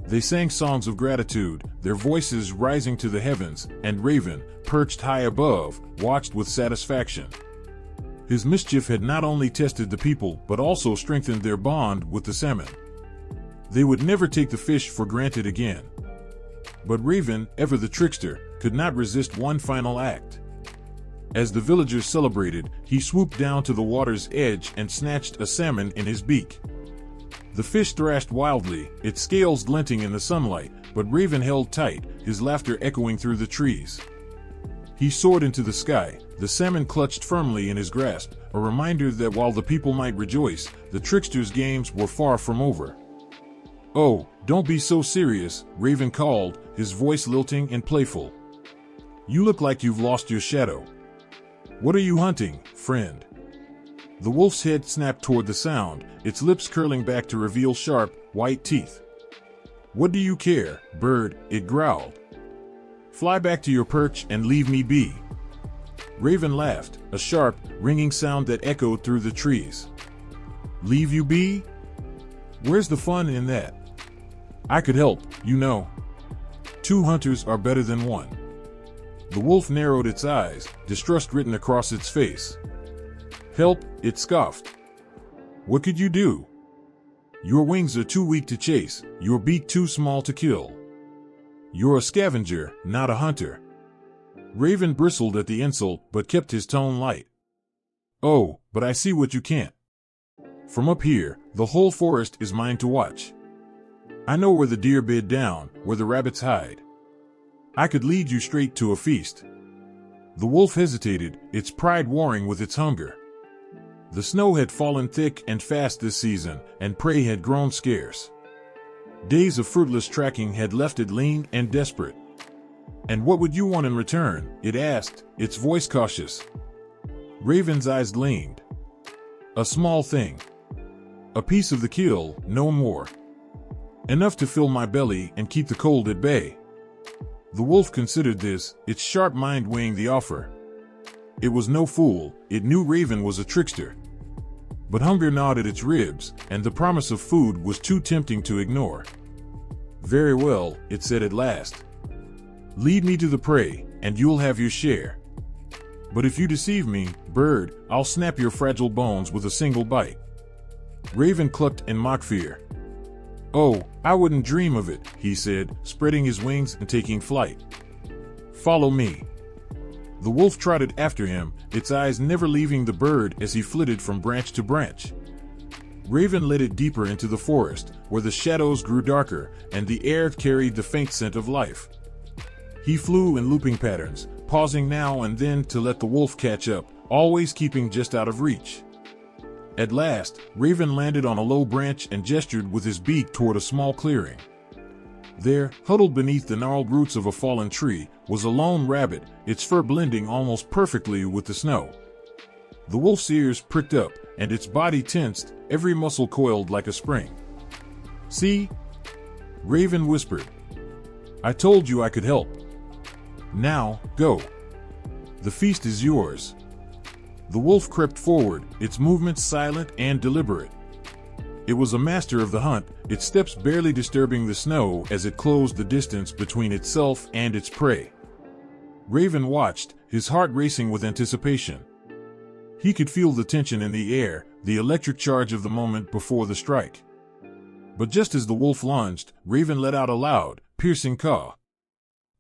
They sang songs of gratitude, their voices rising to the heavens, and Raven, perched high above, watched with satisfaction. His mischief had not only tested the people but also strengthened their bond with the salmon. They would never take the fish for granted again. But Raven, ever the trickster, could not resist one final act. As the villagers celebrated, he swooped down to the water's edge and snatched a salmon in his beak. The fish thrashed wildly, its scales glinting in the sunlight, but Raven held tight, his laughter echoing through the trees. He soared into the sky, the salmon clutched firmly in his grasp, a reminder that while the people might rejoice, the trickster's games were far from over. "Oh, don't be so serious," Raven called, his voice lilting and playful. "You look like you've lost your shadow. What are you hunting, friend?" The wolf's head snapped toward the sound, its lips curling back to reveal sharp, white teeth. "What do you care, bird?" it growled. Fly back to your perch and leave me be." Raven laughed, a sharp, ringing sound that echoed through the trees. "Leave you be? Where's the fun in that? I could help, you know. 2 hunters are better than 1. The wolf narrowed its eyes, distrust written across its face. "Help," it scoffed. "What could you do? Your wings are too weak to chase, your beak too small to kill. You're a scavenger, not a hunter." Raven bristled at the insult but kept his tone light. "Oh, but I see what you can't. From up here, the whole forest is mine to watch. I know where the deer bed down, where the rabbits hide. I could lead you straight to a feast." The wolf hesitated, its pride warring with its hunger. The snow had fallen thick and fast this season, and prey had grown scarce. Days of fruitless tracking had left it lean and desperate. "And what would you want in return?" it asked, its voice cautious. Raven's eyes gleamed. "A small thing. A piece of the kill, no more. Enough to fill my belly and keep the cold at bay." The wolf considered this, its sharp mind weighing the offer. It was no fool, it knew Raven was a trickster. But hunger gnawed at its ribs, and the promise of food was too tempting to ignore. "Very well," it said at last. "Lead me to the prey, and you'll have your share. But if you deceive me, bird, I'll snap your fragile bones with a single bite." Raven clucked in mock fear. "Oh, I wouldn't dream of it," he said, spreading his wings and taking flight. "Follow me." The wolf trotted after him, its eyes never leaving the bird as he flitted from branch to branch. Raven led it deeper into the forest, where the shadows grew darker and the air carried the faint scent of life. He flew in looping patterns, pausing now and then to let the wolf catch up, always keeping just out of reach. At last, Raven landed on a low branch and gestured with his beak toward a small clearing. There, huddled beneath the gnarled roots of a fallen tree, was a lone rabbit, its fur blending almost perfectly with the snow. The wolf's ears pricked up, and its body tensed, every muscle coiled like a spring. "See?" Raven whispered. "I told you I could help. Now, go. The feast is yours." The wolf crept forward, its movements silent and deliberate. It was a master of the hunt, its steps barely disturbing the snow as it closed the distance between itself and its prey. Raven watched, his heart racing with anticipation. He could feel the tension in the air, the electric charge of the moment before the strike. But just as the wolf lunged, Raven let out a loud, piercing caw.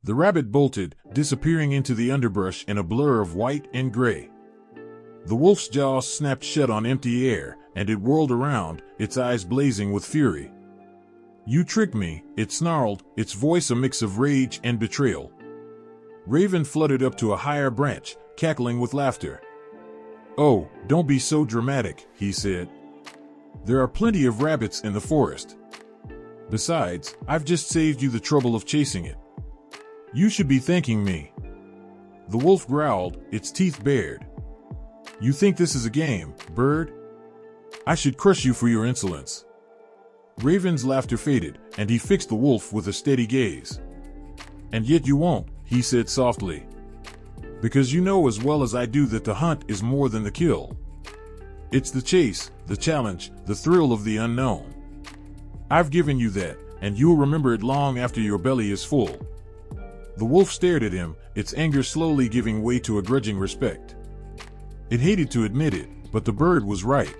The rabbit bolted, disappearing into the underbrush in a blur of white and gray. The wolf's jaws snapped shut on empty air, and it whirled around, its eyes blazing with fury. "You tricked me," it snarled, its voice a mix of rage and betrayal. Raven fluttered up to a higher branch, cackling with laughter. "Oh, don't be so dramatic," he said. "There are plenty of rabbits in the forest. Besides, I've just saved you the trouble of chasing it. You should be thanking me." The wolf growled, its teeth bared. "You think this is a game, bird? I should crush you for your insolence." Raven's laughter faded, and he fixed the wolf with a steady gaze. "And yet you won't," he said softly. "Because you know as well as I do that the hunt is more than the kill. It's the chase, the challenge, the thrill of the unknown. I've given you that, and you'll remember it long after your belly is full." The wolf stared at him, its anger slowly giving way to a grudging respect. It hated to admit it, but the bird was right.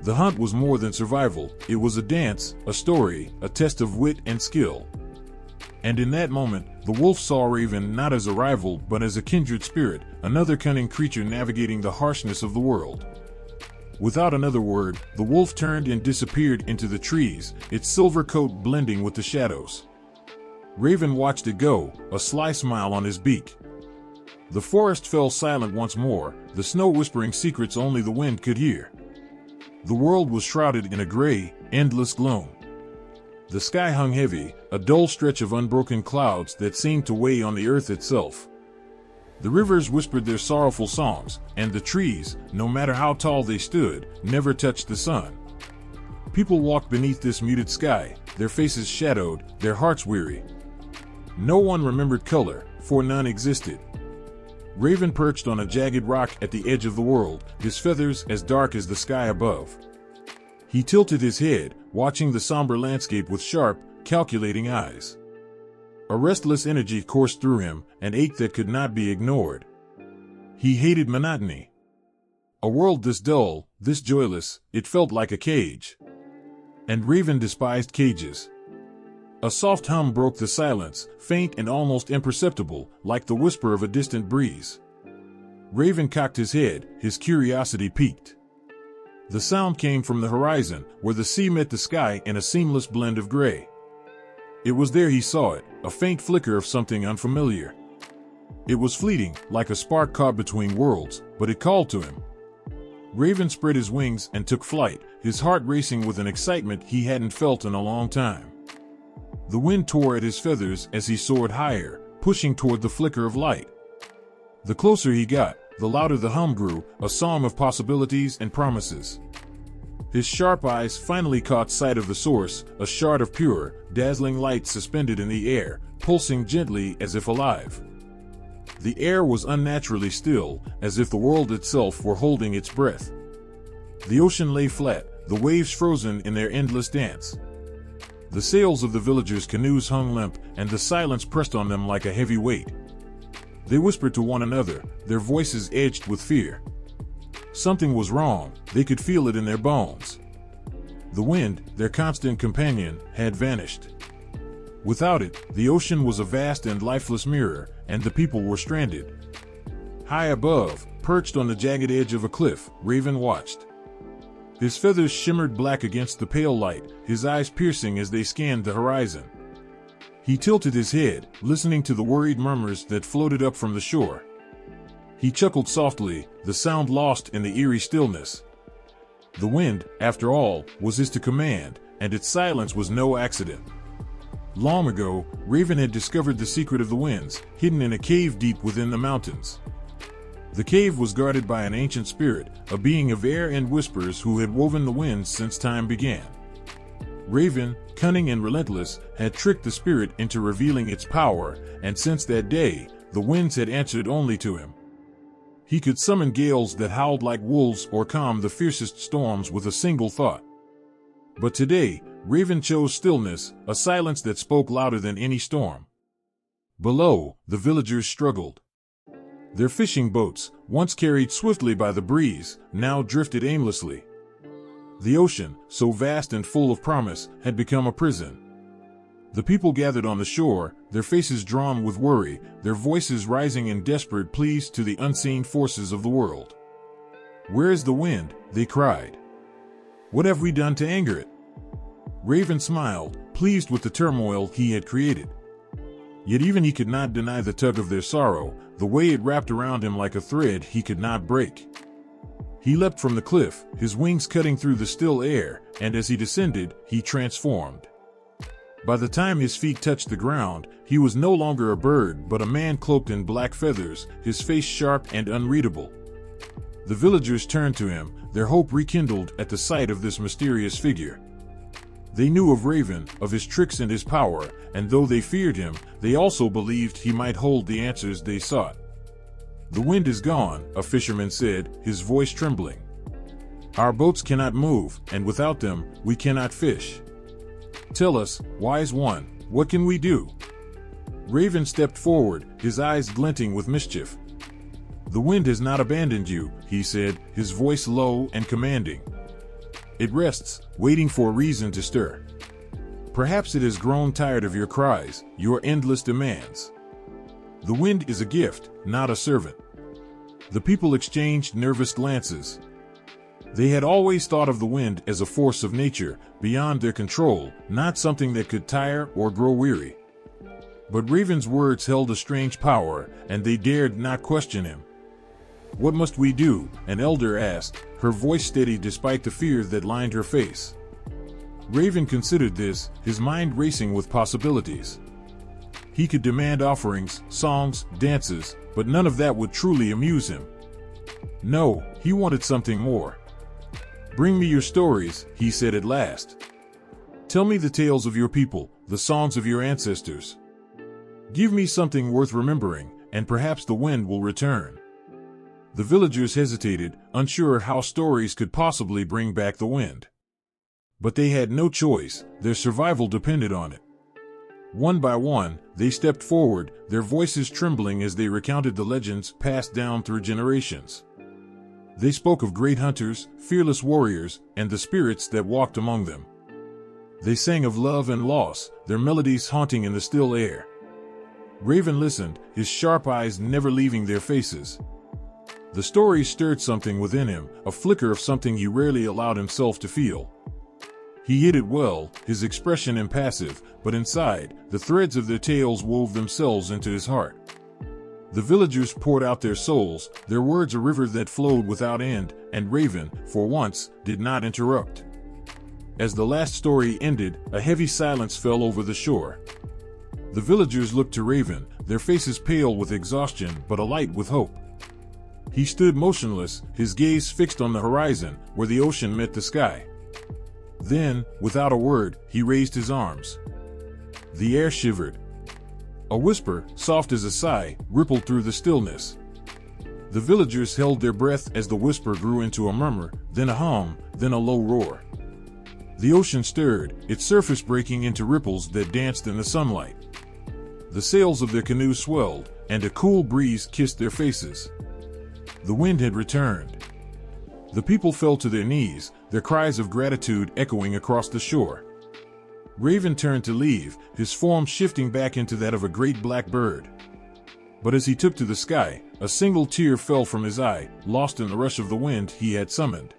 The hunt was more than survival, it was a dance, a story, a test of wit and skill. And in that moment, the wolf saw Raven not as a rival but as a kindred spirit, another cunning creature navigating the harshness of the world. Without another word, the wolf turned and disappeared into the trees, its silver coat blending with the shadows. Raven watched it go, a sly smile on his beak. The forest fell silent once more, the snow whispering secrets only the wind could hear. The world was shrouded in a gray, endless gloom. The sky hung heavy, a dull stretch of unbroken clouds that seemed to weigh on the earth itself. The rivers whispered their sorrowful songs, and the trees, no matter how tall they stood, never touched the sun. People walked beneath this muted sky, their faces shadowed, their hearts weary. No one remembered color, for none existed. Raven perched on a jagged rock at the edge of the world, his feathers as dark as the sky above. He tilted his head, watching the somber landscape with sharp, calculating eyes. A restless energy coursed through him, an ache that could not be ignored. He hated monotony. A world this dull, this joyless, it felt like a cage. And Raven despised cages. A soft hum broke the silence, faint and almost imperceptible, like the whisper of a distant breeze. Raven cocked his head, his curiosity piqued. The sound came from the horizon, where the sea met the sky in a seamless blend of gray. It was there he saw it, a faint flicker of something unfamiliar. It was fleeting, like a spark caught between worlds, but it called to him. Raven spread his wings and took flight, his heart racing with an excitement he hadn't felt in a long time. The wind tore at his feathers as he soared higher, pushing toward the flicker of light. The closer he got, the louder the hum grew, a song of possibilities and promises. His sharp eyes finally caught sight of the source, a shard of pure, dazzling light suspended in the air, pulsing gently as if alive. The air was unnaturally still, as if the world itself were holding its breath. The ocean lay flat, the waves frozen in their endless dance. The sails of the villagers' canoes hung limp, and the silence pressed on them like a heavy weight. They whispered to one another, their voices edged with fear. Something was wrong, they could feel it in their bones. The wind, their constant companion, had vanished. Without it, the ocean was a vast and lifeless mirror, and the people were stranded. High above, perched on the jagged edge of a cliff, Raven watched. His feathers shimmered black against the pale light, his eyes piercing as they scanned the horizon. He tilted his head, listening to the worried murmurs that floated up from the shore. He chuckled softly, the sound lost in the eerie stillness. The wind, after all, was his to command, and its silence was no accident. Long ago, Raven had discovered the secret of the winds, hidden in a cave deep within the mountains. The cave was guarded by an ancient spirit, a being of air and whispers who had woven the winds since time began. Raven, cunning and relentless, had tricked the spirit into revealing its power, and since that day, the winds had answered only to him. He could summon gales that howled like wolves or calm the fiercest storms with a single thought. But today, Raven chose stillness, a silence that spoke louder than any storm. Below, the villagers struggled. Their fishing boats, once carried swiftly by the breeze, now drifted aimlessly. The ocean, so vast and full of promise, had become a prison. The people gathered on the shore, their faces drawn with worry, their voices rising in desperate pleas to the unseen forces of the world. "Where is the wind?" they cried. "What have we done to anger it?" Raven smiled, pleased with the turmoil he had created. Yet even he could not deny the tug of their sorrow, the way it wrapped around him like a thread he could not break. He leapt from the cliff, his wings cutting through the still air, and as he descended, he transformed. By the time his feet touched the ground, he was no longer a bird but a man cloaked in black feathers, his face sharp and unreadable. The villagers turned to him, their hope rekindled at the sight of this mysterious figure. They knew of Raven, of his tricks and his power, and though they feared him, they also believed he might hold the answers they sought. "The wind is gone," a fisherman said, his voice trembling. "Our boats cannot move, and without them, we cannot fish. Tell us, wise one, what can we do?" Raven stepped forward, his eyes glinting with mischief. "The wind has not abandoned you," he said, his voice low and commanding. "It rests, waiting for a reason to stir. Perhaps it has grown tired of your cries, your endless demands. The wind is a gift, not a servant." The people exchanged nervous glances. They had always thought of the wind as a force of nature, beyond their control, not something that could tire or grow weary. But Raven's words held a strange power, and they dared not question him. "What must we do?" an elder asked, her voice steady despite the fear that lined her face. Raven considered this, his mind racing with possibilities. He could demand offerings, songs, dances, but none of that would truly amuse him. No, he wanted something more. "Bring me your stories," he said at last. "Tell me the tales of your people, the songs of your ancestors." Give me something worth remembering, and perhaps the wind will return. The villagers hesitated, unsure how stories could possibly bring back the wind. But they had no choice, their survival depended on it. One by one, they stepped forward, their voices trembling as they recounted the legends passed down through generations. They spoke of great hunters, fearless warriors, and the spirits that walked among them. They sang of love and loss, their melodies haunting in the still air. Raven listened, his sharp eyes never leaving their faces. The stories stirred something within him, a flicker of something he rarely allowed himself to feel. He hid it well, his expression impassive, but inside, the threads of their tales wove themselves into his heart. The villagers poured out their souls, their words a river that flowed without end, and Raven, for once, did not interrupt. As the last story ended, a heavy silence fell over the shore. The villagers looked to Raven, their faces pale with exhaustion but alight with hope. He stood motionless, his gaze fixed on the horizon, where the ocean met the sky. Then, without a word, he raised his arms. The air shivered. A whisper, soft as a sigh, rippled through the stillness. The villagers held their breath as the whisper grew into a murmur, then a hum, then a low roar. The ocean stirred, its surface breaking into ripples that danced in the sunlight. The sails of their canoe swelled, and a cool breeze kissed their faces. The wind had returned. The people fell to their knees, their cries of gratitude echoing across the shore. Raven turned to leave, his form shifting back into that of a great black bird. But as he took to the sky, a single tear fell from his eye, lost in the rush of the wind he had summoned.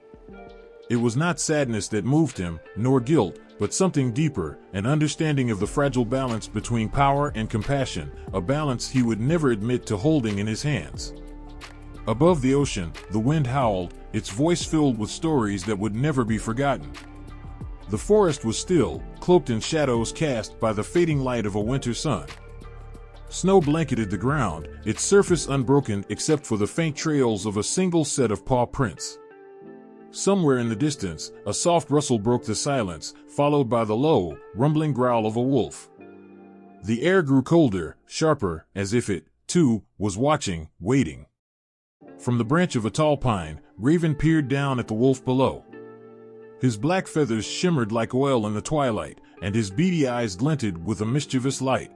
It was not sadness that moved him, nor guilt, but something deeper, an understanding of the fragile balance between power and compassion, a balance he would never admit to holding in his hands. Above the ocean, the wind howled, its voice filled with stories that would never be forgotten. The forest was still, cloaked in shadows cast by the fading light of a winter sun. Snow blanketed the ground, its surface unbroken except for the faint trails of a single set of paw prints. Somewhere in the distance, a soft rustle broke the silence, followed by the low, rumbling growl of a wolf. The air grew colder, sharper, as if it, too, was watching, waiting. From the branch of a tall pine, Raven peered down at the wolf below. His black feathers shimmered like oil in the twilight, and his beady eyes glinted with a mischievous light.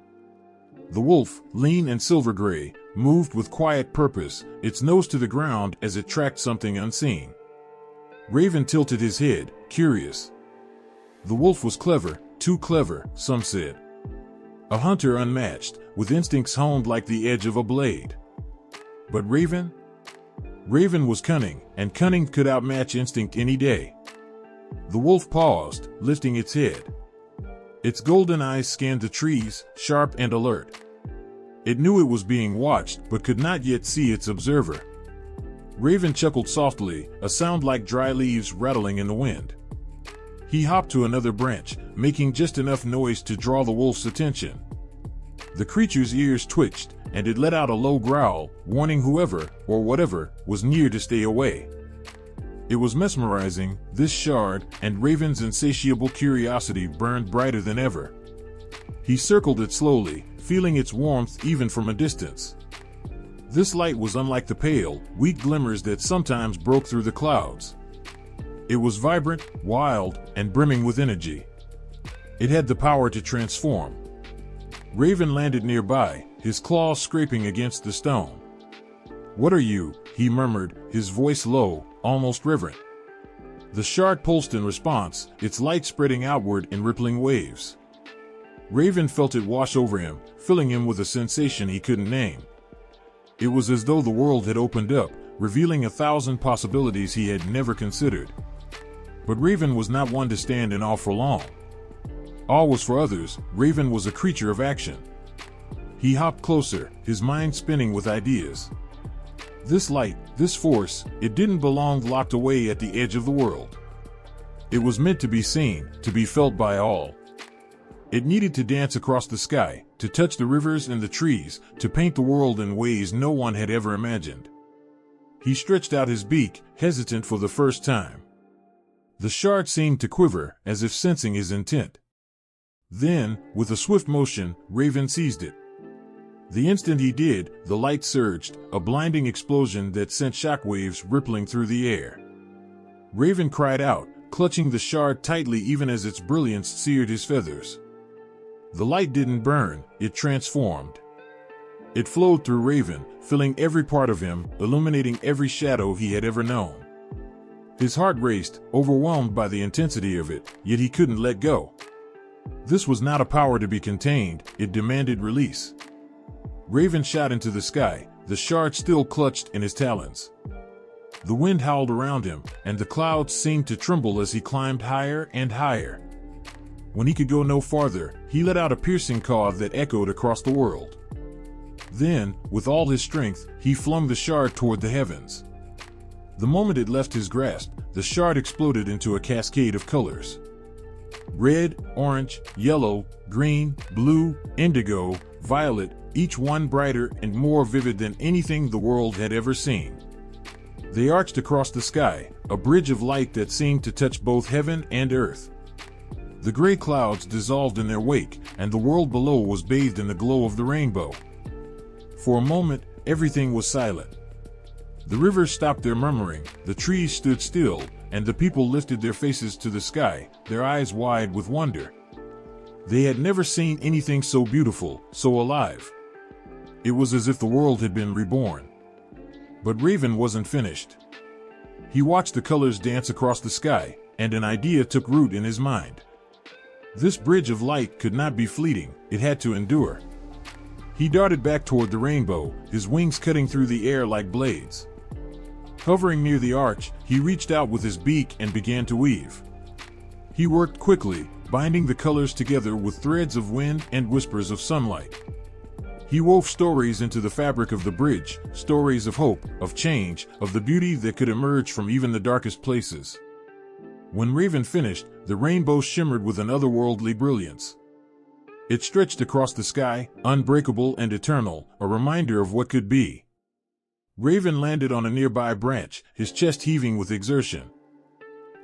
The wolf, lean and silver gray, moved with quiet purpose, its nose to the ground as it tracked something unseen. Raven tilted his head, curious. The wolf was clever, too clever, some said. A hunter unmatched, with instincts honed like the edge of a blade. But Raven? Raven was cunning, and cunning could outmatch instinct any day. The wolf paused, lifting its head. Its golden eyes scanned the trees, sharp and alert. It knew it was being watched, but could not yet see its observer. Raven chuckled softly, a sound like dry leaves rattling in the wind. He hopped to another branch, making just enough noise to draw the wolf's attention. The creature's ears twitched, and it let out a low growl, warning whoever, or whatever, was near to stay away. It was mesmerizing, this shard, and Raven's insatiable curiosity burned brighter than ever. He circled it slowly, feeling its warmth even from a distance. This light was unlike the pale, weak glimmers that sometimes broke through the clouds. It was vibrant, wild, and brimming with energy. It had the power to transform. Raven landed nearby, his claws scraping against the stone. "What are you?" he murmured, his voice low, almost reverent. The shard pulsed in response, its light spreading outward in rippling waves. Raven felt it wash over him, filling him with a sensation he couldn't name. It was as though the world had opened up, revealing 1,000 possibilities he had never considered. But Raven was not one to stand in awe for long. Awe was for others, Raven was a creature of action. He hopped closer, his mind spinning with ideas. This light, this force, it didn't belong locked away at the edge of the world. It was meant to be seen, to be felt by all. It needed to dance across the sky, to touch the rivers and the trees, to paint the world in ways no one had ever imagined. He stretched out his beak, hesitant for the first time. The shard seemed to quiver, as if sensing his intent. Then, with a swift motion, Raven seized it. The instant he did, the light surged, a blinding explosion that sent shockwaves rippling through the air. Raven cried out, clutching the shard tightly even as its brilliance seared his feathers. The light didn't burn, it transformed. It flowed through Raven, filling every part of him, illuminating every shadow he had ever known. His heart raced, overwhelmed by the intensity of it, yet he couldn't let go. This was not a power to be contained, it demanded release. Raven shot into the sky, the shard still clutched in his talons. The wind howled around him, and the clouds seemed to tremble as he climbed higher and higher. When he could go no farther, he let out a piercing caw that echoed across the world. Then, with all his strength, he flung the shard toward the heavens. The moment it left his grasp, the shard exploded into a cascade of colors. Red, orange, yellow, green, blue, indigo, violet, each one brighter and more vivid than anything the world had ever seen. They arched across the sky, a bridge of light that seemed to touch both heaven and earth. The gray clouds dissolved in their wake, and the world below was bathed in the glow of the rainbow. For a moment, everything was silent. The rivers stopped their murmuring, the trees stood still, and the people lifted their faces to the sky, their eyes wide with wonder. They had never seen anything so beautiful, so alive. It was as if the world had been reborn. But Raven wasn't finished. He watched the colors dance across the sky, and an idea took root in his mind. This bridge of light could not be fleeting, it had to endure. He darted back toward the rainbow, his wings cutting through the air like blades. Hovering near the arch, he reached out with his beak and began to weave. He worked quickly, binding the colors together with threads of wind and whispers of sunlight. He wove stories into the fabric of the bridge, stories of hope, of change, of the beauty that could emerge from even the darkest places. When Raven finished, the rainbow shimmered with an otherworldly brilliance. It stretched across the sky, unbreakable and eternal, a reminder of what could be. Raven landed on a nearby branch, his chest heaving with exertion.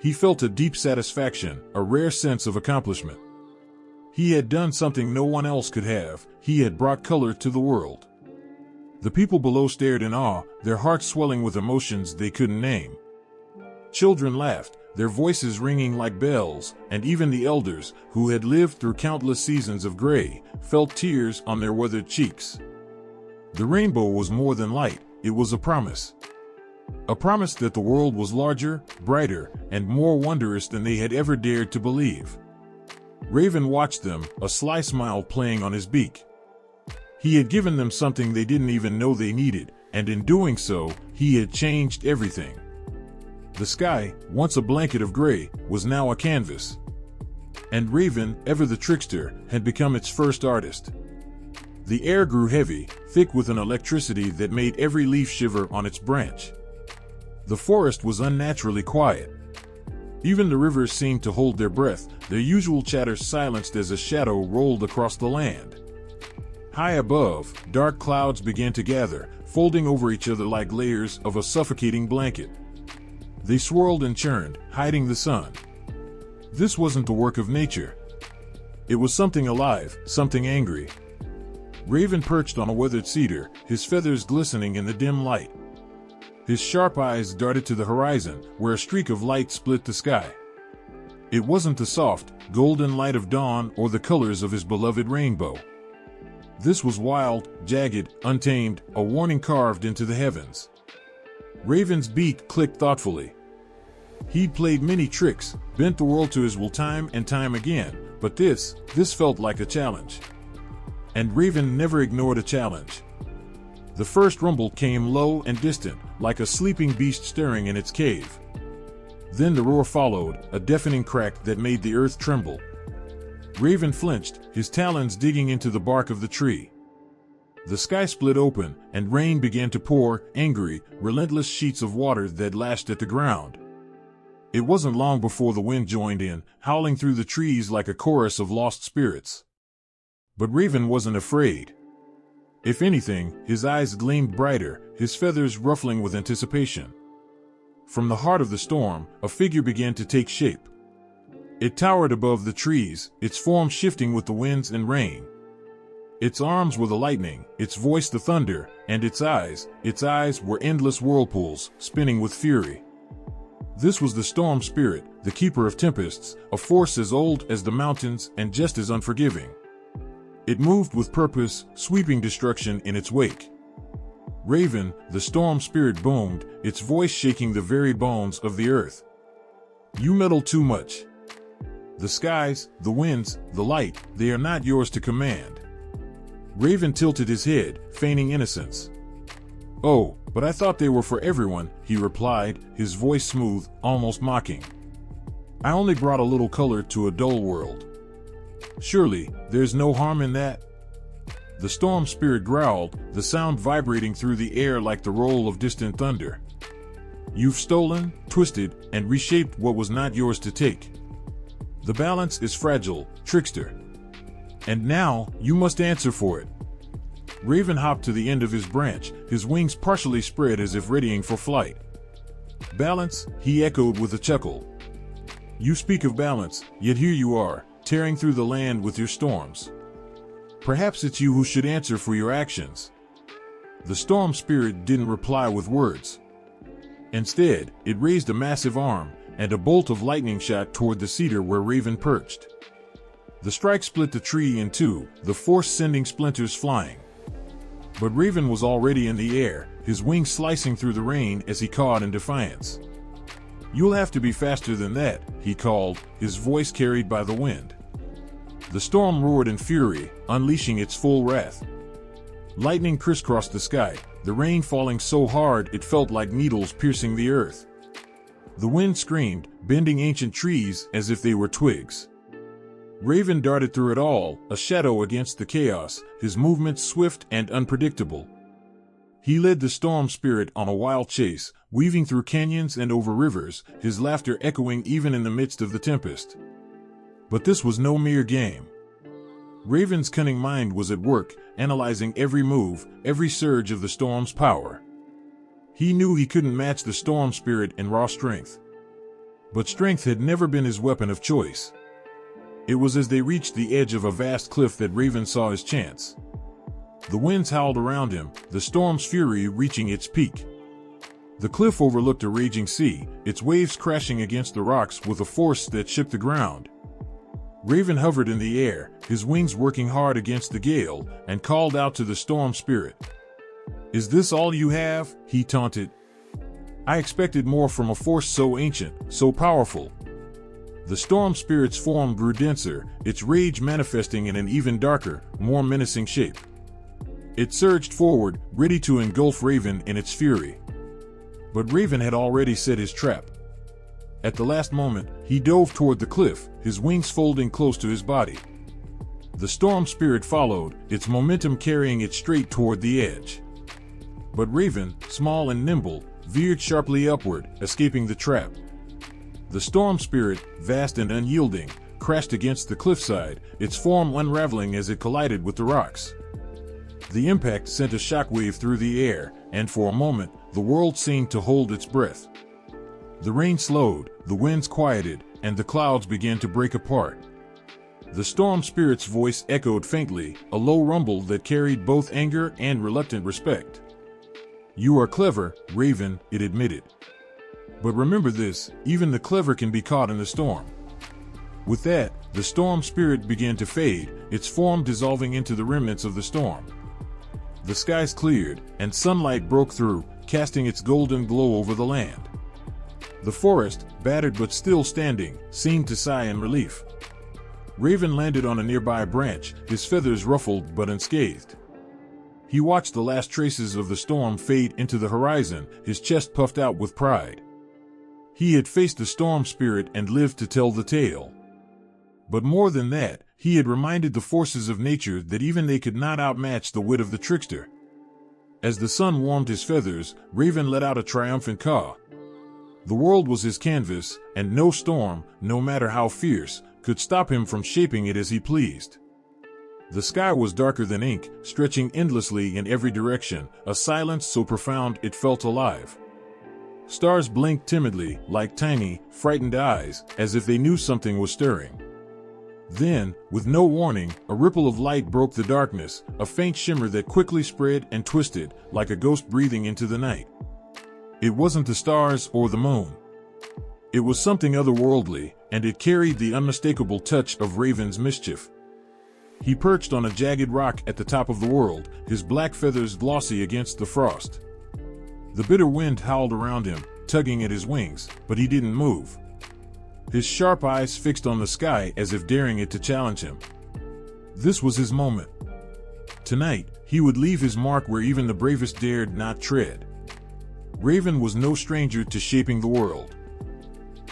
He felt a deep satisfaction, a rare sense of accomplishment. He had done something no one else could have, he had brought color to the world. The people below stared in awe, their hearts swelling with emotions they couldn't name. Children laughed, their voices ringing like bells, and even the elders, who had lived through countless seasons of gray, felt tears on their weathered cheeks. The rainbow was more than light, it was a promise. A promise that the world was larger, brighter, and more wondrous than they had ever dared to believe. Raven watched them, a sly smile playing on his beak. He had given them something they didn't even know they needed, and in doing so, he had changed everything. The sky, once a blanket of gray, was now a canvas. And Raven, ever the trickster, had become its first artist. The air grew heavy, thick with an electricity that made every leaf shiver on its branch. The forest was unnaturally quiet. Even the rivers seemed to hold their breath, their usual chatter silenced as a shadow rolled across the land. High above, dark clouds began to gather, folding over each other like layers of a suffocating blanket. They swirled and churned, hiding the sun. This wasn't the work of nature. It was something alive, something angry. Raven perched on a weathered cedar, his feathers glistening in the dim light. His sharp eyes darted to the horizon, where a streak of light split the sky. It wasn't the soft, golden light of dawn or the colors of his beloved rainbow. This was wild, jagged, untamed, a warning carved into the heavens. Raven's beak clicked thoughtfully. He'd played many tricks, bent the world to his will time and time again, but this felt like a challenge. And Raven never ignored a challenge. The first rumble came low and distant, like a sleeping beast stirring in its cave. Then the roar followed, a deafening crack that made the earth tremble. Raven flinched, his talons digging into the bark of the tree. The sky split open, and rain began to pour, angry, relentless sheets of water that lashed at the ground. It wasn't long before the wind joined in, howling through the trees like a chorus of lost spirits. But Raven wasn't afraid. If anything, his eyes gleamed brighter, his feathers ruffling with anticipation. From the heart of the storm, a figure began to take shape. It towered above the trees, its form shifting with the winds and rain. Its arms were the lightning, its voice the thunder, and its eyes were endless whirlpools, spinning with fury. This was the storm spirit, the keeper of tempests, a force as old as the mountains and just as unforgiving. It moved with purpose, sweeping destruction in its wake. Raven, the storm spirit boomed, its voice shaking the very bones of the earth. You meddle too much. The skies, the winds, the light, they are not yours to command. Raven tilted his head, feigning innocence. Oh, but I thought they were for everyone, he replied, his voice smooth, almost mocking. I only brought a little color to a dull world. Surely, there's no harm in that? The storm spirit growled, the sound vibrating through the air like the roll of distant thunder. You've stolen, twisted, and reshaped what was not yours to take. The balance is fragile, trickster. And now, you must answer for it. Raven hopped to the end of his branch, his wings partially spread as if readying for flight. Balance, he echoed with a chuckle. You speak of balance, yet here you are, tearing through the land with your storms. Perhaps it's you who should answer for your actions. The storm spirit didn't reply with words. Instead, it raised a massive arm, and a bolt of lightning shot toward the cedar where Raven perched. The strike split the tree in two, the force sending splinters flying. But Raven was already in the air, his wings slicing through the rain as he cawed in defiance. You'll have to be faster than that, he called, his voice carried by the wind. The storm roared in fury, unleashing its full wrath. Lightning crisscrossed the sky, the rain falling so hard it felt like needles piercing the earth. The wind screamed, bending ancient trees as if they were twigs. Raven darted through it all, a shadow against the chaos, his movements swift and unpredictable. He led the storm spirit on a wild chase, weaving through canyons and over rivers, his laughter echoing even in the midst of the tempest. But this was no mere game. Raven's cunning mind was at work, analyzing every move, every surge of the storm's power. He knew he couldn't match the storm spirit in raw strength. But strength had never been his weapon of choice. It was as they reached the edge of a vast cliff that Raven saw his chance. The winds howled around him, the storm's fury reaching its peak. The cliff overlooked a raging sea, its waves crashing against the rocks with a force that shook the ground. Raven hovered in the air, his wings working hard against the gale, and called out to the storm spirit. Is this all you have? He taunted. I expected more from a force so ancient, so powerful. The storm spirit's form grew denser, its rage manifesting in an even darker, more menacing shape. It surged forward, ready to engulf Raven in its fury. But Raven had already set his trap. At the last moment, he dove toward the cliff, his wings folding close to his body. The storm spirit followed, its momentum carrying it straight toward the edge. But Raven, small and nimble, veered sharply upward, escaping the trap. The storm spirit, vast and unyielding, crashed against the cliffside, its form unraveling as it collided with the rocks. The impact sent a shockwave through the air, and for a moment, the world seemed to hold its breath. The rain slowed, the winds quieted, and the clouds began to break apart. The storm spirit's voice echoed faintly, a low rumble that carried both anger and reluctant respect. You are clever, Raven, it admitted. But remember this, even the clever can be caught in the storm. With that, the storm spirit began to fade, its form dissolving into the remnants of the storm. The skies cleared, and sunlight broke through, casting its golden glow over the land. The forest, battered but still standing, seemed to sigh in relief. Raven landed on a nearby branch, his feathers ruffled but unscathed. He watched the last traces of the storm fade into the horizon, his chest puffed out with pride. He had faced the storm spirit and lived to tell the tale. But more than that, he had reminded the forces of nature that even they could not outmatch the wit of the trickster. As the sun warmed his feathers, Raven let out a triumphant caw. The world was his canvas, and no storm, no matter how fierce, could stop him from shaping it as he pleased. The sky was darker than ink, stretching endlessly in every direction, a silence so profound it felt alive. Stars blinked timidly, like tiny, frightened eyes, as if they knew something was stirring. Then, with no warning, a ripple of light broke the darkness, a faint shimmer that quickly spread and twisted, like a ghost breathing into the night. It wasn't the stars or the moon. It was something otherworldly, and it carried the unmistakable touch of Raven's mischief. He perched on a jagged rock at the top of the world, his black feathers glossy against the frost. The bitter wind howled around him, tugging at his wings, but he didn't move. His sharp eyes fixed on the sky as if daring it to challenge him. This was his moment. Tonight, he would leave his mark where even the bravest dared not tread. Raven was no stranger to shaping the world.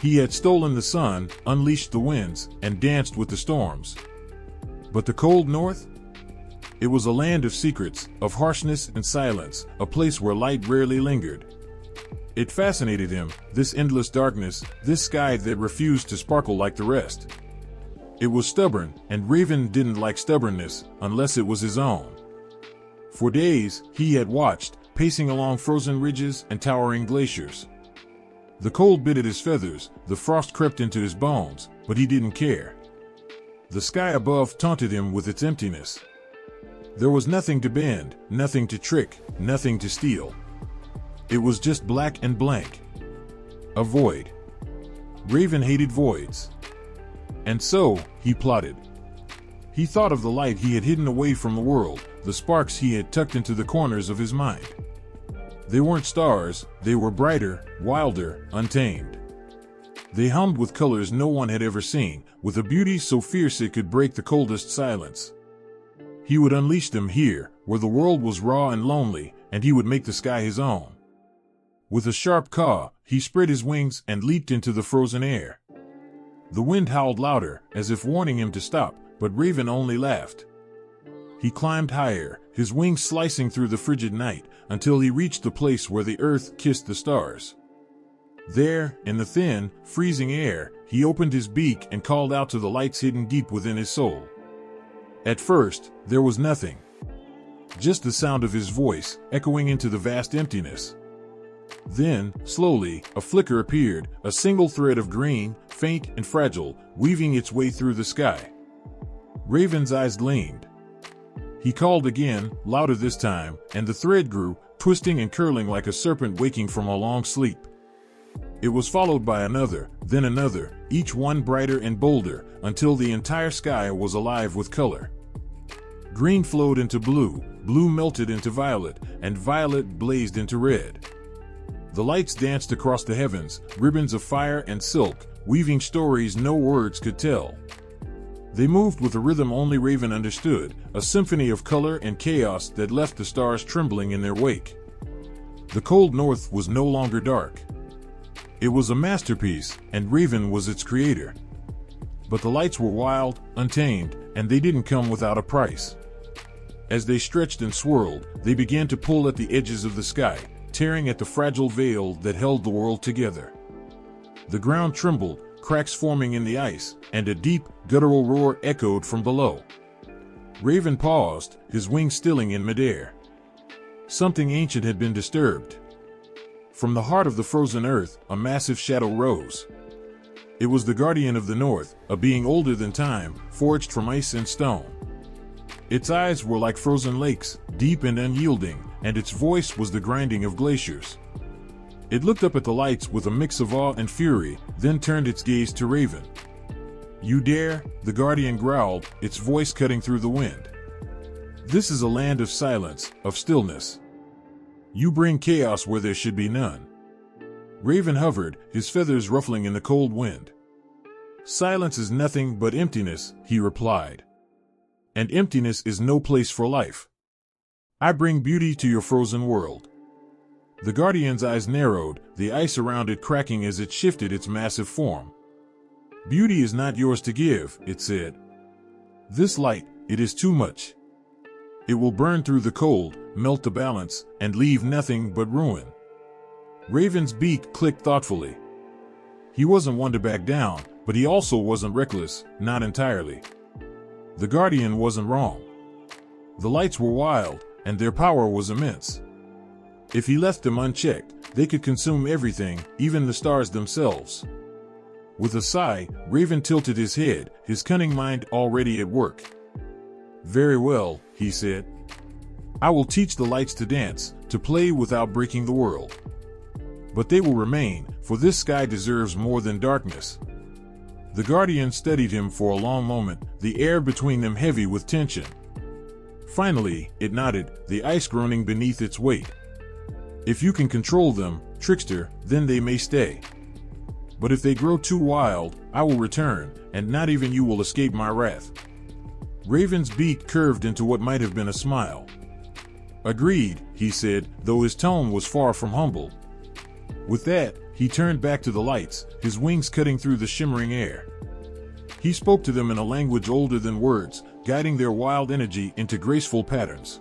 He had stolen the sun, unleashed the winds, and danced with the storms. But the cold north? It was a land of secrets, of harshness and silence, a place where light rarely lingered. It fascinated him, this endless darkness, this sky that refused to sparkle like the rest. It was stubborn, and Raven didn't like stubbornness, unless it was his own. For days, he had watched, pacing along frozen ridges and towering glaciers. The cold bit at his feathers, the frost crept into his bones, but he didn't care. The sky above taunted him with its emptiness. There was nothing to bend, nothing to trick, nothing to steal. It was just black and blank. A void. Raven hated voids. And so, he plotted. He thought of the light he had hidden away from the world, the sparks he had tucked into the corners of his mind. They weren't stars, they were brighter, wilder, untamed. They hummed with colors no one had ever seen, with a beauty so fierce it could break the coldest silence. He would unleash them here, where the world was raw and lonely, and he would make the sky his own. With a sharp caw, he spread his wings and leaped into the frozen air. The wind howled louder, as if warning him to stop, but Raven only laughed. He climbed higher, his wings slicing through the frigid night, until he reached the place where the earth kissed the stars. There, in the thin, freezing air, he opened his beak and called out to the lights hidden deep within his soul. At first, there was nothing. Just the sound of his voice, echoing into the vast emptiness. Then, slowly, a flicker appeared, a single thread of green, faint and fragile, weaving its way through the sky. Raven's eyes gleamed. He called again, louder this time, and the thread grew, twisting and curling like a serpent waking from a long sleep. It was followed by another, then another, each one brighter and bolder, until the entire sky was alive with color. Green flowed into blue, blue melted into violet, and violet blazed into red. The lights danced across the heavens, ribbons of fire and silk, weaving stories no words could tell. They moved with a rhythm only Raven understood, a symphony of color and chaos that left the stars trembling in their wake. The cold north was no longer dark. It was a masterpiece, and Raven was its creator. But the lights were wild, untamed, and they didn't come without a price. As they stretched and swirled, they began to pull at the edges of the sky, tearing at the fragile veil that held the world together. The ground trembled, cracks forming in the ice, and a deep, guttural roar echoed from below. Raven paused, his wings stilling in midair. Something ancient had been disturbed. From the heart of the frozen earth, a massive shadow rose. It was the guardian of the north, a being older than time, forged from ice and stone. Its eyes were like frozen lakes, deep and unyielding, and its voice was the grinding of glaciers. It looked up at the lights with a mix of awe and fury, then turned its gaze to Raven. "You dare?" the guardian growled, its voice cutting through the wind. "This is a land of silence, of stillness. You bring chaos where there should be none." Raven hovered, his feathers ruffling in the cold wind. "Silence is nothing but emptiness," he replied. "And emptiness is no place for life. I bring beauty to your frozen world." The guardian's eyes narrowed, the ice around it cracking as it shifted its massive form. "Beauty is not yours to give," it said. "This light, it is too much. It will burn through the cold, melt the balance, and leave nothing but ruin." Raven's beak clicked thoughtfully. He wasn't one to back down, but he also wasn't reckless, not entirely. The guardian wasn't wrong. The lights were wild, and their power was immense. If he left them unchecked, they could consume everything, even the stars themselves. With a sigh, Raven tilted his head, his cunning mind already at work. "Very well," he said. "I will teach the lights to dance, to play without breaking the world. But they will remain, for this sky deserves more than darkness." The guardian studied him for a long moment, the air between them heavy with tension. Finally, it nodded, the ice groaning beneath its weight. "If you can control them, trickster, then they may stay. But if they grow too wild, I will return, and not even you will escape my wrath." Raven's beak curved into what might have been a smile. "Agreed," he said, though his tone was far from humble. With that, he turned back to the lights, his wings cutting through the shimmering air. He spoke to them in a language older than words, guiding their wild energy into graceful patterns.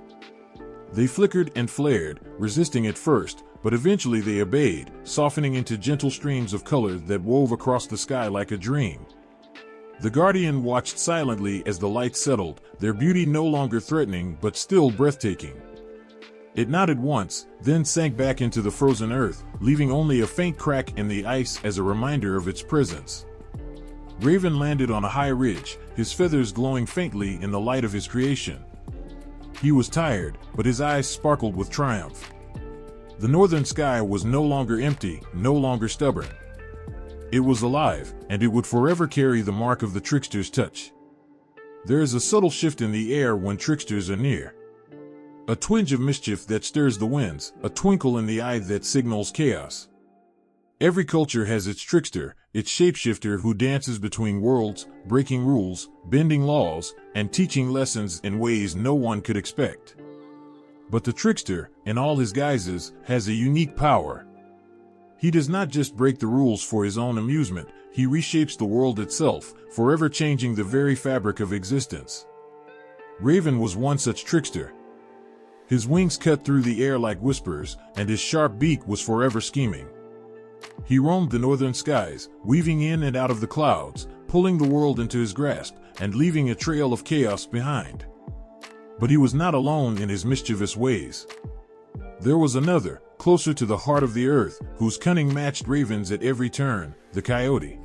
They flickered and flared, resisting at first, but eventually they obeyed, softening into gentle streams of color that wove across the sky like a dream. The guardian watched silently as the lights settled, their beauty no longer threatening but still breathtaking. It nodded once, then sank back into the frozen earth, leaving only a faint crack in the ice as a reminder of its presence. Raven landed on a high ridge, his feathers glowing faintly in the light of his creation. He was tired, but his eyes sparkled with triumph. The northern sky was no longer empty, no longer stubborn. It was alive, and it would forever carry the mark of the trickster's touch. There is a subtle shift in the air when tricksters are near. A twinge of mischief that stirs the winds, a twinkle in the eye that signals chaos. Every culture has its trickster, its shapeshifter who dances between worlds, breaking rules, bending laws, and teaching lessons in ways no one could expect. But the trickster, in all his guises, has a unique power. He does not just break the rules for his own amusement, he reshapes the world itself, forever changing the very fabric of existence. Raven was one such trickster. His wings cut through the air like whispers, and his sharp beak was forever scheming. He roamed the northern skies, weaving in and out of the clouds, pulling the world into his grasp, and leaving a trail of chaos behind. But he was not alone in his mischievous ways. There was another, closer to the heart of the earth, whose cunning matched Raven's at every turn, the coyote.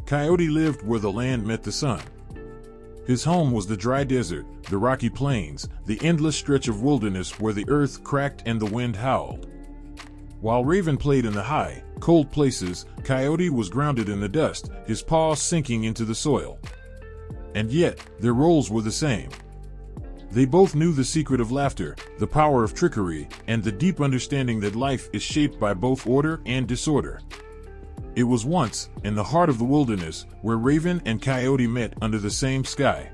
Coyote lived where the land met the sun. His home was the dry desert, the rocky plains, the endless stretch of wilderness where the earth cracked and the wind howled. While Raven played in the high, cold places, Coyote was grounded in the dust, his paws sinking into the soil. And yet, their roles were the same. They both knew the secret of laughter, the power of trickery, and the deep understanding that life is shaped by both order and disorder. It was once, in the heart of the wilderness, where Raven and Coyote met under the same sky.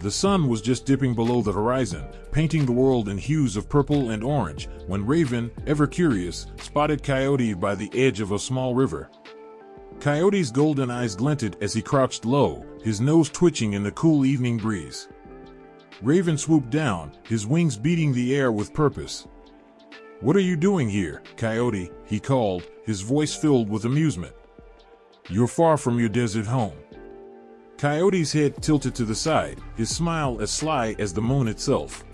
The sun was just dipping below the horizon, painting the world in hues of purple and orange, when Raven, ever curious, spotted Coyote by the edge of a small river. Coyote's golden eyes glinted as he crouched low, his nose twitching in the cool evening breeze. Raven swooped down, his wings beating the air with purpose. "What are you doing here, Coyote?" he called, his voice filled with amusement. "You're far from your desert home." Coyote's head tilted to the side, his smile as sly as the moon itself.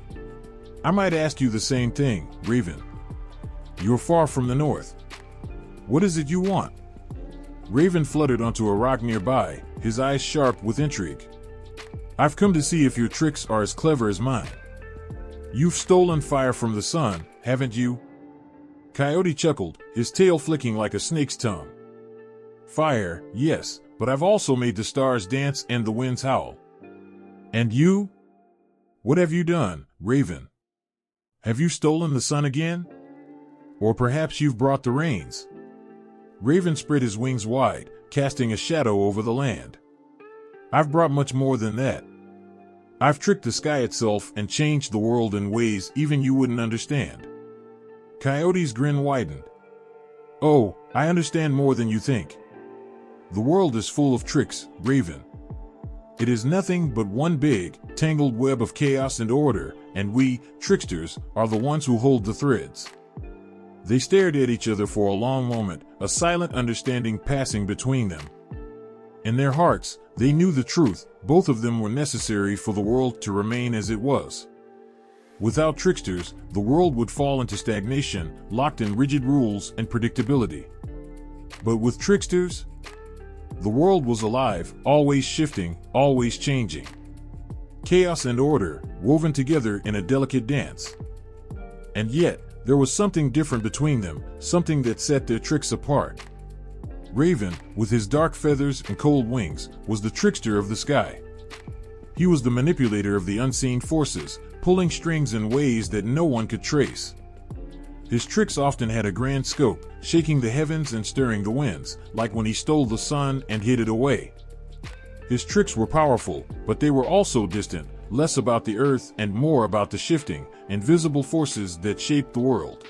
"I might ask you the same thing, Raven. You're far from the north. What is it you want?" Raven fluttered onto a rock nearby, his eyes sharp with intrigue. "I've come to see if your tricks are as clever as mine. You've stolen fire from the sun, haven't you?" Coyote chuckled, his tail flicking like a snake's tongue. "Fire, yes, but I've also made the stars dance and the winds howl." "And you? What have you done, Raven? Have you stolen the sun again? Or perhaps you've brought the rains?" Raven spread his wings wide, casting a shadow over the land. "I've brought much more than that. I've tricked the sky itself and changed the world in ways even you wouldn't understand." Coyote's grin widened. "Oh, I understand more than you think. The world is full of tricks, Raven. It is nothing but one big, tangled web of chaos and order, and we, tricksters, are the ones who hold the threads." They stared at each other for a long moment, a silent understanding passing between them. In their hearts, they knew the truth, both of them were necessary for the world to remain as it was. Without tricksters, the world would fall into stagnation, locked in rigid rules and predictability. But with tricksters, The world was alive, always shifting, always changing. Chaos and order, woven together in a delicate dance. And yet, there was something different between them, something that set their tricks apart. Raven, with his dark feathers and cold wings, was the trickster of the sky. He was the manipulator of the unseen forces, pulling strings in ways that no one could trace. His tricks often had a grand scope, shaking the heavens and stirring the winds, like when he stole the sun and hid it away. His tricks were powerful, but they were also distant, less about the earth and more about the shifting, invisible forces that shaped the world.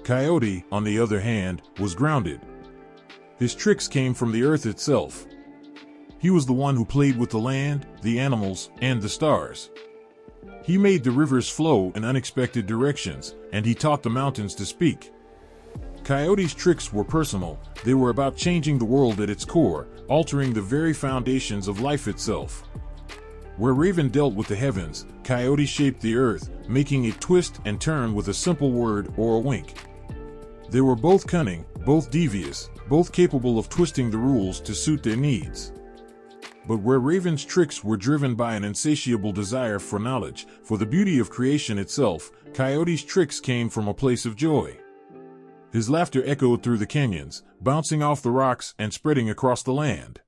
Coyote, on the other hand, was grounded. His tricks came from the earth itself. He was the one who played with the land, the animals, and the stars. He made the rivers flow in unexpected directions, and he taught the mountains to speak. Coyote's tricks were personal. They were about changing the world at its core, altering the very foundations of life itself. Where Raven dealt with the heavens, Coyote shaped the earth, making it twist and turn with a simple word or a wink. They were both cunning, both devious, both capable of twisting the rules to suit their needs. But where Raven's tricks were driven by an insatiable desire for knowledge, for the beauty of creation itself, Coyote's tricks came from a place of joy. His laughter echoed through the canyons, bouncing off the rocks and spreading across the land.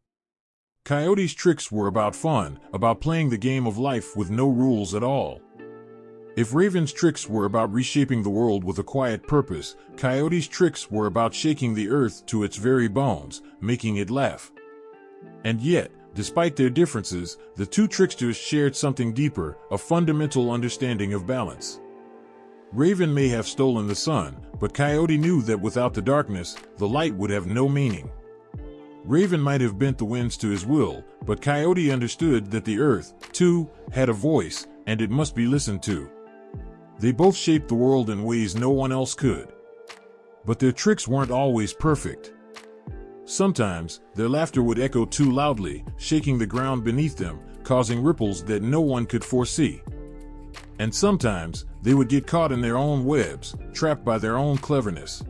Coyote's tricks were about fun, about playing the game of life with no rules at all. If Raven's tricks were about reshaping the world with a quiet purpose, Coyote's tricks were about shaking the earth to its very bones, making it laugh. And yet, despite their differences, the two tricksters shared something deeper, a fundamental understanding of balance. Raven may have stolen the sun, but Coyote knew that without the darkness, the light would have no meaning. Raven might have bent the winds to his will, but Coyote understood that the earth, too, had a voice, and it must be listened to. They both shaped the world in ways no one else could. But their tricks weren't always perfect. Sometimes, their laughter would echo too loudly, shaking the ground beneath them, causing ripples that no one could foresee. And sometimes, they would get caught in their own webs, trapped by their own cleverness.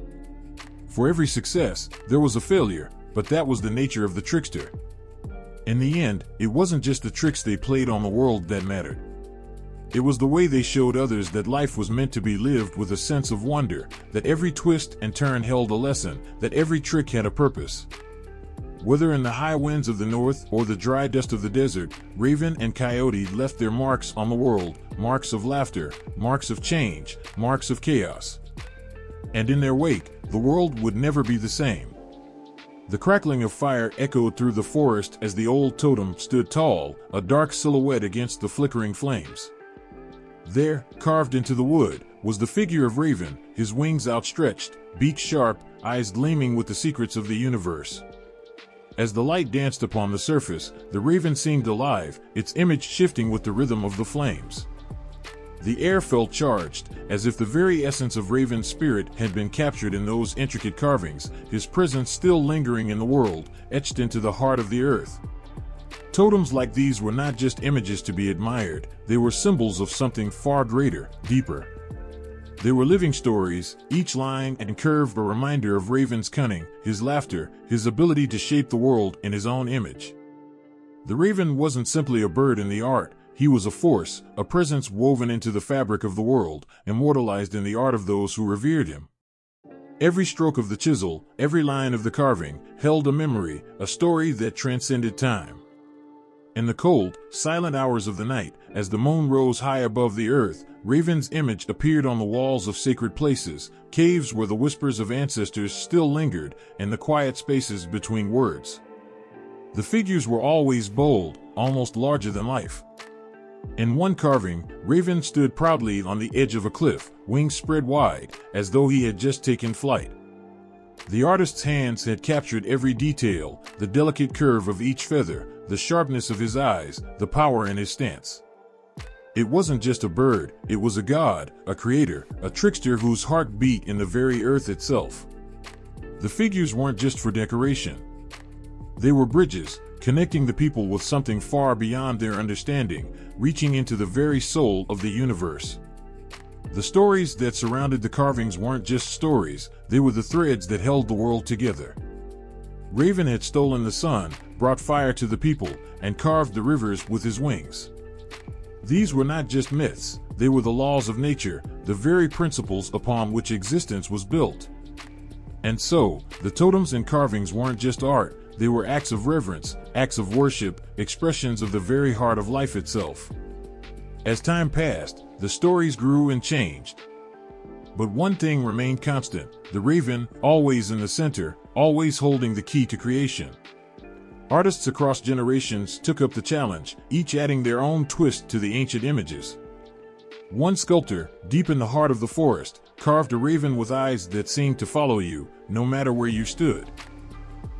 For every success, there was a failure, but that was the nature of the trickster. In the end, it wasn't just the tricks they played on the world that mattered. It was the way they showed others that life was meant to be lived with a sense of wonder, that every twist and turn held a lesson, that every trick had a purpose. Whether in the high winds of the north or the dry dust of the desert, Raven and Coyote left their marks on the world, marks of laughter, marks of change, marks of chaos. And in their wake, the world would never be the same. The crackling of fire echoed through the forest as the old totem stood tall, a dark silhouette against the flickering flames. There, carved into the wood, was the figure of Raven, his wings outstretched, beak sharp, eyes gleaming with the secrets of the universe. As the light danced upon the surface, the raven seemed alive, its image shifting with the rhythm of the flames. The air felt charged, as if the very essence of Raven's spirit had been captured in those intricate carvings, his presence still lingering in the world, etched into the heart of the earth. Totems like these were not just images to be admired, they were symbols of something far greater, deeper. They were living stories, each line and curve a reminder of Raven's cunning, his laughter, his ability to shape the world in his own image. The raven wasn't simply a bird in the art, he was a force, a presence woven into the fabric of the world, immortalized in the art of those who revered him. Every stroke of the chisel, every line of the carving, held a memory, a story that transcended time. In the cold, silent hours of the night, as the moon rose high above the earth, Raven's image appeared on the walls of sacred places, caves where the whispers of ancestors still lingered, and the quiet spaces between words. The figures were always bold, almost larger than life. In one carving, Raven stood proudly on the edge of a cliff, wings spread wide, as though he had just taken flight. The artist's hands had captured every detail, the delicate curve of each feather, the sharpness of his eyes, the power in his stance. It wasn't just a bird, it was a god, a creator, a trickster whose heart beat in the very earth itself. The figures weren't just for decoration. They were bridges, connecting the people with something far beyond their understanding, reaching into the very soul of the universe. The stories that surrounded the carvings weren't just stories, they were the threads that held the world together. Raven had stolen the sun, brought fire to the people, and carved the rivers with his wings. These were not just myths, they were the laws of nature, the very principles upon which existence was built. And so, the totems and carvings weren't just art, they were acts of reverence, acts of worship, expressions of the very heart of life itself. As time passed, the stories grew and changed. But one thing remained constant: the raven, always in the center, always holding the key to creation. Artists across generations took up the challenge, each adding their own twist to the ancient images. One sculptor, deep in the heart of the forest, carved a raven with eyes that seemed to follow you, no matter where you stood.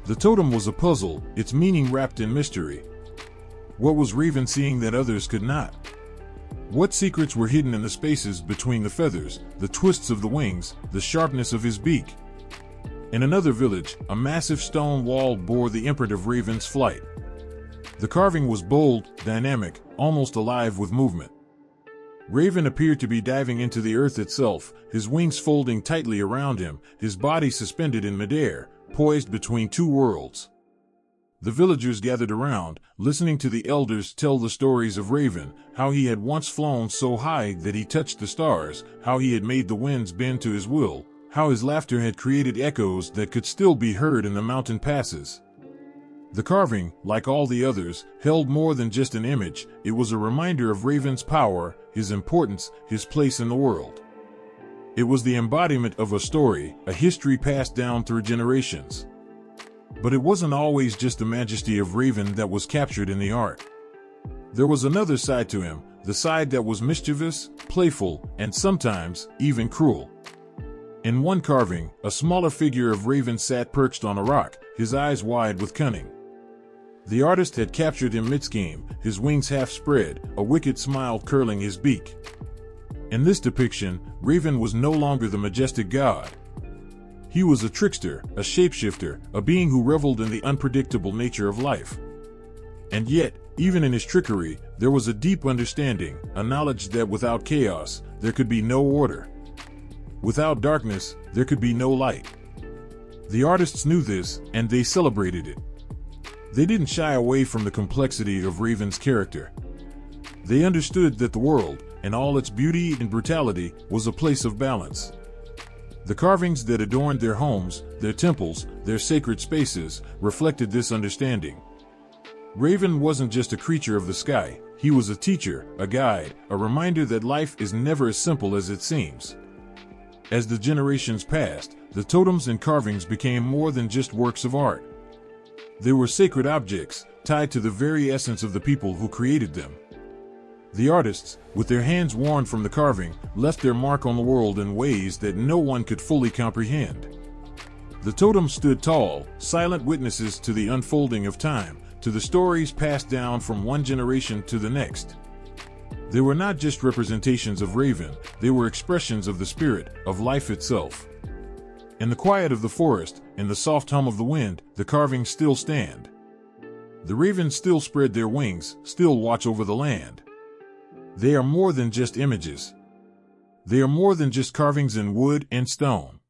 The totem was a puzzle, its meaning wrapped in mystery. What was Raven seeing that others could not? What secrets were hidden in the spaces between the feathers, the twists of the wings, the sharpness of his beak? In another village, a massive stone wall bore the imprint of Raven's flight. The carving was bold, dynamic, almost alive with movement. Raven appeared to be diving into the earth itself, his wings folding tightly around him, his body suspended in midair, poised between two worlds. The villagers gathered around, listening to the elders tell the stories of Raven, how he had once flown so high that he touched the stars, how he had made the winds bend to his will, how his laughter had created echoes that could still be heard in the mountain passes. The carving, like all the others, held more than just an image. It was a reminder of Raven's power, his importance, his place in the world. It was the embodiment of a story, a history passed down through generations. But it wasn't always just the majesty of Raven that was captured in the art. There was another side to him, the side that was mischievous, playful, and sometimes even cruel. In one carving, a smaller figure of Raven sat perched on a rock, his eyes wide with cunning. The artist had captured him mid-game, his wings half spread, a wicked smile curling his beak. In this depiction, Raven was no longer the majestic god. He was a trickster, a shapeshifter, a being who reveled in the unpredictable nature of life. And yet, even in his trickery, there was a deep understanding, a knowledge that without chaos, there could be no order. Without darkness, there could be no light. The artists knew this, and they celebrated it. They didn't shy away from the complexity of Raven's character. They understood that the world, in all its beauty and brutality, was a place of balance. The carvings that adorned their homes, their temples, their sacred spaces, reflected this understanding. Raven wasn't just a creature of the sky, he was a teacher, a guide, a reminder that life is never as simple as it seems. As the generations passed, the totems and carvings became more than just works of art. They were sacred objects, tied to the very essence of the people who created them. The artists, with their hands worn from the carving, left their mark on the world in ways that no one could fully comprehend. The totems stood tall, silent witnesses to the unfolding of time, to the stories passed down from one generation to the next. They were not just representations of Raven, they were expressions of the spirit, of life itself. In the quiet of the forest, in the soft hum of the wind, the carvings still stand. The ravens still spread their wings, still watch over the land. They are more than just images. They are more than just carvings in wood and stone.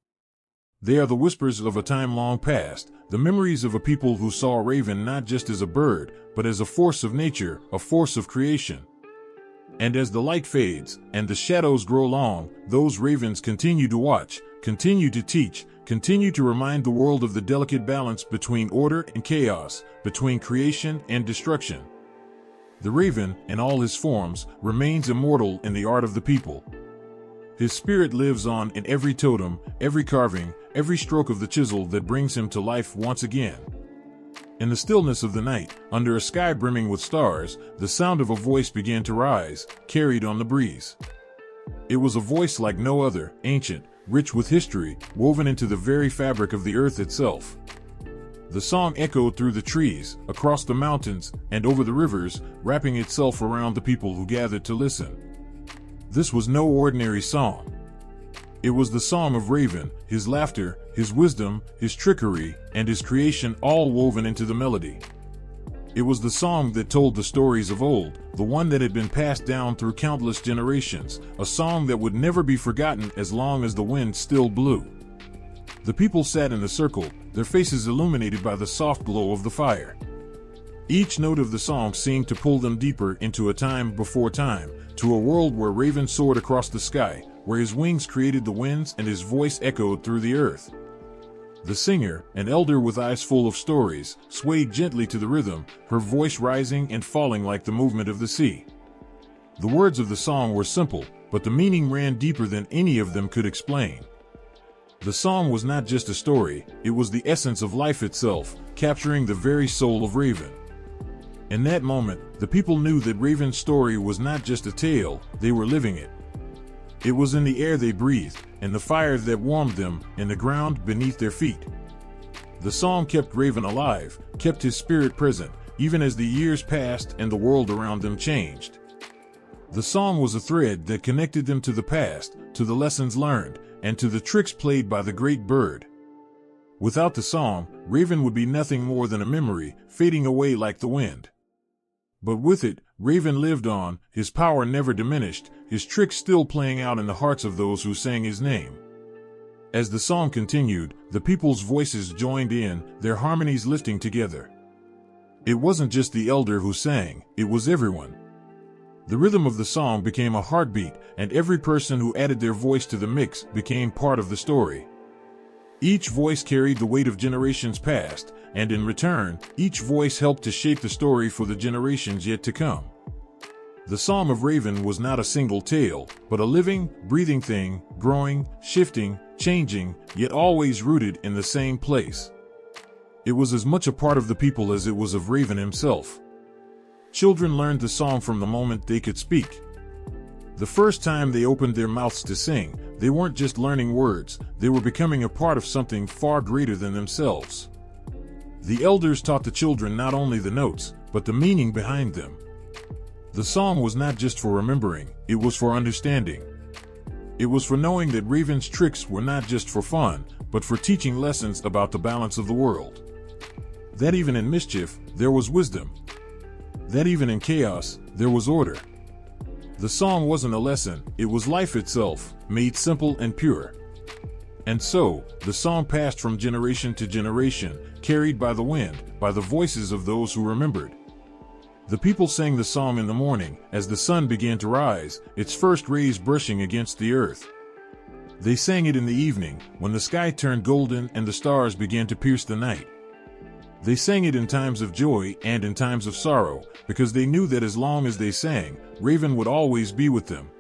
They are the whispers of a time long past, the memories of a people who saw a raven not just as a bird, but as a force of nature, a force of creation. And as the light fades, and the shadows grow long, those ravens continue to watch, continue to teach, continue to remind the world of the delicate balance between order and chaos, between creation and destruction. The raven, in all his forms, remains immortal in the art of the people. His spirit lives on in every totem, every carving, every stroke of the chisel that brings him to life once again. In the stillness of the night, under a sky brimming with stars, the sound of a voice began to rise, carried on the breeze. It was a voice like no other, ancient, rich with history, woven into the very fabric of the earth itself. The song echoed through the trees, across the mountains, and over the rivers, wrapping itself around the people who gathered to listen. This was no ordinary song. It was the song of Raven, his laughter, his wisdom, his trickery, and his creation all woven into the melody. It was the song that told the stories of old, the one that had been passed down through countless generations, a song that would never be forgotten as long as the wind still blew. The people sat in a circle, their faces illuminated by the soft glow of the fire. Each note of the song seemed to pull them deeper into a time before time, to a world where Raven soared across the sky, where his wings created the winds and his voice echoed through the earth. The singer, an elder with eyes full of stories, swayed gently to the rhythm, her voice rising and falling like the movement of the sea. The words of the song were simple, but the meaning ran deeper than any of them could explain. The song was not just a story, it was the essence of life itself, capturing the very soul of Raven. In that moment, the people knew that Raven's story was not just a tale, they were living it. It was in the air they breathed, in the fire that warmed them, in the ground beneath their feet. The song kept Raven alive, kept his spirit present, even as the years passed and the world around them changed. The song was a thread that connected them to the past, to the lessons learned, and to the tricks played by the great bird. Without the song, Raven would be nothing more than a memory, fading away like the wind. But with it, Raven lived on, his power never diminished, his tricks still playing out in the hearts of those who sang his name. As the song continued, the people's voices joined in, their harmonies lifting together. It wasn't just the elder who sang, it was everyone. The rhythm of the song became a heartbeat, and every person who added their voice to the mix became part of the story. Each voice carried the weight of generations past, and in return, each voice helped to shape the story for the generations yet to come. The Song of Raven was not a single tale, but a living, breathing thing, growing, shifting, changing, yet always rooted in the same place. It was as much a part of the people as it was of Raven himself. Children learned the song from the moment they could speak. The first time they opened their mouths to sing, they weren't just learning words, they were becoming a part of something far greater than themselves. The elders taught the children not only the notes, but the meaning behind them. The song was not just for remembering, it was for understanding. It was for knowing that Raven's tricks were not just for fun, but for teaching lessons about the balance of the world. That even in mischief, there was wisdom. That even in chaos, there was order. The song wasn't a lesson, it was life itself, made simple and pure. And so, the song passed from generation to generation, carried by the wind, by the voices of those who remembered. The people sang the song in the morning, as the sun began to rise, its first rays brushing against the earth. They sang it in the evening, when the sky turned golden and the stars began to pierce the night. They sang it in times of joy and in times of sorrow, because they knew that as long as they sang, Raven would always be with them.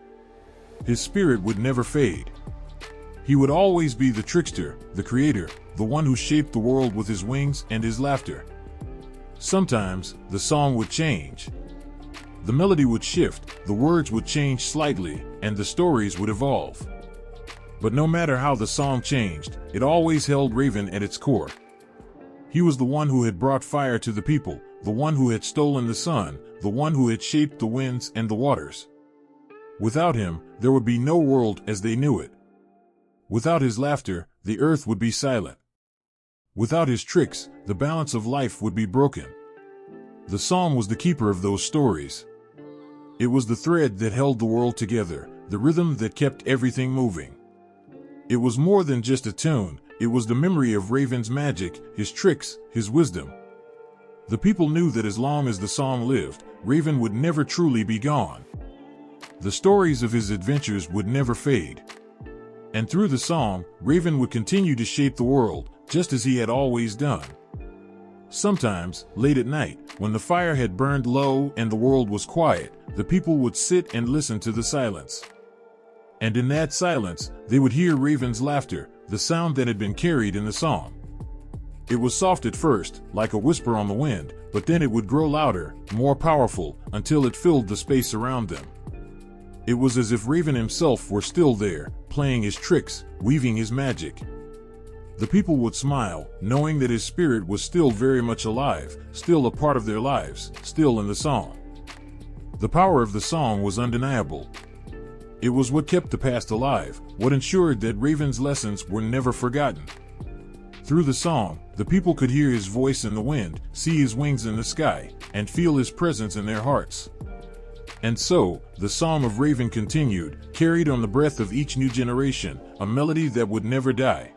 His spirit would never fade. He would always be the trickster, the creator, the one who shaped the world with his wings and his laughter. Sometimes, the song would change. The melody would shift, the words would change slightly, and the stories would evolve. But no matter how the song changed, it always held Raven at its core. He was the one who had brought fire to the people, the one who had stolen the sun, the one who had shaped the winds and the waters. Without him, there would be no world as they knew it. Without his laughter, the earth would be silent. Without his tricks, the balance of life would be broken. The song was the keeper of those stories. It was the thread that held the world together, the rhythm that kept everything moving. It was more than just a tune, it was the memory of Raven's magic, his tricks, his wisdom. The people knew that as long as the song lived, Raven would never truly be gone. The stories of his adventures would never fade. And through the song, Raven would continue to shape the world, just as he had always done. Sometimes, late at night, when the fire had burned low and the world was quiet, the people would sit and listen to the silence. And in that silence, they would hear Raven's laughter, the sound that had been carried in the song. It was soft at first, like a whisper on the wind, but then it would grow louder, more powerful, until it filled the space around them. It was as if Raven himself were still there, playing his tricks, weaving his magic. The people would smile, knowing that his spirit was still very much alive, still a part of their lives, still in the song. The power of the song was undeniable. It was what kept the past alive, what ensured that Raven's lessons were never forgotten. Through the song, the people could hear his voice in the wind, see his wings in the sky, and feel his presence in their hearts. And so, the Song of Raven continued, carried on the breath of each new generation, a melody that would never die.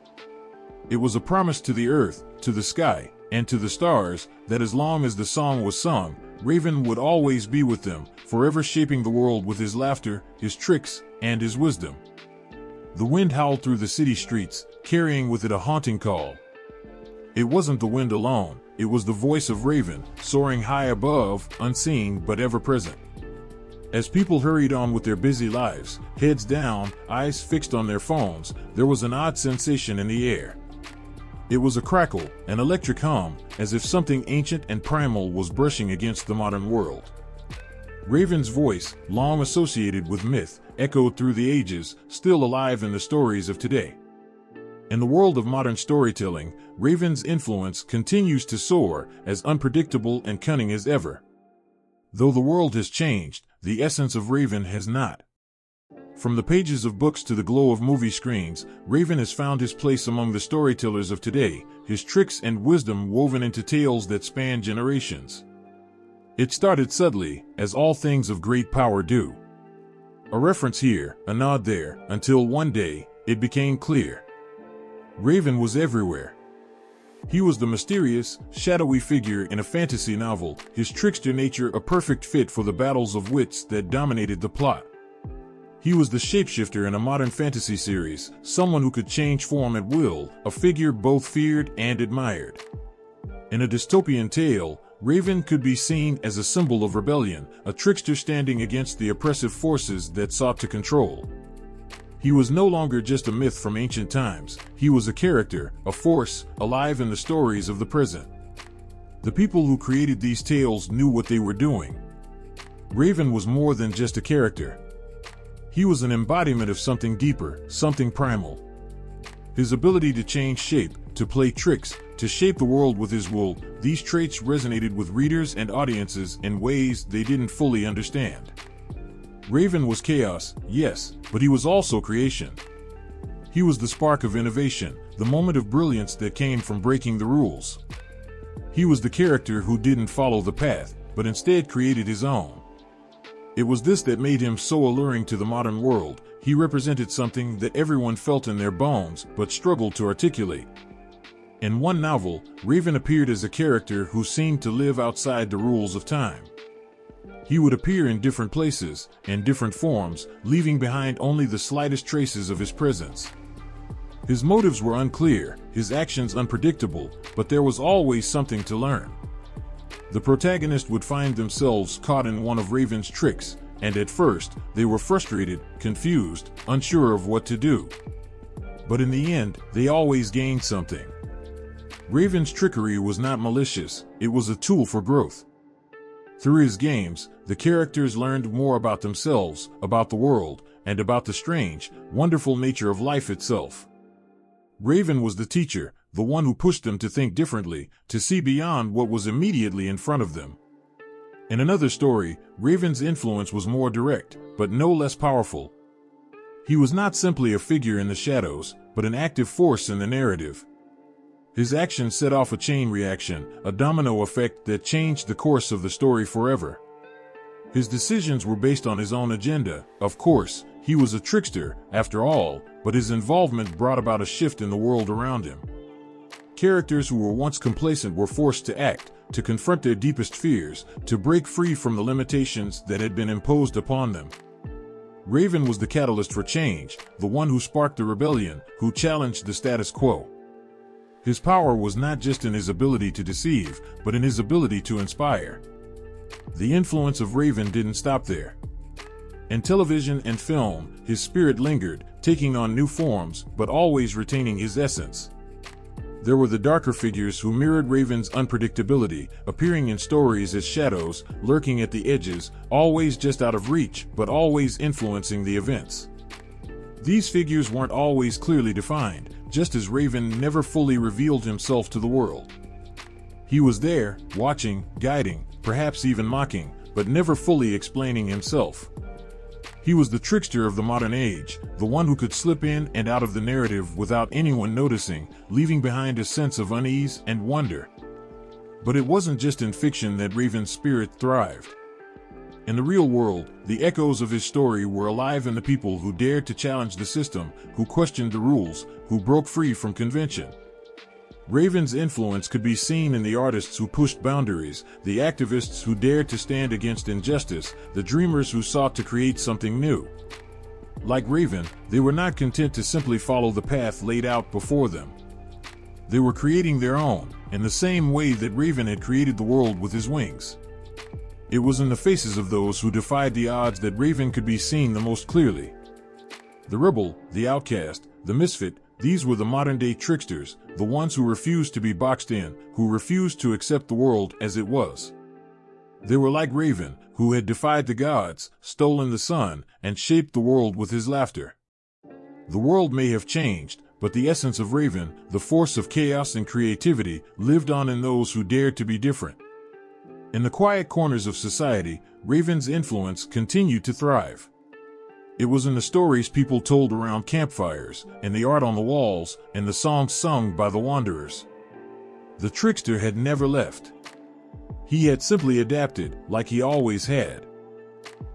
It was a promise to the earth, to the sky, and to the stars, that as long as the song was sung, Raven would always be with them, forever shaping the world with his laughter, his tricks, and his wisdom. The wind howled through the city streets, carrying with it a haunting call. It wasn't the wind alone, it was the voice of Raven, soaring high above, unseen but ever present. As people hurried on with their busy lives, heads down, eyes fixed on their phones, there was an odd sensation in the air. It was a crackle, an electric hum, as if something ancient and primal was brushing against the modern world. Raven's voice, long associated with myth, echoed through the ages, still alive in the stories of today. In the world of modern storytelling, Raven's influence continues to soar, as unpredictable and cunning as ever. Though the world has changed, the essence of Raven has not. From the pages of books to the glow of movie screens, Raven has found his place among the storytellers of today, his tricks and wisdom woven into tales that span generations. It started subtly, as all things of great power do. A reference here, a nod there, until one day, it became clear. Raven was everywhere. He was the mysterious, shadowy figure in a fantasy novel, his trickster nature a perfect fit for the battles of wits that dominated the plot. He was the shapeshifter in a modern fantasy series, someone who could change form at will, a figure both feared and admired. In a dystopian tale, Raven could be seen as a symbol of rebellion, a trickster standing against the oppressive forces that sought to control. He was no longer just a myth from ancient times, he was a character, a force, alive in the stories of the present. The people who created these tales knew what they were doing. Raven was more than just a character. He was an embodiment of something deeper, something primal. His ability to change shape, to play tricks, to shape the world with his will, these traits resonated with readers and audiences in ways they didn't fully understand. Raven was chaos, yes, but he was also creation. He was the spark of innovation, the moment of brilliance that came from breaking the rules. He was the character who didn't follow the path, but instead created his own. It was this that made him so alluring to the modern world. He represented something that everyone felt in their bones, but struggled to articulate. In one novel, Raven appeared as a character who seemed to live outside the rules of time. He would appear in different places, in different forms, leaving behind only the slightest traces of his presence. His motives were unclear, his actions unpredictable, but there was always something to learn. The protagonist would find themselves caught in one of Raven's tricks, and at first, they were frustrated, confused, unsure of what to do. But in the end, they always gained something. Raven's trickery was not malicious, it was a tool for growth. Through his games, the characters learned more about themselves, about the world, and about the strange, wonderful nature of life itself. Raven was the teacher, the one who pushed them to think differently, to see beyond what was immediately in front of them. In another story, Raven's influence was more direct, but no less powerful. He was not simply a figure in the shadows, but an active force in the narrative. His actions set off a chain reaction, a domino effect that changed the course of the story forever. His decisions were based on his own agenda. Of course, he was a trickster, after all, but his involvement brought about a shift in the world around him. Characters who were once complacent were forced to act, to confront their deepest fears, to break free from the limitations that had been imposed upon them. Raven was the catalyst for change, the one who sparked the rebellion, who challenged the status quo. His power was not just in his ability to deceive, but in his ability to inspire. The influence of Raven didn't stop there. In television and film, his spirit lingered, taking on new forms, but always retaining his essence. There were the darker figures who mirrored Raven's unpredictability, appearing in stories as shadows, lurking at the edges, always just out of reach, but always influencing the events. These figures weren't always clearly defined, just as Raven never fully revealed himself to the world. He was there, watching, guiding, perhaps even mocking, but never fully explaining himself. He was the trickster of the modern age, the one who could slip in and out of the narrative without anyone noticing, leaving behind a sense of unease and wonder. But it wasn't just in fiction that Raven's spirit thrived. In the real world, the echoes of his story were alive in the people who dared to challenge the system, who questioned the rules, who broke free from convention. Raven's influence could be seen in the artists who pushed boundaries, the activists who dared to stand against injustice, the dreamers who sought to create something new. Like Raven, they were not content to simply follow the path laid out before them. They were creating their own, in the same way that Raven had created the world with his wings. It was in the faces of those who defied the odds that Raven could be seen the most clearly. The rebel, the outcast, the misfit, these were the modern-day tricksters, the ones who refused to be boxed in, who refused to accept the world as it was. They were like Raven, who had defied the gods, stolen the sun, and shaped the world with his laughter. The world may have changed, but the essence of Raven, the force of chaos and creativity, lived on in those who dared to be different. In the quiet corners of society, Raven's influence continued to thrive. It was in the stories people told around campfires, in the art on the walls, and the songs sung by the wanderers. The trickster had never left. He had simply adapted, like he always had.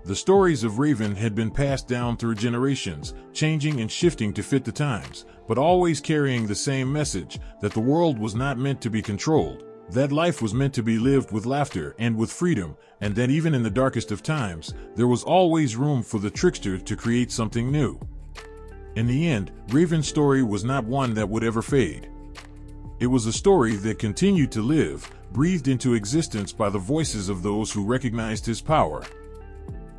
The stories of Raven had been passed down through generations, changing and shifting to fit the times, but always carrying the same message, that the world was not meant to be controlled, that life was meant to be lived with laughter and with freedom, and that even in the darkest of times, there was always room for the trickster to create something new. In the end, Raven's story was not one that would ever fade. It was a story that continued to live, breathed into existence by the voices of those who recognized his power.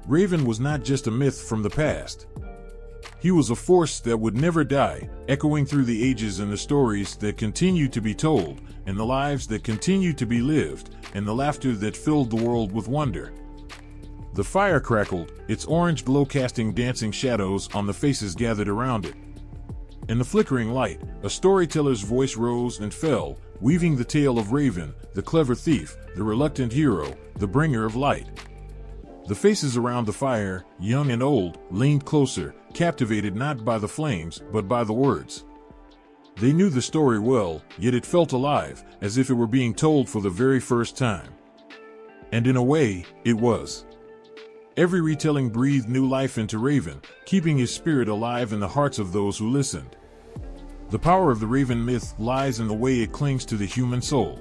Raven was not just a myth from the past. He was a force that would never die, echoing through the ages in the stories that continued to be told, in the lives that continued to be lived, and the laughter that filled the world with wonder. The fire crackled, its orange glow casting dancing shadows on the faces gathered around it. In the flickering light, a storyteller's voice rose and fell, weaving the tale of Raven, the clever thief, the reluctant hero, the bringer of light. The faces around the fire, young and old, leaned closer, captivated not by the flames, but by the words. They knew the story well, yet it felt alive, as if it were being told for the very first time. And in a way, it was. Every retelling breathed new life into Raven, keeping his spirit alive in the hearts of those who listened. The power of the Raven myth lies in the way it clings to the human soul.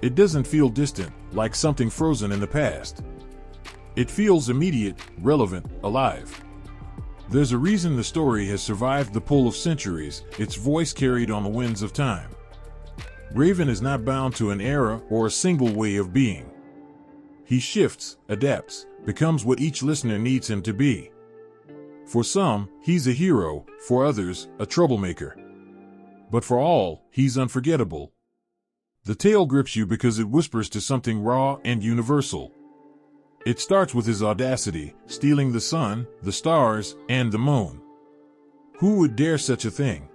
It doesn't feel distant, like something frozen in the past. It feels immediate, relevant, alive. There's a reason the story has survived the pull of centuries, its voice carried on the winds of time. Raven is not bound to an era or a single way of being. He shifts, adapts, becomes what each listener needs him to be. For some, he's a hero, for others, a troublemaker. But for all, he's unforgettable. The tale grips you because it whispers to something raw and universal. It starts with his audacity, stealing the sun, the stars, and the moon. Who would dare such a thing?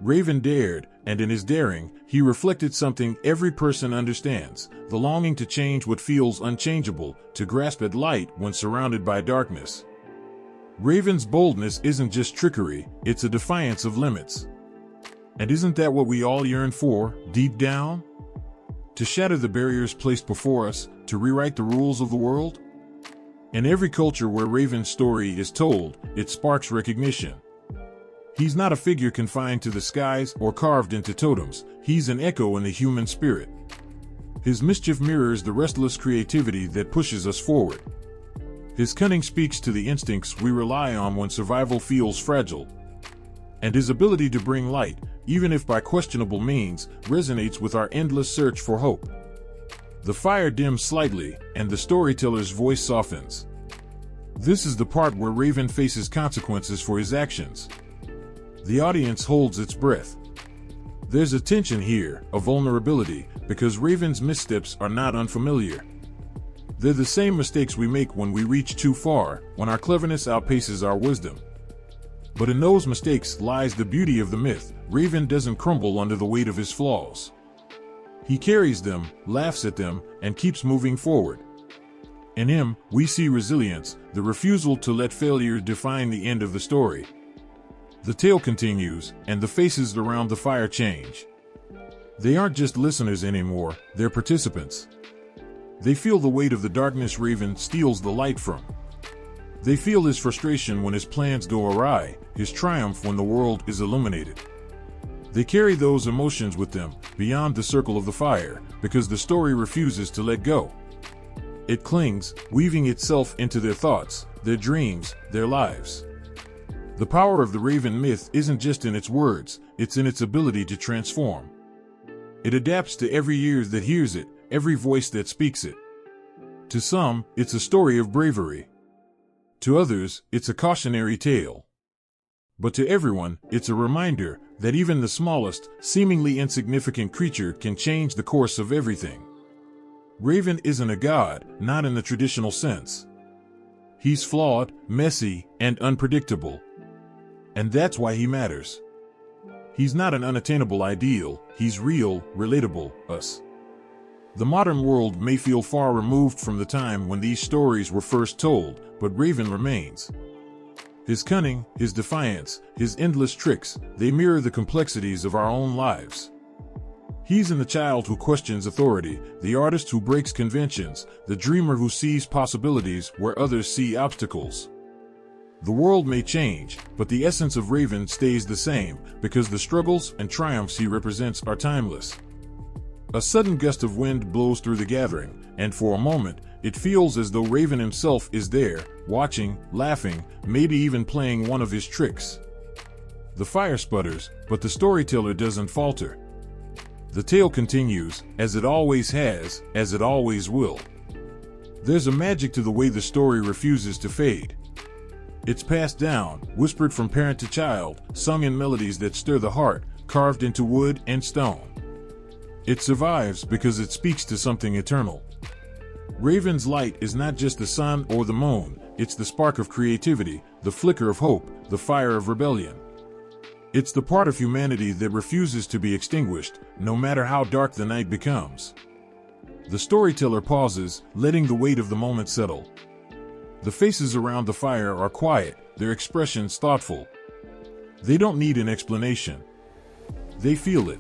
Raven dared, and in his daring, he reflected something every person understands, the longing to change what feels unchangeable, to grasp at light when surrounded by darkness. Raven's boldness isn't just trickery, it's a defiance of limits. And isn't that what we all yearn for, deep down? To shatter the barriers placed before us, to rewrite the rules of the world? In every culture where Raven's story is told, it sparks recognition. He's not a figure confined to the skies or carved into totems, he's an echo in the human spirit. His mischief mirrors the restless creativity that pushes us forward. His cunning speaks to the instincts we rely on when survival feels fragile. And his ability to bring light, even if by questionable means, resonates with our endless search for hope. The fire dims slightly, and the storyteller's voice softens. This is the part where Raven faces consequences for his actions. The audience holds its breath. There's a tension here, a vulnerability, because Raven's missteps are not unfamiliar. They're the same mistakes we make when we reach too far, when our cleverness outpaces our wisdom. But in those mistakes lies the beauty of the myth. Raven doesn't crumble under the weight of his flaws. He carries them, laughs at them, and keeps moving forward. In him, we see resilience, the refusal to let failure define the end of the story. The tale continues, and the faces around the fire change. They aren't just listeners anymore, they're participants. They feel the weight of the darkness Raven steals the light from. They feel his frustration when his plans go awry, his triumph when the world is illuminated. They carry those emotions with them, beyond the circle of the fire, because the story refuses to let go. It clings, weaving itself into their thoughts, their dreams, their lives. The power of the raven myth isn't just in its words, it's in its ability to transform. It adapts to every ear that hears it, every voice that speaks it. To some, it's a story of bravery. To others, it's a cautionary tale. But to everyone, it's a reminder that even the smallest, seemingly insignificant creature can change the course of everything. Raven isn't a god, not in the traditional sense. He's flawed, messy, and unpredictable. And that's why he matters. He's not an unattainable ideal, he's real, relatable, us. The modern world may feel far removed from the time when these stories were first told, but Raven remains. His cunning, his defiance, his endless tricks, they mirror the complexities of our own lives. He's in the child who questions authority, the artist who breaks conventions, the dreamer who sees possibilities where others see obstacles. The world may change, but the essence of Raven stays the same, because the struggles and triumphs he represents are timeless. A sudden gust of wind blows through the gathering, and for a moment, it feels as though Raven himself is there, watching, laughing, maybe even playing one of his tricks. The fire sputters, but the storyteller doesn't falter. The tale continues, as it always has, as it always will. There's a magic to the way the story refuses to fade. It's passed down, whispered from parent to child, sung in melodies that stir the heart, carved into wood and stone. It survives because it speaks to something eternal. Raven's light is not just the sun or the moon, it's the spark of creativity, the flicker of hope, the fire of rebellion. It's the part of humanity that refuses to be extinguished, no matter how dark the night becomes. The storyteller pauses, letting the weight of the moment settle. The faces around the fire are quiet, their expressions thoughtful. They don't need an explanation. They feel it.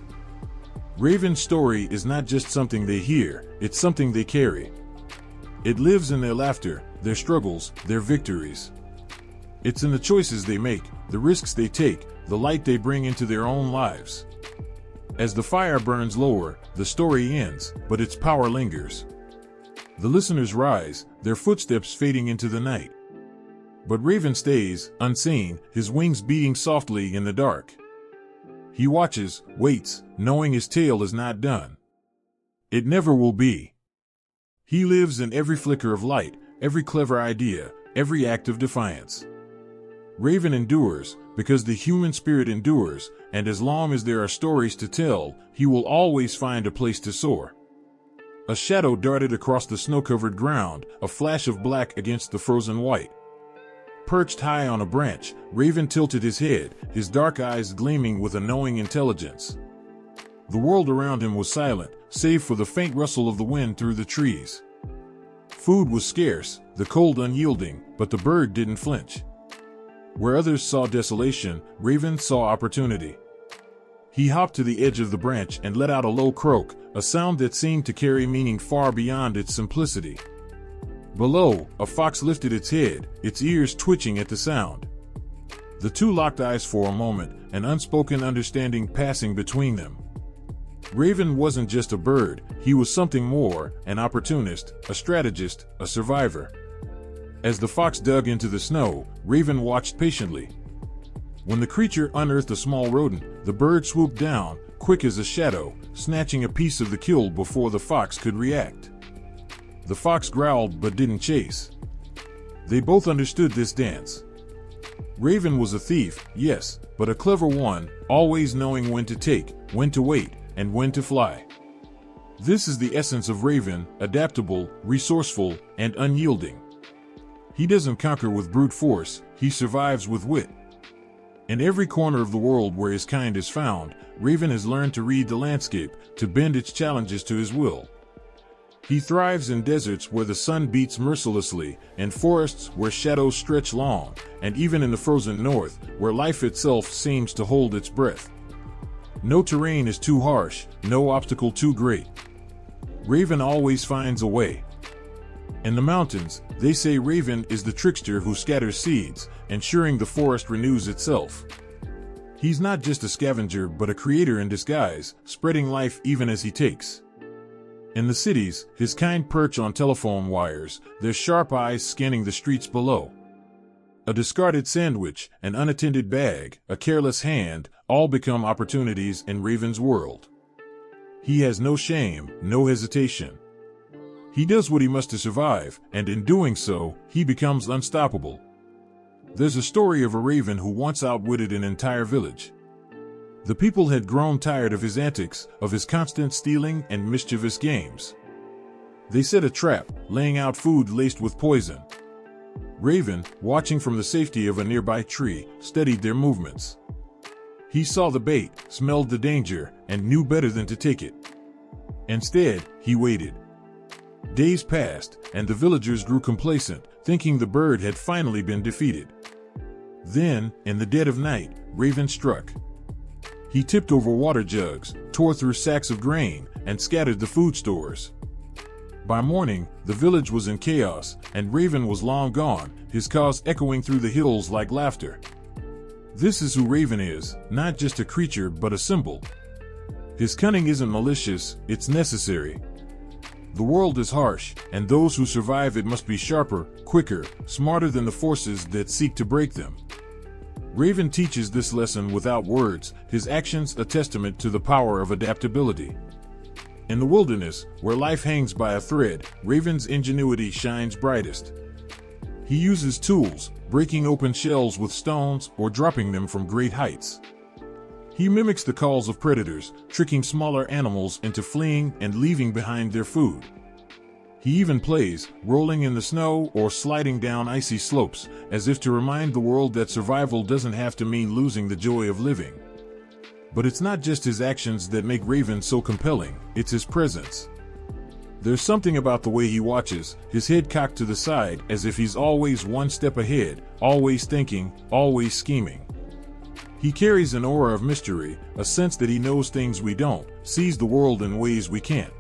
Raven's story is not just something they hear, it's something they carry. It lives in their laughter, their struggles, their victories. It's in the choices they make, the risks they take, the light they bring into their own lives. As the fire burns lower, the story ends, but its power lingers. The listeners rise, their footsteps fading into the night. But Raven stays, unseen, his wings beating softly in the dark. He watches, waits, knowing his tale is not done. It never will be. He lives in every flicker of light, every clever idea, every act of defiance. Raven endures, because the human spirit endures, and as long as there are stories to tell, he will always find a place to soar. A shadow darted across the snow-covered ground, a flash of black against the frozen white. Perched high on a branch, Raven tilted his head, his dark eyes gleaming with a knowing intelligence. The world around him was silent, save for the faint rustle of the wind through the trees. Food was scarce, the cold unyielding, but the bird didn't flinch. Where others saw desolation, Raven saw opportunity. He hopped to the edge of the branch and let out a low croak, a sound that seemed to carry meaning far beyond its simplicity. Below, a fox lifted its head, its ears twitching at the sound. The two locked eyes for a moment, an unspoken understanding passing between them. Raven wasn't just a bird, he was something more, an opportunist, a strategist, a survivor. As the fox dug into the snow, Raven watched patiently. When the creature unearthed a small rodent, the bird swooped down, quick as a shadow, snatching a piece of the kill before the fox could react. The fox growled but didn't chase. They both understood this dance. Raven was a thief, yes, but a clever one, always knowing when to take, when to wait, and when to fly. This is the essence of Raven, adaptable, resourceful, and unyielding. He doesn't conquer with brute force, he survives with wit. In every corner of the world where his kind is found, Raven has learned to read the landscape, to bend its challenges to his will. He thrives in deserts where the sun beats mercilessly, in forests where shadows stretch long, and even in the frozen north, where life itself seems to hold its breath. No terrain is too harsh, no obstacle too great. Raven always finds a way. In the mountains, they say Raven is the trickster who scatters seeds, ensuring the forest renews itself. He's not just a scavenger but a creator in disguise, spreading life even as he takes. In the cities, his kind perch on telephone wires, their sharp eyes scanning the streets below. A discarded sandwich, an unattended bag, a careless hand, all become opportunities in Raven's world. He has no shame, no hesitation. He does what he must to survive, and in doing so, he becomes unstoppable. There's a story of a raven who once outwitted an entire village. The people had grown tired of his antics, of his constant stealing and mischievous games. They set a trap, laying out food laced with poison. Raven, watching from the safety of a nearby tree, studied their movements. He saw the bait, smelled the danger, and knew better than to take it. Instead, he waited. Days passed, and the villagers grew complacent, thinking the bird had finally been defeated. Then, in the dead of night, Raven struck. He tipped over water jugs, tore through sacks of grain, and scattered the food stores. By morning, the village was in chaos, and Raven was long gone, his cause echoing through the hills like laughter. This is who Raven is, not just a creature but a symbol. His cunning isn't malicious, it's necessary. The world is harsh, and those who survive it must be sharper, quicker, smarter than the forces that seek to break them. Raven teaches this lesson without words, his actions a testament to the power of adaptability. In the wilderness, where life hangs by a thread, Raven's ingenuity shines brightest. He uses tools, breaking open shells with stones or dropping them from great heights. He mimics the calls of predators, tricking smaller animals into fleeing and leaving behind their food. He even plays, rolling in the snow or sliding down icy slopes, as if to remind the world that survival doesn't have to mean losing the joy of living. But it's not just his actions that make Raven so compelling, it's his presence. There's something about the way he watches, his head cocked to the side as if he's always one step ahead, always thinking, always scheming. He carries an aura of mystery, a sense that he knows things we don't, sees the world in ways we can't.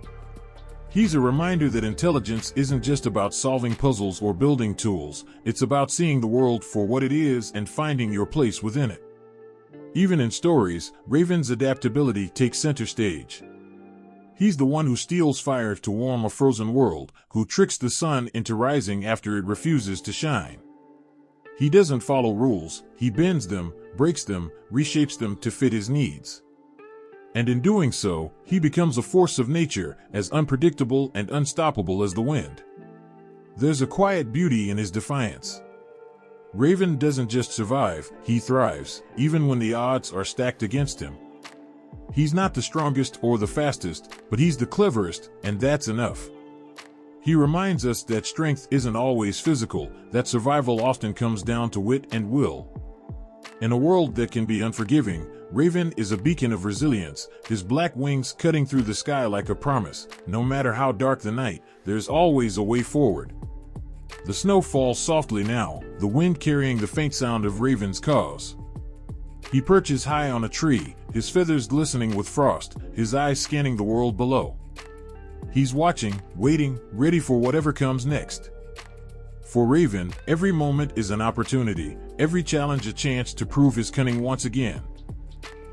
He's a reminder that intelligence isn't just about solving puzzles or building tools, it's about seeing the world for what it is and finding your place within it. Even in stories, Raven's adaptability takes center stage. He's the one who steals fire to warm a frozen world, who tricks the sun into rising after it refuses to shine. He doesn't follow rules, he bends them, breaks them, reshapes them to fit his needs. And in doing so, he becomes a force of nature, as unpredictable and unstoppable as the wind. There's a quiet beauty in his defiance. Raven doesn't just survive, he thrives, even when the odds are stacked against him. He's not the strongest or the fastest, but he's the cleverest, and that's enough. He reminds us that strength isn't always physical, that survival often comes down to wit and will. In a world that can be unforgiving, Raven is a beacon of resilience, his black wings cutting through the sky like a promise. No matter how dark the night, there's always a way forward. The snow falls softly now, the wind carrying the faint sound of Raven's cause. He perches high on a tree, his feathers glistening with frost, his eyes scanning the world below. He's watching, waiting, ready for whatever comes next. For Raven, every moment is an opportunity, every challenge a chance to prove his cunning once again.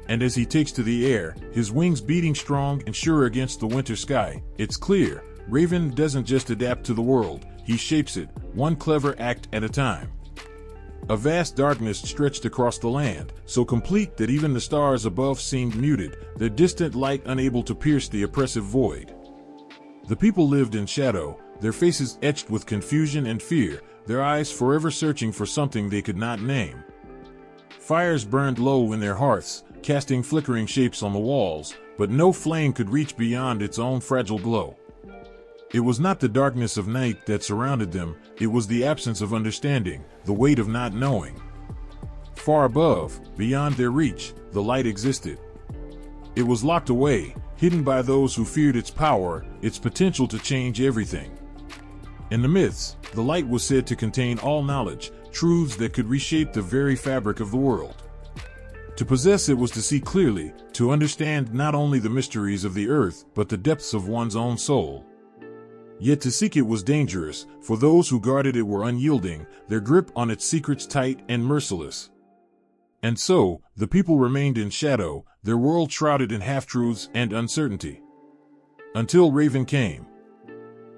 And as he takes to the air, his wings beating strong and sure against the winter sky, it's clear, Raven doesn't just adapt to the world, he shapes it, one clever act at a time. A vast darkness stretched across the land, so complete that even the stars above seemed muted, their distant light unable to pierce the oppressive void. The people lived in shadow, their faces etched with confusion and fear, their eyes forever searching for something they could not name. Fires burned low in their hearths, casting flickering shapes on the walls, but no flame could reach beyond its own fragile glow. It was not the darkness of night that surrounded them, it was the absence of understanding, the weight of not knowing. Far above, beyond their reach, the light existed. It was locked away, hidden by those who feared its power, its potential to change everything. In the myths, the light was said to contain all knowledge, truths that could reshape the very fabric of the world. To possess it was to see clearly, to understand not only the mysteries of the earth, but the depths of one's own soul. Yet to seek it was dangerous, for those who guarded it were unyielding, their grip on its secrets tight and merciless. And so, the people remained in shadow, their world shrouded in half-truths and uncertainty. Until Raven came.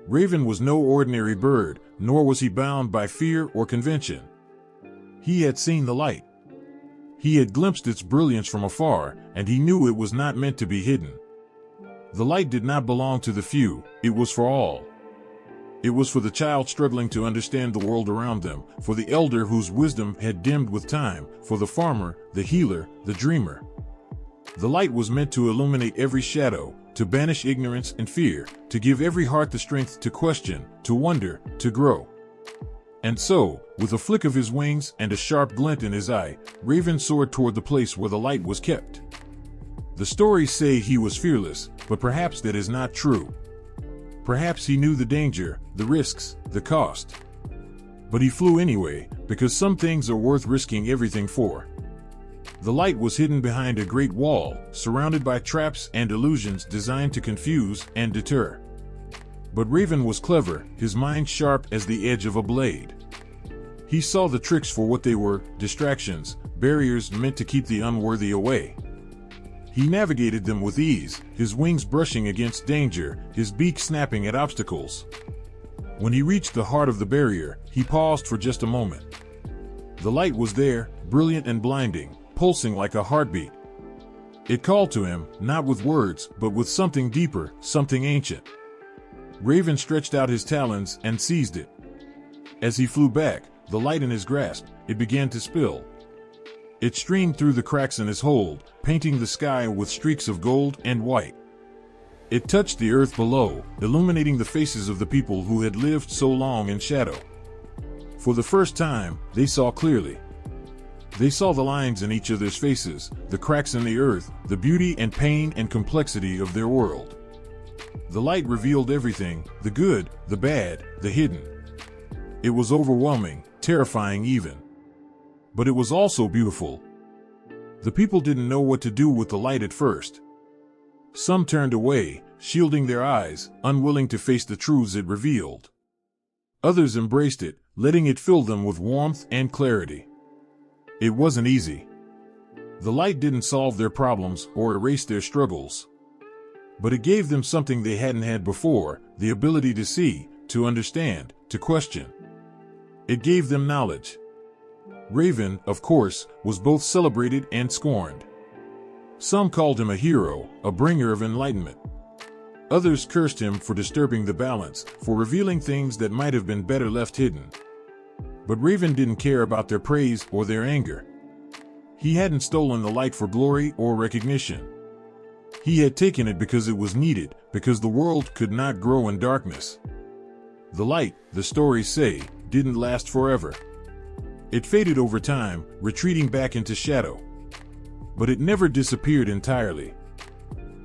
Raven was no ordinary bird, nor was he bound by fear or convention. He had seen the light. He had glimpsed its brilliance from afar, and he knew it was not meant to be hidden. The light did not belong to the few, it was for all. It was for the child struggling to understand the world around them, for the elder whose wisdom had dimmed with time, for the farmer, the healer, the dreamer. The light was meant to illuminate every shadow, to banish ignorance and fear, to give every heart the strength to question, to wonder, to grow. And so, with a flick of his wings and a sharp glint in his eye, Raven soared toward the place where the light was kept. The stories say he was fearless, but perhaps that is not true. Perhaps he knew the danger, the risks, the cost. But he flew anyway, because some things are worth risking everything for. The light was hidden behind a great wall, surrounded by traps and illusions designed to confuse and deter. But Raven was clever, his mind sharp as the edge of a blade. He saw the tricks for what they were, distractions, barriers meant to keep the unworthy away. He navigated them with ease, his wings brushing against danger, his beak snapping at obstacles. When he reached the heart of the barrier, he paused for just a moment. The light was there, brilliant and blinding, pulsing like a heartbeat. It called to him, not with words, but with something deeper, something ancient. Raven stretched out his talons and seized it. As he flew back, the light in his grasp, it began to spill. It streamed through the cracks in his hold, painting the sky with streaks of gold and white. It touched the earth below, illuminating the faces of the people who had lived so long in shadow. For the first time, they saw clearly. They saw the lines in each other's faces, the cracks in the earth, the beauty and pain and complexity of their world. The light revealed everything, the good, the bad, the hidden. It was overwhelming, terrifying even. But it was also beautiful. The people didn't know what to do with the light at first. Some turned away, shielding their eyes, unwilling to face the truths it revealed. Others embraced it, letting it fill them with warmth and clarity. It wasn't easy. The light didn't solve their problems or erase their struggles. But it gave them something they hadn't had before, the ability to see, to understand, to question. It gave them knowledge. Raven, of course, was both celebrated and scorned. Some called him a hero, a bringer of enlightenment. Others cursed him for disturbing the balance, for revealing things that might have been better left hidden. But Raven didn't care about their praise or their anger. He hadn't stolen the light for glory or recognition. He had taken it because it was needed, because the world could not grow in darkness. The light, the stories say, didn't last forever. It faded over time, retreating back into shadow. But it never disappeared entirely.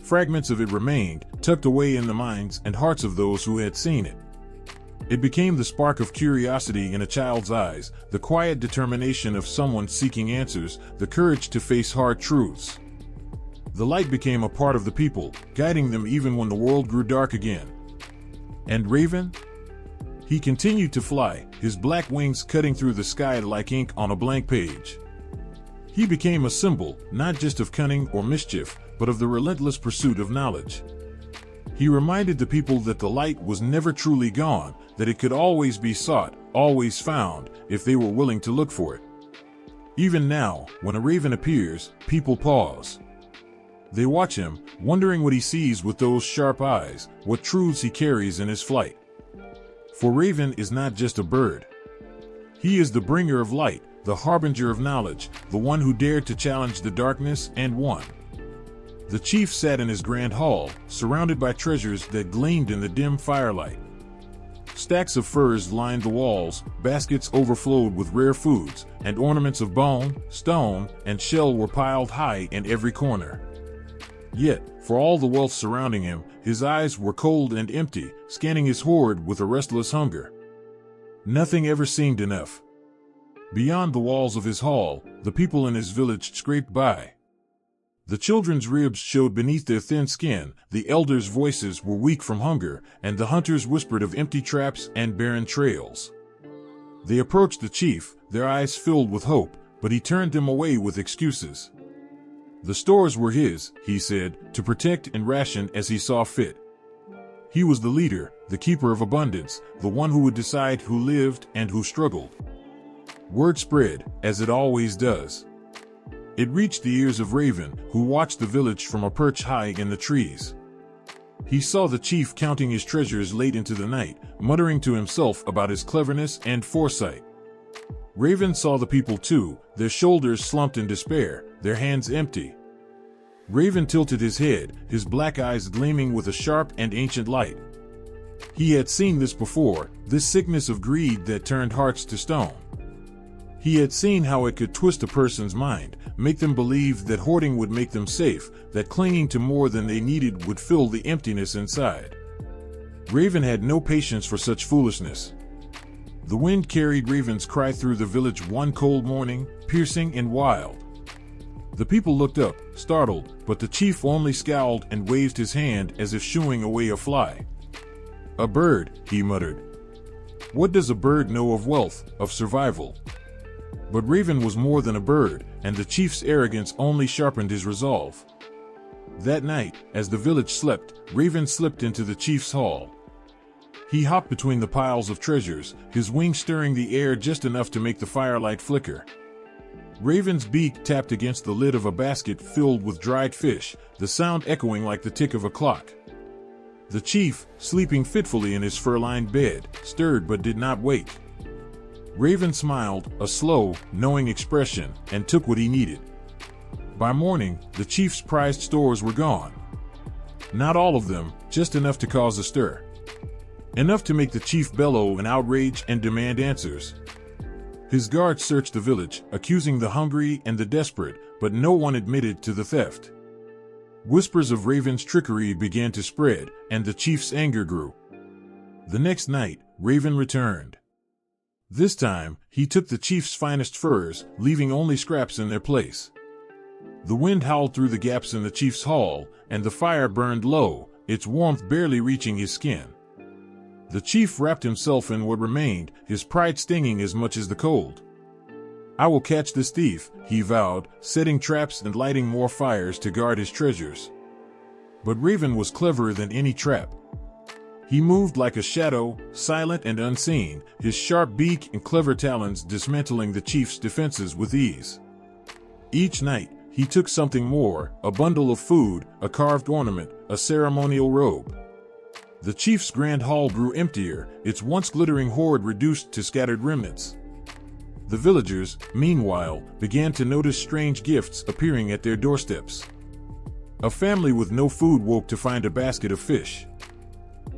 Fragments of it remained, tucked away in the minds and hearts of those who had seen it. It became the spark of curiosity in a child's eyes, the quiet determination of someone seeking answers, the courage to face hard truths. The light became a part of the people, guiding them even when the world grew dark again. And Raven? He continued to fly, his black wings cutting through the sky like ink on a blank page. He became a symbol, not just of cunning or mischief, but of the relentless pursuit of knowledge. He reminded the people that the light was never truly gone, that it could always be sought, always found, if they were willing to look for it. Even now, when a raven appears, people pause. They watch him, wondering what he sees with those sharp eyes, what truths he carries in his flight. For Raven is not just a bird. He is the bringer of light, the harbinger of knowledge, the one who dared to challenge the darkness and won. The chief sat in his grand hall, surrounded by treasures that gleamed in the dim firelight. Stacks of furs lined the walls, baskets overflowed with rare foods, and ornaments of bone, stone, and shell were piled high in every corner. Yet, for all the wealth surrounding him, his eyes were cold and empty, scanning his hoard with a restless hunger. Nothing ever seemed enough. Beyond the walls of his hall, the people in his village scraped by. The children's ribs showed beneath their thin skin, the elders' voices were weak from hunger, and the hunters whispered of empty traps and barren trails. They approached the chief, their eyes filled with hope, but he turned them away with excuses. The stores were his, he said, to protect and ration as he saw fit. He was the leader, the keeper of abundance, the one who would decide who lived and who struggled. Word spread, as it always does. It reached the ears of Raven, who watched the village from a perch high in the trees. He saw the chief counting his treasures late into the night, muttering to himself about his cleverness and foresight. Raven saw the people too, their shoulders slumped in despair, their hands empty. Raven tilted his head, his black eyes gleaming with a sharp and ancient light. He had seen this before, this sickness of greed that turned hearts to stone. He had seen how it could twist a person's mind, make them believe that hoarding would make them safe, that clinging to more than they needed would fill the emptiness inside. Raven had no patience for such foolishness. The wind carried Raven's cry through the village one cold morning, piercing and wild. The people looked up, startled, but the chief only scowled and waved his hand as if shooing away a fly. "A bird," he muttered. "What does a bird know of wealth, of survival?" But Raven was more than a bird, and the chief's arrogance only sharpened his resolve. That night, as the village slept, Raven slipped into the chief's hall. He hopped between the piles of treasures, his wings stirring the air just enough to make the firelight flicker. Raven's beak tapped against the lid of a basket filled with dried fish, the sound echoing like the tick of a clock. The chief, sleeping fitfully in his fur-lined bed, stirred but did not wake. Raven smiled, a slow, knowing expression, and took what he needed. By morning, the chief's prized stores were gone. Not all of them, just enough to cause a stir. Enough to make the chief bellow in outrage and demand answers. His guards searched the village, accusing the hungry and the desperate, but no one admitted to the theft. Whispers of Raven's trickery began to spread, and the chief's anger grew. The next night, Raven returned. This time, he took the chief's finest furs, leaving only scraps in their place. The wind howled through the gaps in the chief's hall, and the fire burned low, its warmth barely reaching his skin. The chief wrapped himself in what remained, his pride stinging as much as the cold. "I will catch this thief," he vowed, setting traps and lighting more fires to guard his treasures. But Raven was cleverer than any trap. He moved like a shadow, silent and unseen, his sharp beak and clever talons dismantling the chief's defenses with ease. Each night, he took something more, a bundle of food, a carved ornament, a ceremonial robe. The chief's grand hall grew emptier, its once glittering hoard reduced to scattered remnants. The villagers, meanwhile, began to notice strange gifts appearing at their doorsteps. A family with no food woke to find a basket of fish.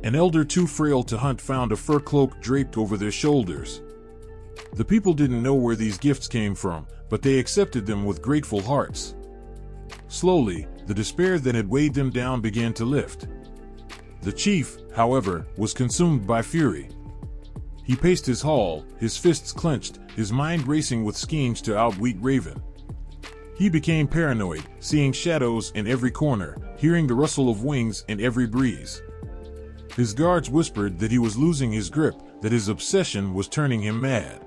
An elder too frail to hunt found a fur cloak draped over their shoulders. The people didn't know where these gifts came from, but they accepted them with grateful hearts. Slowly, the despair that had weighed them down began to lift. The chief, however, was consumed by fury. He paced his hall, his fists clenched, his mind racing with schemes to outwit Raven. He became paranoid, seeing shadows in every corner, hearing the rustle of wings in every breeze. His guards whispered that he was losing his grip, that his obsession was turning him mad.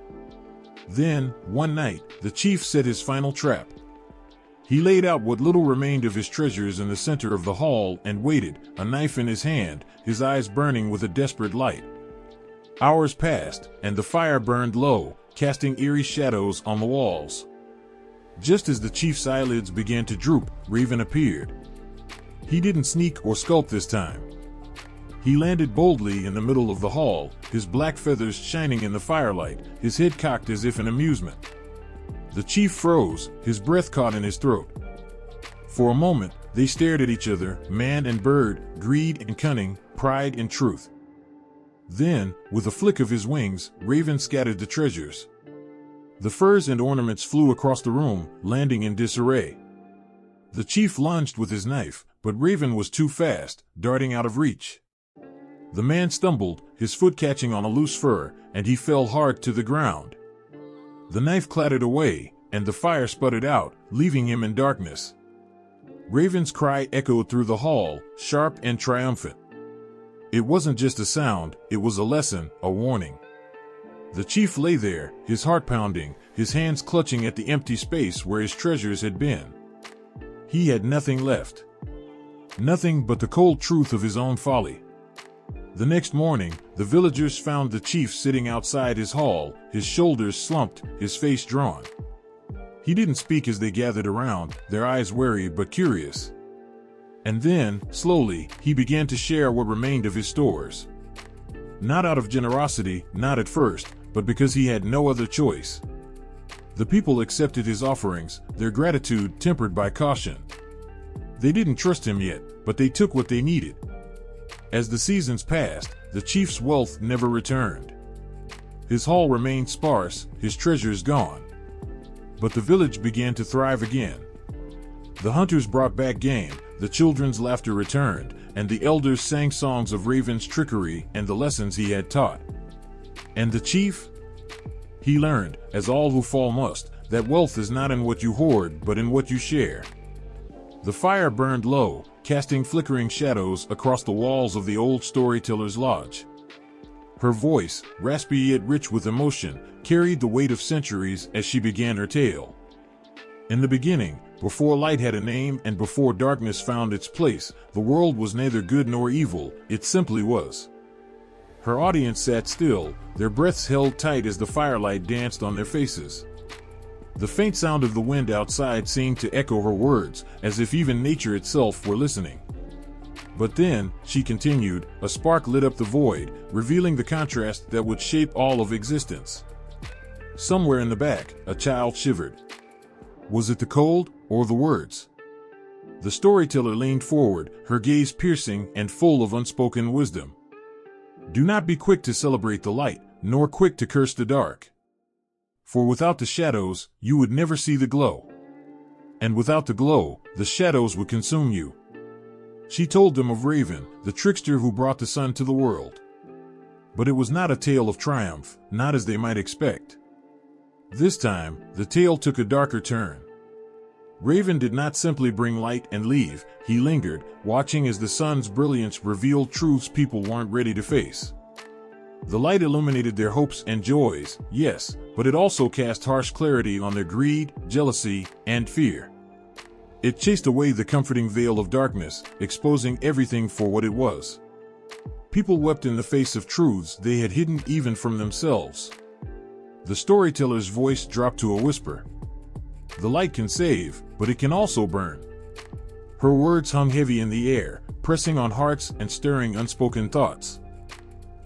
Then, one night, the chief set his final trap. He laid out what little remained of his treasures in the center of the hall and waited, a knife in his hand, his eyes burning with a desperate light. Hours passed, and the fire burned low, casting eerie shadows on the walls. Just as the chief's eyelids began to droop, Raven appeared. He didn't sneak or skulk this time. He landed boldly in the middle of the hall, his black feathers shining in the firelight, his head cocked as if in amusement. The chief froze, his breath caught in his throat. For a moment, they stared at each other, man and bird, greed and cunning, pride and truth. Then, with a flick of his wings, Raven scattered the treasures. The furs and ornaments flew across the room, landing in disarray. The chief lunged with his knife, but Raven was too fast, darting out of reach. The man stumbled, his foot catching on a loose fur, and he fell hard to the ground. The knife clattered away, and the fire sputtered out, leaving him in darkness. Raven's cry echoed through the hall, sharp and triumphant. It wasn't just a sound, it was a lesson, a warning. The chief lay there, his heart pounding, his hands clutching at the empty space where his treasures had been. He had nothing left. Nothing but the cold truth of his own folly. The next morning, the villagers found the chief sitting outside his hall, his shoulders slumped, his face drawn. He didn't speak as they gathered around, their eyes wary but curious. And then, slowly, he began to share what remained of his stores. Not out of generosity, not at first, but because he had no other choice. The people accepted his offerings, their gratitude tempered by caution. They didn't trust him yet, but they took what they needed. As the seasons passed, the chief's wealth never returned. His haul remained sparse, his treasures gone. But the village began to thrive again. The hunters brought back game, the children's laughter returned, and the elders sang songs of Raven's trickery and the lessons he had taught. And the chief? He learned, as all who fall must, that wealth is not in what you hoard but in what you share. The fire burned low, casting flickering shadows across the walls of the old storyteller's lodge. Her voice, raspy yet rich with emotion, carried the weight of centuries as she began her tale. In the beginning, before light had a name and before darkness found its place, the world was neither good nor evil, it simply was. Her audience sat still, their breaths held tight as the firelight danced on their faces. The faint sound of the wind outside seemed to echo her words, as if even nature itself were listening. But then, she continued, a spark lit up the void, revealing the contrast that would shape all of existence. Somewhere in the back, a child shivered. Was it the cold, or the words? The storyteller leaned forward, her gaze piercing and full of unspoken wisdom. Do not be quick to celebrate the light, nor quick to curse the dark. For without the shadows, you would never see the glow. And without the glow, the shadows would consume you. She told them of Raven, the trickster who brought the sun to the world. But it was not a tale of triumph, not as they might expect. This time, the tale took a darker turn. Raven did not simply bring light and leave, he lingered, watching as the sun's brilliance revealed truths people weren't ready to face. The light illuminated their hopes and joys, yes, but it also cast harsh clarity on their greed, jealousy, and fear. It chased away the comforting veil of darkness, exposing everything for what it was. People wept in the face of truths they had hidden even from themselves. The storyteller's voice dropped to a whisper. The light can save, but it can also burn. Her words hung heavy in the air, pressing on hearts and stirring unspoken thoughts.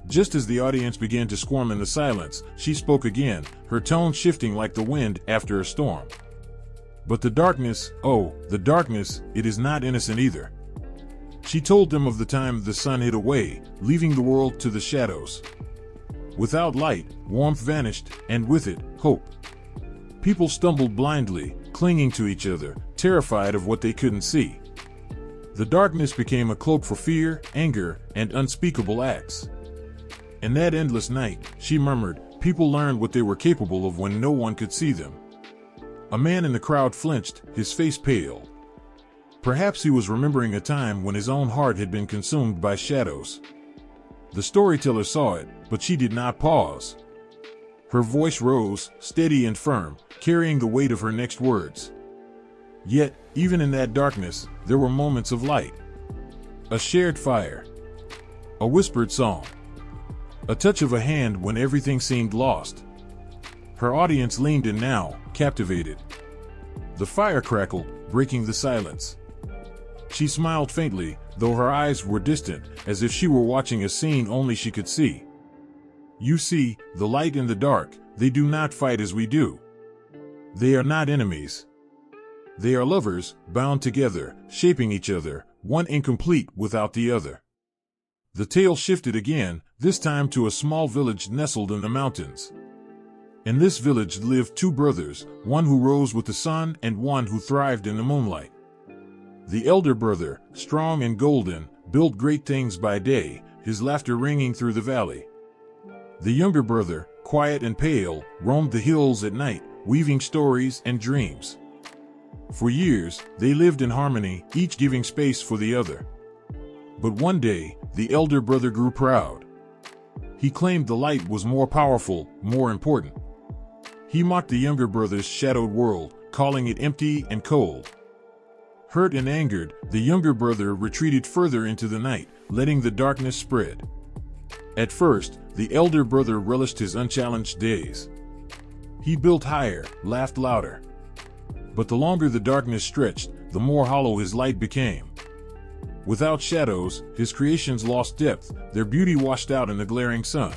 Just as the audience began to squirm in the silence, she spoke again, her tone shifting like the wind after a storm. But the darkness, oh, the darkness, it is not innocent either. She told them of the time the sun hid away, leaving the world to the shadows. Without light, warmth vanished, and with it, hope. People stumbled blindly, clinging to each other, terrified of what they couldn't see. The darkness became a cloak for fear, anger, and unspeakable acts. In that endless night, she murmured, people learned what they were capable of when no one could see them. A man in the crowd flinched, his face pale. Perhaps he was remembering a time when his own heart had been consumed by shadows. The storyteller saw it, but she did not pause. Her voice rose, steady and firm, carrying the weight of her next words. Yet, even in that darkness, there were moments of light. A shared fire. A whispered song. A touch of a hand when everything seemed lost. Her audience leaned in now, captivated. The fire crackled, breaking the silence. She smiled faintly, though her eyes were distant, as if she were watching a scene only she could see. You see, the light and the dark, they do not fight as we do. They are not enemies. They are lovers, bound together, shaping each other, one incomplete without the other. The tale shifted again, this time to a small village nestled in the mountains. In this village lived two brothers, one who rose with the sun and one who thrived in the moonlight. The elder brother, strong and golden, built great things by day, his laughter ringing through the valley. The younger brother, quiet and pale, roamed the hills at night, weaving stories and dreams. For years, they lived in harmony, each giving space for the other. But one day, the elder brother grew proud. He claimed the light was more powerful, more important. He mocked the younger brother's shadowed world, calling it empty and cold. Hurt and angered, the younger brother retreated further into the night, letting the darkness spread. At first, the elder brother relished his unchallenged days. He built higher, laughed louder. But the longer the darkness stretched, the more hollow his light became. Without shadows, his creations lost depth, their beauty washed out in the glaring sun.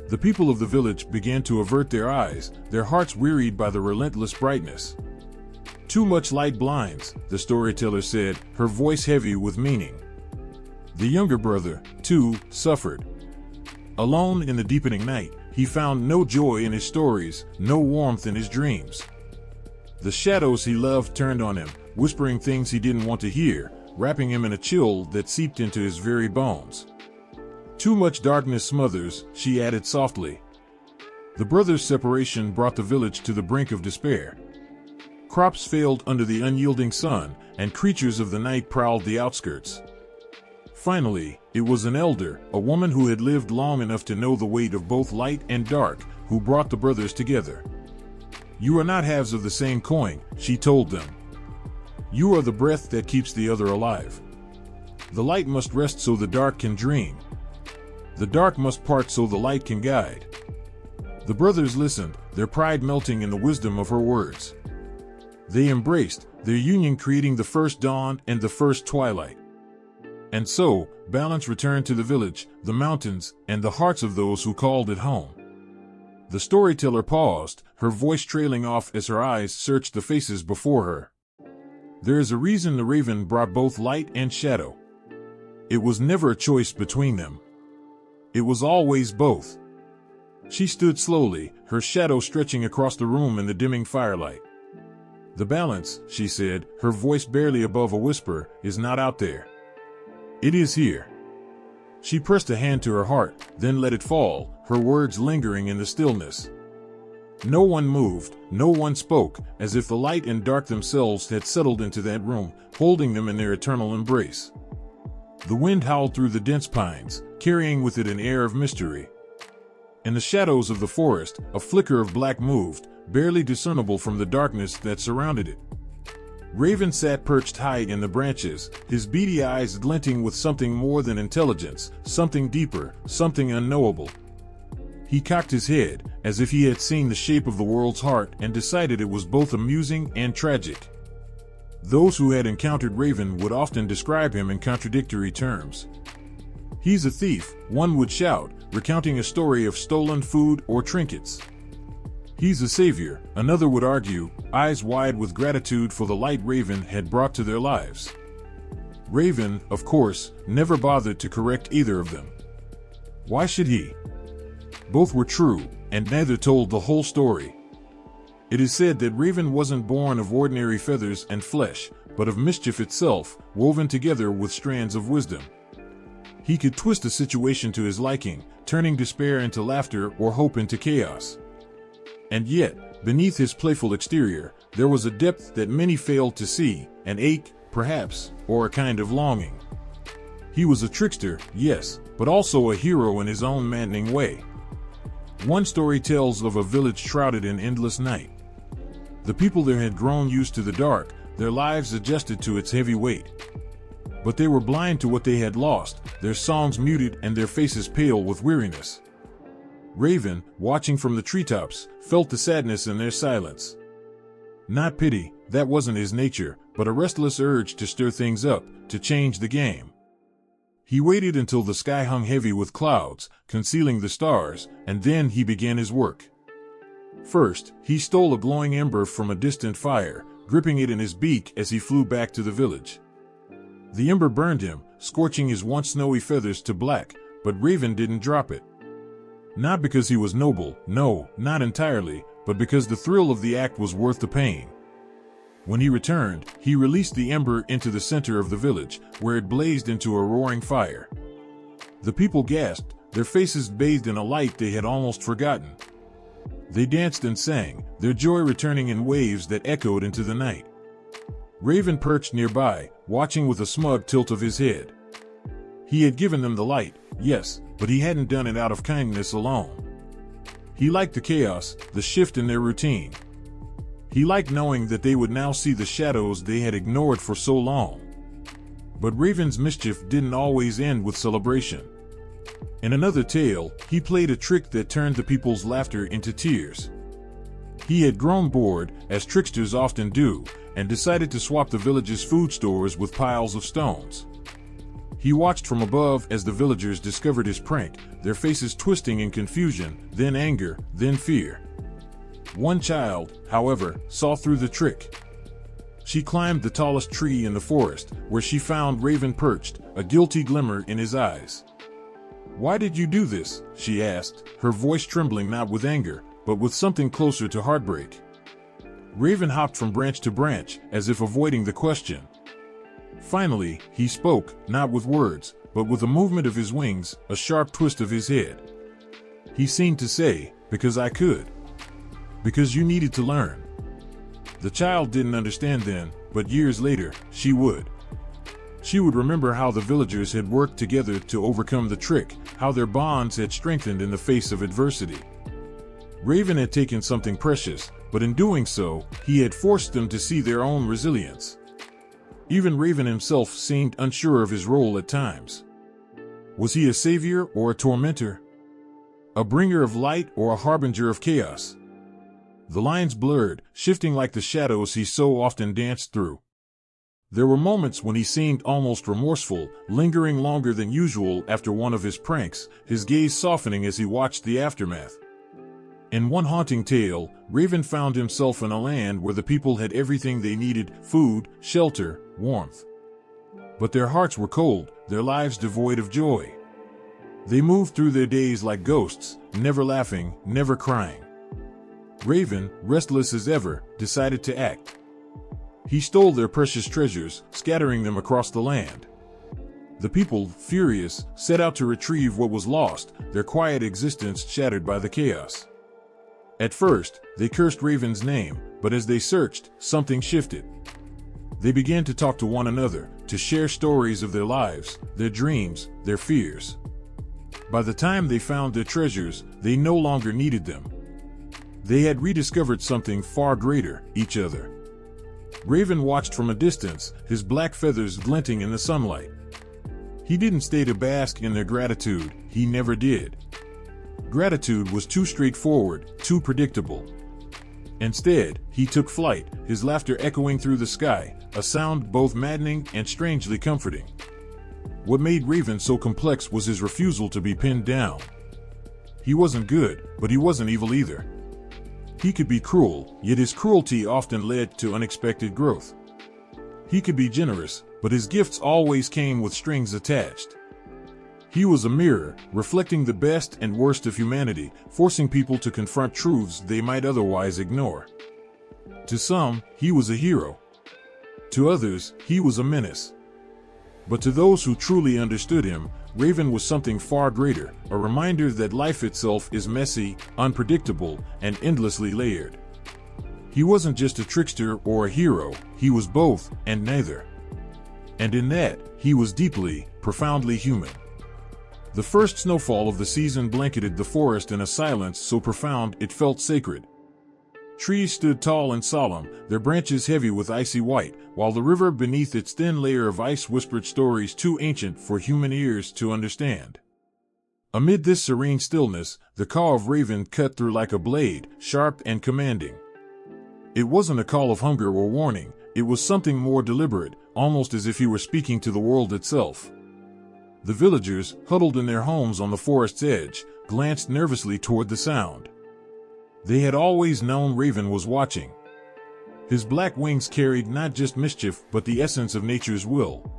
The people of the village began to avert their eyes, their hearts wearied by the relentless brightness. Too much light blinds, the storyteller said, her voice heavy with meaning. The younger brother, too, suffered. Alone in the deepening night, he found no joy in his stories, no warmth in his dreams. The shadows he loved turned on him, whispering things he didn't want to hear, wrapping him in a chill that seeped into his very bones. Too much darkness smothers, she added softly. The brothers' separation brought the village to the brink of despair. Crops failed under the unyielding sun, and creatures of the night prowled the outskirts. Finally, it was an elder, a woman who had lived long enough to know the weight of both light and dark, who brought the brothers together. "You are not halves of the same coin," she told them. "You are the breath that keeps the other alive. The light must rest so the dark can dream. The dark must part so the light can guide." The brothers listened, their pride melting in the wisdom of her words. They embraced, their union creating the first dawn and the first twilight. And so, balance returned to the village, the mountains, and the hearts of those who called it home. The storyteller paused, her voice trailing off as her eyes searched the faces before her. There is a reason the raven brought both light and shadow. It was never a choice between them. It was always both. She stood slowly, her shadow stretching across the room in the dimming firelight. "The balance," she said, her voice barely above a whisper, "is not out there. It is here." She pressed a hand to her heart, then let it fall, her words lingering in the stillness. No one moved, no one spoke, as if the light and dark themselves had settled into that room, holding them in their eternal embrace. The wind howled through the dense pines, carrying with it an air of mystery. In the shadows of the forest, a flicker of black moved, barely discernible from the darkness that surrounded it. Raven sat perched high in the branches, his beady eyes glinting with something more than intelligence, something deeper, something unknowable. He cocked his head, as if he had seen the shape of the world's heart and decided it was both amusing and tragic. Those who had encountered Raven would often describe him in contradictory terms. "He's a thief," one would shout, recounting a story of stolen food or trinkets. "He's a savior," another would argue, eyes wide with gratitude for the light Raven had brought to their lives. Raven, of course, never bothered to correct either of them. Why should he? Both were true, and neither told the whole story. It is said that Raven wasn't born of ordinary feathers and flesh, but of mischief itself, woven together with strands of wisdom. He could twist a situation to his liking, turning despair into laughter or hope into chaos. And yet, beneath his playful exterior, there was a depth that many failed to see, an ache, perhaps, or a kind of longing. He was a trickster, yes, but also a hero in his own maddening way. One story tells of a village shrouded in endless night. The people there had grown used to the dark, their lives adjusted to its heavy weight. But they were blind to what they had lost, their songs muted and their faces pale with weariness. Raven, watching from the treetops, felt the sadness in their silence. Not pity, that wasn't his nature, but a restless urge to stir things up, to change the game. He waited until the sky hung heavy with clouds, concealing the stars, and then he began his work. First, he stole a glowing ember from a distant fire, gripping it in his beak as he flew back to the village. The ember burned him, scorching his once snowy feathers to black, but Raven didn't drop it. Not because he was noble, no, not entirely, but because the thrill of the act was worth the pain. When he returned, he released the ember into the center of the village, where it blazed into a roaring fire. The people gasped, their faces bathed in a light they had almost forgotten. They danced and sang, their joy returning in waves that echoed into the night. Raven perched nearby, watching with a smug tilt of his head. He had given them the light, yes, but he hadn't done it out of kindness alone. He liked the chaos, the shift in their routine. He liked knowing that they would now see the shadows they had ignored for so long. But Raven's mischief didn't always end with celebration. In another tale, he played a trick that turned the people's laughter into tears. He had grown bored, as tricksters often do, and decided to swap the village's food stores with piles of stones. He watched from above as the villagers discovered his prank, their faces twisting in confusion, then anger, then fear. One child, however, saw through the trick. She climbed the tallest tree in the forest, where she found Raven perched, a guilty glimmer in his eyes. "Why did you do this?" she asked, her voice trembling not with anger, but with something closer to heartbreak. Raven hopped from branch to branch, as if avoiding the question. Finally, he spoke, not with words, but with a movement of his wings, a sharp twist of his head. He seemed to say, "Because I could. Because you needed to learn." The child didn't understand then, but years later, she would. She would remember how the villagers had worked together to overcome the trick, how their bonds had strengthened in the face of adversity. Raven had taken something precious, but in doing so, he had forced them to see their own resilience. Even Raven himself seemed unsure of his role at times. Was he a savior or a tormentor? A bringer of light or a harbinger of chaos? The lines blurred, shifting like the shadows he so often danced through. There were moments when he seemed almost remorseful, lingering longer than usual after one of his pranks, his gaze softening as he watched the aftermath. In one haunting tale, Raven found himself in a land where the people had everything they needed: food, shelter, warmth. But their hearts were cold, their lives devoid of joy. They moved through their days like ghosts, never laughing, never crying. Raven, restless as ever, decided to act. He stole their precious treasures, scattering them across the land. The people, furious, set out to retrieve what was lost, their quiet existence shattered by the chaos. At first, they cursed Raven's name, but as they searched, something shifted. They began to talk to one another, to share stories of their lives, their dreams, their fears. By the time they found their treasures, they no longer needed them. They had rediscovered something far greater: each other. Raven watched from a distance, his black feathers glinting in the sunlight. He didn't stay to bask in their gratitude, he never did. Gratitude was too straightforward, too predictable. Instead, he took flight, his laughter echoing through the sky, a sound both maddening and strangely comforting. What made Raven so complex was his refusal to be pinned down. He wasn't good, but he wasn't evil either. He could be cruel, yet his cruelty often led to unexpected growth. He could be generous, but his gifts always came with strings attached. He was a mirror, reflecting the best and worst of humanity, forcing people to confront truths they might otherwise ignore. To some, he was a hero. To others, he was a menace. But to those who truly understood him, Raven was something far greater, a reminder that life itself is messy, unpredictable, and endlessly layered. He wasn't just a trickster or a hero, he was both and neither. And in that, he was deeply, profoundly human. The first snowfall of the season blanketed the forest in a silence so profound it felt sacred. Trees stood tall and solemn, their branches heavy with icy white, while the river beneath its thin layer of ice whispered stories too ancient for human ears to understand. Amid this serene stillness, the call of Raven cut through like a blade, sharp and commanding. It wasn't a call of hunger or warning, it was something more deliberate, almost as if he were speaking to the world itself. The villagers, huddled in their homes on the forest's edge, glanced nervously toward the sound. They had always known Raven was watching. His black wings carried not just mischief but the essence of nature's will.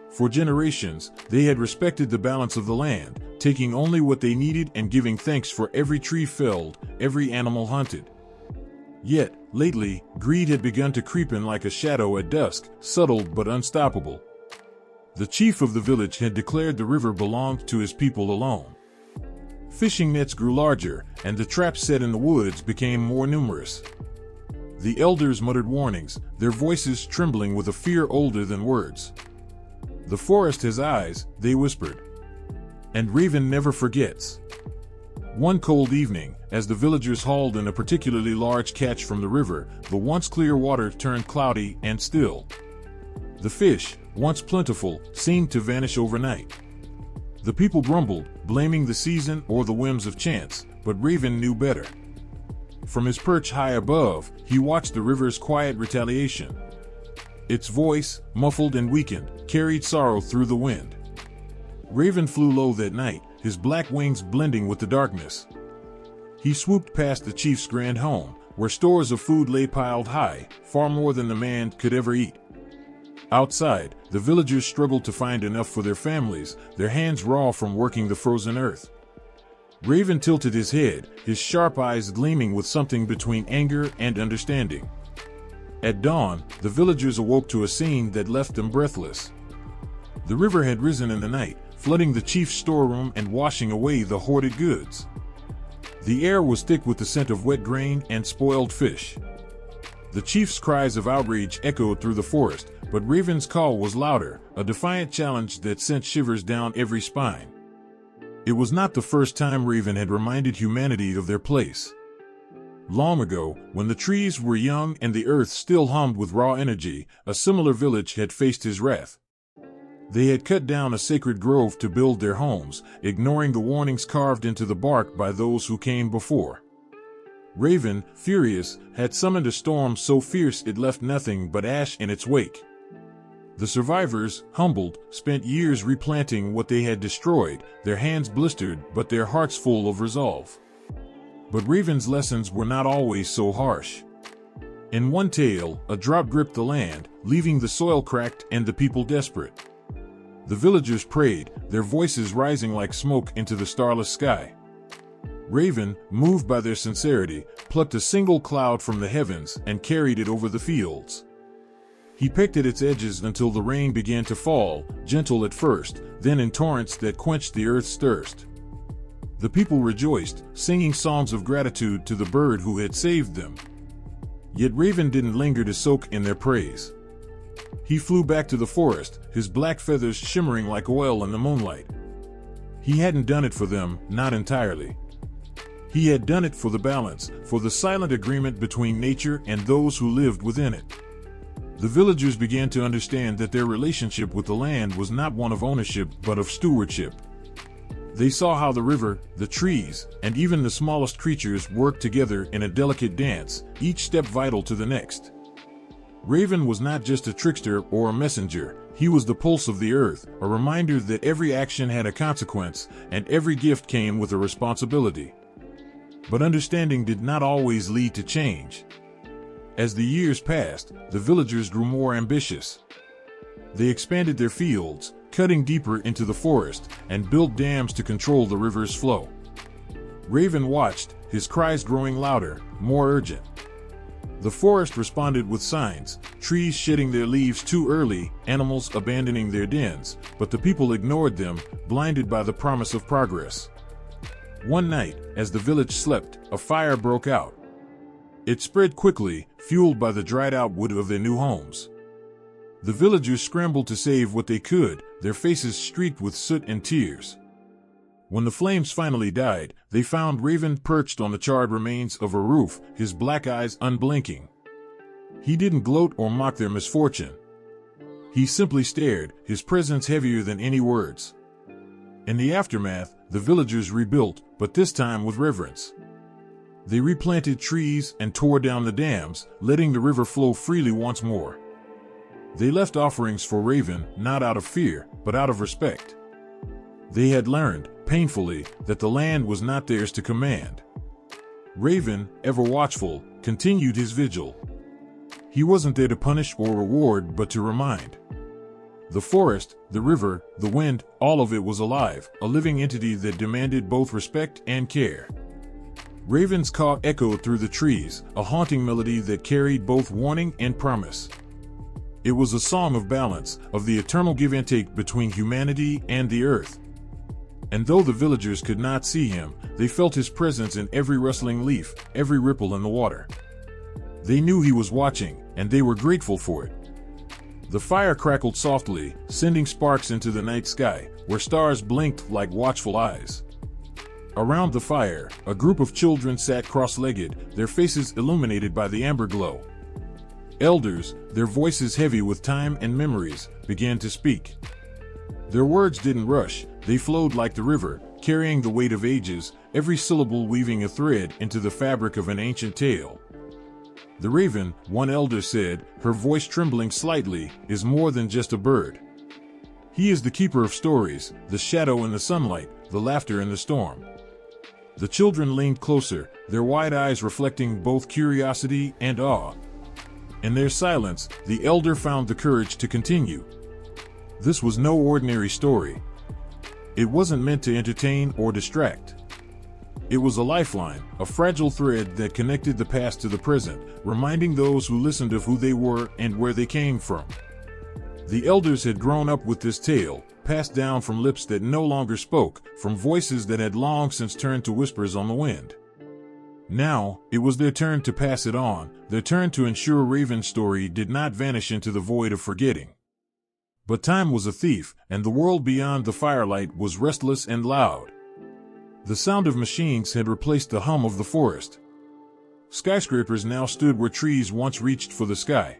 For generations, they had respected the balance of the land, taking only what they needed and giving thanks for every tree felled, every animal hunted. Yet, lately, greed had begun to creep in like a shadow at dusk, subtle but unstoppable. The chief of the village had declared the river belonged to his people alone. Fishing nets grew larger, and the traps set in the woods became more numerous. The elders muttered warnings, their voices trembling with a fear older than words. "The forest has eyes," they whispered. "And Raven never forgets." One cold evening, as the villagers hauled in a particularly large catch from the river, the once clear water turned cloudy and still. The fish, once plentiful, seemed to vanish overnight. The people grumbled, blaming the season or the whims of chance, but Raven knew better. From his perch high above, he watched the river's quiet retaliation. Its voice, muffled and weakened, carried sorrow through the wind. Raven flew low that night, his black wings blending with the darkness. He swooped past the chief's grand home, where stores of food lay piled high, far more than the man could ever eat. Outside, the villagers struggled to find enough for their families, their hands raw from working the frozen earth. Raven tilted his head, his sharp eyes gleaming with something between anger and understanding. At dawn, the villagers awoke to a scene that left them breathless. The river had risen in the night, flooding the chief's storeroom and washing away the hoarded goods. The air was thick with the scent of wet grain and spoiled fish. The chief's cries of outrage echoed through the forest, but Raven's call was louder, a defiant challenge that sent shivers down every spine. It was not the first time Raven had reminded humanity of their place. Long ago, when the trees were young and the earth still hummed with raw energy, a similar village had faced his wrath. They had cut down a sacred grove to build their homes, ignoring the warnings carved into the bark by those who came before. Raven, furious, had summoned a storm so fierce it left nothing but ash in its wake. The survivors, humbled, spent years replanting what they had destroyed, their hands blistered but their hearts full of resolve. But Raven's lessons were not always so harsh. In one tale, a drought gripped the land, leaving the soil cracked and the people desperate. The villagers prayed, their voices rising like smoke into the starless sky. Raven, moved by their sincerity, plucked a single cloud from the heavens and carried it over the fields. He picked at its edges until the rain began to fall, gentle at first, then in torrents that quenched the earth's thirst. The people rejoiced, singing songs of gratitude to the bird who had saved them. Yet Raven didn't linger to soak in their praise. He flew back to the forest, his black feathers shimmering like oil in the moonlight. He hadn't done it for them, not entirely. He had done it for the balance, for the silent agreement between nature and those who lived within it. The villagers began to understand that their relationship with the land was not one of ownership but of stewardship. They saw how the river, the trees, and even the smallest creatures worked together in a delicate dance, each step vital to the next. Raven was not just a trickster or a messenger, he was the pulse of the earth, a reminder that every action had a consequence, and every gift came with a responsibility. But understanding did not always lead to change. As the years passed, the villagers grew more ambitious. They expanded their fields, cutting deeper into the forest, and built dams to control the river's flow. Raven watched, his cries growing louder, more urgent. The forest responded with signs, trees shedding their leaves too early, animals abandoning their dens, but the people ignored them, blinded by the promise of progress. One night, as the village slept, a fire broke out. It spread quickly, fueled by the dried-out wood of their new homes. The villagers scrambled to save what they could, their faces streaked with soot and tears. When the flames finally died, they found Raven perched on the charred remains of a roof, his black eyes unblinking. He didn't gloat or mock their misfortune. He simply stared, his presence heavier than any words. In the aftermath, the villagers rebuilt, but this time with reverence. They replanted trees and tore down the dams, letting the river flow freely once more. They left offerings for Raven, not out of fear, but out of respect. They had learned, painfully, that the land was not theirs to command. Raven, ever watchful, continued his vigil. He wasn't there to punish or reward, but to remind. The forest, the river, the wind, all of it was alive, a living entity that demanded both respect and care. Raven's call echoed through the trees, a haunting melody that carried both warning and promise. It was a song of balance, of the eternal give and take between humanity and the earth. And though the villagers could not see him, they felt his presence in every rustling leaf, every ripple in the water. They knew he was watching, and they were grateful for it. The fire crackled softly, sending sparks into the night sky, where stars blinked like watchful eyes. Around the fire, a group of children sat cross-legged, their faces illuminated by the amber glow. Elders, their voices heavy with time and memories, began to speak. Their words didn't rush, they flowed like the river, carrying the weight of ages, every syllable weaving a thread into the fabric of an ancient tale. The raven, one elder said, her voice trembling slightly, is more than just a bird. He is the keeper of stories, the shadow in the sunlight, the laughter in the storm. The children leaned closer, their wide eyes reflecting both curiosity and awe. In their silence, the elder found the courage to continue. This was no ordinary story. It wasn't meant to entertain or distract. It was a lifeline, a fragile thread that connected the past to the present, reminding those who listened of who they were and where they came from. The elders had grown up with this tale, passed down from lips that no longer spoke, from voices that had long since turned to whispers on the wind. Now, it was their turn to pass it on, their turn to ensure Raven's story did not vanish into the void of forgetting. But time was a thief, and the world beyond the firelight was restless and loud. The sound of machines had replaced the hum of the forest. Skyscrapers now stood where trees once reached for the sky.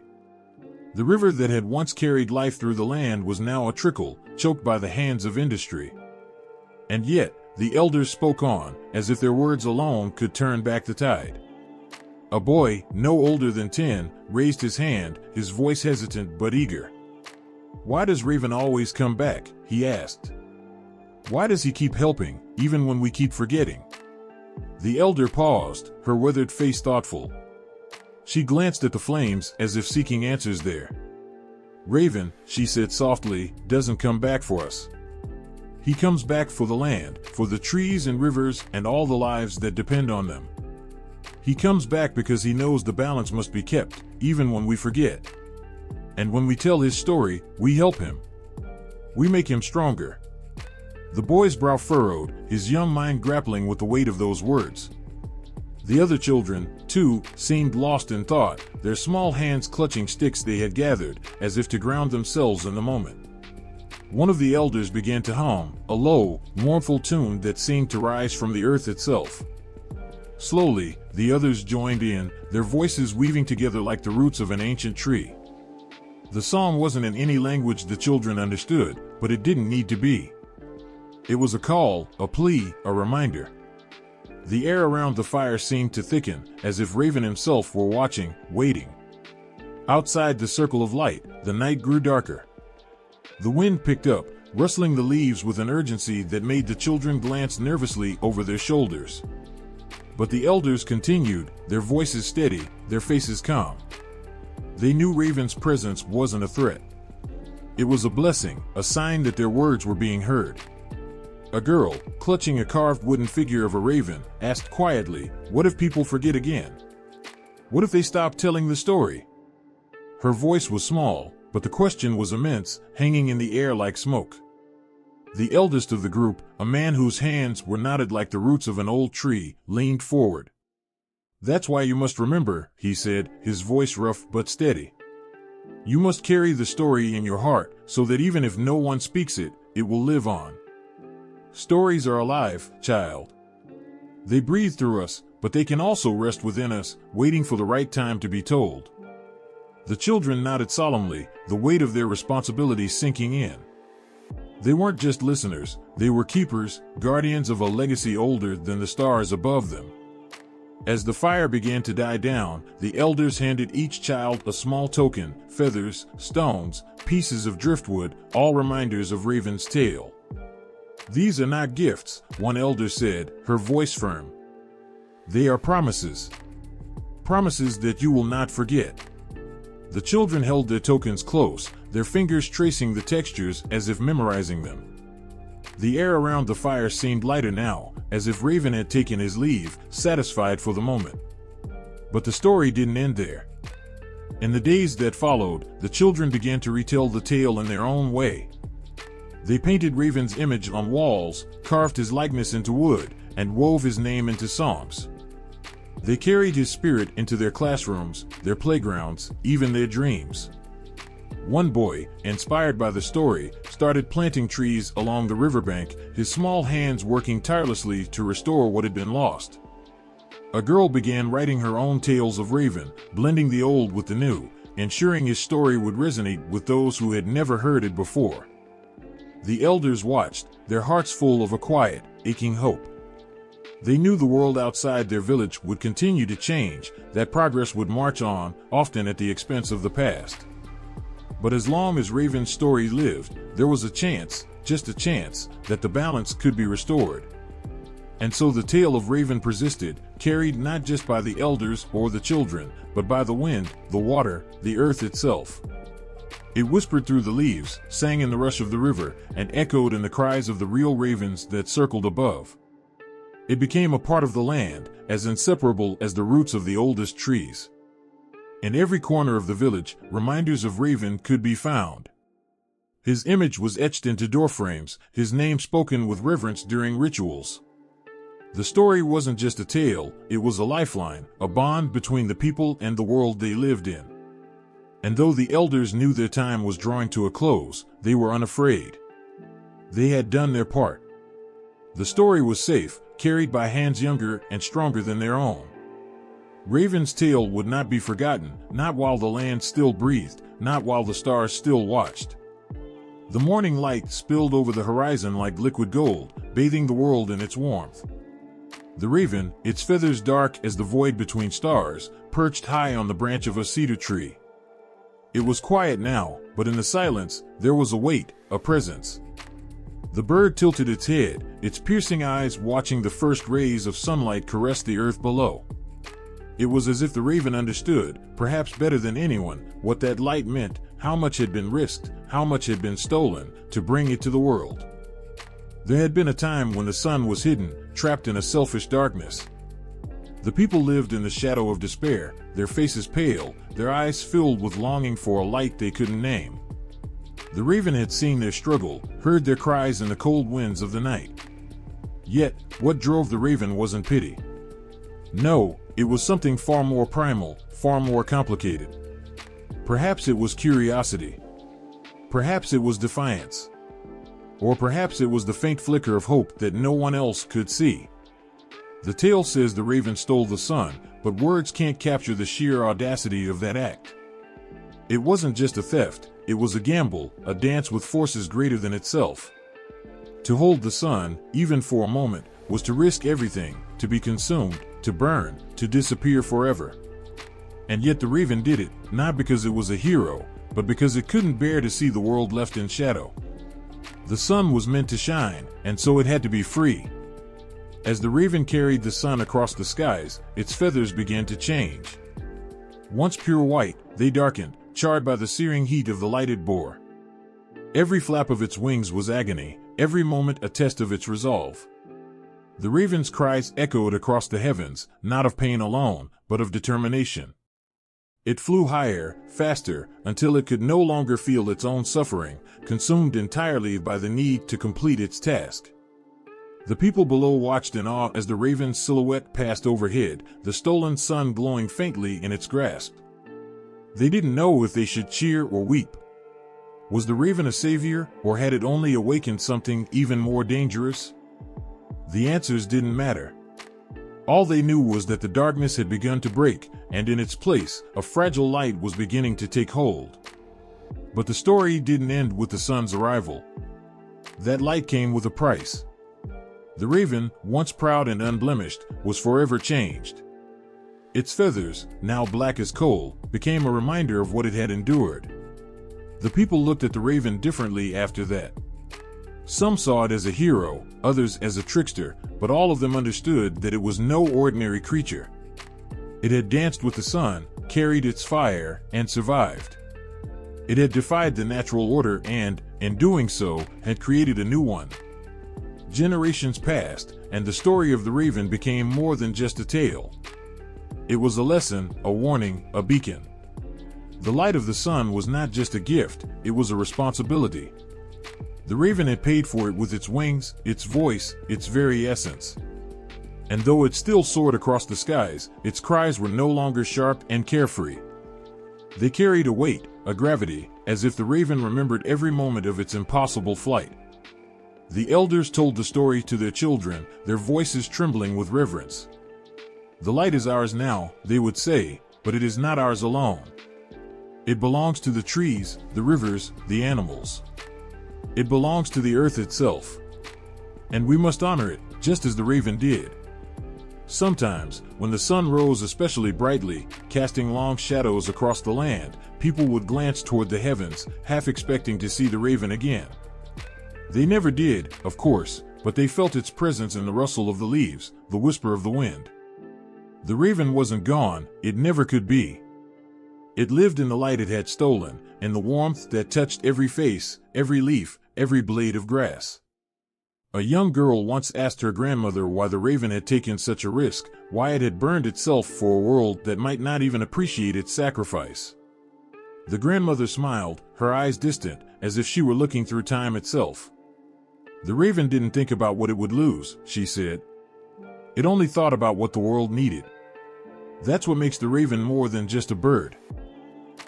The river that had once carried life through the land was now a trickle, choked by the hands of industry. And yet, the elders spoke on, as if their words alone could turn back the tide. A boy, no older than 10, raised his hand, his voice hesitant but eager. "Why does Raven always come back?" he asked. "Why does he keep helping, even when we keep forgetting?" The elder paused, her weathered face thoughtful. She glanced at the flames as if seeking answers there. "Raven," she said softly, "doesn't come back for us. He comes back for the land, for the trees and rivers and all the lives that depend on them. He comes back because he knows the balance must be kept, even when we forget. And when we tell his story, we help him. We make him stronger." The boy's brow furrowed, his young mind grappling with the weight of those words. The other children, too, seemed lost in thought, their small hands clutching sticks they had gathered, as if to ground themselves in the moment. One of the elders began to hum, a low, mournful tune that seemed to rise from the earth itself. Slowly, the others joined in, their voices weaving together like the roots of an ancient tree. The song wasn't in any language the children understood, but it didn't need to be. It was a call, a plea, a reminder. The air around the fire seemed to thicken, as if Raven himself were watching, waiting. Outside the circle of light, the night grew darker. The wind picked up, rustling the leaves with an urgency that made the children glance nervously over their shoulders. But the elders continued, their voices steady, their faces calm. They knew Raven's presence wasn't a threat. It was a blessing, a sign that their words were being heard. A girl, clutching a carved wooden figure of a raven, asked quietly, "What if people forget again? What if they stop telling the story?" Her voice was small, but the question was immense, hanging in the air like smoke. The eldest of the group, a man whose hands were knotted like the roots of an old tree, leaned forward. "That's why you must remember," he said, his voice rough but steady. "You must carry the story in your heart, so that even if no one speaks it, it will live on. Stories are alive, child. They breathe through us, but they can also rest within us, waiting for the right time to be told." The children nodded solemnly, the weight of their responsibility sinking in. They weren't just listeners, they were keepers, guardians of a legacy older than the stars above them. As the fire began to die down, the elders handed each child a small token, feathers, stones, pieces of driftwood, all reminders of Raven's tale. "These are not gifts," one elder said, her voice firm. "They are promises. Promises that you will not forget." The children held their tokens close, their fingers tracing the textures as if memorizing them. The air around the fire seemed lighter now, as if Raven had taken his leave, satisfied for the moment. But the story didn't end there. In the days that followed, the children began to retell the tale in their own way. They painted Raven's image on walls, carved his likeness into wood, and wove his name into songs. They carried his spirit into their classrooms, their playgrounds, even their dreams. One boy, inspired by the story, started planting trees along the riverbank, his small hands working tirelessly to restore what had been lost. A girl began writing her own tales of Raven, blending the old with the new, ensuring his story would resonate with those who had never heard it before. The elders watched, their hearts full of a quiet, aching hope. They knew the world outside their village would continue to change, that progress would march on, often at the expense of the past. But as long as Raven's story lived, there was a chance, just a chance, that the balance could be restored. And so the tale of Raven persisted, carried not just by the elders or the children, but by the wind, the water, the earth itself. It whispered through the leaves, sang in the rush of the river, and echoed in the cries of the real ravens that circled above. It became a part of the land, as inseparable as the roots of the oldest trees. In every corner of the village, reminders of Raven could be found. His image was etched into doorframes, his name spoken with reverence during rituals. The story wasn't just a tale, it was a lifeline, a bond between the people and the world they lived in. And though the elders knew their time was drawing to a close, they were unafraid. They had done their part. The story was safe, carried by hands younger and stronger than their own. Raven's tale would not be forgotten, not while the land still breathed, not while the stars still watched. The morning light spilled over the horizon like liquid gold, bathing the world in its warmth. The raven, its feathers dark as the void between stars, perched high on the branch of a cedar tree. It was quiet now, but in the silence, there was a weight, a presence. The bird tilted its head, its piercing eyes watching the first rays of sunlight caress the earth below. It was as if the raven understood, perhaps better than anyone, what that light meant, how much had been risked, how much had been stolen, to bring it to the world. There had been a time when the sun was hidden, trapped in a selfish darkness. The people lived in the shadow of despair, their faces pale, their eyes filled with longing for a light they couldn't name. The raven had seen their struggle, heard their cries in the cold winds of the night. Yet, what drove the raven wasn't pity. No, it was something far more primal, far more complicated. Perhaps it was curiosity. Perhaps it was defiance. Or perhaps it was the faint flicker of hope that no one else could see. The tale says the raven stole the sun, but words can't capture the sheer audacity of that act. It wasn't just a theft, it was a gamble, a dance with forces greater than itself. To hold the sun, even for a moment, was to risk everything, to be consumed, to burn, to disappear forever. And yet the raven did it, not because it was a hero, but because it couldn't bear to see the world left in shadow. The sun was meant to shine, and so it had to be free. As the raven carried the sun across the skies, its feathers began to change. Once pure white, they darkened, charred by the searing heat of the lighted boar. Every flap of its wings was agony, every moment a test of its resolve. The raven's cries echoed across the heavens, not of pain alone, but of determination. It flew higher, faster, until it could no longer feel its own suffering, consumed entirely by the need to complete its task. The people below watched in awe as the raven's silhouette passed overhead, the stolen sun glowing faintly in its grasp. They didn't know if they should cheer or weep. Was the raven a savior, or had it only awakened something even more dangerous? The answers didn't matter. All they knew was that the darkness had begun to break, and in its place, a fragile light was beginning to take hold. But the story didn't end with the sun's arrival. That light came with a price. The raven, once proud and unblemished, was forever changed. Its feathers, now black as coal, became a reminder of what it had endured. The people looked at the raven differently after that. Some saw it as a hero, others as a trickster, but all of them understood that it was no ordinary creature. It had danced with the sun, carried its fire, and survived. It had defied the natural order and, in doing so, had created a new one. Generations passed, and the story of the raven became more than just a tale. It was a lesson, a warning, a beacon. The light of the sun was not just a gift, it was a responsibility. The raven had paid for it with its wings, its voice, its very essence. And though it still soared across the skies, its cries were no longer sharp and carefree. They carried a weight, a gravity, as if the raven remembered every moment of its impossible flight. The elders told the story to their children, their voices trembling with reverence. "The light is ours now," they would say, "but it is not ours alone. It belongs to the trees, the rivers, the animals. It belongs to the earth itself. And we must honor it, just as the raven did." Sometimes, when the sun rose especially brightly, casting long shadows across the land, people would glance toward the heavens, half expecting to see the raven again. They never did, of course, but they felt its presence in the rustle of the leaves, the whisper of the wind. The raven wasn't gone, it never could be. It lived in the light it had stolen, in the warmth that touched every face, every leaf, every blade of grass. A young girl once asked her grandmother why the raven had taken such a risk, why it had burned itself for a world that might not even appreciate its sacrifice. The grandmother smiled, her eyes distant, as if she were looking through time itself. "The raven didn't think about what it would lose," she said. "It only thought about what the world needed. That's what makes the raven more than just a bird.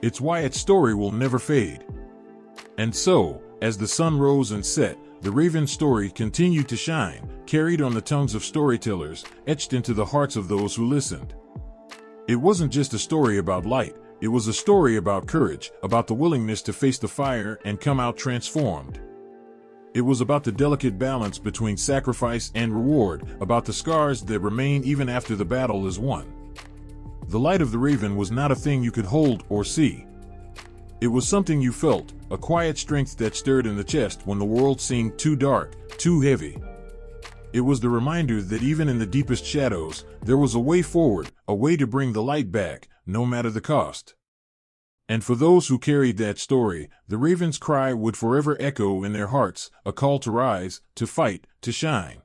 It's why its story will never fade." And so, as the sun rose and set, the raven's story continued to shine, carried on the tongues of storytellers, etched into the hearts of those who listened. It wasn't just a story about light, it was a story about courage, about the willingness to face the fire and come out transformed. It was about the delicate balance between sacrifice and reward, about the scars that remain even after the battle is won. The light of the raven was not a thing you could hold or see. It was something you felt, a quiet strength that stirred in the chest when the world seemed too dark, too heavy. It was the reminder that even in the deepest shadows, there was a way forward, a way to bring the light back, no matter the cost. And for those who carried that story, the raven's cry would forever echo in their hearts, a call to rise, to fight, to shine.